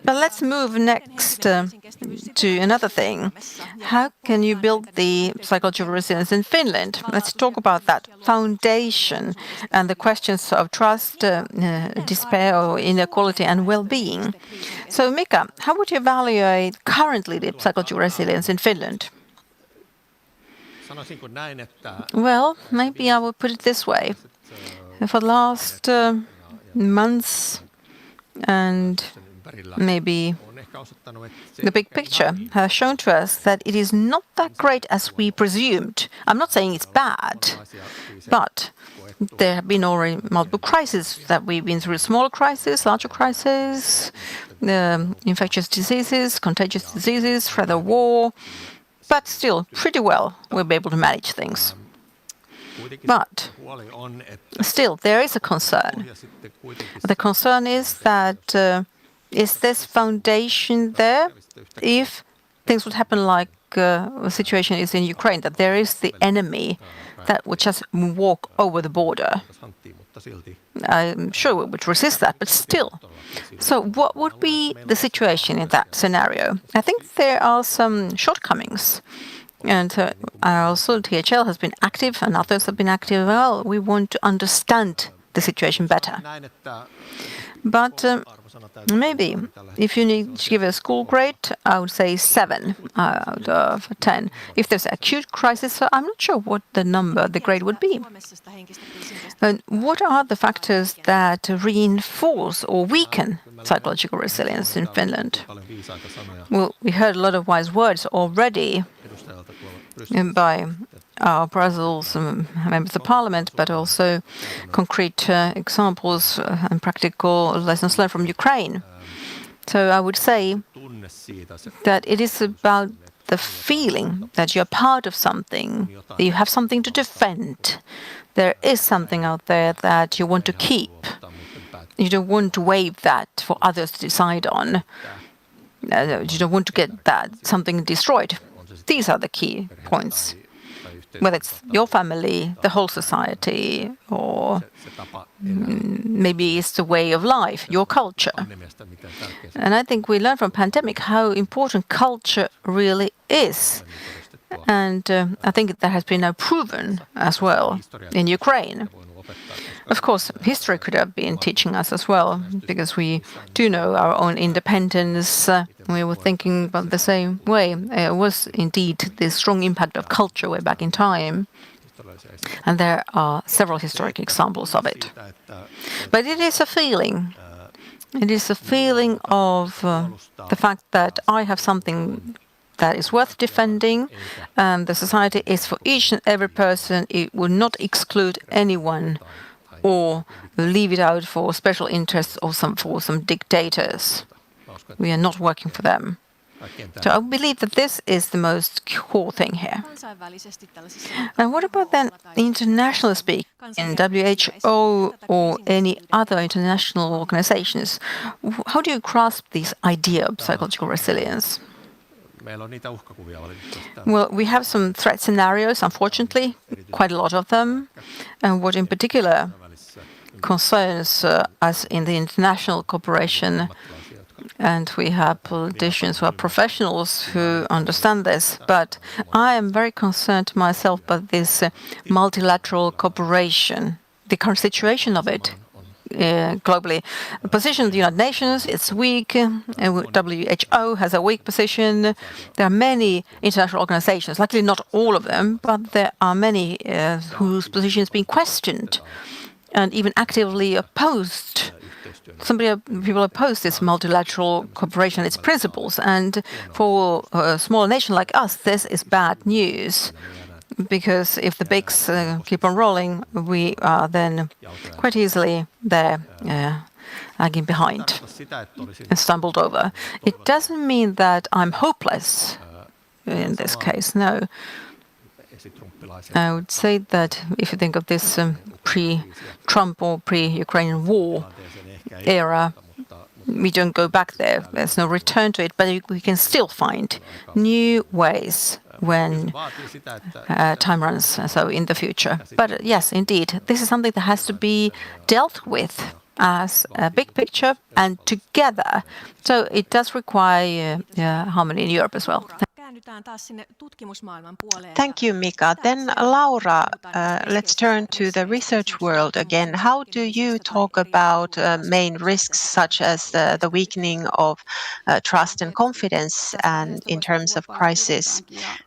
But let's move next to another thing. How can you build the psychological resilience in Finland? Let's talk about that foundation and the questions of trust, despair, or inequality and well-being. So Mika, how would you evaluate currently the psychological resilience in Finland? Well, maybe I will put it this way. For the last months and maybe the big picture has shown to us that it is not that great as we presumed. I'm not saying it's bad, but there have been already multiple crises that we've been through, smaller crises, larger crises, infectious diseases, contagious diseases, threat of war. But still, pretty well, we'll be able to manage things. But still, there is a concern. The concern is that is this foundation there if things would happen like the situation is in Ukraine, that there is the enemy that would just walk over the border. I'm sure we would resist that, but still. So what would be the situation in that scenario? I think there are some shortcomings. And also THL has been active and others have been active as well. We want to understand the situation better. But maybe if you need to give a school grade, I would say 7 out of 10. If there's an acute crisis, I'm not sure what the grade would be. And what are the factors that reinforce or weaken psychological resilience in Finland? Well, we heard a lot of wise words already by our Brussels members of parliament, but also concrete examples and practical lessons learned from Ukraine. So I would say that it is about the feeling that you're part of something, that you have something to defend. There is something out there that you want to keep. You don't want to wave that for others to decide on. You don't want to get that something destroyed. These are the key points. Whether it's your family, the whole society, or maybe it's the way of life, your culture. And I think we learned from pandemic how important culture really is. And I think that has been now proven as well in Ukraine. Of course, history could have been teaching us as well, because we do know our own independence. We were thinking about the same way. It was indeed the strong impact of culture way back in time. And there are several historic examples of it. But it is a feeling. It is a feeling of the fact that I have something that is worth defending, and the society is for each and every person. It would not exclude anyone or leave it out for special interests or for some dictators. We are not working for them. So I believe that this is the most core thing here. And what about then internationally speaking, in WHO or any other international organizations? How do you grasp this idea of psychological resilience? Well, we have some threat scenarios, unfortunately, quite a lot of them. And what in particular concerns us in the international cooperation, and we have politicians who are professionals who understand this, but I am very concerned myself about this multilateral cooperation, the current situation of it. Globally. The position of the United Nations is weak. WHO has a weak position. There are many international organizations, luckily not all of them, but there are many whose position is being questioned and even actively opposed. People oppose this multilateral cooperation and its principles. And for a small nation like us, this is bad news. Because if the bigs keep on rolling, we are then quite easily there lagging behind and stumbled over. It doesn't mean that I'm hopeless in this case, no. I would say that if you think of this pre-Trump or pre-Ukrainian war era, we don't go back there. There's no return to it, but we can still find new ways when time runs, so in the future. But yes, indeed, this is something that has to be dealt with as a big picture and together. So it does require harmony in Europe as well. Thank you, Mika. Then Laura, let's turn to the research world again. How do you talk about main risks such as the weakening of trust and confidence and in terms of crisis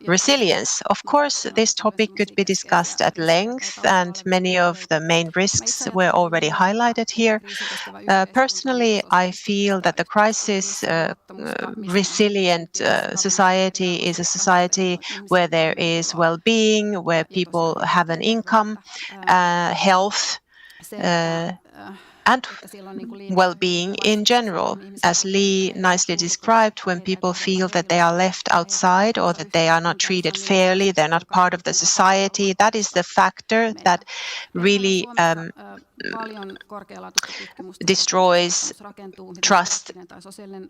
resilience? Of course, this topic could be discussed at length and many of the main risks were already highlighted here. Personally, I feel that the crisis resilient society is a society where there is well-being, where people have an income, health, and well-being in general. As Lee nicely described, when people feel that they are left outside or that they are not treated fairly, they're not part of the society, that is the factor that really destroys trust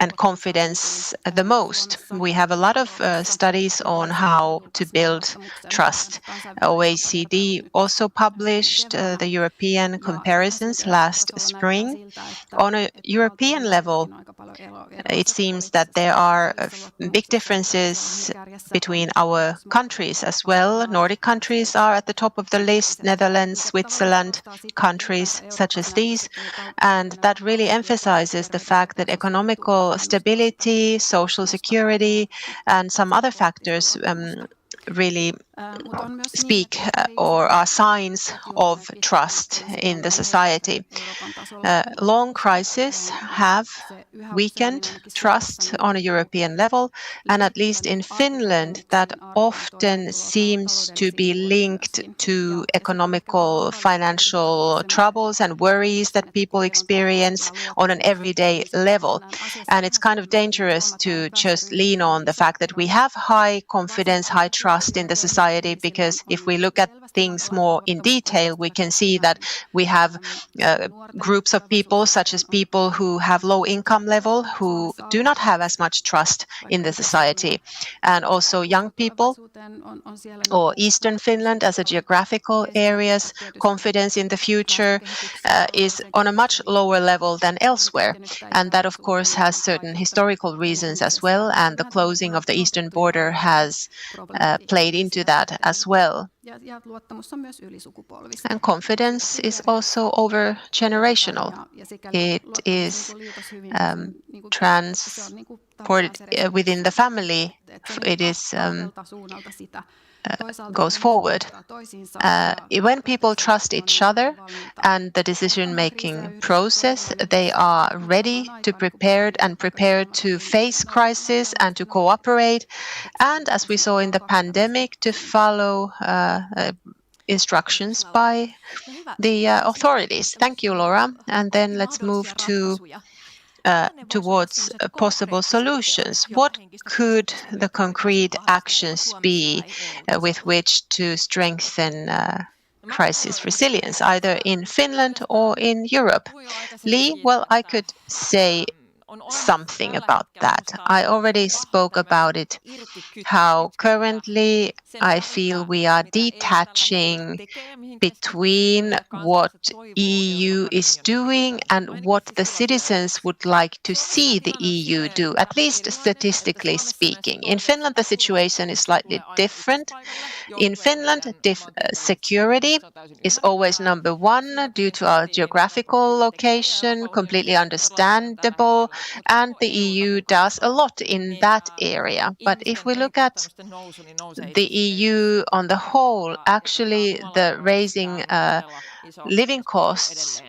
and confidence the most. We have a lot of studies on how to build trust. OECD also published the European comparisons last spring. On a European level, it seems that there are big differences between our countries as well. Nordic countries are at the top of the list, Netherlands, Switzerland countries stories such as these, and that really emphasizes the fact that economical stability, social security, and some other factors really speak or are signs of trust in the society. Long crises have weakened trust on a European level, and at least in Finland, that often seems to be linked to economical, financial troubles and worries that people experience on an everyday level. And it's kind of dangerous to just lean on the fact that we have high confidence, high trust in the society, because if we look at things more in detail, we can see that we have groups of people, such as people who have low income level, who do not have as much trust in the society, and also young people, or Eastern Finland as a geographical areas, confidence in the future is on a much lower level than elsewhere. And that, of course, has certain historical reasons as well, and the closing of the eastern border has played into that as well. And confidence is also over-generational. It is transported within the family. It is goes forward. When people trust each other and the decision-making process, they are ready to prepared to face crisis and to cooperate, and as we saw in the pandemic, to follow instructions by the authorities. Thank you, Laura. And then let's move towards possible solutions. What could the concrete actions be with which to strengthen crisis resilience, either in Finland or in Europe? Lee, well, I could say something about that. I already spoke about it, how currently I feel we are detaching between what EU is doing and what the citizens would like to see the EU do, at least statistically speaking. In Finland, the situation is slightly different. In Finland, security is always number one due to our geographical location, completely understandable, and the EU does a lot in that area. But if we look at the EU on the whole, actually the raising living costs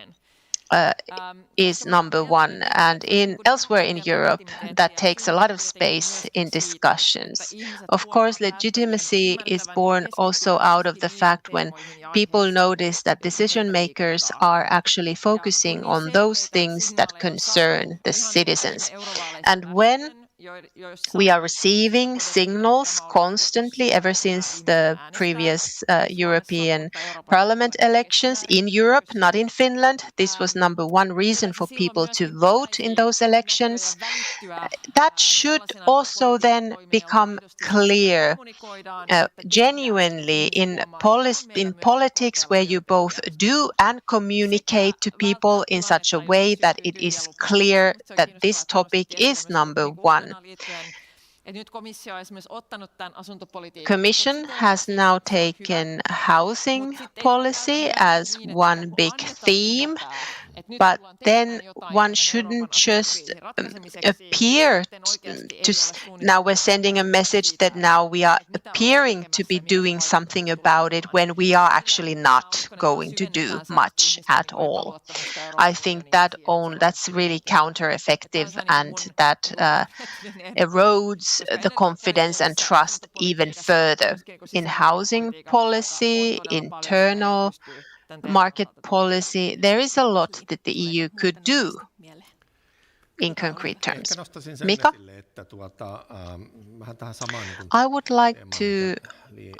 is number one, and elsewhere in Europe that takes a lot of space in discussions. Of course, legitimacy is born also out of the fact when people notice that decision makers are actually focusing on those things that concern the citizens. And when we are receiving signals constantly ever since the previous European Parliament elections in Europe, not in Finland. This was number one reason for people to vote in those elections. That should also then become clear genuinely in politics, where you both do and communicate to people in such a way that it is clear that this topic is number one. Commission has now taken housing policy as one big theme, but then one shouldn't just appear to now we're sending a message that now we are appearing to be doing something about it when we are actually not going to do much at all. I think that's really counter-effective, and that erodes the confidence and trust even further in housing policy, internal market policy. There is a lot that the EU could do in concrete terms. Mika? I would like to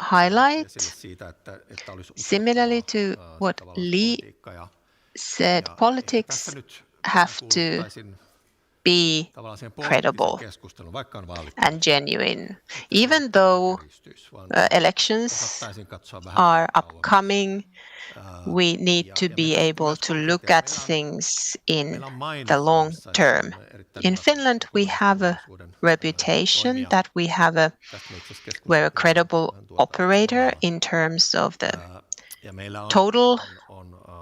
highlight, similarly to what Lee said, politics have to be credible and genuine. Even though elections are upcoming, we need to be able to look at things in the long term. In Finland, we have a reputation that we're a credible operator in terms of the total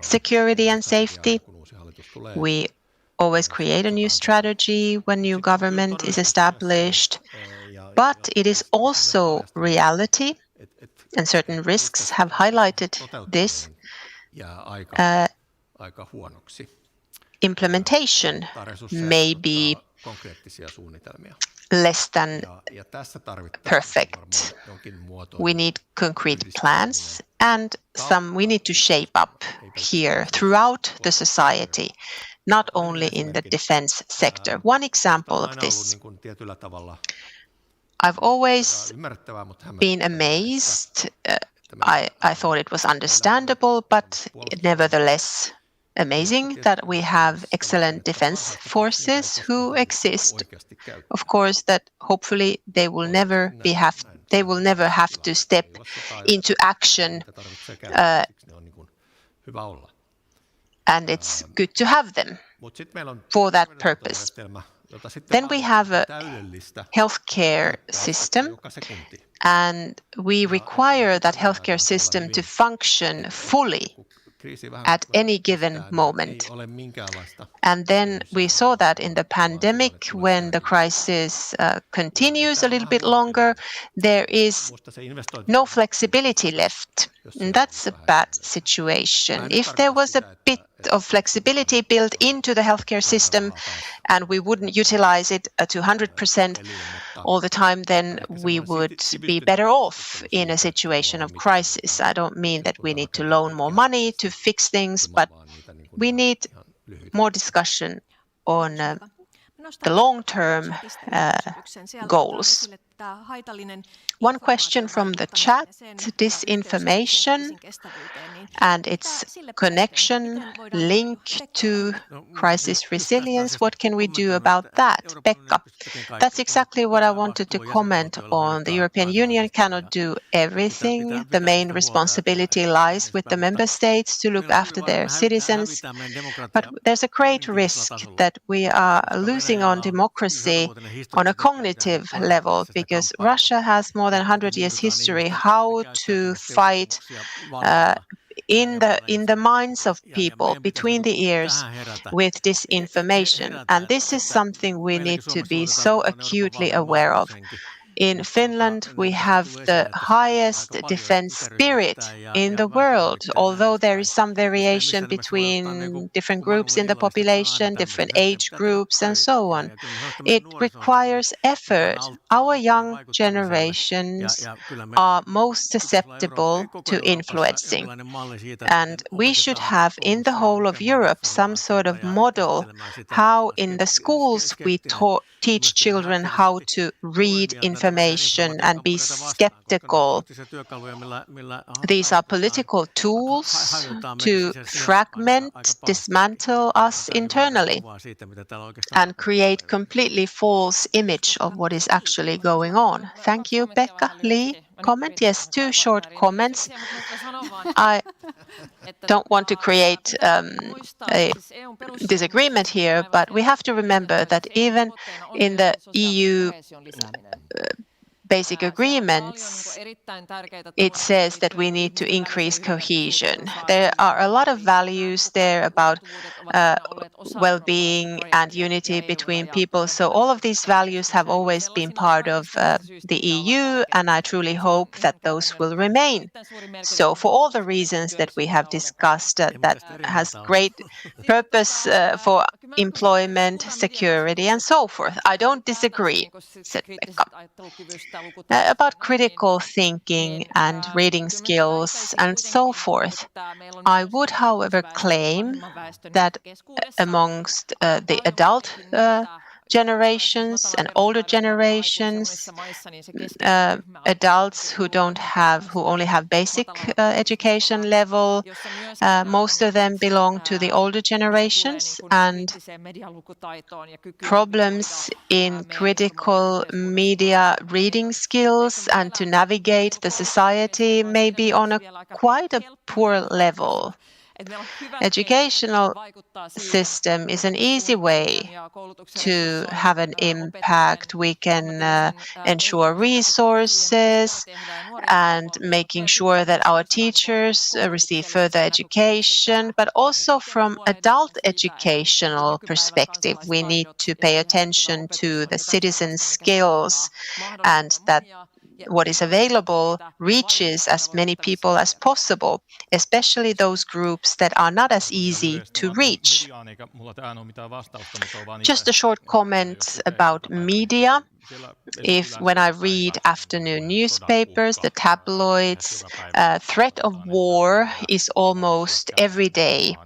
security and safety. We always create a new strategy when new government is established, but it is also reality, and certain risks have highlighted this. Implementation may be less than perfect. We need concrete plans, and we need to shape up here throughout the society, not only in the defense sector. One example of this: I've always been amazed. I thought it was understandable, but nevertheless amazing that we have excellent defense forces who exist. Of course, that hopefully they will never have to step into action, and it's good to have them for that purpose. Then we have a healthcare system, and we require that healthcare system to function fully at any given moment. And then we saw that in the pandemic, when the crisis continues a little bit longer, there is no flexibility left. And that's a bad situation. If there was a bit of flexibility built into the healthcare system and we wouldn't utilize it to 100% all the time, then we would be better off in a situation of crisis. I don't mean that we need to loan more money to fix things, but we need more discussion on the long-term goals. One question from the chat: disinformation and its connection, link to crisis resilience. What can we do about that? Pekka, that's exactly what I wanted to comment on. The European Union cannot do everything. The main responsibility lies with the member states to look after their citizens. But there's a great risk that we are losing on democracy on a cognitive level, because Russia has more than 100 years history how to fight in the minds of people, between the ears, with disinformation. And this is something we need to be so acutely aware of. In Finland, we have the highest defense spirit in the world, although there is some variation between different groups in the population, different age groups, and so on. It requires effort. Our young generations are most susceptible to influencing. And we should have in the whole of Europe some sort of model how in the schools we teach children how to read information and be skeptical. These are political tools to fragment, dismantle us internally, and create completely false image of what is actually going on. Thank you, Pekka. Lee, comment? Yes, 2 short comments. I don't want to create a disagreement here, but we have to remember that even in the EU basic agreements, it says that we need to increase cohesion. There are a lot of values there about well-being and unity between people. So all of these values have always been part of the EU, and I truly hope that those will remain. So for all the reasons that we have discussed, that has great purpose for employment, security, and so forth. I don't disagree, said Pekka. About critical thinking and reading skills and so forth. I would, however, claim that amongst the adult generations and older generations, adults who only have basic education level, most of them belong to the older generations, and problems in critical media reading skills and to navigate the society may be on quite a poor level. Educational system is an easy way to have an impact. We can ensure resources and making sure that our teachers receive further education, but also from adult educational perspective, we need to pay attention to the citizens' skills and that what is available reaches as many people as possible, especially those groups that are not as easy to reach. Just a short comment about media. When I read afternoon newspapers, the tabloids, threat of war is almost every day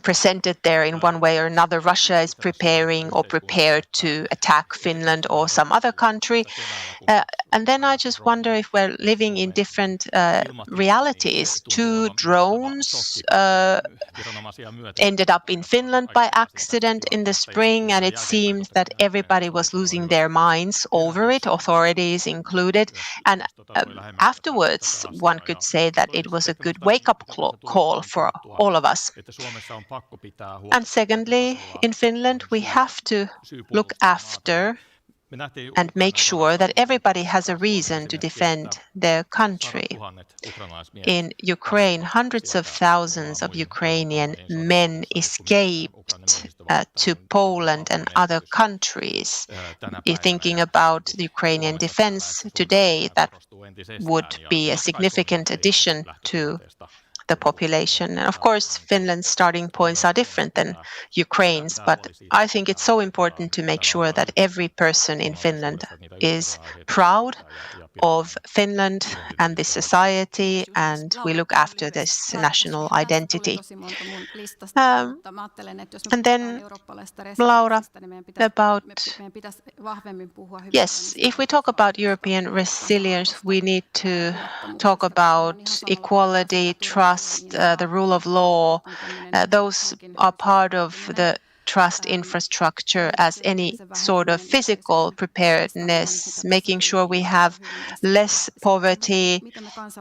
presented there in one way or another. Russia is preparing or prepared to attack Finland or some other country. And then I just wonder if we're living in different realities. 2 drones ended up in Finland by accident in the spring, and it seems that everybody was losing their minds over it, authorities included. And afterwards, one could say that it was a good wake-up call for all of us. And secondly, in Finland, we have to look after and make sure that everybody has a reason to defend their country. In Ukraine, hundreds of thousands of Ukrainian men escaped to Poland and other countries. Thinking about the Ukrainian defense today, that would be a significant addition to the population. And of course, Finland's starting points are different than Ukraine's, but I think it's so important to make sure that every person in Finland is proud of Finland and this society, and we look after this national identity. And then, Laura, about, yes, if we talk about European resilience, we need to talk about equality, trust, the rule of law. Those are part of the trust infrastructure as any sort of physical preparedness, making sure we have less poverty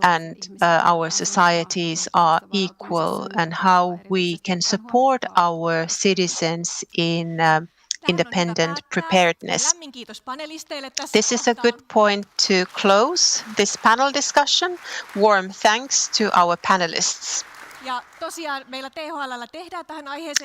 and our societies are equal, and how we can support our citizens in independent preparedness. This is a good point to close this panel discussion. Warm thanks to our panelists.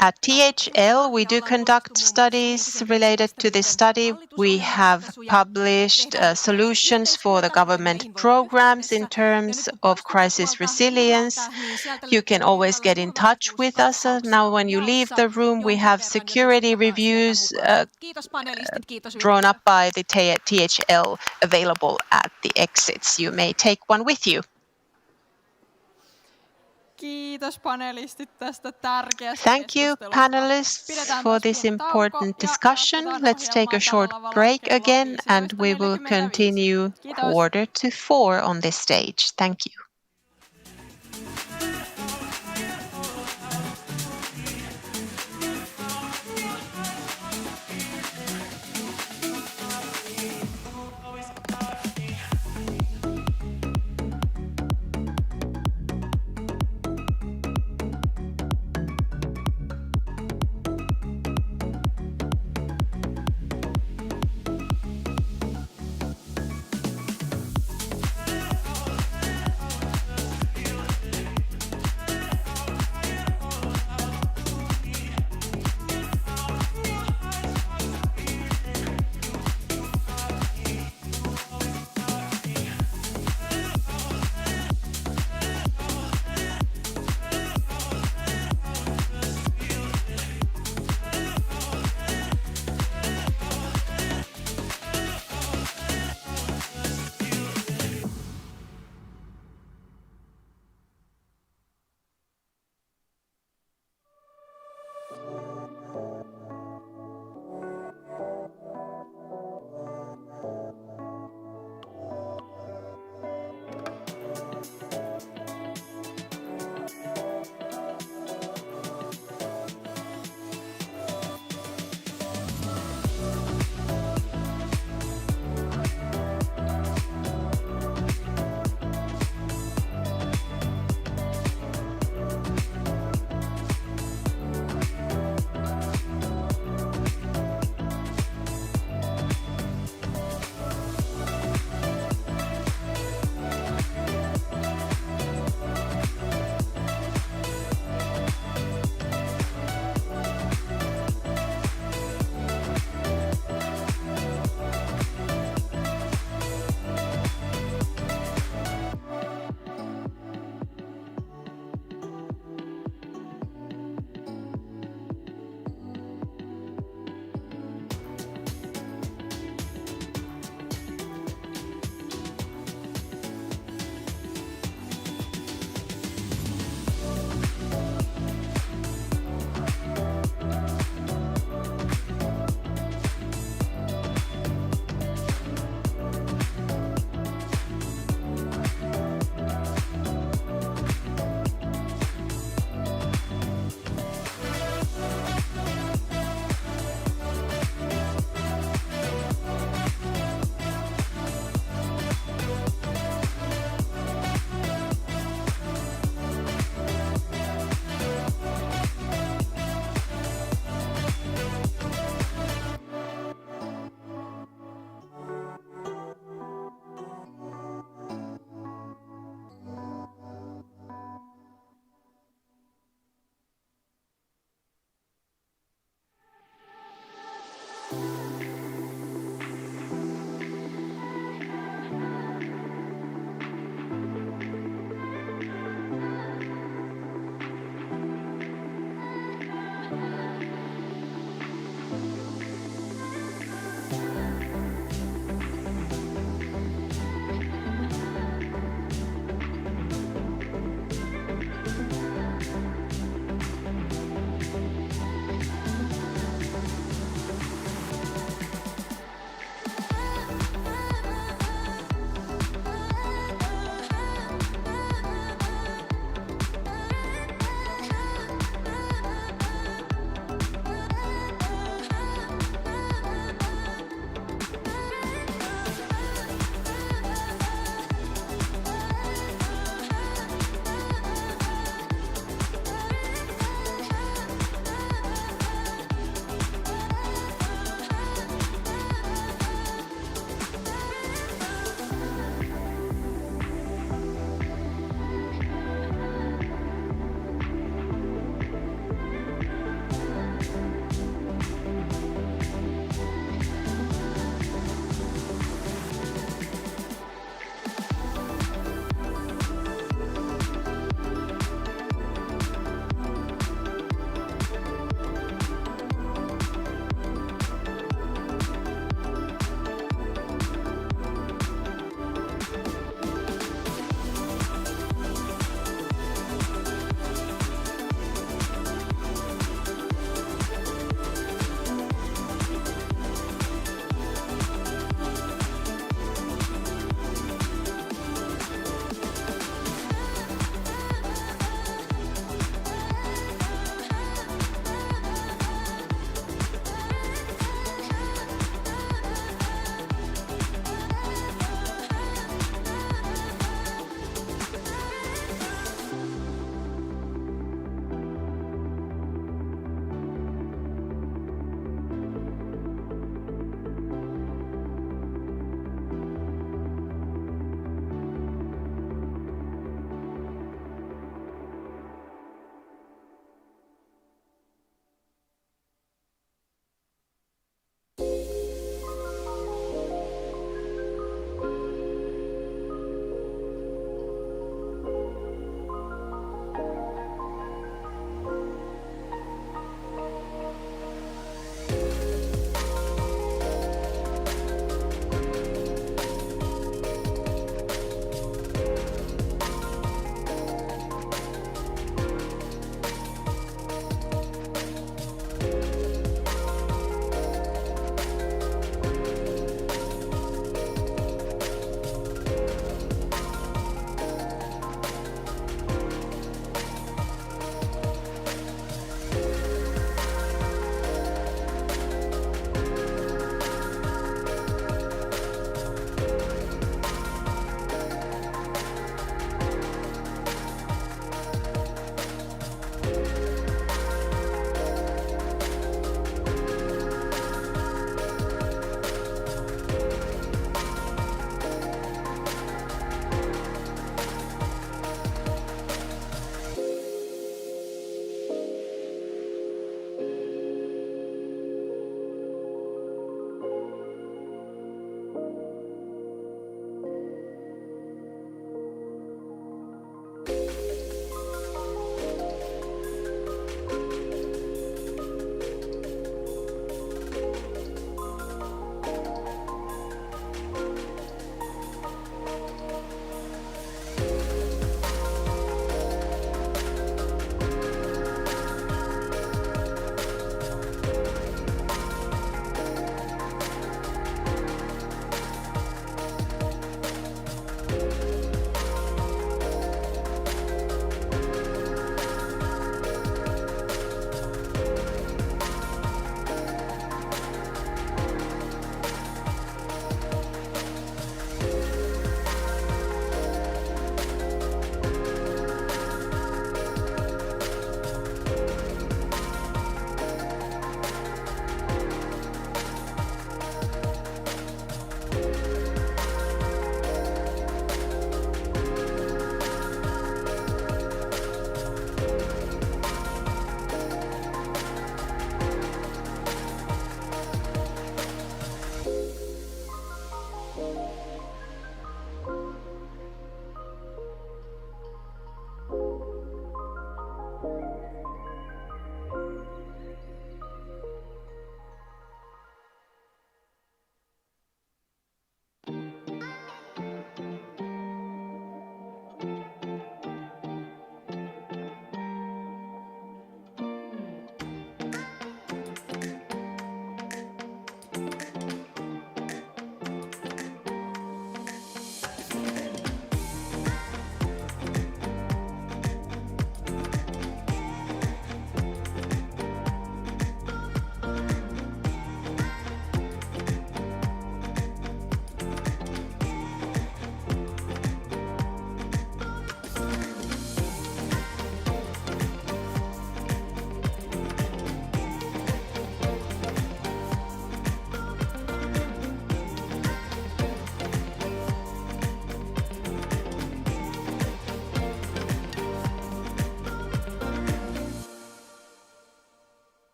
At THL, we do conduct studies related to this study. We have published solutions for the government programs in terms of crisis resilience. You can always get in touch with us. Now, when you leave the room, we have security reviews drawn up by the THL available at the exits. You may take one with you. Thank you, panelists, for this important discussion. Let's take a short break again, and we will continue 3:45 on this stage. Thank you.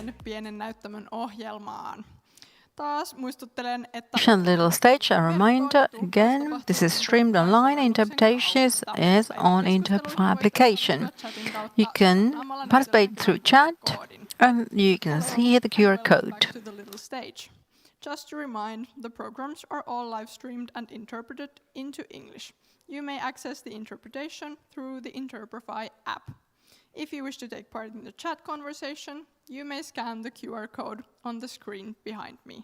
tänne pienen näyttämön ohjelmaan. Taas muistuttelen, että Little stage, a reminder again, this is streamed online. Interpretation is on Interpretify application. You can participate through chat and you can see the QR code. To the little stage. Just to remind, the programs are all live streamed and interpreted into English. You may access the interpretation through the Interpretify app. If you wish to take part in the chat conversation, you may scan the QR code on the screen behind me.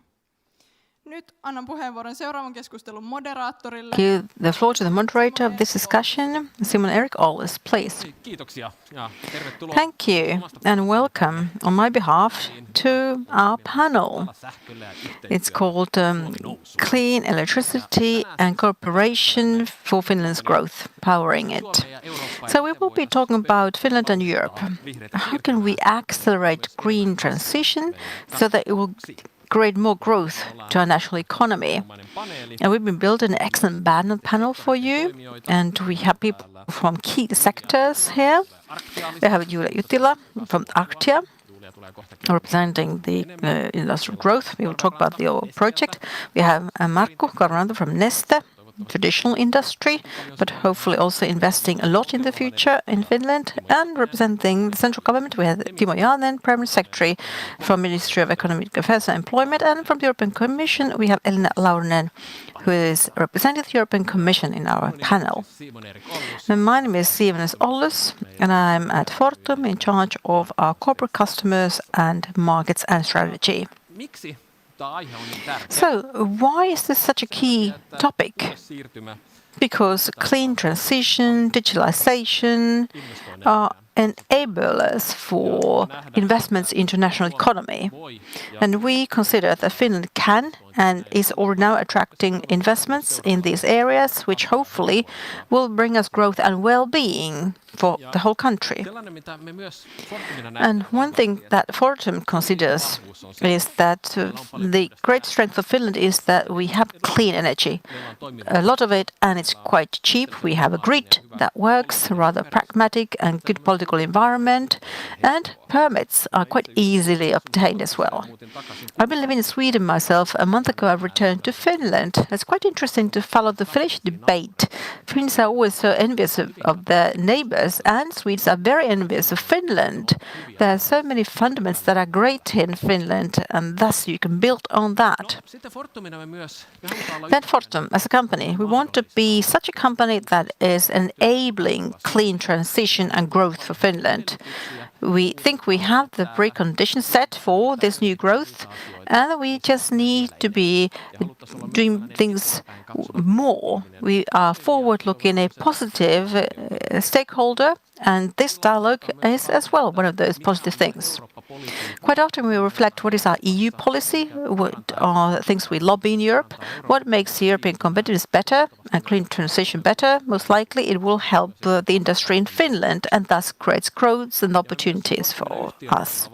Nyt annan puheenvuoron seuraavan keskustelun moderaattorille. Give the floor to the moderator of this discussion, Simon Erik Olles, please. Kiitoksia ja tervetuloa. Thank you and welcome on my behalf to our panel. It's called Clean Electricity and Cooperation for Finland's Growth, Powering It. So we will be talking about Finland and Europe. How can we accelerate green transition so that it will create more growth to our national economy? And we've been building an excellent panel for you, and we have people from key sectors here. We have Julia Juttila from Arctia, representing the industrial growth. We will talk about the project. We have Markku Korvanto from Neste, traditional industry, but hopefully also investing a lot in the future in Finland. And representing the central government, we have Timo Jaanen, Primary Secretary from Ministry of Economic Affairs and Employment. And from the European Commission, we have Elina Laurinen, who is representing the European Commission in our panel. And my name is Simon Olles, and I'm at Fortum in charge of our corporate customers and markets and strategy. So, why is this such a key topic? Because clean transition, digitalization are enablers for investments into national economy. And we consider that Finland can and is already now attracting investments in these areas, which hopefully will bring us growth and well-being for the whole country. And one thing that Fortum considers is that the great strength of Finland is that we have clean energy, a lot of it, and it's quite cheap. We have a grid that works, rather pragmatic and good political environment, and permits are quite easily obtained as well. I've been living in Sweden myself. A month ago I returned to Finland. It's quite interesting to follow the Finnish debate. Finns are always so envious of their neighbours, and Swedes are very envious of Finland. There are so many fundamentals that are great in Finland, and thus you can build on that. Then Fortum, as a company, we want to be such a company that is enabling clean transition and growth for Finland. We think we have the preconditions set for this new growth, and we just need to be doing things more. We are forward-looking, a positive stakeholder, and this dialogue is as well one of those positive things. Quite often we reflect what is our EU policy, what are things we lobby in Europe, what makes European competitiveness better and clean transition better. Most likely it will help the industry in Finland and thus creates growth and opportunities for us.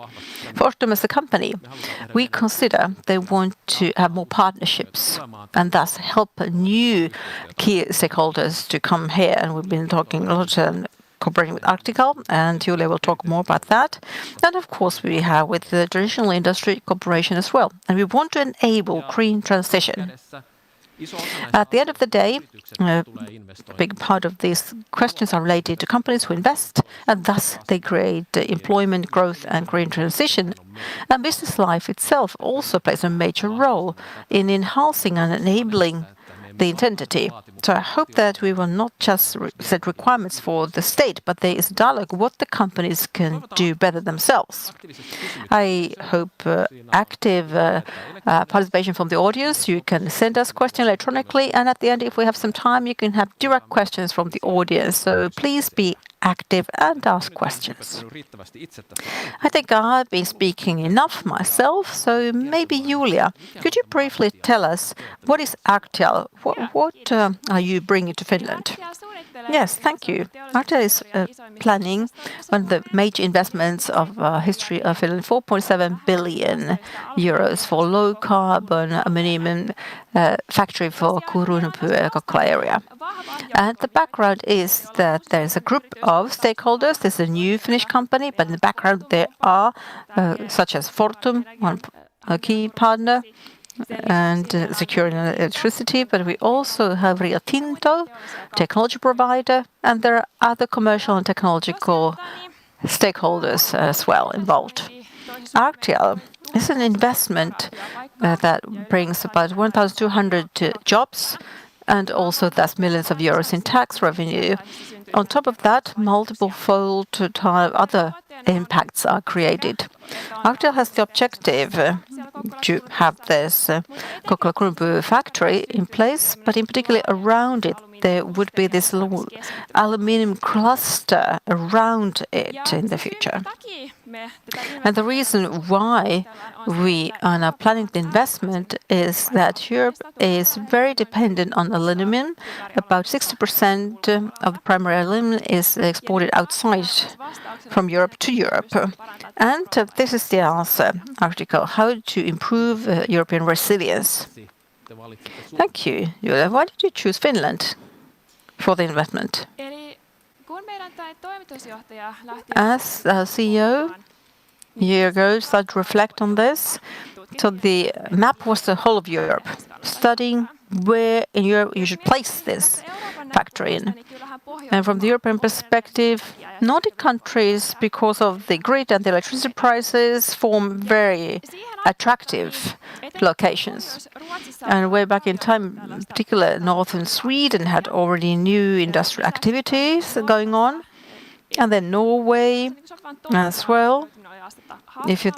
Fortum as a company, we consider they want to have more partnerships and thus help new key stakeholders to come here. And we've been talking a lot cooperating with Arctical, and Julia will talk more about that. And of course we have with the traditional industry cooperation as well. And we want to enable green transition. At the end of the day, a big part of these questions are related to companies who invest, and thus they create employment, growth and green transition. And business life itself also plays a major role in enhancing and enabling the intensity. So I hope that we will not just set requirements for the state, but there is dialogue what the companies can do better themselves. I hope active participation from the audience. You can send us questions electronically, and at the end, if we have some time, you can have direct questions from the audience. So please be active and ask questions. I think I've been speaking enough myself, so maybe Julia, could you briefly tell us what is Arctia? What are you bringing to Finland? Yes, thank you. Arctia is planning one of the major investments of history of Finland, 4.7 billion euros for low carbon aluminum factory for Kurunpyö Kokkola area. And the background is that there is a group of stakeholders. There's a new Finnish company, but in the background there are, such as Fortum, a key partner, and securing electricity, but we also have Rio Tinto, technology provider, and there are other commercial and technological stakeholders as well involved. Arctial is an investment that brings about 1,200 jobs and also thus millions of euros in tax revenue. On top of that, multiple-fold other impacts are created. Arctial has the objective to have this Kokkola factory in place, but in particular around it there would be this little aluminium cluster around it in the future. And the reason why we are now planning the investment is that Europe is very dependent on aluminum. About 60% of the primary aluminum is exported outside from Europe to Europe. And this is the answer article, how to improve European resilience. Thank you, Julia. Why did you choose Finland for the investment? As our CEO, a year ago, started to reflect on this. So the map was the whole of Europe, studying where in Europe you should place this factory in. And from the European perspective, Nordic countries, because of the grid and the electricity prices, form very attractive locations. And way back in time, in particular, northern Sweden had already new industrial activities going on. And then Norway as well, if you're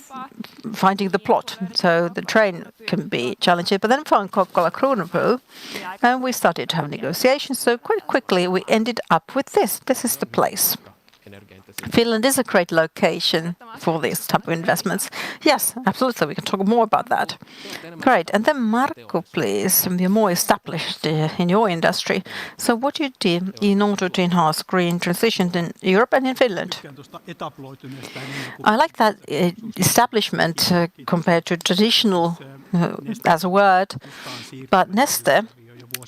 finding the plot. So the train can be challenging. But then found Kokkola, and we started to have negotiations. So quite quickly we ended up with this. This is the place. Finland is a great location for these type of investments. Yes, absolutely. We can talk more about that. Great. And then Markku, please. You're more established in your industry. So what you did in order to enhance green transition in Europe and in Finland? I like that establishment compared to traditional as a word, but Neste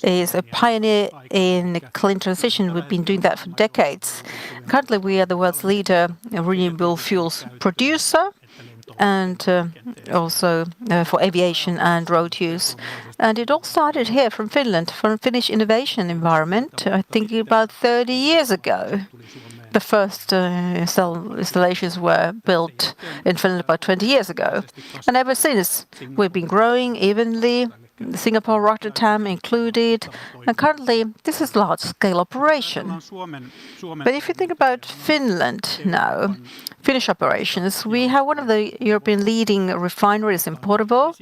is a pioneer in clean transition. We've been doing that for decades. Currently, we are the world's leader renewable fuels producer and also for aviation and road use. And it all started here from Finland, from Finnish innovation environment, I think about 30 years ago. The first installations were built in Finland about 20 years ago. And ever since, we've been growing evenly, Singapore, Rotterdam included, and currently this is large-scale operation. But if you think about Finland now, Finnish operations, we have one of the European leading refineries in Porvoo,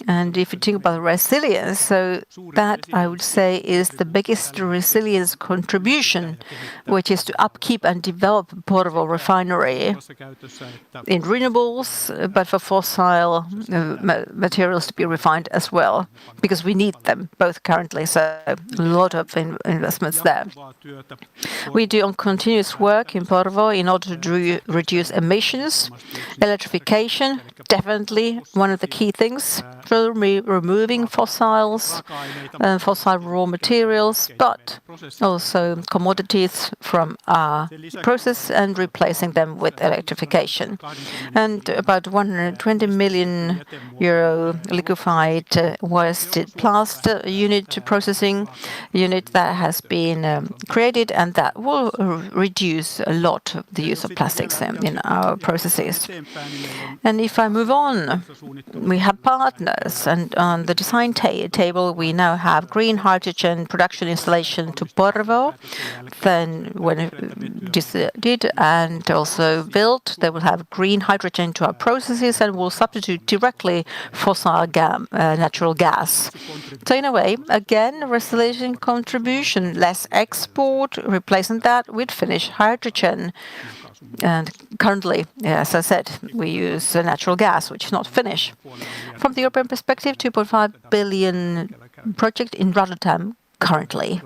and if you think about resilience, so that I would say is the biggest resilience contribution, which is to upkeep and develop Porvoo refinery in renewables, but for fossil materials to be refined as well, because we need them both currently, so a lot of investments there. We do continuous work in Porvoo in order to reduce emissions. Electrification, definitely one of the key things, for removing fossils, fossil raw materials, but also commodities from our process and replacing them with electrification. And about 120 million euro liquefied waste plaster unit processing unit that has been created, and that will reduce a lot of the use of plastics in our processes. And if I move on, we have partners, and on the design table we now have green hydrogen production installation to Porvoo. Then when decided and also built, they will have green hydrogen to our processes and will substitute directly fossil natural gas. So in a way, again, resilience contribution, less export, replacing that with Finnish hydrogen. And currently, as I said, we use natural gas, which is not Finnish. From the European perspective, 2.5 billion project in Rotterdam currently.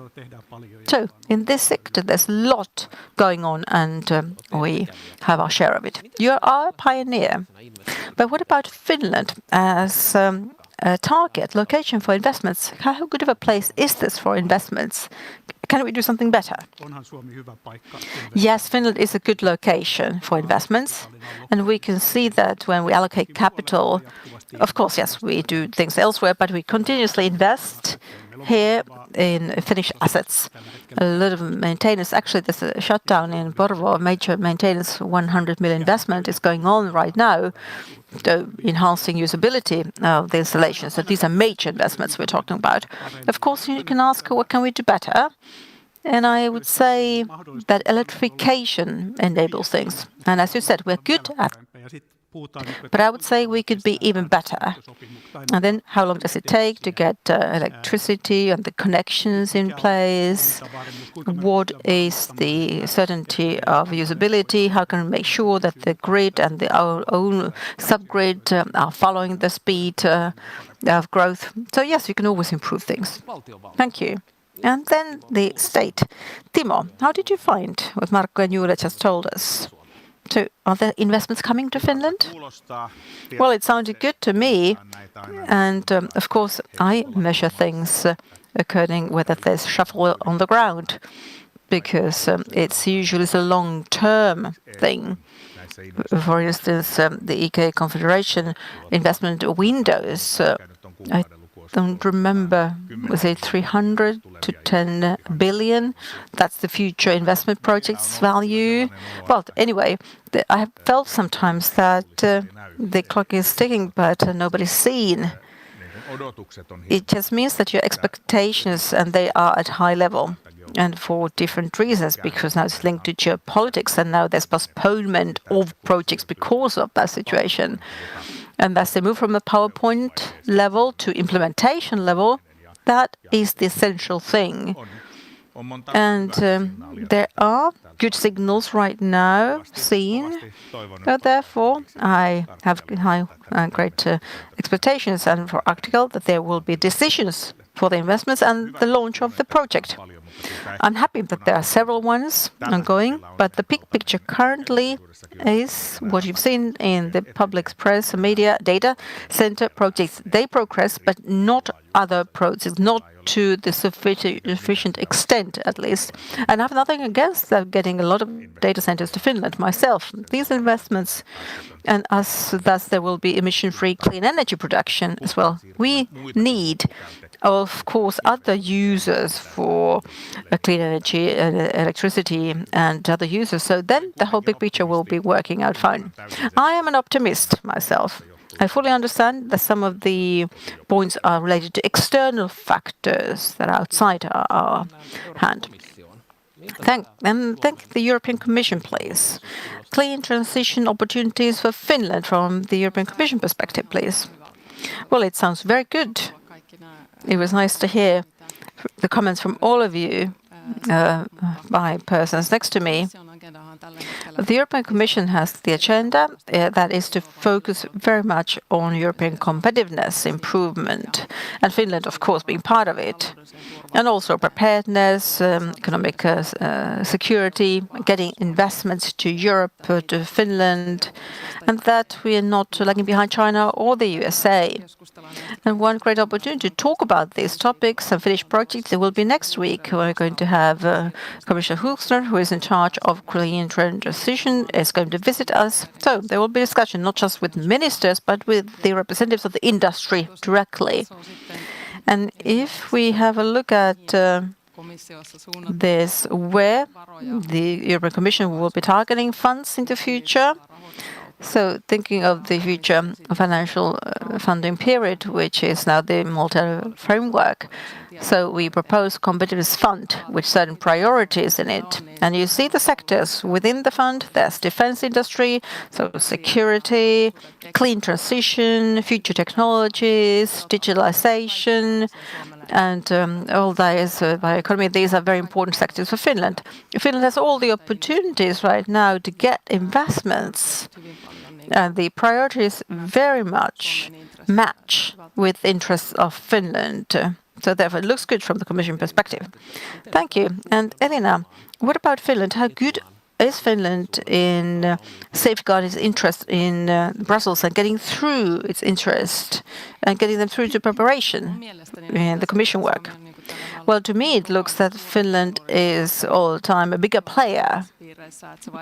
So in this sector, there's a lot going on, and we have our share of it. You are a pioneer. But what about Finland as a target location for investments? How good of a place is this for investments? Can we do something better? Yes, Finland is a good location for investments, and we can see that when we allocate capital, of course, yes, we do things elsewhere, but we continuously invest here in Finnish assets. A lot of maintenance. Actually, there's a shutdown in Porvoo, a major maintenance, 100 million investment is going on right now, enhancing usability of the installation. So these are major investments we're talking about. Of course, you can ask, what can we do better? And I would say that electrification enables things. And as you said, we're good at it. But I would say we could be even better. And then how long does it take to get electricity and the connections in place? What is the certainty of usability? How can we make sure that the grid and our own subgrid are following the speed of growth? So yes, you can always improve things. Thank you. And then the state. Timo, how did you find what Markku and Jule just told us? So are there investments coming to Finland? Well, it sounded good to me. And of course, I measure things according whether there's shuffle on the ground, because it's usually a long-term thing. For instance, the EK Confederation investment windows, I don't remember, was it 300 to 10 billion? That's the future investment project's value. Well, anyway, I have felt sometimes that the clock is ticking, but nobody's seen. It just means that your expectations, and they are at high level, and for different reasons, because now it's linked to geopolitics, and now there's postponement of projects because of that situation. And as they move from the PowerPoint level to implementation level, that is the essential thing. And there are good signals right now seen. Therefore, I have high, great expectations, and for Arctical that there will be decisions for the investments and the launch of the project. I'm happy that there are several ones ongoing, but the big picture currently is what you've seen in the public press and media. Data center projects, they progress, but not other projects, not to the sufficient extent, at least. And I have nothing against getting a lot of data centers to Finland myself. These investments, and thus there will be emission-free clean energy production as well. We need, of course, other users for clean energy, electricity, and other users. So then the whole big picture will be working out fine. I am an optimist myself. I fully understand that some of the points are related to external factors that are outside our hand. Thank the European Commission, please. Clean transition opportunities for Finland from the European Commission perspective, please. Well, it sounds very good. It was nice to hear the comments from all of you by persons next to me. The European Commission has the agenda that is to focus very much on European competitiveness improvement, and Finland, of course, being part of it, and also preparedness, economic security, getting investments to Europe, to Finland, and that we are not lagging behind China or the USA. And one great opportunity to talk about these topics and Finnish projects, it will be next week. We're going to have Commissioner Hultner, who is in charge of clean transition, is going to visit us. So there will be discussion not just with ministers, but with the representatives of the industry directly. And if we have a look at this, where the European Commission will be targeting funds in the future, so thinking of the future financial funding period, which is now the multi-annual framework. So we propose competitiveness fund with certain priorities in it. And you see the sectors within the fund. There's defense industry, so security, clean transition, future technologies, digitalization, and all that is bioeconomy. These are very important sectors for Finland. Finland has all the opportunities right now to get investments. And the priorities very much match with interests of Finland. So therefore, it looks good from the Commission perspective. Thank you. And Elina, what about Finland? How good is Finland in safeguarding its interest in Brussels and getting through its interest and getting them through to preparation in the Commission work? Well, to me, it looks that Finland is all the time a bigger player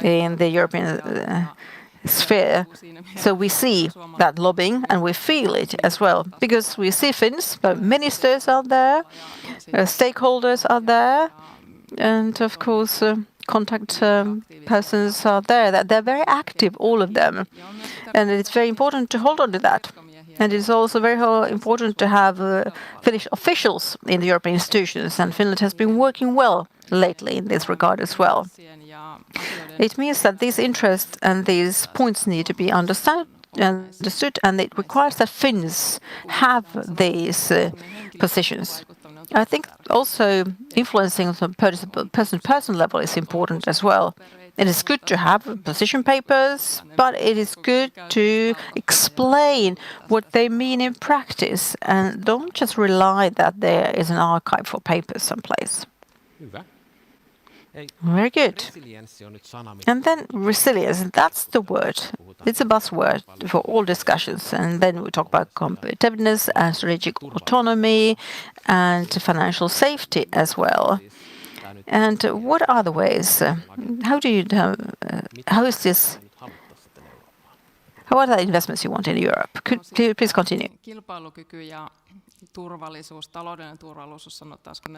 in the European sphere. So we see that lobbying and we feel it as well, because we see Finns, but ministers are there, stakeholders are there, and of course contact persons are there. That they're very active, all of them, and it's very important to hold on to that. And it's also very important to have Finnish officials in the European institutions, and Finland has been working well lately in this regard as well. It means that these interests and these points need to be understood, and it requires that Finns have these positions. I think also influencing on person-to-person level is important as well. It is good to have position papers, but it is good to explain what they mean in practice, and don't just rely that there is an archive for papers someplace. Very good. And then resilience, that's the word. It's a buzzword for all discussions. And then we talk about competitiveness and strategic autonomy and financial safety as well. And what are the ways? How are the investments you want in Europe? Could you please continue?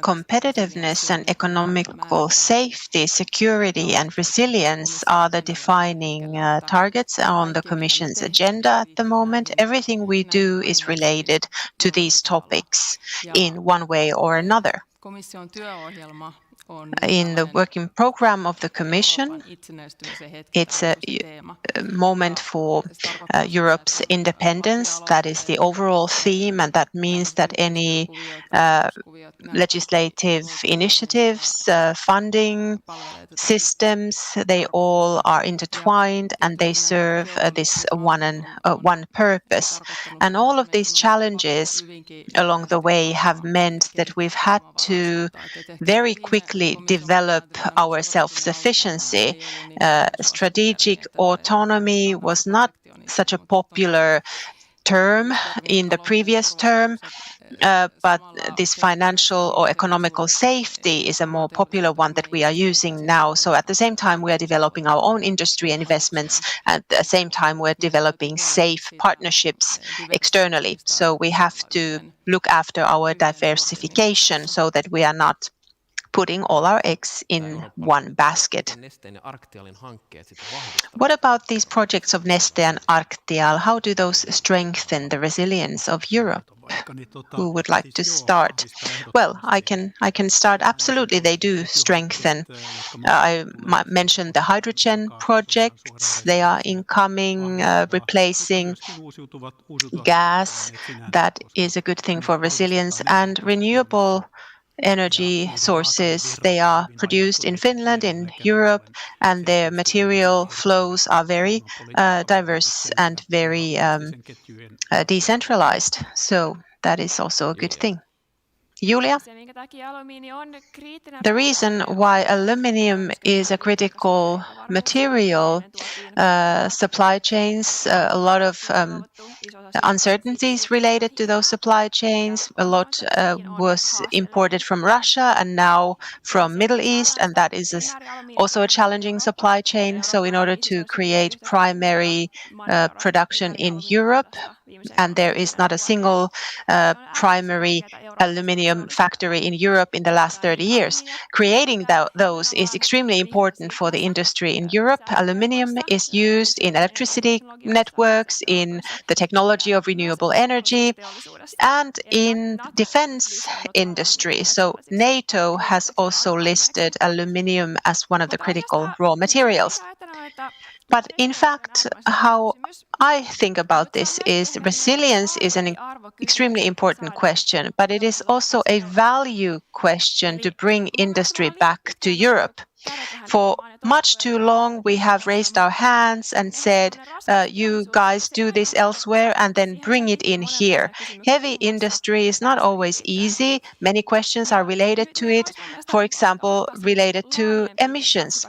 Competitiveness and economical safety, security and resilience are the defining targets on the Commission's agenda at the moment. Everything we do is related to these topics in one way or another. In the working program of the Commission, it's a moment for Europe's independence. That is the overall theme, and that means that any legislative initiatives, funding systems, they all are intertwined and they serve this one purpose. And all of these challenges along the way have meant that we've had to very quickly develop our self-sufficiency. Strategic autonomy was not such a popular term in the previous term, but this financial or economical safety is a more popular one that we are using now. So at the same time, we are developing our own industry and investments. At the same time, we're developing safe partnerships externally. So we have to look after our diversification so that we are not putting all our eggs in one basket. What about these projects of Neste and Arctial? How do those strengthen the resilience of Europe? Who would like to start? Well, I can start. Absolutely, they do strengthen. I mentioned the hydrogen projects. They are incoming, replacing gas. That is a good thing for resilience. And renewable energy sources, they are produced in Finland, in Europe, and their material flows are very diverse and very decentralized. So that is also a good thing. Julia? The reason why aluminium is a critical material, supply chains, a lot of uncertainties related to those supply chains. A lot was imported from Russia and now from Middle East, and that is also a challenging supply chain. So in order to create primary production in Europe, and there is not a single primary aluminium factory in Europe in the last 30 years. Creating those is extremely important for the industry in Europe. Aluminium is used in electricity networks, in the technology of renewable energy, and in defense industry. So NATO has also listed aluminium as one of the critical raw materials. But in fact, how I think about this is resilience is an extremely important question, but it is also a value question to bring industry back to Europe. For much too long, we have raised our hands and said, you guys do this elsewhere and then bring it in here. Heavy industry is not always easy. Many questions are related to it, for example, related to emissions.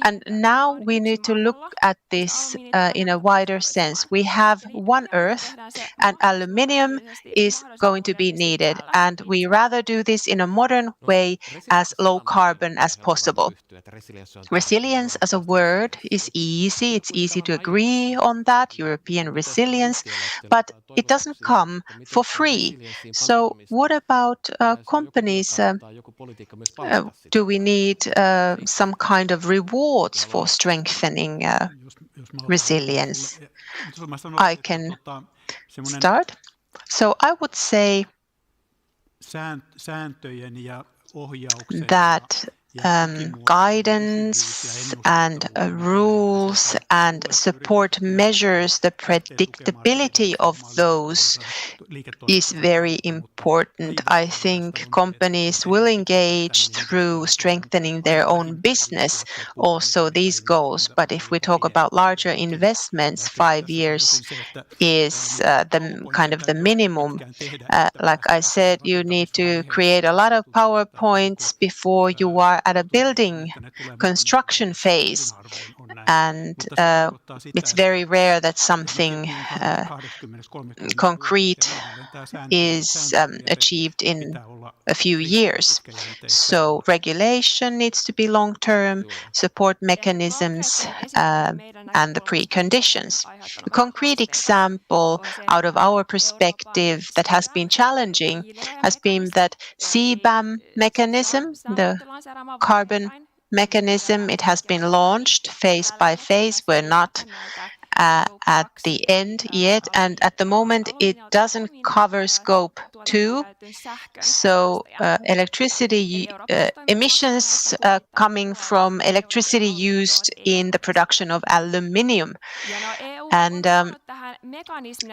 And now we need to look at this in a wider sense. We have one Earth, and aluminium is going to be needed, and we rather do this in a modern way as low carbon as possible. Resilience as a word is easy. It's easy to agree on that, European resilience, but it doesn't come for free. So what about companies? Do we need some kind of rewards for strengthening resilience? I can start. So I would say that guidance and rules and support measures, the predictability of those is very important. I think companies will engage through strengthening their own business, also these goals. But if we talk about larger investments, 5 years is the kind of the minimum. Like I said, you need to create a lot of PowerPoints before you are at a building construction phase, and it's very rare that something concrete is achieved in a few years. So regulation needs to be long-term, support mechanisms, and the preconditions. A concrete example out of our perspective that has been challenging has been that CBAM mechanism, the carbon mechanism, it has been launched phase by phase. We're not at the end yet, and at the moment it doesn't cover scope 2. So electricity emissions coming from electricity used in the production of aluminium. And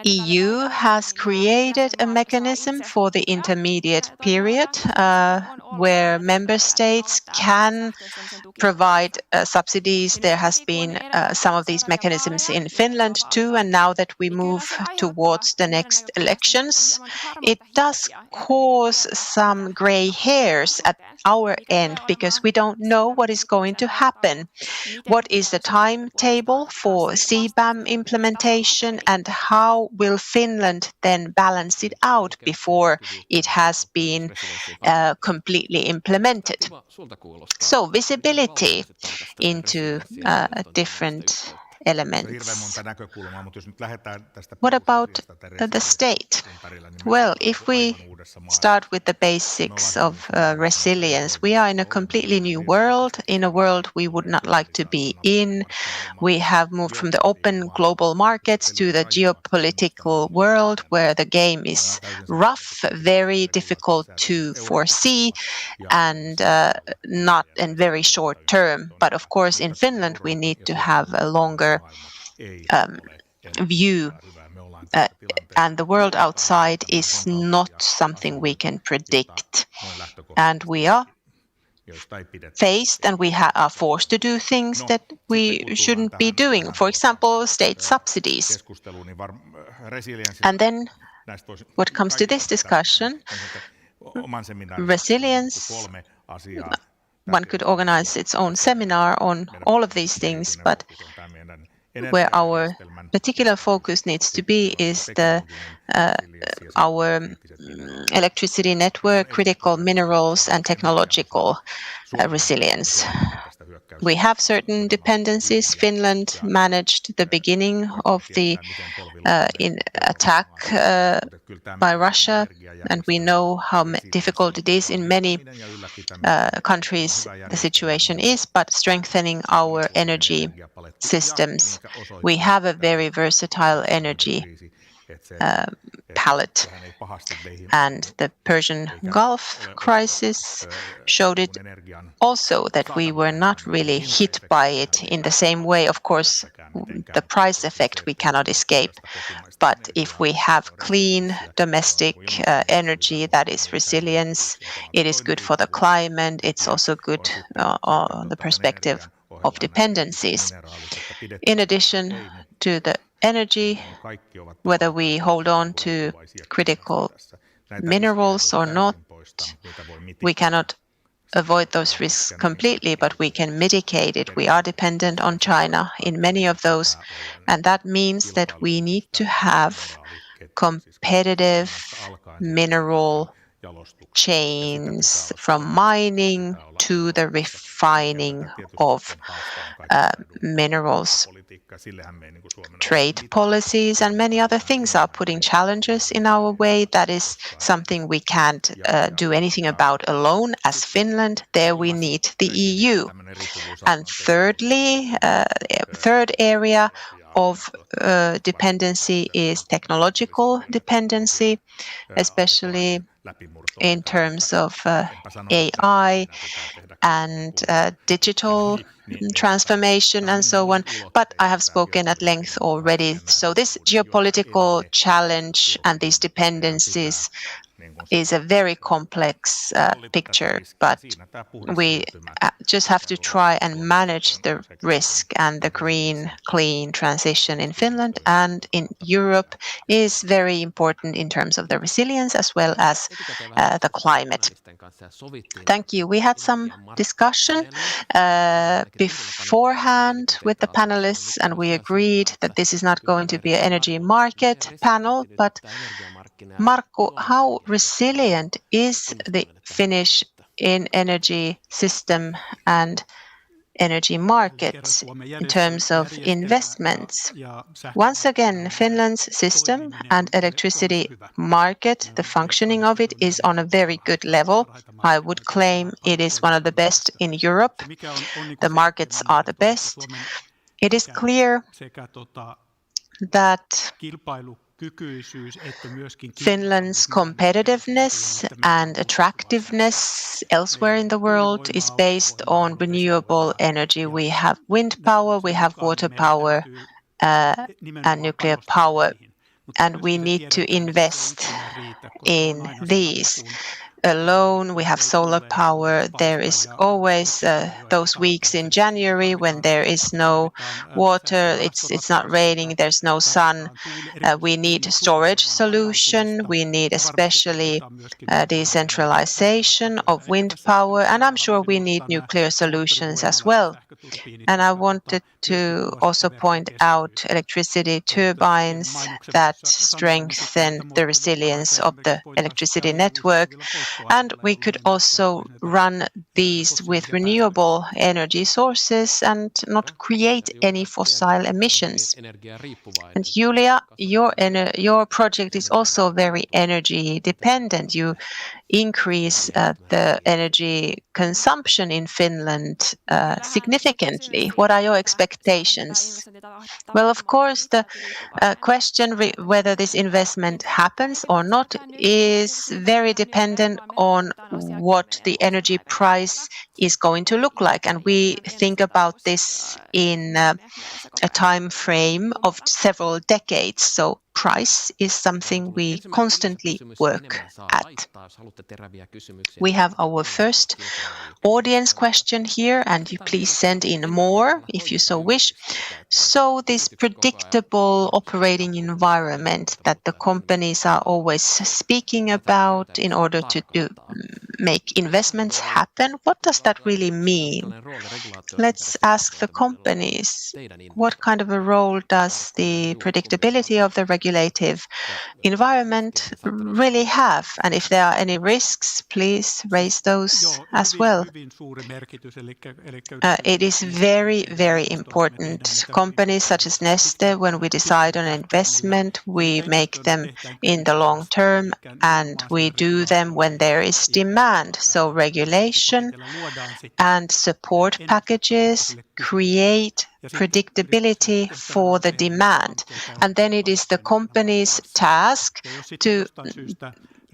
EU has created a mechanism for the intermediate period where member states can provide subsidies. There has been some of these mechanisms in Finland too, and now that we move towards the next elections, it does cause some grey hairs at our end because we don't know what is going to happen. What is the timetable for CBAM implementation, and how will Finland then balance it out before it has been completely implemented? So visibility into different elements. What about the state? Well, if we start with the basics of resilience, we are in a completely new world, in a world we would not like to be in. We have moved from the open global markets to the geopolitical world where the game is rough, very difficult to foresee, and not in very short term. But of course, in Finland, we need to have a longer view, and the world outside is not something we can predict, and we are faced and we are forced to do things that we shouldn't be doing, for example, state subsidies. And then what comes to this discussion, resilience, one could organize its own seminar on all of these things, but where our particular focus needs to be is our electricity network, critical minerals, and technological resilience. We have certain dependencies. Finland managed the beginning of the attack by Russia, and we know how difficult it is in many countries the situation is, but strengthening our energy systems. We have a very versatile energy palette. And the Persian Gulf crisis showed it also that we were not really hit by it in the same way. Of course, the price effect we cannot escape. But if we have clean domestic energy that is resilience, it is good for the climate. It's also good on the perspective of dependencies. In addition to the energy, whether we hold on to critical minerals or not, we cannot avoid those risks completely, but we can mitigate it. We are dependent on China in many of those, and that means that we need to have competitive mineral chains from mining to the refining of minerals. Trade policies and many other things are putting challenges in our way. That is something we can't do anything about alone as Finland. There we need the EU. And thirdly, third area of dependency is technological dependency, especially in terms of AI and digital transformation and so on. But I have spoken at length already. So this geopolitical challenge and these dependencies is a very complex picture, but we just have to try and manage the risk, and the green, clean transition in Finland and in Europe is very important in terms of the resilience as well as the climate. Thank you. We had some discussion beforehand with the panelists, and we agreed that this is not going to be an energy market panel, but Markku, how resilient is the Finnish energy system and energy market in terms of investments? Once again, Finland's system and electricity market, the functioning of it is on a very good level. I would claim it is one of the best in Europe. The markets are the best. It is clear that Finland's competitiveness and attractiveness elsewhere in the world is based on renewable energy. We have wind power, we have water power, and nuclear power, and we need to invest in these. Alone, we have solar power. There is always those weeks in January when there is no water, it's not raining, there's no sun. We need storage solution. We need especially decentralization of wind power, and I'm sure we need nuclear solutions as well. And I wanted to also point out electricity turbines that strengthen the resilience of the electricity network. And we could also run these with renewable energy sources and not create any fossil emissions. And Julia, your project is also very energy dependent. You increase the energy consumption in Finland significantly. What are your expectations? Well, of course, the question whether this investment happens or not is very dependent on what the energy price is going to look like. And we think about this in a time frame of several decades. So price is something we constantly work at. We have our first audience question here, and you please send in more if you so wish. So this predictable operating environment that the companies are always speaking about in order to make investments happen, what does that really mean? Let's ask the companies, what kind of a role does the predictability of the regulative environment really have? And if there are any risks, please raise those as well. It is very, very important. Companies such as Neste, when we decide on investment, we make them in the long term, and we do them when there is demand. So regulation and support packages create predictability for the demand. And then it is the company's task to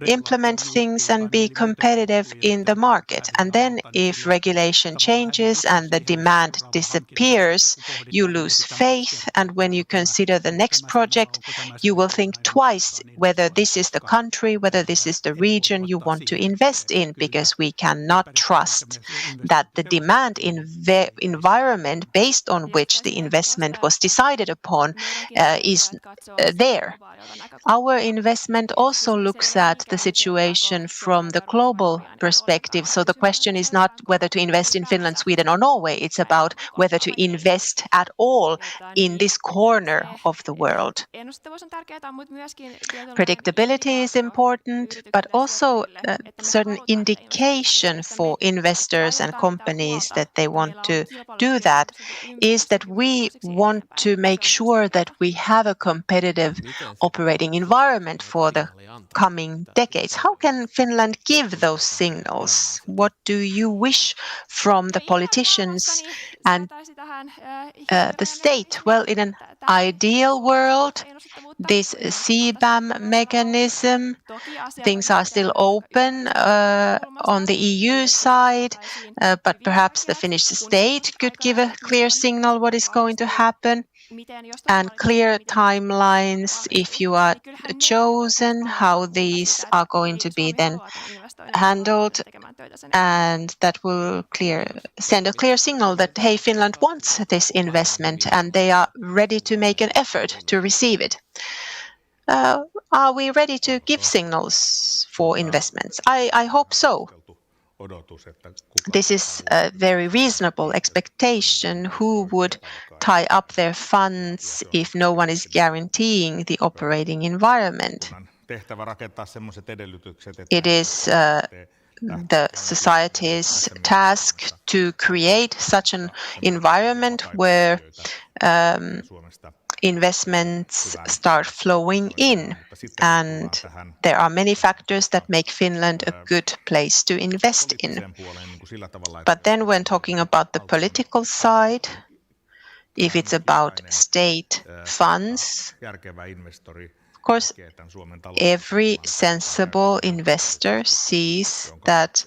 implement things and be competitive in the market. And then if regulation changes and the demand disappears, you lose faith. And when you consider the next project, you will think twice whether this is the country, whether this is the region you want to invest in, because we cannot trust that the demand environment based on which the investment was decided upon is there. Our investment also looks at the situation from the global perspective. So the question is not whether to invest in Finland, Sweden, or Norway. It's about whether to invest at all in this corner of the world. Predictability is important, but also a certain indication for investors and companies that they want to do that is that we want to make sure that we have a competitive operating environment for the coming decades. How can Finland give those signals? What do you wish from the politicians and the state? Well, in an ideal world, this CBAM mechanism, things are still open on the EU side, but perhaps the Finnish state could give a clear signal what is going to happen, and clear timelines if you are chosen, how these are going to be then handled, and that will send a clear signal that, hey, Finland wants this investment and they are ready to make an effort to receive it. Are we ready to give signals for investments? I hope so. This is a very reasonable expectation. Who would tie up their funds if no one is guaranteeing the operating environment? It is the society's task to create such an environment where investments start flowing in, and there are many factors that make Finland a good place to invest in. But then when talking about the political side, if it's about state funds, of course, every sensible investor sees that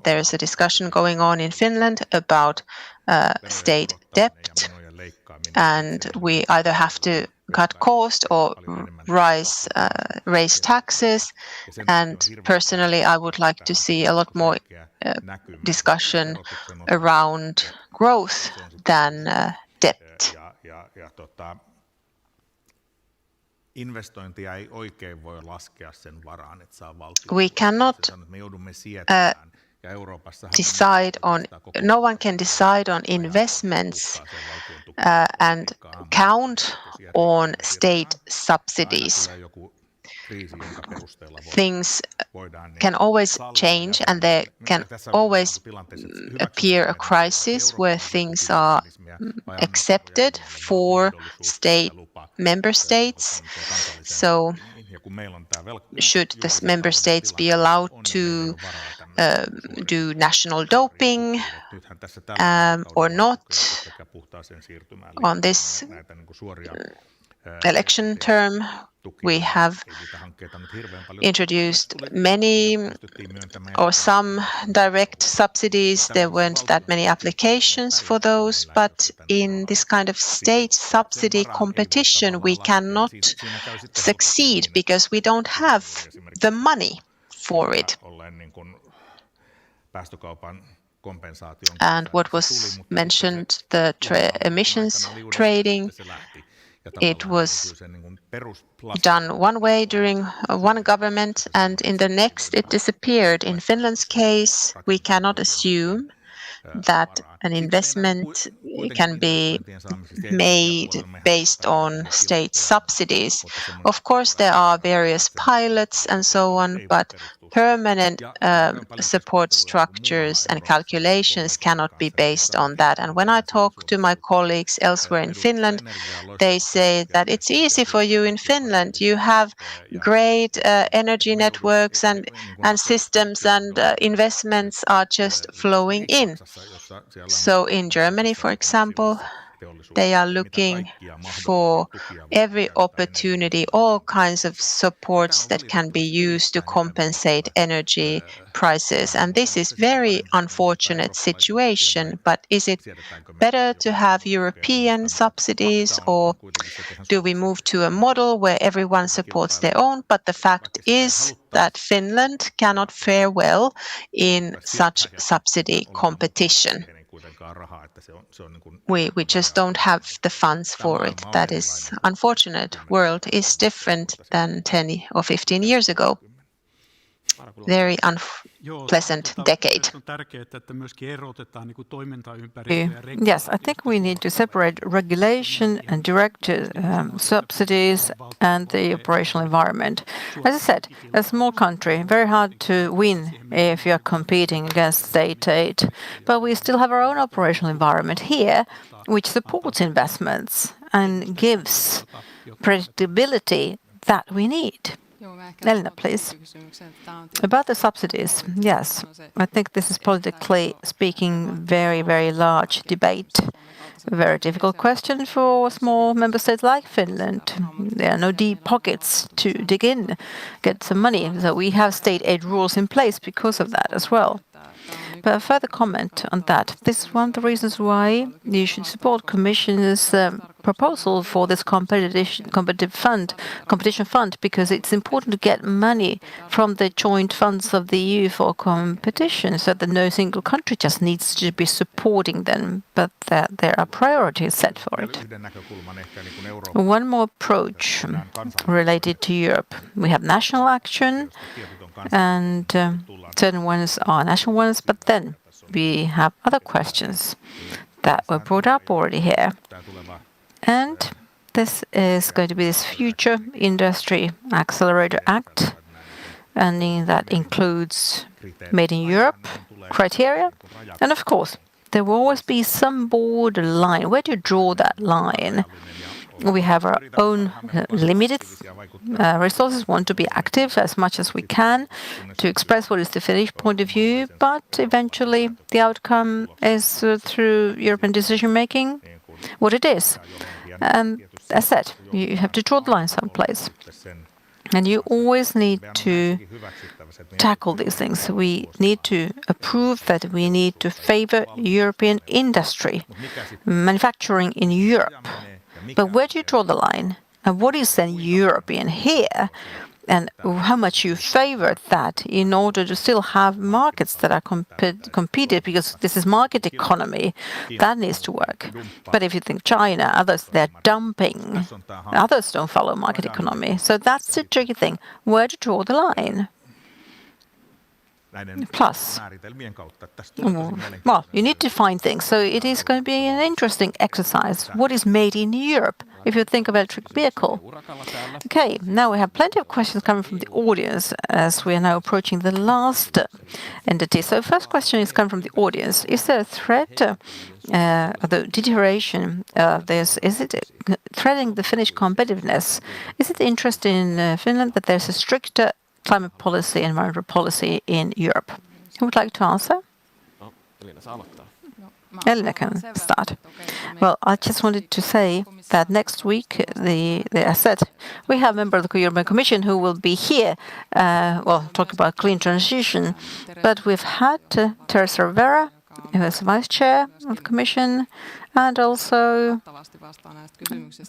there is a discussion going on in Finland about state debt, and we either have to cut cost or raise taxes. And personally, I would like to see a lot more discussion around growth than debt. We cannot decide on, no one can decide on investments and count on state subsidies. Things can always change, and there can always appear a crisis where things are accepted for member states. So should the member states be allowed to do national doping or not? On this election term, we have introduced many or some direct subsidies. There weren't that many applications for those, but in this kind of state subsidy competition, we cannot succeed because we don't have the money for it. And what was mentioned, the emissions trading, it was done one way during one government, and in the next it disappeared. In Finland's case, we cannot assume that an investment can be made based on state subsidies. Of course, there are various pilots and so on, but permanent support structures and calculations cannot be based on that. And when I talk to my colleagues elsewhere in Finland, they say that it's easy for you in Finland. You have great energy networks and systems, and investments are just flowing in. So in Germany, for example, They are looking for every opportunity, all kinds of supports that can be used to compensate energy prices. And this is very unfortunate situation, but is it better to have European subsidies, or do we move to a model where everyone supports their own? But the fact is that Finland cannot fare well in such subsidy competition. We just don't have the funds for it. That is unfortunate. World is different than 10 or 15 years ago. Very unpleasant decade. Yes, I think we need to separate regulation and direct subsidies and the operational environment. As I said, a small country, very hard to win if you're competing against state aid. But we still have our own operational environment here, which supports investments and gives predictability that we need. Elina, please. About the subsidies, yes, I think this is politically speaking very, very large debate. A very difficult question for a small member state like Finland. There are no deep pockets to dig in, get some money. So we have state aid rules in place because of that as well. But a further comment on that. This is one of the reasons why you should support Commission's proposal for this competition fund, because it's important to get money from the joint funds of the EU for competition, so that no single country just needs to be supporting them, but that there are priorities set for it. One more approach related to Europe. We have national action, and certain ones are national ones, but then we have other questions that were brought up already here. And this is going to be this Future Industry Accelerator Act, and that includes Made in Europe criteria. And of course, there will always be some borderline. Where do you draw that line? We have our own limited resources, want to be active as much as we can to express what is the Finnish point of view, but eventually the outcome is through European decision-making what it is. And as said, you have to draw the line someplace. And you always need to tackle these things. We need to approve that we need to favor European industry, manufacturing in Europe. But where do you draw the line? And what is then European here? And how much you favor that in order to still have markets that are competed, because this is market economy, that needs to work. But if you think China, others, they're dumping. Others don't follow market economy. So that's the tricky thing. Where to draw the line? Plus, well, you need to find things. So it is going to be an interesting exercise. What is made in Europe, if you think of electric vehicle? Okay, now we have plenty of questions coming from the audience as we are now approaching the last entity. So first question is coming from the audience. Is there a threat of the deterioration of this? Is it threatening the Finnish competitiveness? Is it interest in Finland that there's a stricter climate policy, environmental policy in Europe? Who would like to answer? Elina can start. Well, I just wanted to say that next week, as said, we have a member of the European Commission who will be here, talk about clean transition. But we've had Teresa Rivera, who is vice chair of the Commission, and also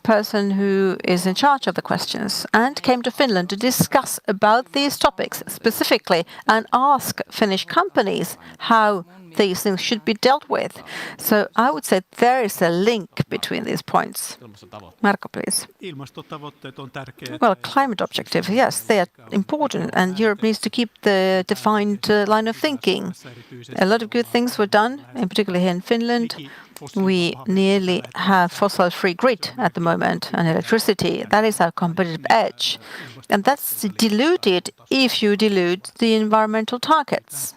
person who is in charge of the questions, and came to Finland to discuss about these topics specifically and ask Finnish companies how these things should be dealt with. So I would say there is a link between these points. Marco, please. Well, climate objectives, yes, they are important, and Europe needs to keep the defined line of thinking. A lot of good things were done, in particular here in Finland. We nearly have fossil-free grid at the moment, and electricity. That is our competitive edge. And that's diluted if you dilute the environmental targets.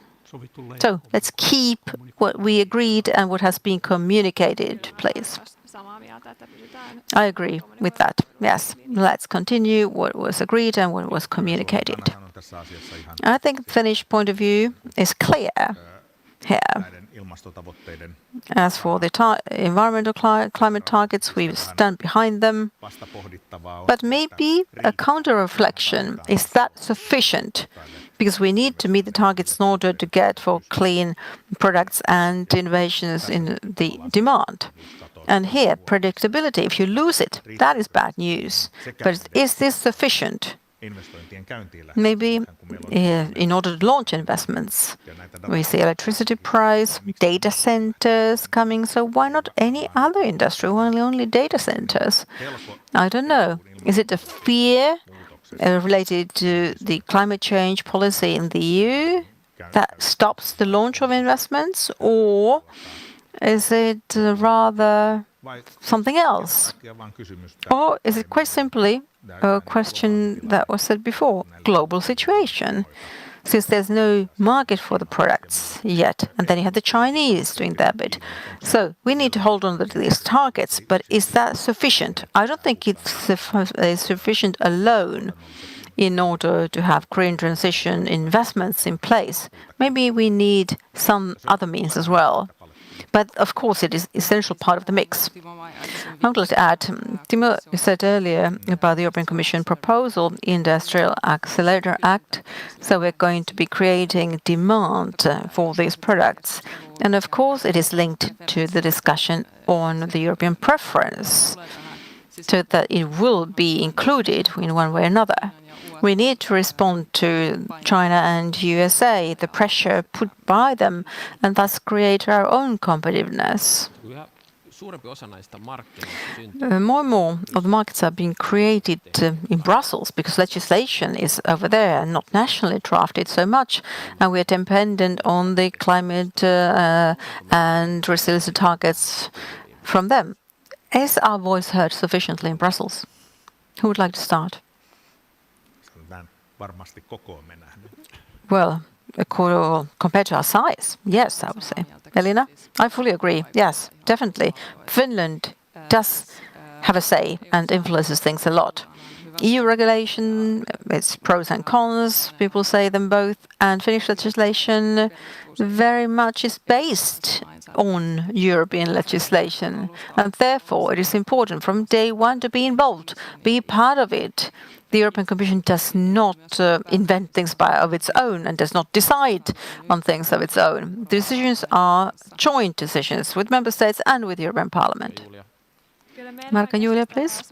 So let's keep what we agreed and what has been communicated, please. I agree with that. Yes, let's continue what was agreed and what was communicated. I think the Finnish point of view is clear here. As for the environmental climate targets, we stand behind them. But maybe a counter-reflection, is that sufficient? Because we need to meet the targets in order to get for clean products and innovations in the demand. And here, predictability, if you lose it, that is bad news. But is this sufficient? Maybe in order to launch investments, we see electricity price, data centers coming, so why not any other industry, only data centers? I don't know. Is it a fear related to the climate change policy in the EU that stops the launch of investments, or is it rather something else? Or is it quite simply a question that was said before, global situation? Since there's no market for the products yet, and then you have the Chinese doing their bit. So we need to hold on to these targets, but is that sufficient? I don't think it's sufficient alone in order to have green transition investments in place. Maybe we need some other means as well. But of course, it is an essential part of the mix. I would like to add, Timo said earlier about the European Commission proposal, Industrial Accelerator Act. So we're going to be creating demand for these products. And of course, it is linked to the discussion on the European preference, so that it will be included in one way or another. We need to respond to China and USA, the pressure put by them, and thus create our own competitiveness. More and more of the markets are being created in Brussels because legislation is over there, not nationally drafted so much, and we are dependent on the climate and resilience targets from them. Is our voice heard sufficiently in Brussels? Who would like to start? Well, compared to our size, yes, I would say. Elina? I fully agree. Yes, definitely. Finland does have a say and influences things a lot. EU regulation, its pros and cons, people say them both, and Finnish legislation very much is based on European legislation. And therefore, it is important from day one to be involved, be part of it. The European Commission does not invent things of its own and does not decide on things of its own. The decisions are joint decisions with Member States and with the European Parliament. Marka Julia, please.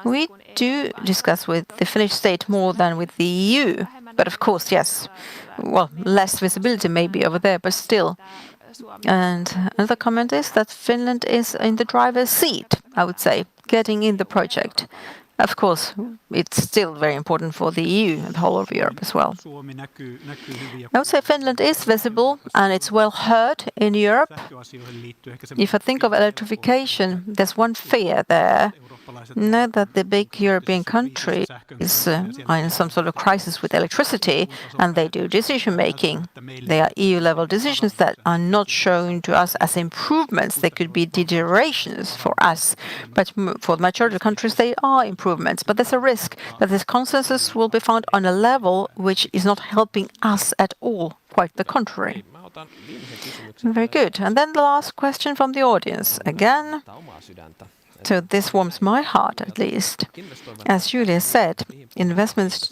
We do discuss with the Finnish state more than with the EU, but of course, yes, well, less visibility maybe over there, but still. And another comment is that Finland is in the driver's seat, I would say, getting in the project. Of course, it's still very important for the EU and the whole of Europe as well. I would say Finland is visible and it's well heard in Europe. If I think of electrification, there's one fear there. Now that the big European countries are in some sort of crisis with electricity and they do decision-making, they are EU-level decisions that are not shown to us as improvements. They could be deteriorations for us, but for the majority of countries, they are improvements. But there's a risk that this consensus will be found on a level which is not helping us at all, quite the contrary. Very good. And then the last question from the audience. Again, so this warms my heart, at least. As Julia said, investors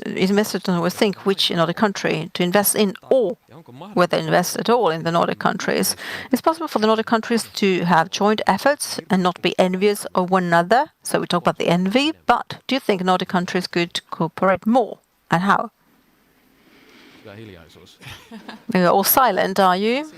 don't always think which Nordic country to invest in or whether invest at all in the Nordic countries. It's possible for the Nordic countries to have joint efforts and not be envious of one another. So we talk about the envy, but do you think Nordic countries could cooperate more, and how? You're all silent, are you?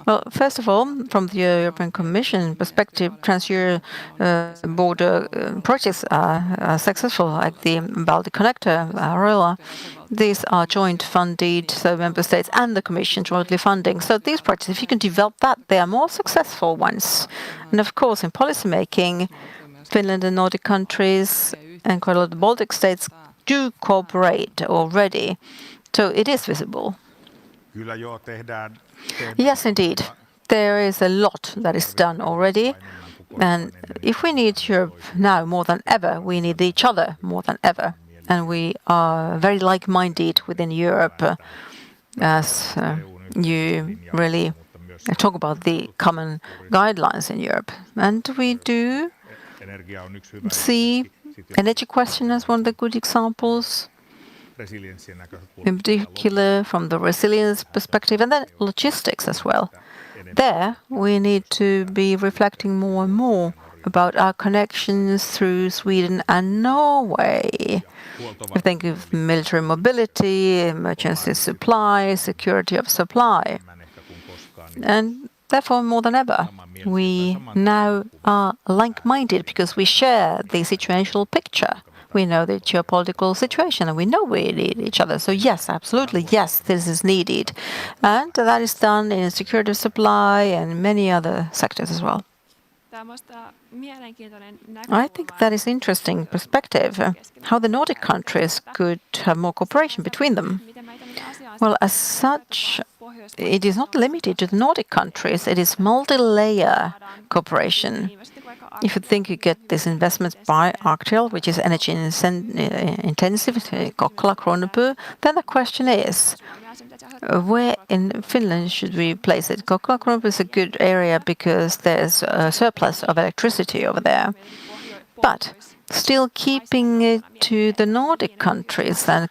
Well, first of all, from the European Commission perspective, trans-border projects are successful, like the Baltic Connector, Aurora. These are joint funded, so Member States and the Commission jointly funding. So these projects, if you can develop that, they are more successful ones. And of course, in policy making, Finland and Nordic countries and quite a lot of the Baltic states do cooperate already. So it is visible. Yes, indeed. There is a lot that is done already. And if we need Europe now more than ever, we need each other more than ever. And we are very like-minded within Europe, as you really talk about the common guidelines in Europe. And we do see energy question as one of the good examples, in particular from the resilience perspective, and then logistics as well. There, we need to be reflecting more and more about our connections through Sweden and Norway. I think of military mobility, emergency supply, security of supply. And therefore, more than ever, we now are like-minded because we share the situational picture. We know the geopolitical situation and we know we need each other. So yes, absolutely, yes, this is needed. And that is done in security of supply and many other sectors as well. I think that is interesting perspective, how the Nordic countries could have more cooperation between them. Well, as such, it is not limited to the Nordic countries, it is multi-layer cooperation. If you think you get this investment by Arctel, which is energy intensive, Kokkola, Kroneby, then the question is, where in Finland should we place it? Kokkola, Kroneby is a good area because there's a surplus of electricity over there. But still keeping it to the Nordic countries and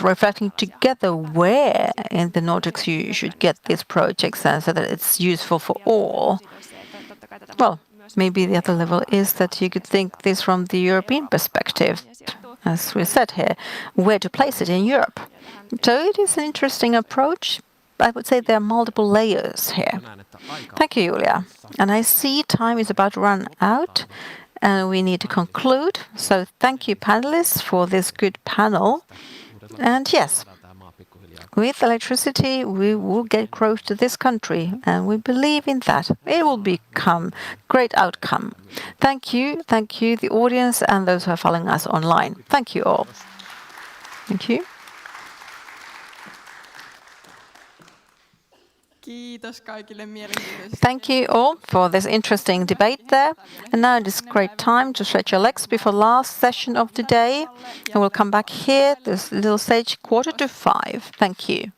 reflecting together where in the Nordics you should get these projects so that it's useful for all. Well, maybe the other level is that you could think this from the European perspective, as we said here, where to place it in Europe. So it is an interesting approach. I would say there are multiple layers here. Thank you, Julia. And I see time is about to run out and we need to conclude. So thank you, panelists, for this good panel. And yes, with electricity, we will get growth to this country, and we believe in that. It will become great outcome. Thank you, the audience, and those who are following us online. Thank you all. Thank you. Thank you all for this interesting debate there. And now it is great time to stretch your legs before the last session of the day. And we'll come back here, this little stage, 4:45. Thank you.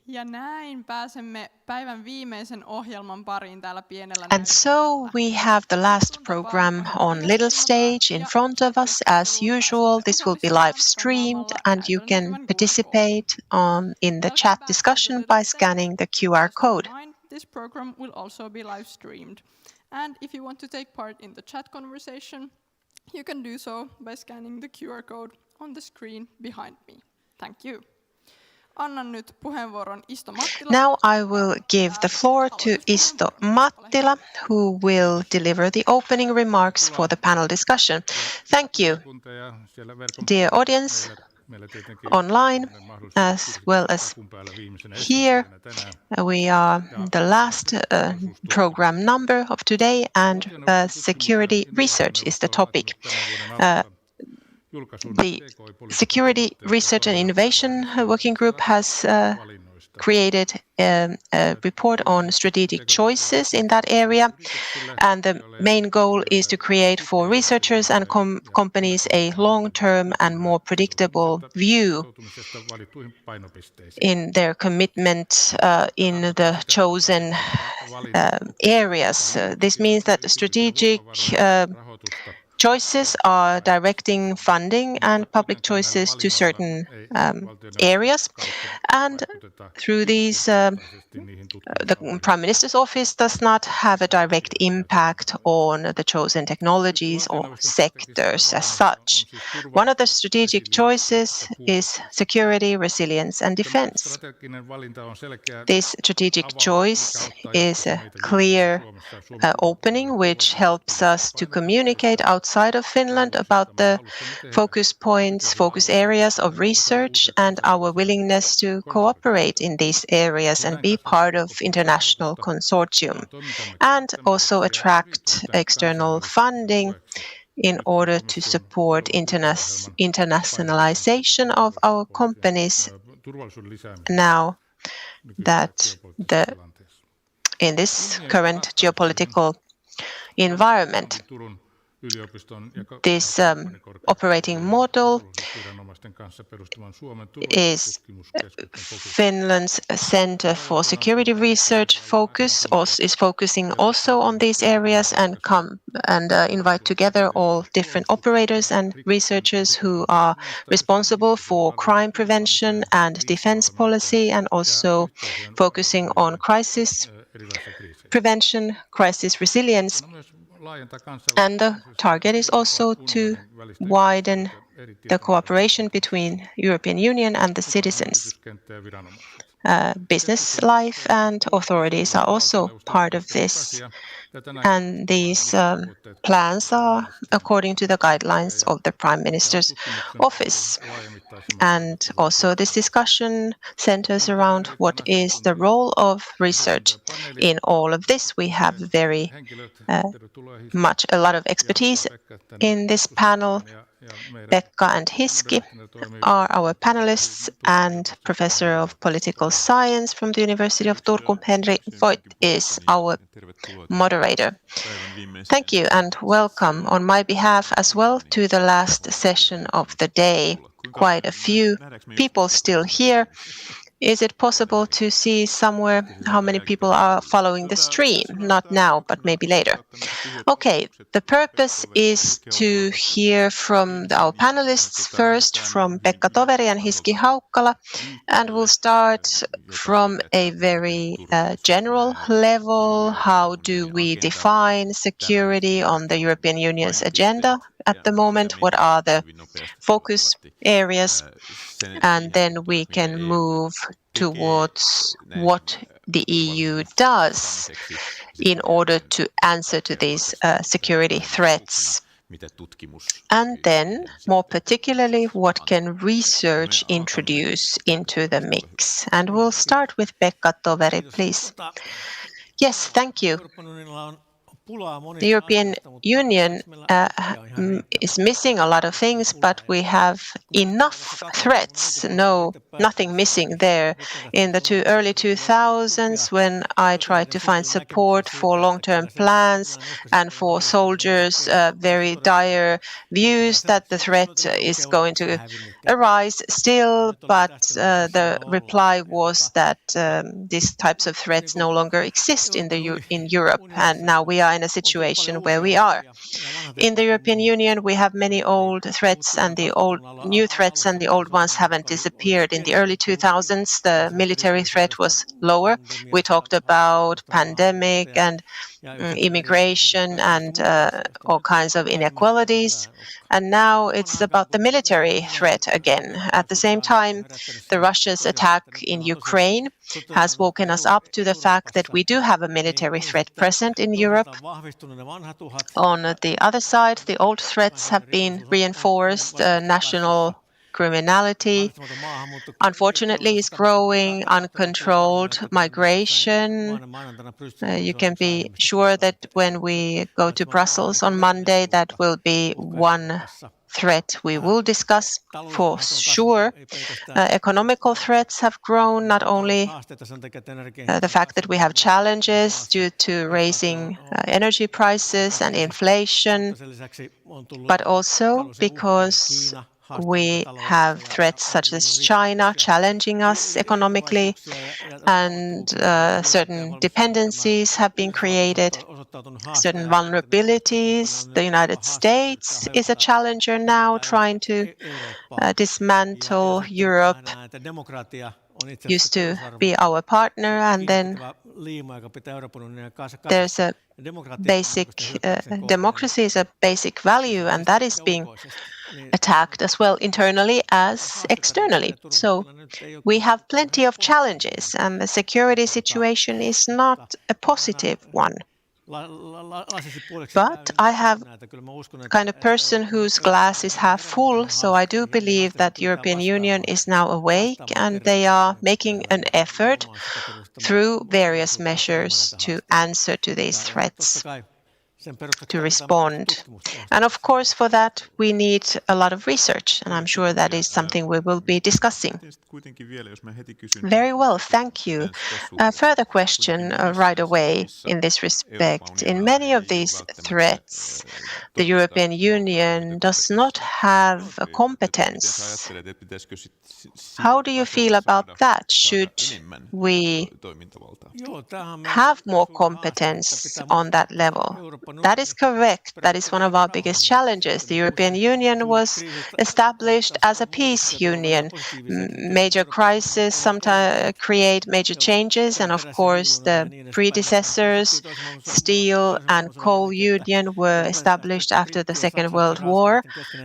Ja näin pääsemme päivän viimeisen ohjelman pariin täällä pienellä And so we have the last program on Little Stage in front of us. As usual, this will be live streamed and you can participate in the chat discussion by scanning the QR code. This program will also be live streamed. And if you want to take part in the chat conversation, you can do so by scanning the QR code on the screen behind me. Thank you. Annan nyt puheenvuoron Isto Mattila. Now I will give the floor to Isto Mattila, who will deliver the opening remarks for the panel discussion. Thank you, dear audience, online as well as here. We are the last program number of today, and security research is the topic. The Security Research and Innovation Working Group has created a report on strategic choices in that area, and the main goal is to create for researchers and companies a long-term and more predictable view in their commitment in the chosen areas. This means that strategic choices are directing funding and public choices to certain areas, and through these the Prime Minister's office does not have a direct impact on the chosen technologies or sectors as such. One of the strategic choices is security, resilience and defense. This strategic choice is a clear opening which helps us to communicate outside of Finland about the focus points, focus areas of research and our willingness to cooperate in these areas and be part of international consortium, and also attract external funding in order to support internationalization of our companies now that in this current geopolitical environment. This operating model is Finland's Center for Security Research is focusing also on these areas and invite together all different operators and researchers who are responsible for crime prevention and defense policy, and also focusing on crisis prevention, crisis resilience. And the target is also to widen the cooperation between European Union and the citizens. Business life and authorities are also part of this. And these plans are according to the guidelines of the Prime Minister's office. And also this discussion centers around what is the role of research. In all of this, we have very a lot of expertise in this panel. Pekka and Hiski are our panelists, and Professor of Political Science from the University of Turku, Henri Voigt, is our moderator. Thank you and welcome on my behalf as well to the last session of the day. Quite a few people still here. Is it possible to see somewhere how many people are following the stream? Not now, but maybe later. Okay, the purpose is to hear from our panelists first, from Pekka Toveri and Hiski Haukkala, and we'll start from a very general level. How do we define security on the European Union's agenda at the moment? What are the focus areas? And then we can move towards what the EU does in order to answer to these security threats. And then, more particularly, what can research introduce into the mix? And we'll start with Pekka Toveri, please. Yes, thank you. The European Union is missing a lot of things, but we have enough threats. Nothing missing there. In the early 2000s, when I tried to find support for long-term plans and for soldiers' very dire views that the threat is going to arise still, but the reply was that these types of threats no longer exist in Europe, and now we are in a situation where we are. In the European Union, we have many old threats and the new threats, and the old ones haven't disappeared. In the early 2000s, the military threat was lower. We talked about pandemic and immigration and all kinds of inequalities. And now it's about the military threat again. At the same time, Russia's attack in Ukraine has woken us up to the fact that we do have a military threat present in Europe. On the other side, the old threats have been reinforced. National criminality, unfortunately, is growing, uncontrolled migration. You can be sure that when we go to Brussels on Monday, that will be one threat we will discuss for sure. Economical threats have grown, not only the fact that we have challenges due to raising energy prices and inflation, but also because we have threats such as China challenging us economically, and certain dependencies have been created, certain vulnerabilities. The United States is a challenger now, trying to dismantle Europe. Used to be our partner, and then there's a basic democracy is a basic value, and that is being attacked as well internally as externally. So we have plenty of challenges, and the security situation is not a positive one. But I have kind of person whose glass is half full, so I do believe that the European Union is now awake, and they are making an effort through various measures to answer to these threats, to respond. And of course, for that, we need a lot of research, and I'm sure that is something we will be discussing. Very well, thank you. A further question right away in this respect. In many of these threats, the European Union does not have a competence. How do you feel about that? Should we have more competence on that level? That is correct. That is one of our biggest challenges. The European Union was established as a peace union. Major crises sometimes create major changes, and of course the predecessors, steel and coal union, were established after the Second World War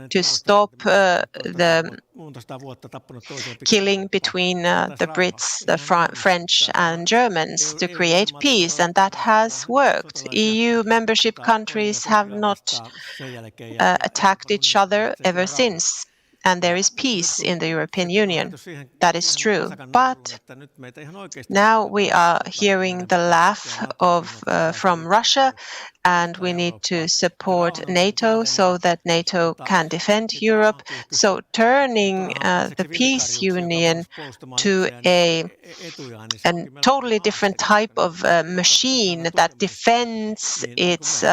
to stop the killing between the Brits, the French and Germans, to create peace, and that has worked. EU membership countries have not attacked each other ever since, and there is peace in the European Union. That is true. But now we are hearing the laugh from Russia, and we need to support NATO so that NATO can defend Europe. So turning the peace union to a totally different type of machine that defends its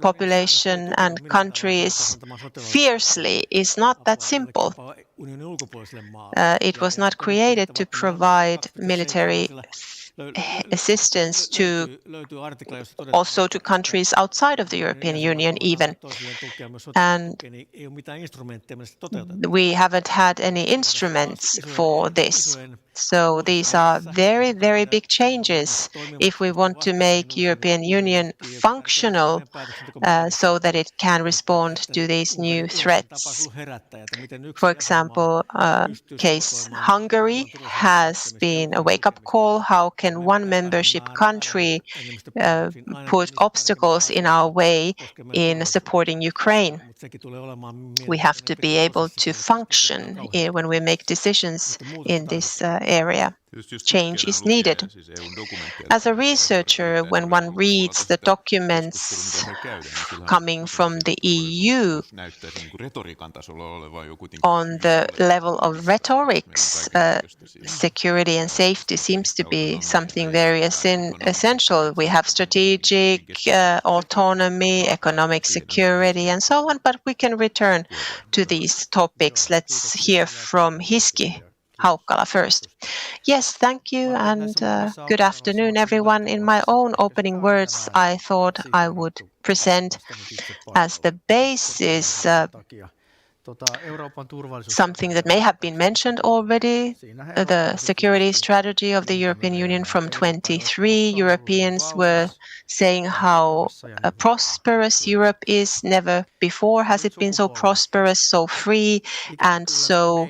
population and countries fiercely is not that simple. It was not created to provide military assistance also to countries outside of the European Union even. And we haven't had any instruments for this. So these are very, very big changes if we want to make European Union functional so that it can respond to these new threats. For example, case Hungary has been a wake-up call. How can one membership country put obstacles in our way in supporting Ukraine? We have to be able to function when we make decisions in this area. Change is needed. As a researcher, when one reads the documents coming from the EU on the level of rhetorics, security and safety seems to be something very essential. We have strategic autonomy, economic security, and so on, but we can return to these topics. Let's hear from Hiski Haukkala first. Yes, thank you, and good afternoon, everyone. In my own opening words, I thought I would present as the basis something that may have been mentioned already, the security strategy of the European Union from 23. Europeans were saying how prosperous Europe is. Never before has it been so prosperous, so free, and so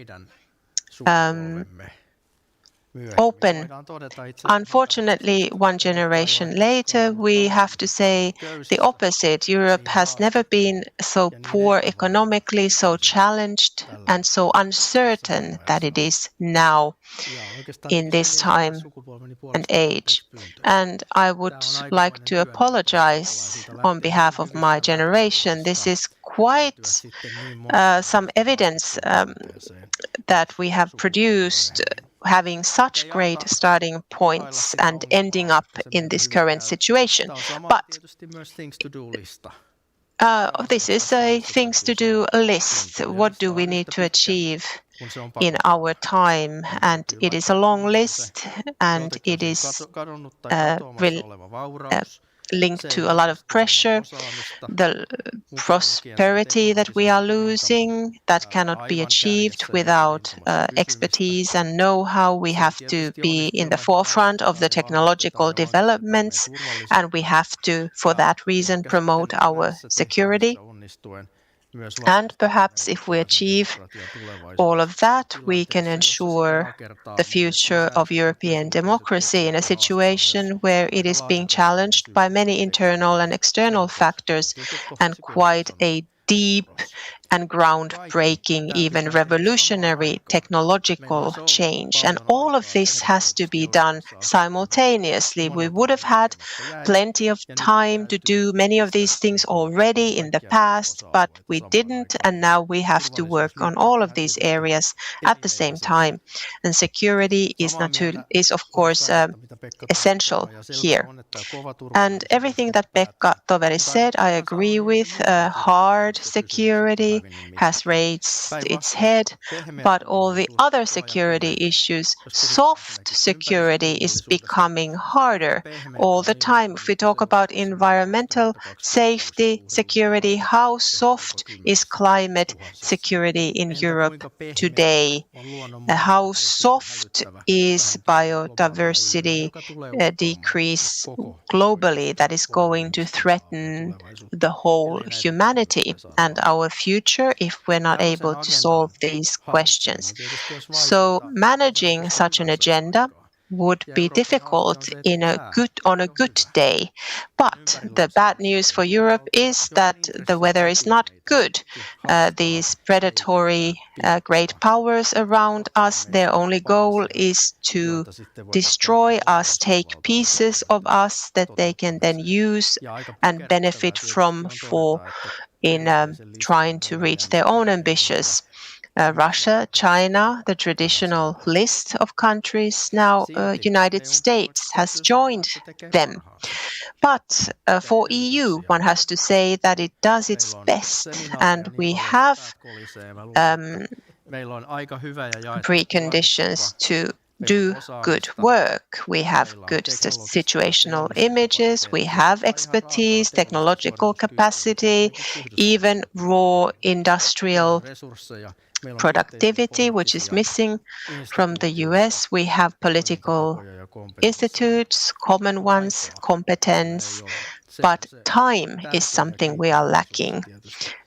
open. Unfortunately, one generation later, we have to say the opposite. Europe has never been so poor economically, so challenged, and so uncertain that it is now in this time and age. And I would like to apologize on behalf of my generation. This is quite some evidence that we have produced, having such great starting points and ending up in this current situation. But this is a things to do list. What do we need to achieve in our time? And it is a long list, and it is linked to a lot of pressure, the prosperity that we are losing that cannot be achieved without expertise and know-how. We have to be in the forefront of the technological developments, and we have to, for that reason, promote our security. And perhaps if we achieve all of that, we can ensure the future of European democracy in a situation where it is being challenged by many internal and external factors, and quite a deep and groundbreaking, even revolutionary technological change. And all of this has to be done simultaneously. We would have had plenty of time to do many of these things already in the past, but we didn't, and now we have to work on all of these areas at the same time. And security is of course essential here. And everything that Pekka Toveri said, I agree with. Hard security has raised its head, but all the other security issues, soft security, is becoming harder all the time. If we talk about environmental safety, security, how soft is climate security in Europe today? How soft is biodiversity decrease globally that is going to threaten the whole humanity and our future if we're not able to solve these questions? So managing such an agenda would be difficult on a good day. But the bad news for Europe is that the weather is not good. These predatory great powers around us, their only goal is to destroy us, take pieces of us that they can then use and benefit from in trying to reach their own ambitions. Russia, China, the traditional list of countries, now United States has joined them. But for EU, one has to say that it does its best, and we have preconditions to do good work. We have good situational images, we have expertise, technological capacity, even raw industrial productivity, which is missing from the US. We have political institutes, common ones, competence, but time is something we are lacking.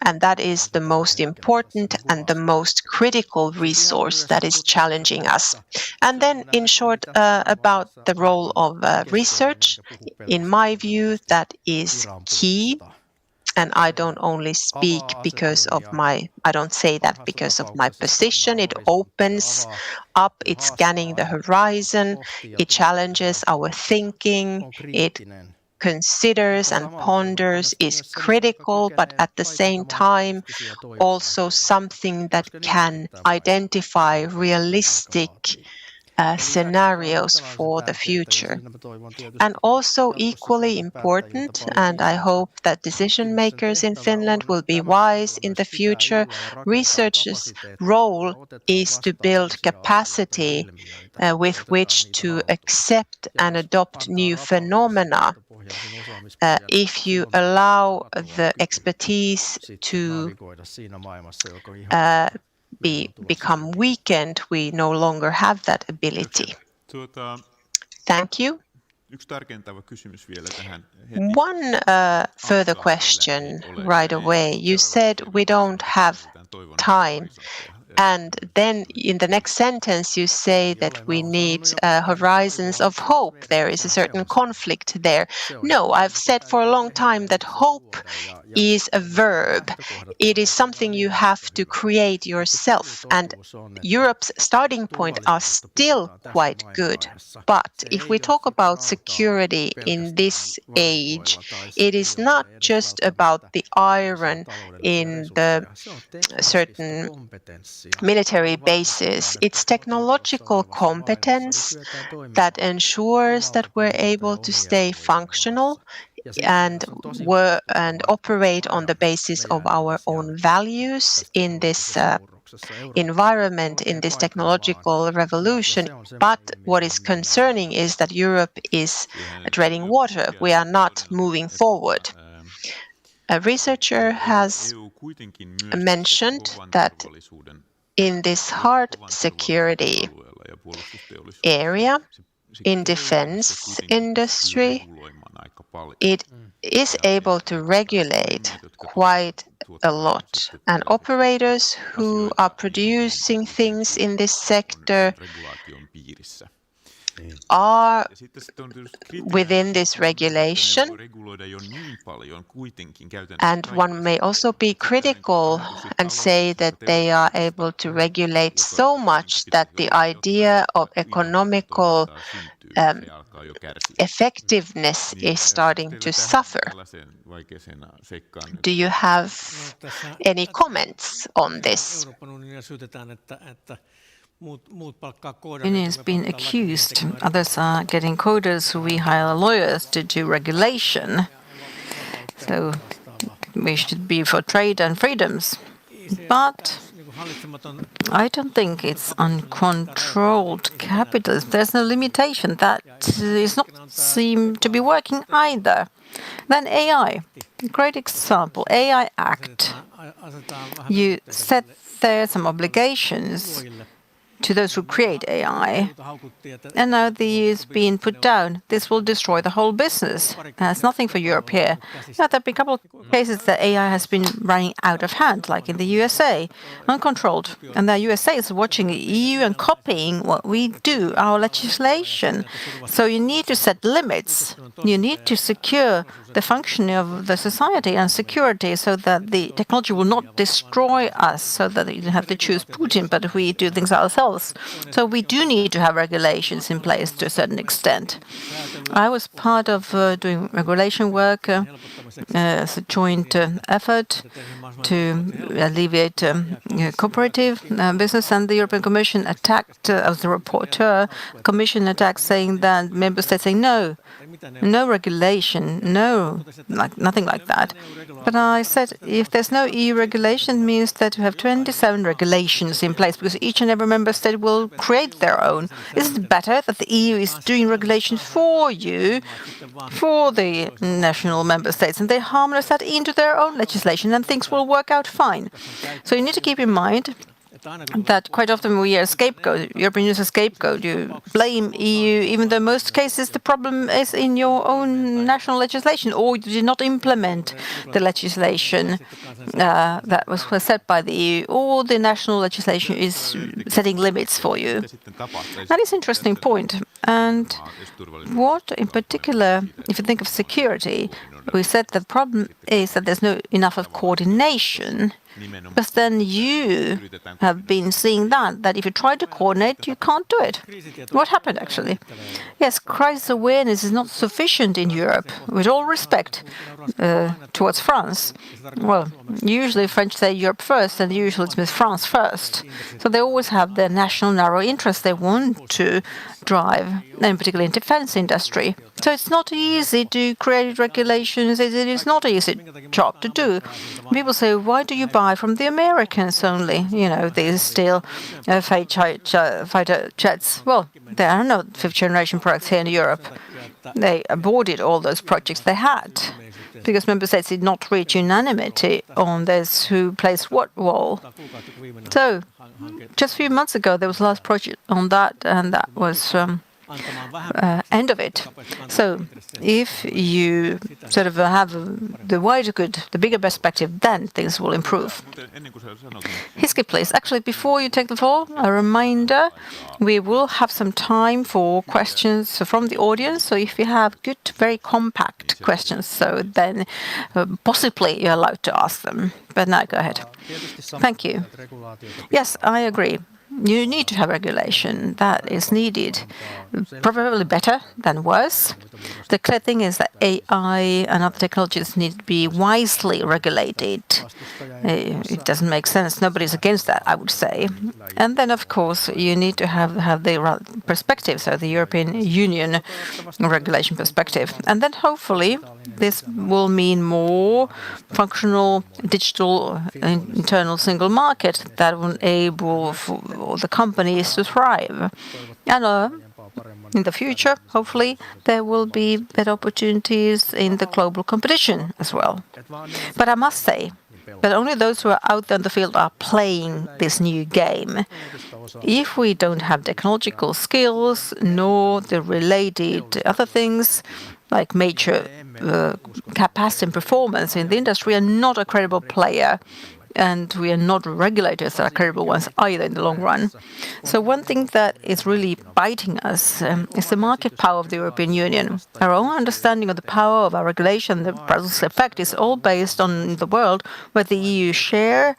And that is the most important and the most critical resource that is challenging us. And then, in short, about the role of research, in my view, that is key. and I don't only speak because of I don't say that because of my position. It opens up, it's scanning the horizon, it challenges our thinking, it considers and ponders, is critical, but at the same time also something that can identify realistic scenarios for the future. And also equally important, and I hope that decision makers in Finland will be wise in the future, researchers' role is to build capacity with which to accept and adopt new phenomena. If you allow the expertise to become weakened, we no longer have that ability. Thank you. One further question right away. You said we don't have time. And then in the next sentence, you say that we need horizons of hope. There is a certain conflict there. No, I've said for a long time that hope is a verb. It is something you have to create yourself. And Europe's starting point are still quite good. But if we talk about security in this age, it is not just about the iron in the certain military bases. It's technological competence that ensures that we're able to stay functional and operate on the basis of our own values in this environment, in this technological revolution. But what is concerning is that Europe is treading water. We are not moving forward. A researcher has mentioned that in this hard security area, in defense industry, it is able to regulate quite a lot. And operators who are producing things in this sector are within this regulation, and one may also be critical and say that they are able to regulate so much that the idea of economical effectiveness is starting to suffer. Do you have any comments on this? Union has been accused. Others are getting quotas. We hire lawyers to do regulation. So we should be for trade and freedoms. But I don't think it's uncontrolled capitalism. There's no limitation. That is not seem to be working either. Then AI, great example, AI Act. You set there some obligations to those who create AI, and now the EU is being put down. This will destroy the whole business. There's nothing for Europe here. Now, there have been a couple of cases that AI has been running out of hand, like in the USA, uncontrolled. And the USA is watching the EU and copying what we do, our legislation. So you need to set limits. You need to secure the functioning of the society and security so that the technology will not destroy us, so that you don't have to choose Putin, but we do things ourselves. So we do need to have regulations in place to a certain extent. I was part of doing regulation work as a joint effort to alleviate cooperative business, and the European Commission attacked, as the rapporteur, the Commission attacked saying that member states saying no regulation, nothing like that. But I said, if there's no EU regulation, it means that you have 27 regulations in place, because each and every member state will create their own. Isn't it better that the EU is doing regulation for you, for the national member states, and they harmonize that into their own legislation, and things will work out fine? So you need to keep in mind that quite often we are a scapegoat. European Union is a scapegoat. You blame EU, even though in most cases the problem is in your own national legislation, or you did not implement the legislation that was set by the EU, or the national legislation is setting limits for you. That is an interesting point. And what, in particular, if you think of security, we said the problem is that there's not enough of coordination, because then you have been seeing that if you try to coordinate, you can't do it. What happened, actually? Yes, crisis awareness is not sufficient in Europe, with all respect towards France. Well, usually French say Europe first, and usually it's with France first. So they always have their national narrow interest they want to drive, in particular in defense industry. So it's not easy to create regulations. It is not an easy job to do. People say, why do you buy from the Americans only? You know, these still fighter jets. Well, there are no fifth-generation products here in Europe. They aborted all those projects they had because member states did not reach unanimity on this who placed what role. So just a few months ago, there was a last project on that, and that was end of it. So if you sort of have the wider good, the bigger perspective, then things will improve. Hiski, please. Actually, before you take the floor, a reminder, we will have some time for questions from the audience. So if you have good, very compact questions, so then possibly you're allowed to ask them. But now go ahead. Thank you. Yes, I agree. You need to have regulation. That is needed, probably better than worse. The clear thing is that AI and other technologies need to be wisely regulated. It doesn't make sense. Nobody's against that, I would say. And then, of course, you need to have the right perspective, so the European Union regulation perspective. And then, hopefully, this will mean more functional digital internal single market that will enable the companies to thrive. And in the future, hopefully, there will be better opportunities in the global competition as well. But I must say that only those who are out there in the field are playing this new game. If we don't have technological skills, nor the related other things, like major capacity and performance in the industry, we are not a credible player. And we are not regulators that are credible ones either in the long run. So one thing that is really biting us is the market power of the European Union. Our own understanding of the power of our regulation, the Brussels effect, is all based on the world where the EU share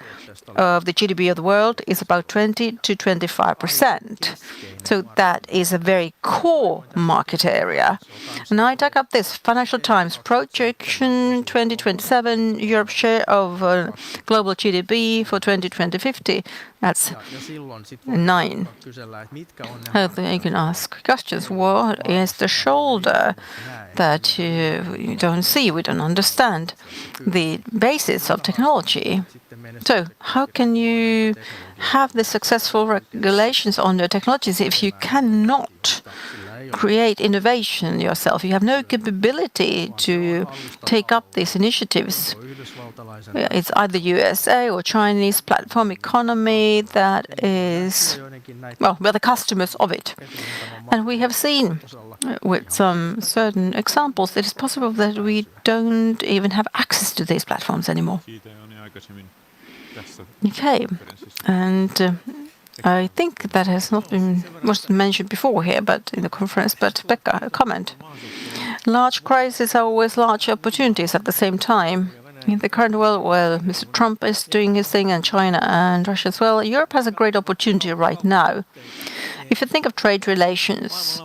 of the GDP of the world is about 20 to 25%. So that is a very core market area. And I dug up this Financial Times projection 2027 Europe's share of global GDP for 2050. That's 9. You can ask questions. What is the shoulder that you don't see? We don't understand the basis of technology. So how can you have the successful regulations on your technologies if you cannot create innovation yourself? You have no capability to take up these initiatives. It's either USA or Chinese platform economy that is, well, we're the customers of it. And we have seen with some certain examples that it's possible that we don't even have access to these platforms anymore. Okay, and I think that has not been was mentioned before here, but in the conference. But Pekka, a comment. Large crises are always large opportunities at the same time. In the current world, where Mr. Trump is doing his thing, and China and Russia as well, Europe has a great opportunity right now. If you think of trade relations,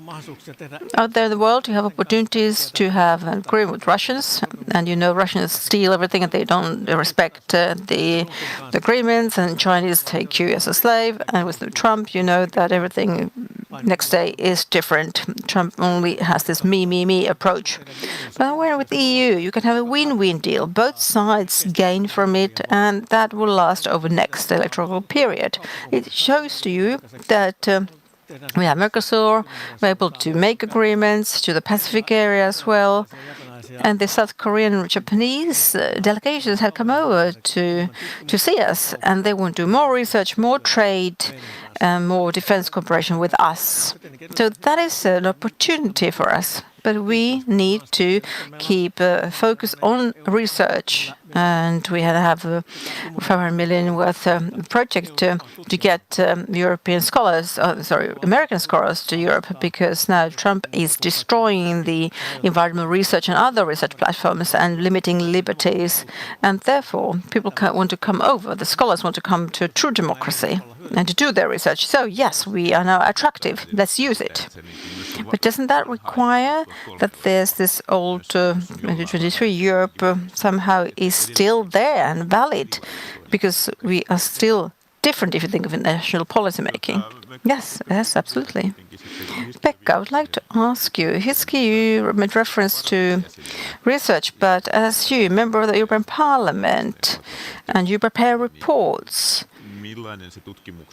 out there in the world, you have opportunities to have an agreement with Russians, and you know Russians steal everything and they don't respect the agreements, and Chinese take you as a slave. And with Trump, you know that everything next day is different. Trump only has this me approach. But when with the EU, you can have a win-win deal. Both sides gain from it, and that will last over next electoral period. It shows to you that we have Mercosur, we're able to make agreements to the Pacific area as well. And the South Korean and Japanese delegations have come over to see us, and they want to do more research, more trade, more defense cooperation with us. So that is an opportunity for us. But we need to keep focus on research and we have 500 million worth project to get American scholars to Europe, because now Trump is destroying the environmental research and other research platforms and limiting liberties, and therefore people want to come over. The scholars want to come to a true democracy and to do their research. So yes, we are now attractive. Let's use it. But doesn't that require that there's this old 2023 Europe somehow is still there and valid, because we are still different if you think of international policy making? Yes, absolutely. Pekka, I would like to ask you, Hiski, you made reference to research, but as you, member of the European Parliament, and you prepare reports,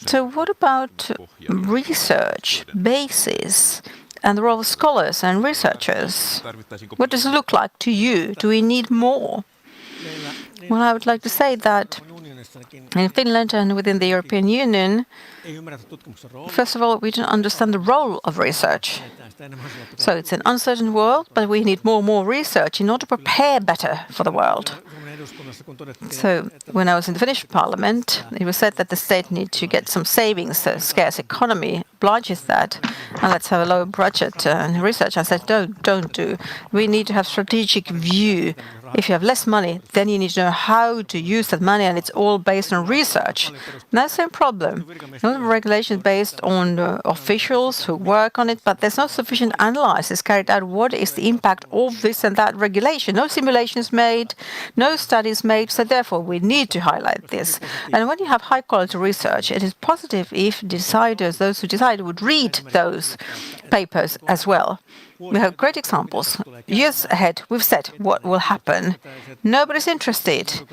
so what about research basis and the role of scholars and researchers? What does it look like to you? Do we need more? Well, I would like to say that in Finland and within the European Union, first of all, we don't understand the role of research. So it's an uncertain world, but we need more and more research in order to prepare better for the world. So when I was in the Finnish parliament, it was said that the state needs to get some savings. The scarce economy obliges that, and let's have a low budget and research. I said, don't do. We need to have strategic view. If you have less money, then you need to know how to use that money, and it's all based on research. And that's the problem. A lot of regulations based on officials who work on it, but there's no sufficient analysis carried out. What is the impact of this and that regulation? No simulations made, no studies made, so therefore we need to highlight this. And when you have high-quality research, it is positive if deciders, those who decide, would read those papers as well. We have great examples. Years ahead, we've said what will happen. Nobody's interested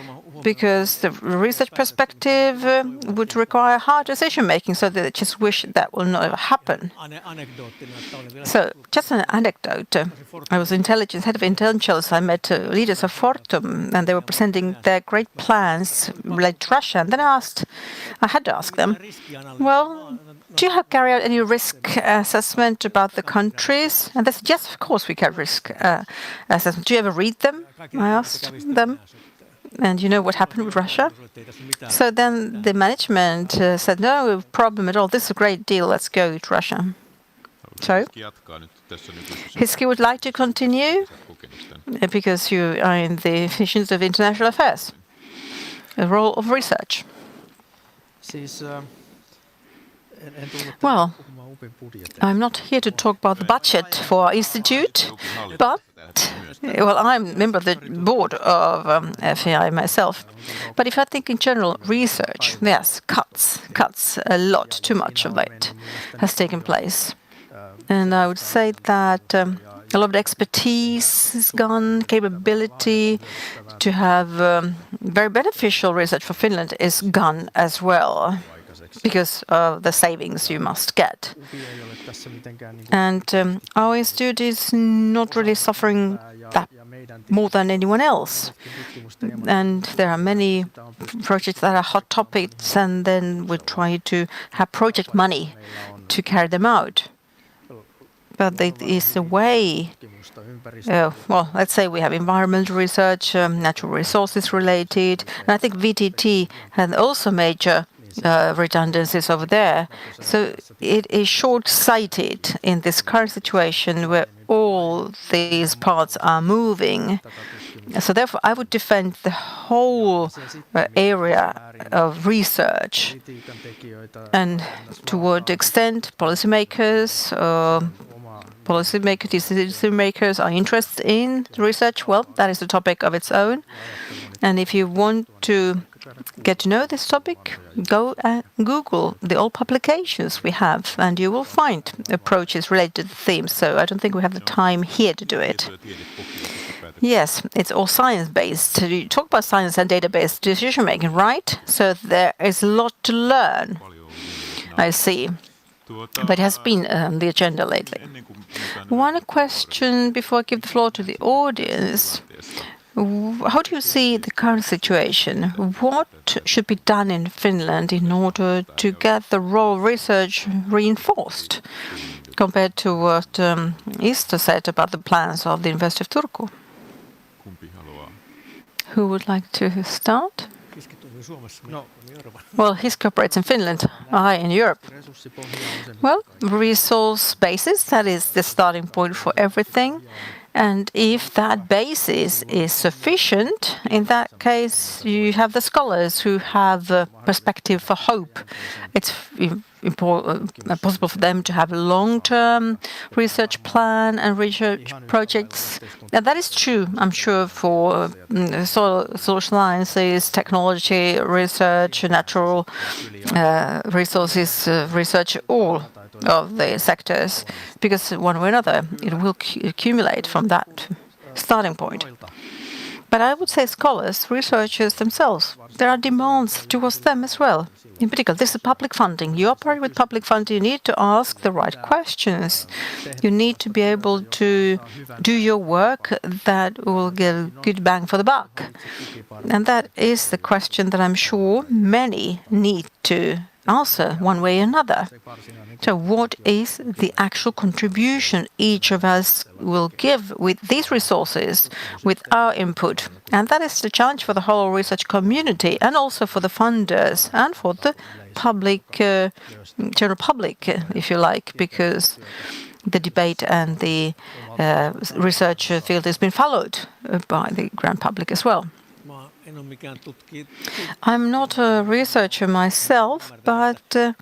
because the research perspective would require hard decision-making, so they just wish that will not happen. So, just an anecdote. I was head of intelligence. I met leaders of Fortum, and they were presenting their great plans related to Russia. And then I had to ask them, well, do you have carry out any risk assessment about the countries? And they said, yes, of course we carry risk assessment. Do you ever read them? I asked them. And you know what happened with Russia? So then the management said, no problem at all. This is a great deal. Let's go to Russia. So, Hiski would like to continue because you are in the divisions of international affairs, the role of research. Well, I'm not here to talk about the budget for our institute, but, well, I'm a member of the board of FAI myself. But if I think in general, research, yes, cuts a lot, too much of it has taken place. And I would say that a lot of expertise is gone, capability to have very beneficial research for Finland is gone as well, because of the savings you must get. And our institute is not really suffering that more than anyone else. And there are many projects that are hot topics, and then we try to have project money to carry them out. But it is a way, well, let's say we have environmental research, natural resources related, and I think VTT had also major redundancies over there. So it is short-sighted in this current situation where all these parts are moving. So therefore, I would defend the whole area of research. And to what extent policymakers, decision-makers are interested in research, well, that is a topic of its own. And if you want to get to know this topic, go and Google the old publications we have, and you will find approaches related to the themes. So I don't think we have the time here to do it. Yes, it's all science-based. You talk about science and data-based decision-making, right? So there is a lot to learn, I see. But it has been on the agenda lately. One question before I give the floor to the audience. How do you see the current situation? What should be done in Finland in order to get the role of research reinforced compared to what Isto said about the plans of the University of Turku? Who would like to start? Well, HISK operates in Finland, I in Europe. Well, resource basis, that is the starting point for everything. And if that basis is sufficient, in that case, you have the scholars who have a perspective for hope. It's possible for them to have a long-term research plan and research projects. And that is true, I'm sure, for social sciences, technology, research, natural resources research, all of the sectors, because one way or another it will accumulate from that starting point. But I would say scholars, researchers themselves, there are demands towards them as well. In particular, this is public funding. You operate with public funding, you need to ask the right questions. You need to be able to do your work that will give a good bang for the buck. And that is the question that I'm sure many need to answer one way or another. So what is the actual contribution each of us will give with these resources, with our input? And that is the challenge for the whole research community and also for the funders and for the public, general public, if you like, because the debate and the research field has been followed by the grand public as well. I'm not a researcher myself, but I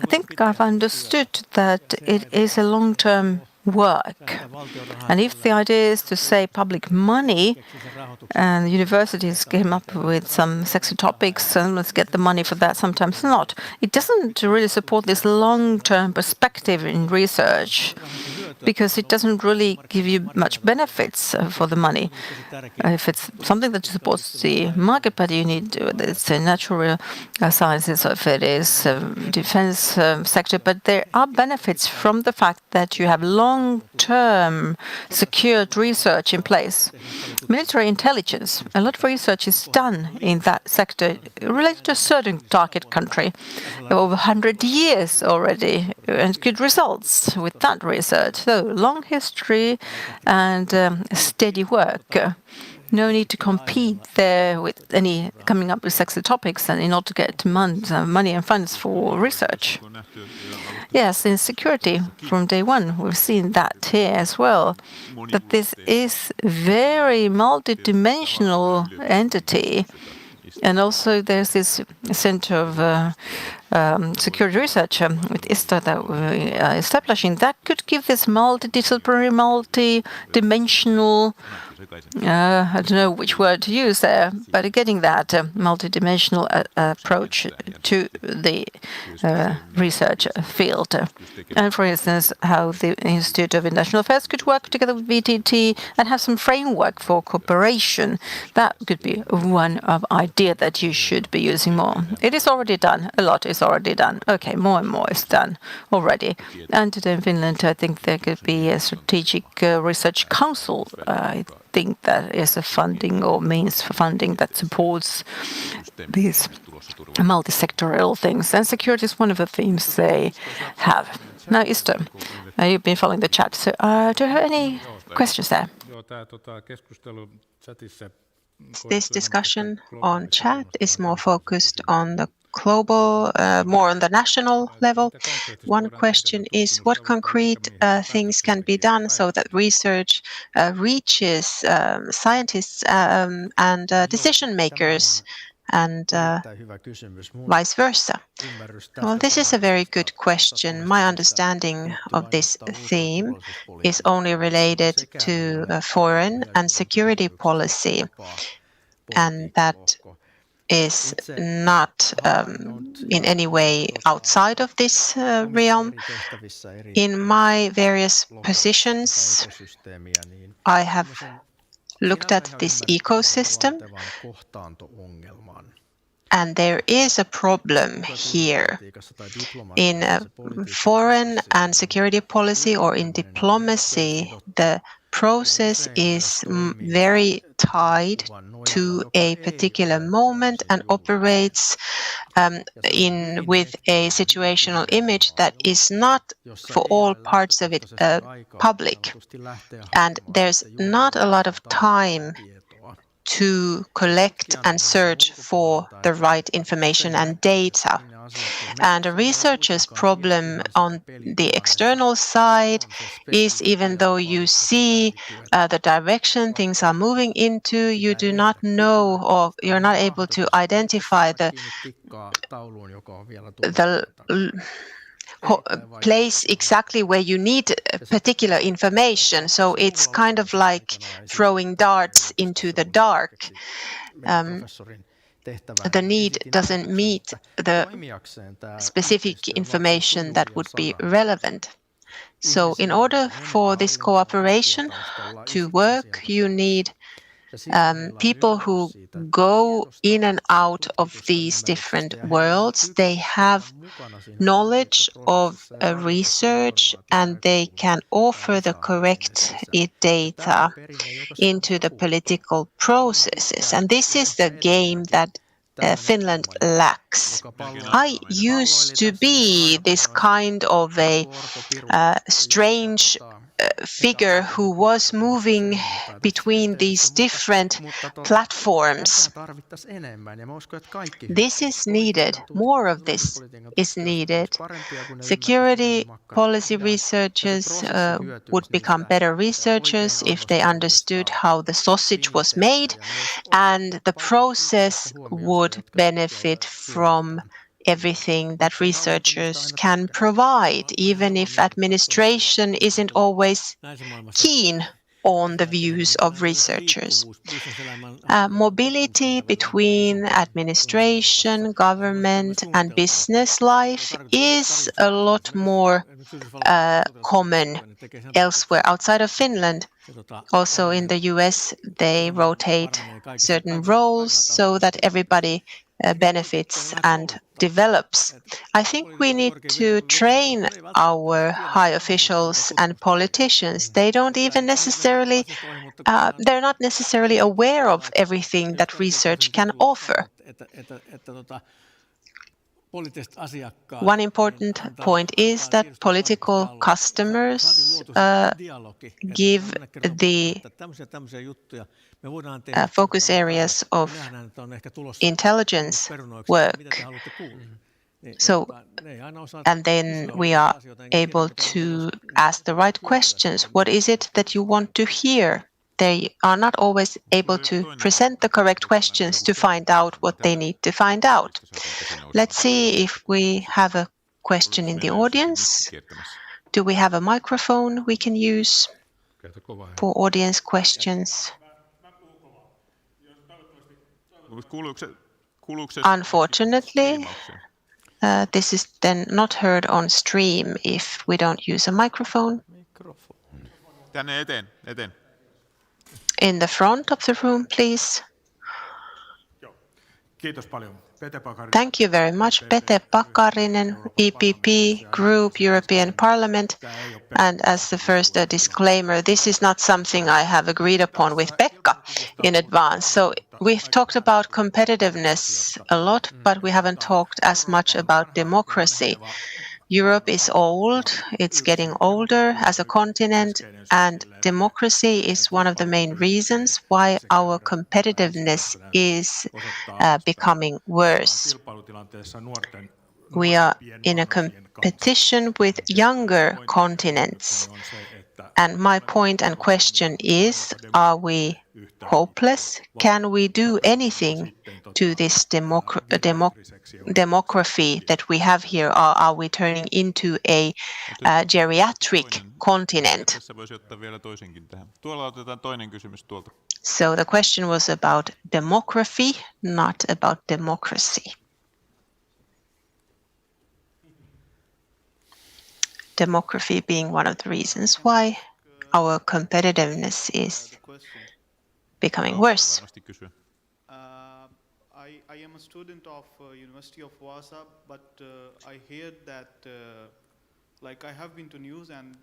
think I've understood that it is a long-term work. And if the idea is to save public money, and universities came up with some sexy topics, and let's get the money for that, sometimes not. It doesn't really support this long-term perspective in research, because it doesn't really give you much benefits for the money. If it's something that supports the market, but you need it's a natural sciences, or if it is defense sector, but there are benefits from the fact that you have long-term secured research in place. Military intelligence, a lot of research is done in that sector related to a certain target country over 100 years already, and good results with that research. So long history and steady work. No need to compete there with any coming up with sexy topics and in order to get money and funds for research. Yes, in security, from day one, we've seen that here as well, that this is very multidimensional entity. And also there's this center of security research with ISTA that we're establishing that could give this multidisciplinary, multi-dimensional, I don't know which word to use there, but getting that multidimensional approach to the research field. And for instance, how the Institute of International Affairs could work together with VTT and have some framework for cooperation. That could be one of idea that you should be using more. It is already done. A lot is already done. Okay, more and more is done already. And today in Finland, I think there could be a strategic research council. I think that is a funding or means for funding that supports these multi-sectoral things. And security is one of the themes they have. Now, Isto, you've been following the chat. So do you have any questions there? This discussion on chat is more focused on the global, more on the national level. One question is what concrete things can be done so that research reaches scientists and decision makers and vice versa? Well, this is a very good question. My understanding of this theme is only related to foreign and security policy, and that is not in any way outside of this realm. In my various positions, I have looked at this ecosystem, and there is a problem here. In foreign and security policy or in diplomacy, the process is very tied to a particular moment and operates with a situational image that is not for all parts of it public. And there's not a lot of time to collect and search for the right information and data. And a researcher's problem on the external side is, even though you see the direction things are moving into, you do not know, or you're not able to identify the place exactly where you need particular information. So it's kind of like throwing darts into the dark. The need doesn't meet the specific information that would be relevant. So in order for this cooperation to work, you need people who go in and out of these different worlds. They have knowledge of research, and they can offer the correct data into the political processes. And this is the game that Finland lacks. I used to be this kind of a strange figure who was moving between these different platforms. This is needed. More of this is needed. Security policy researchers would become better researchers if they understood how the sausage was made, and the process would benefit from everything that researchers can provide, even if administration isn't always keen on the views of researchers. Mobility between administration, government, and business life is a lot more common elsewhere outside of Finland. Also in the US, they rotate certain roles so that everybody benefits and develops. I think we need to train our high officials and politicians. They don't even necessarily, they're not necessarily aware of everything that research can offer. One important point is that political customers give the focus areas of intelligence work. So, and then we are able to ask the right questions. What is it that you want to hear? They are not always able to present the correct questions to find out what they need to find out. Let's see if we have a question in the audience. Do we have a microphone we can use for audience questions? Unfortunately, this is then not heard on stream if we don't use a microphone. In the front of the room, please. Thank you very much, Pete Pakarinen, EPP Group, European Parliament. And as the first disclaimer, this is not something I have agreed upon with Pekka in advance. So we've talked about competitiveness a lot, but we haven't talked as much about democracy. Europe is old, it's getting older as a continent, and democracy is one of the main reasons why our competitiveness is becoming worse. We are in a competition with younger continents. And my point and question is, are we hopeless? Can we do anything to this demography that we have here? Or are we turning into a geriatric continent? So the question was about demography, not about democracy. Demography being one of the reasons why our competitiveness is becoming worse. I am a student of University of Vaasa, but I heard that, like I have been to news, and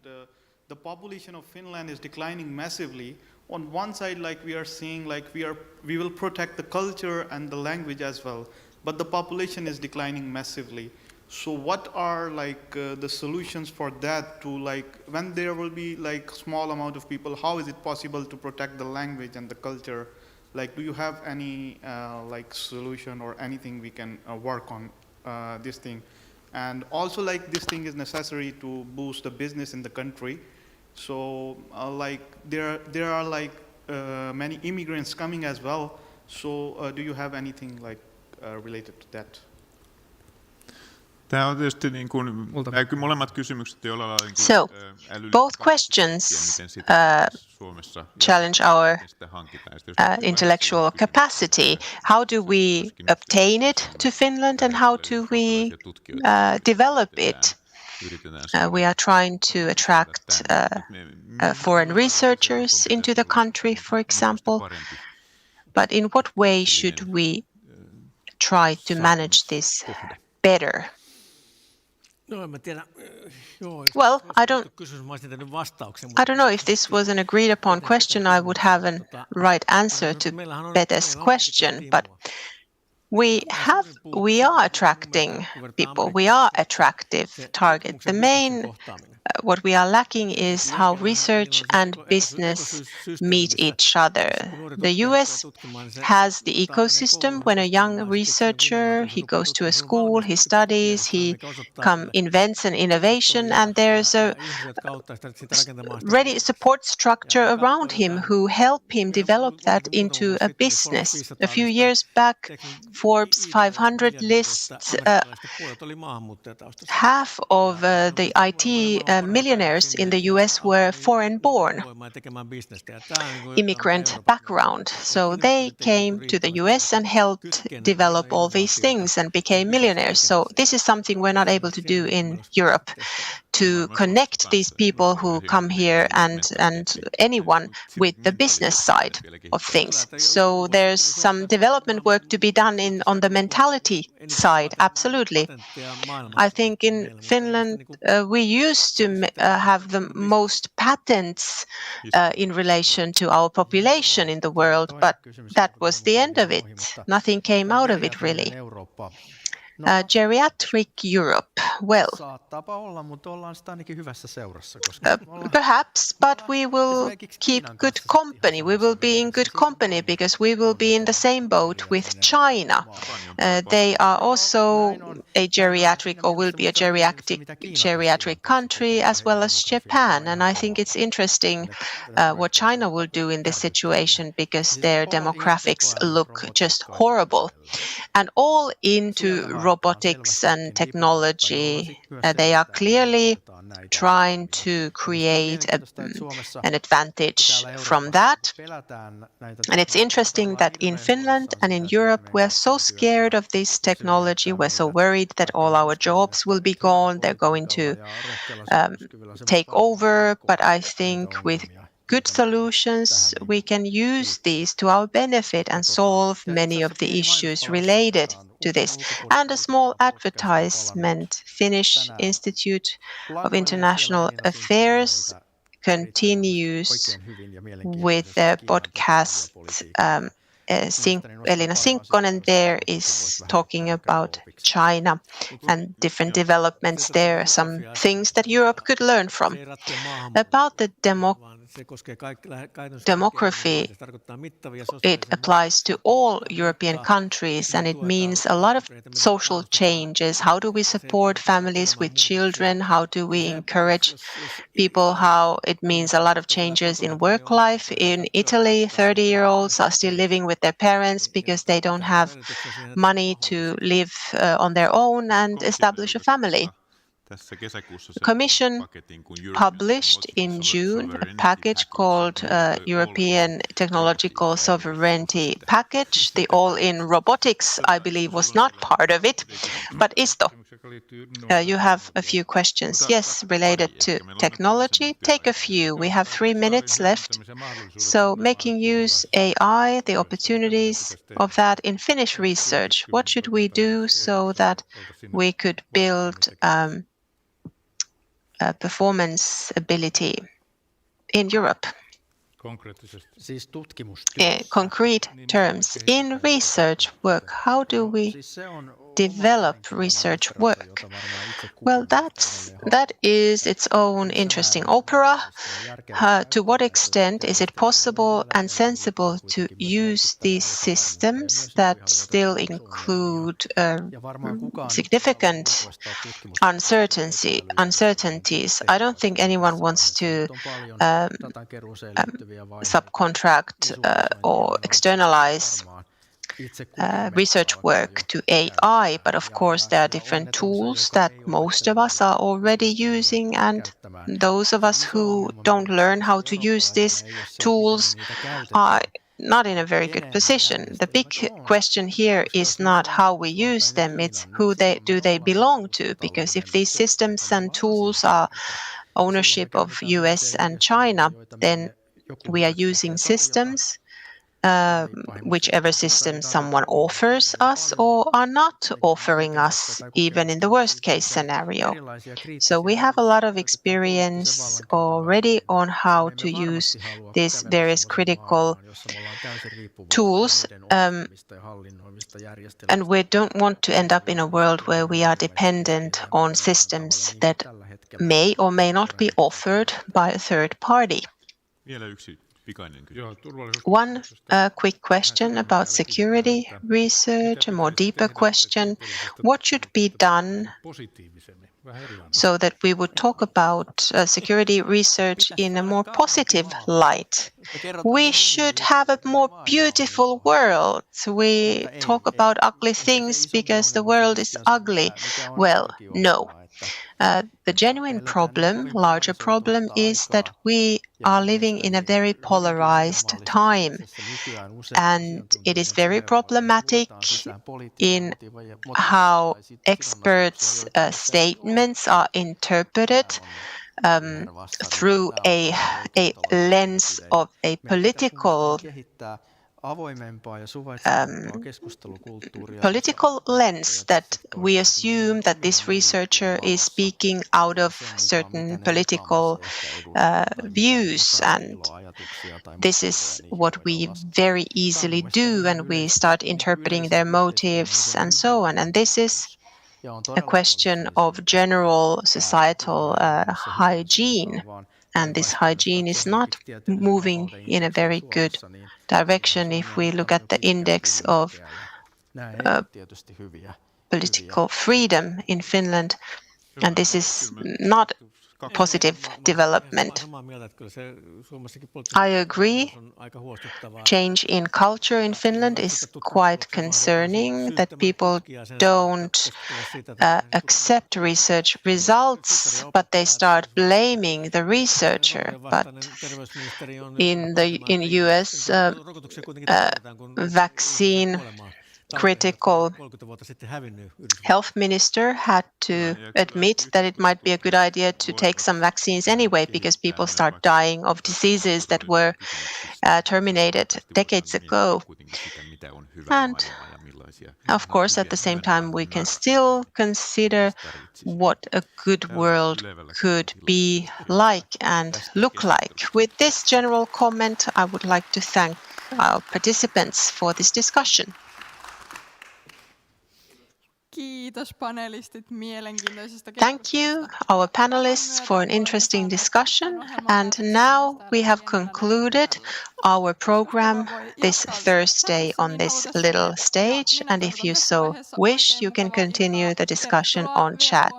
the population of Finland is declining massively. On one side, like we are seeing, like we will protect the culture and the language as well, but the population is declining massively. So what are like the solutions for that, to like when there will be like small amount of people, how is it possible to protect the language and the culture like, do you have any like solution or anything we can work on this thing? And also, like, this thing is necessary to boost the business in the country. So like there are like many immigrants coming as well. So do you have anything like related to that? Tämä on tietysti niin kuin, molemmat kysymykset jollain lailla niin So, both questions challenge our intellectual capacity. How do we obtain it to Finland and how do we develop it? We are trying to attract foreign researchers into the country, for example. But in what way should we try to manage this better? Well, I don't know if this was an agreed upon question. I would have a right answer to Pete's question, but we are attracting people. We are attractive target. The main what we are lacking is how research and business meet each other. The US has the ecosystem. When a young researcher, he goes to a school, he studies, he invents an innovation, and there's a ready support structure around him who help him develop that into a business. A few years back, Forbes 500 lists half of the IT millionaires in the US were foreign-born, immigrant background. So they came to the US and helped develop all these things and became millionaires. So this is something we're not able to do in Europe, to connect these people who come here and anyone with the business side of things. So there's some development work to be done on the mentality side, absolutely. I think in Finland we used to have the most patents in relation to our population in the world, but that was the end of it. Nothing came out of it really. Geriatric Europe. Well, perhaps, but we will keep good company. We will be in good company because we will be in the same boat with China. They are also a geriatric or will be a geriatric country as well as Japan. And I think it's interesting what China will do in this situation because their demographics look just horrible. And all into robotics and technology. They are clearly trying to create an advantage from that. And it's interesting that in Finland and in Europe, we're so scared of this technology. We're so worried that all our jobs will be gone. They're going to take over. But I think with good solutions, we can use these to our benefit and solve many of the issues related to this. And a small advertisement, Finnish Institute of International Affairs continues with their podcast. Elina Sinkkonen there is talking about China and different developments there, some things that Europe could learn from. About the demography, it applies to all European countries and it means a lot of social changes. How do we support families with children? How do we encourage people? How it means a lot of changes in work life. In Italy, 30-year-olds are still living with their parents because they don't have money to live on their own and establish a family. The Commission published in June a package called European Technological Sovereignty Package. The all-in robotics, I believe, was not part of it. But Isto, you have a few questions. Yes, related to technology. Take a few. We have 3 minutes left. So making use AI, the opportunities of that in Finnish research. What should we do so that we could build performance ability in Europe? Concrete terms. In research work, how do we develop research work? Well, that is its own interesting opera. To what extent is it possible and sensible to use these systems that still include significant uncertainties? I don't think anyone wants to subcontract or externalize research work to AI, but of course there are different tools that most of us are already using, and those of us who don't learn how to use these tools are not in a very good position. The big question here is not how we use them, it's who do they belong to, because if these systems and tools are ownership of US and China, then we are using systems, whichever system someone offers us or are not offering us, even in the worst case scenario. So we have a lot of experience already on how to use these various critical tools, and we don't want to end up in a world where we are dependent on systems that may or may not be offered by a third party. One quick question about security research, a more deeper question. What should be done so that we would talk about security research in a more positive light? We should have a more beautiful world. We talk about ugly things because the world is ugly. Well, no. The genuine problem, larger problem, is that we are living in a very polarized time, and it is very problematic in how experts' statements are interpreted through a lens of a political lens, that we assume that this researcher is speaking out of certain political views, and this is what we very easily do, and we start interpreting their motives and so on. And this is a question of general societal hygiene. And this hygiene is not moving in a very good direction if we look at the index of political freedom in Finland. And this is not positive development. I agree. Change in culture in Finland is quite concerning, that people don't accept research results, but they start blaming the researcher. But in US, vaccine critical health minister had to admit that it might be a good idea to take some vaccines anyway, because people start dying of diseases that were terminated decades ago. And of course, at the same time, we can still consider what a good world could be like and look like. With this general comment, I would like to thank our participants for this discussion. Thank you, our panelists, for an interesting discussion. And now we have concluded our program this Thursday on this little stage. And if you so wish, you can continue the discussion on chat.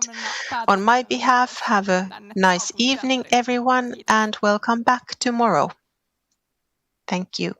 On my behalf, have a nice evening, everyone, and welcome back tomorrow. Thank you.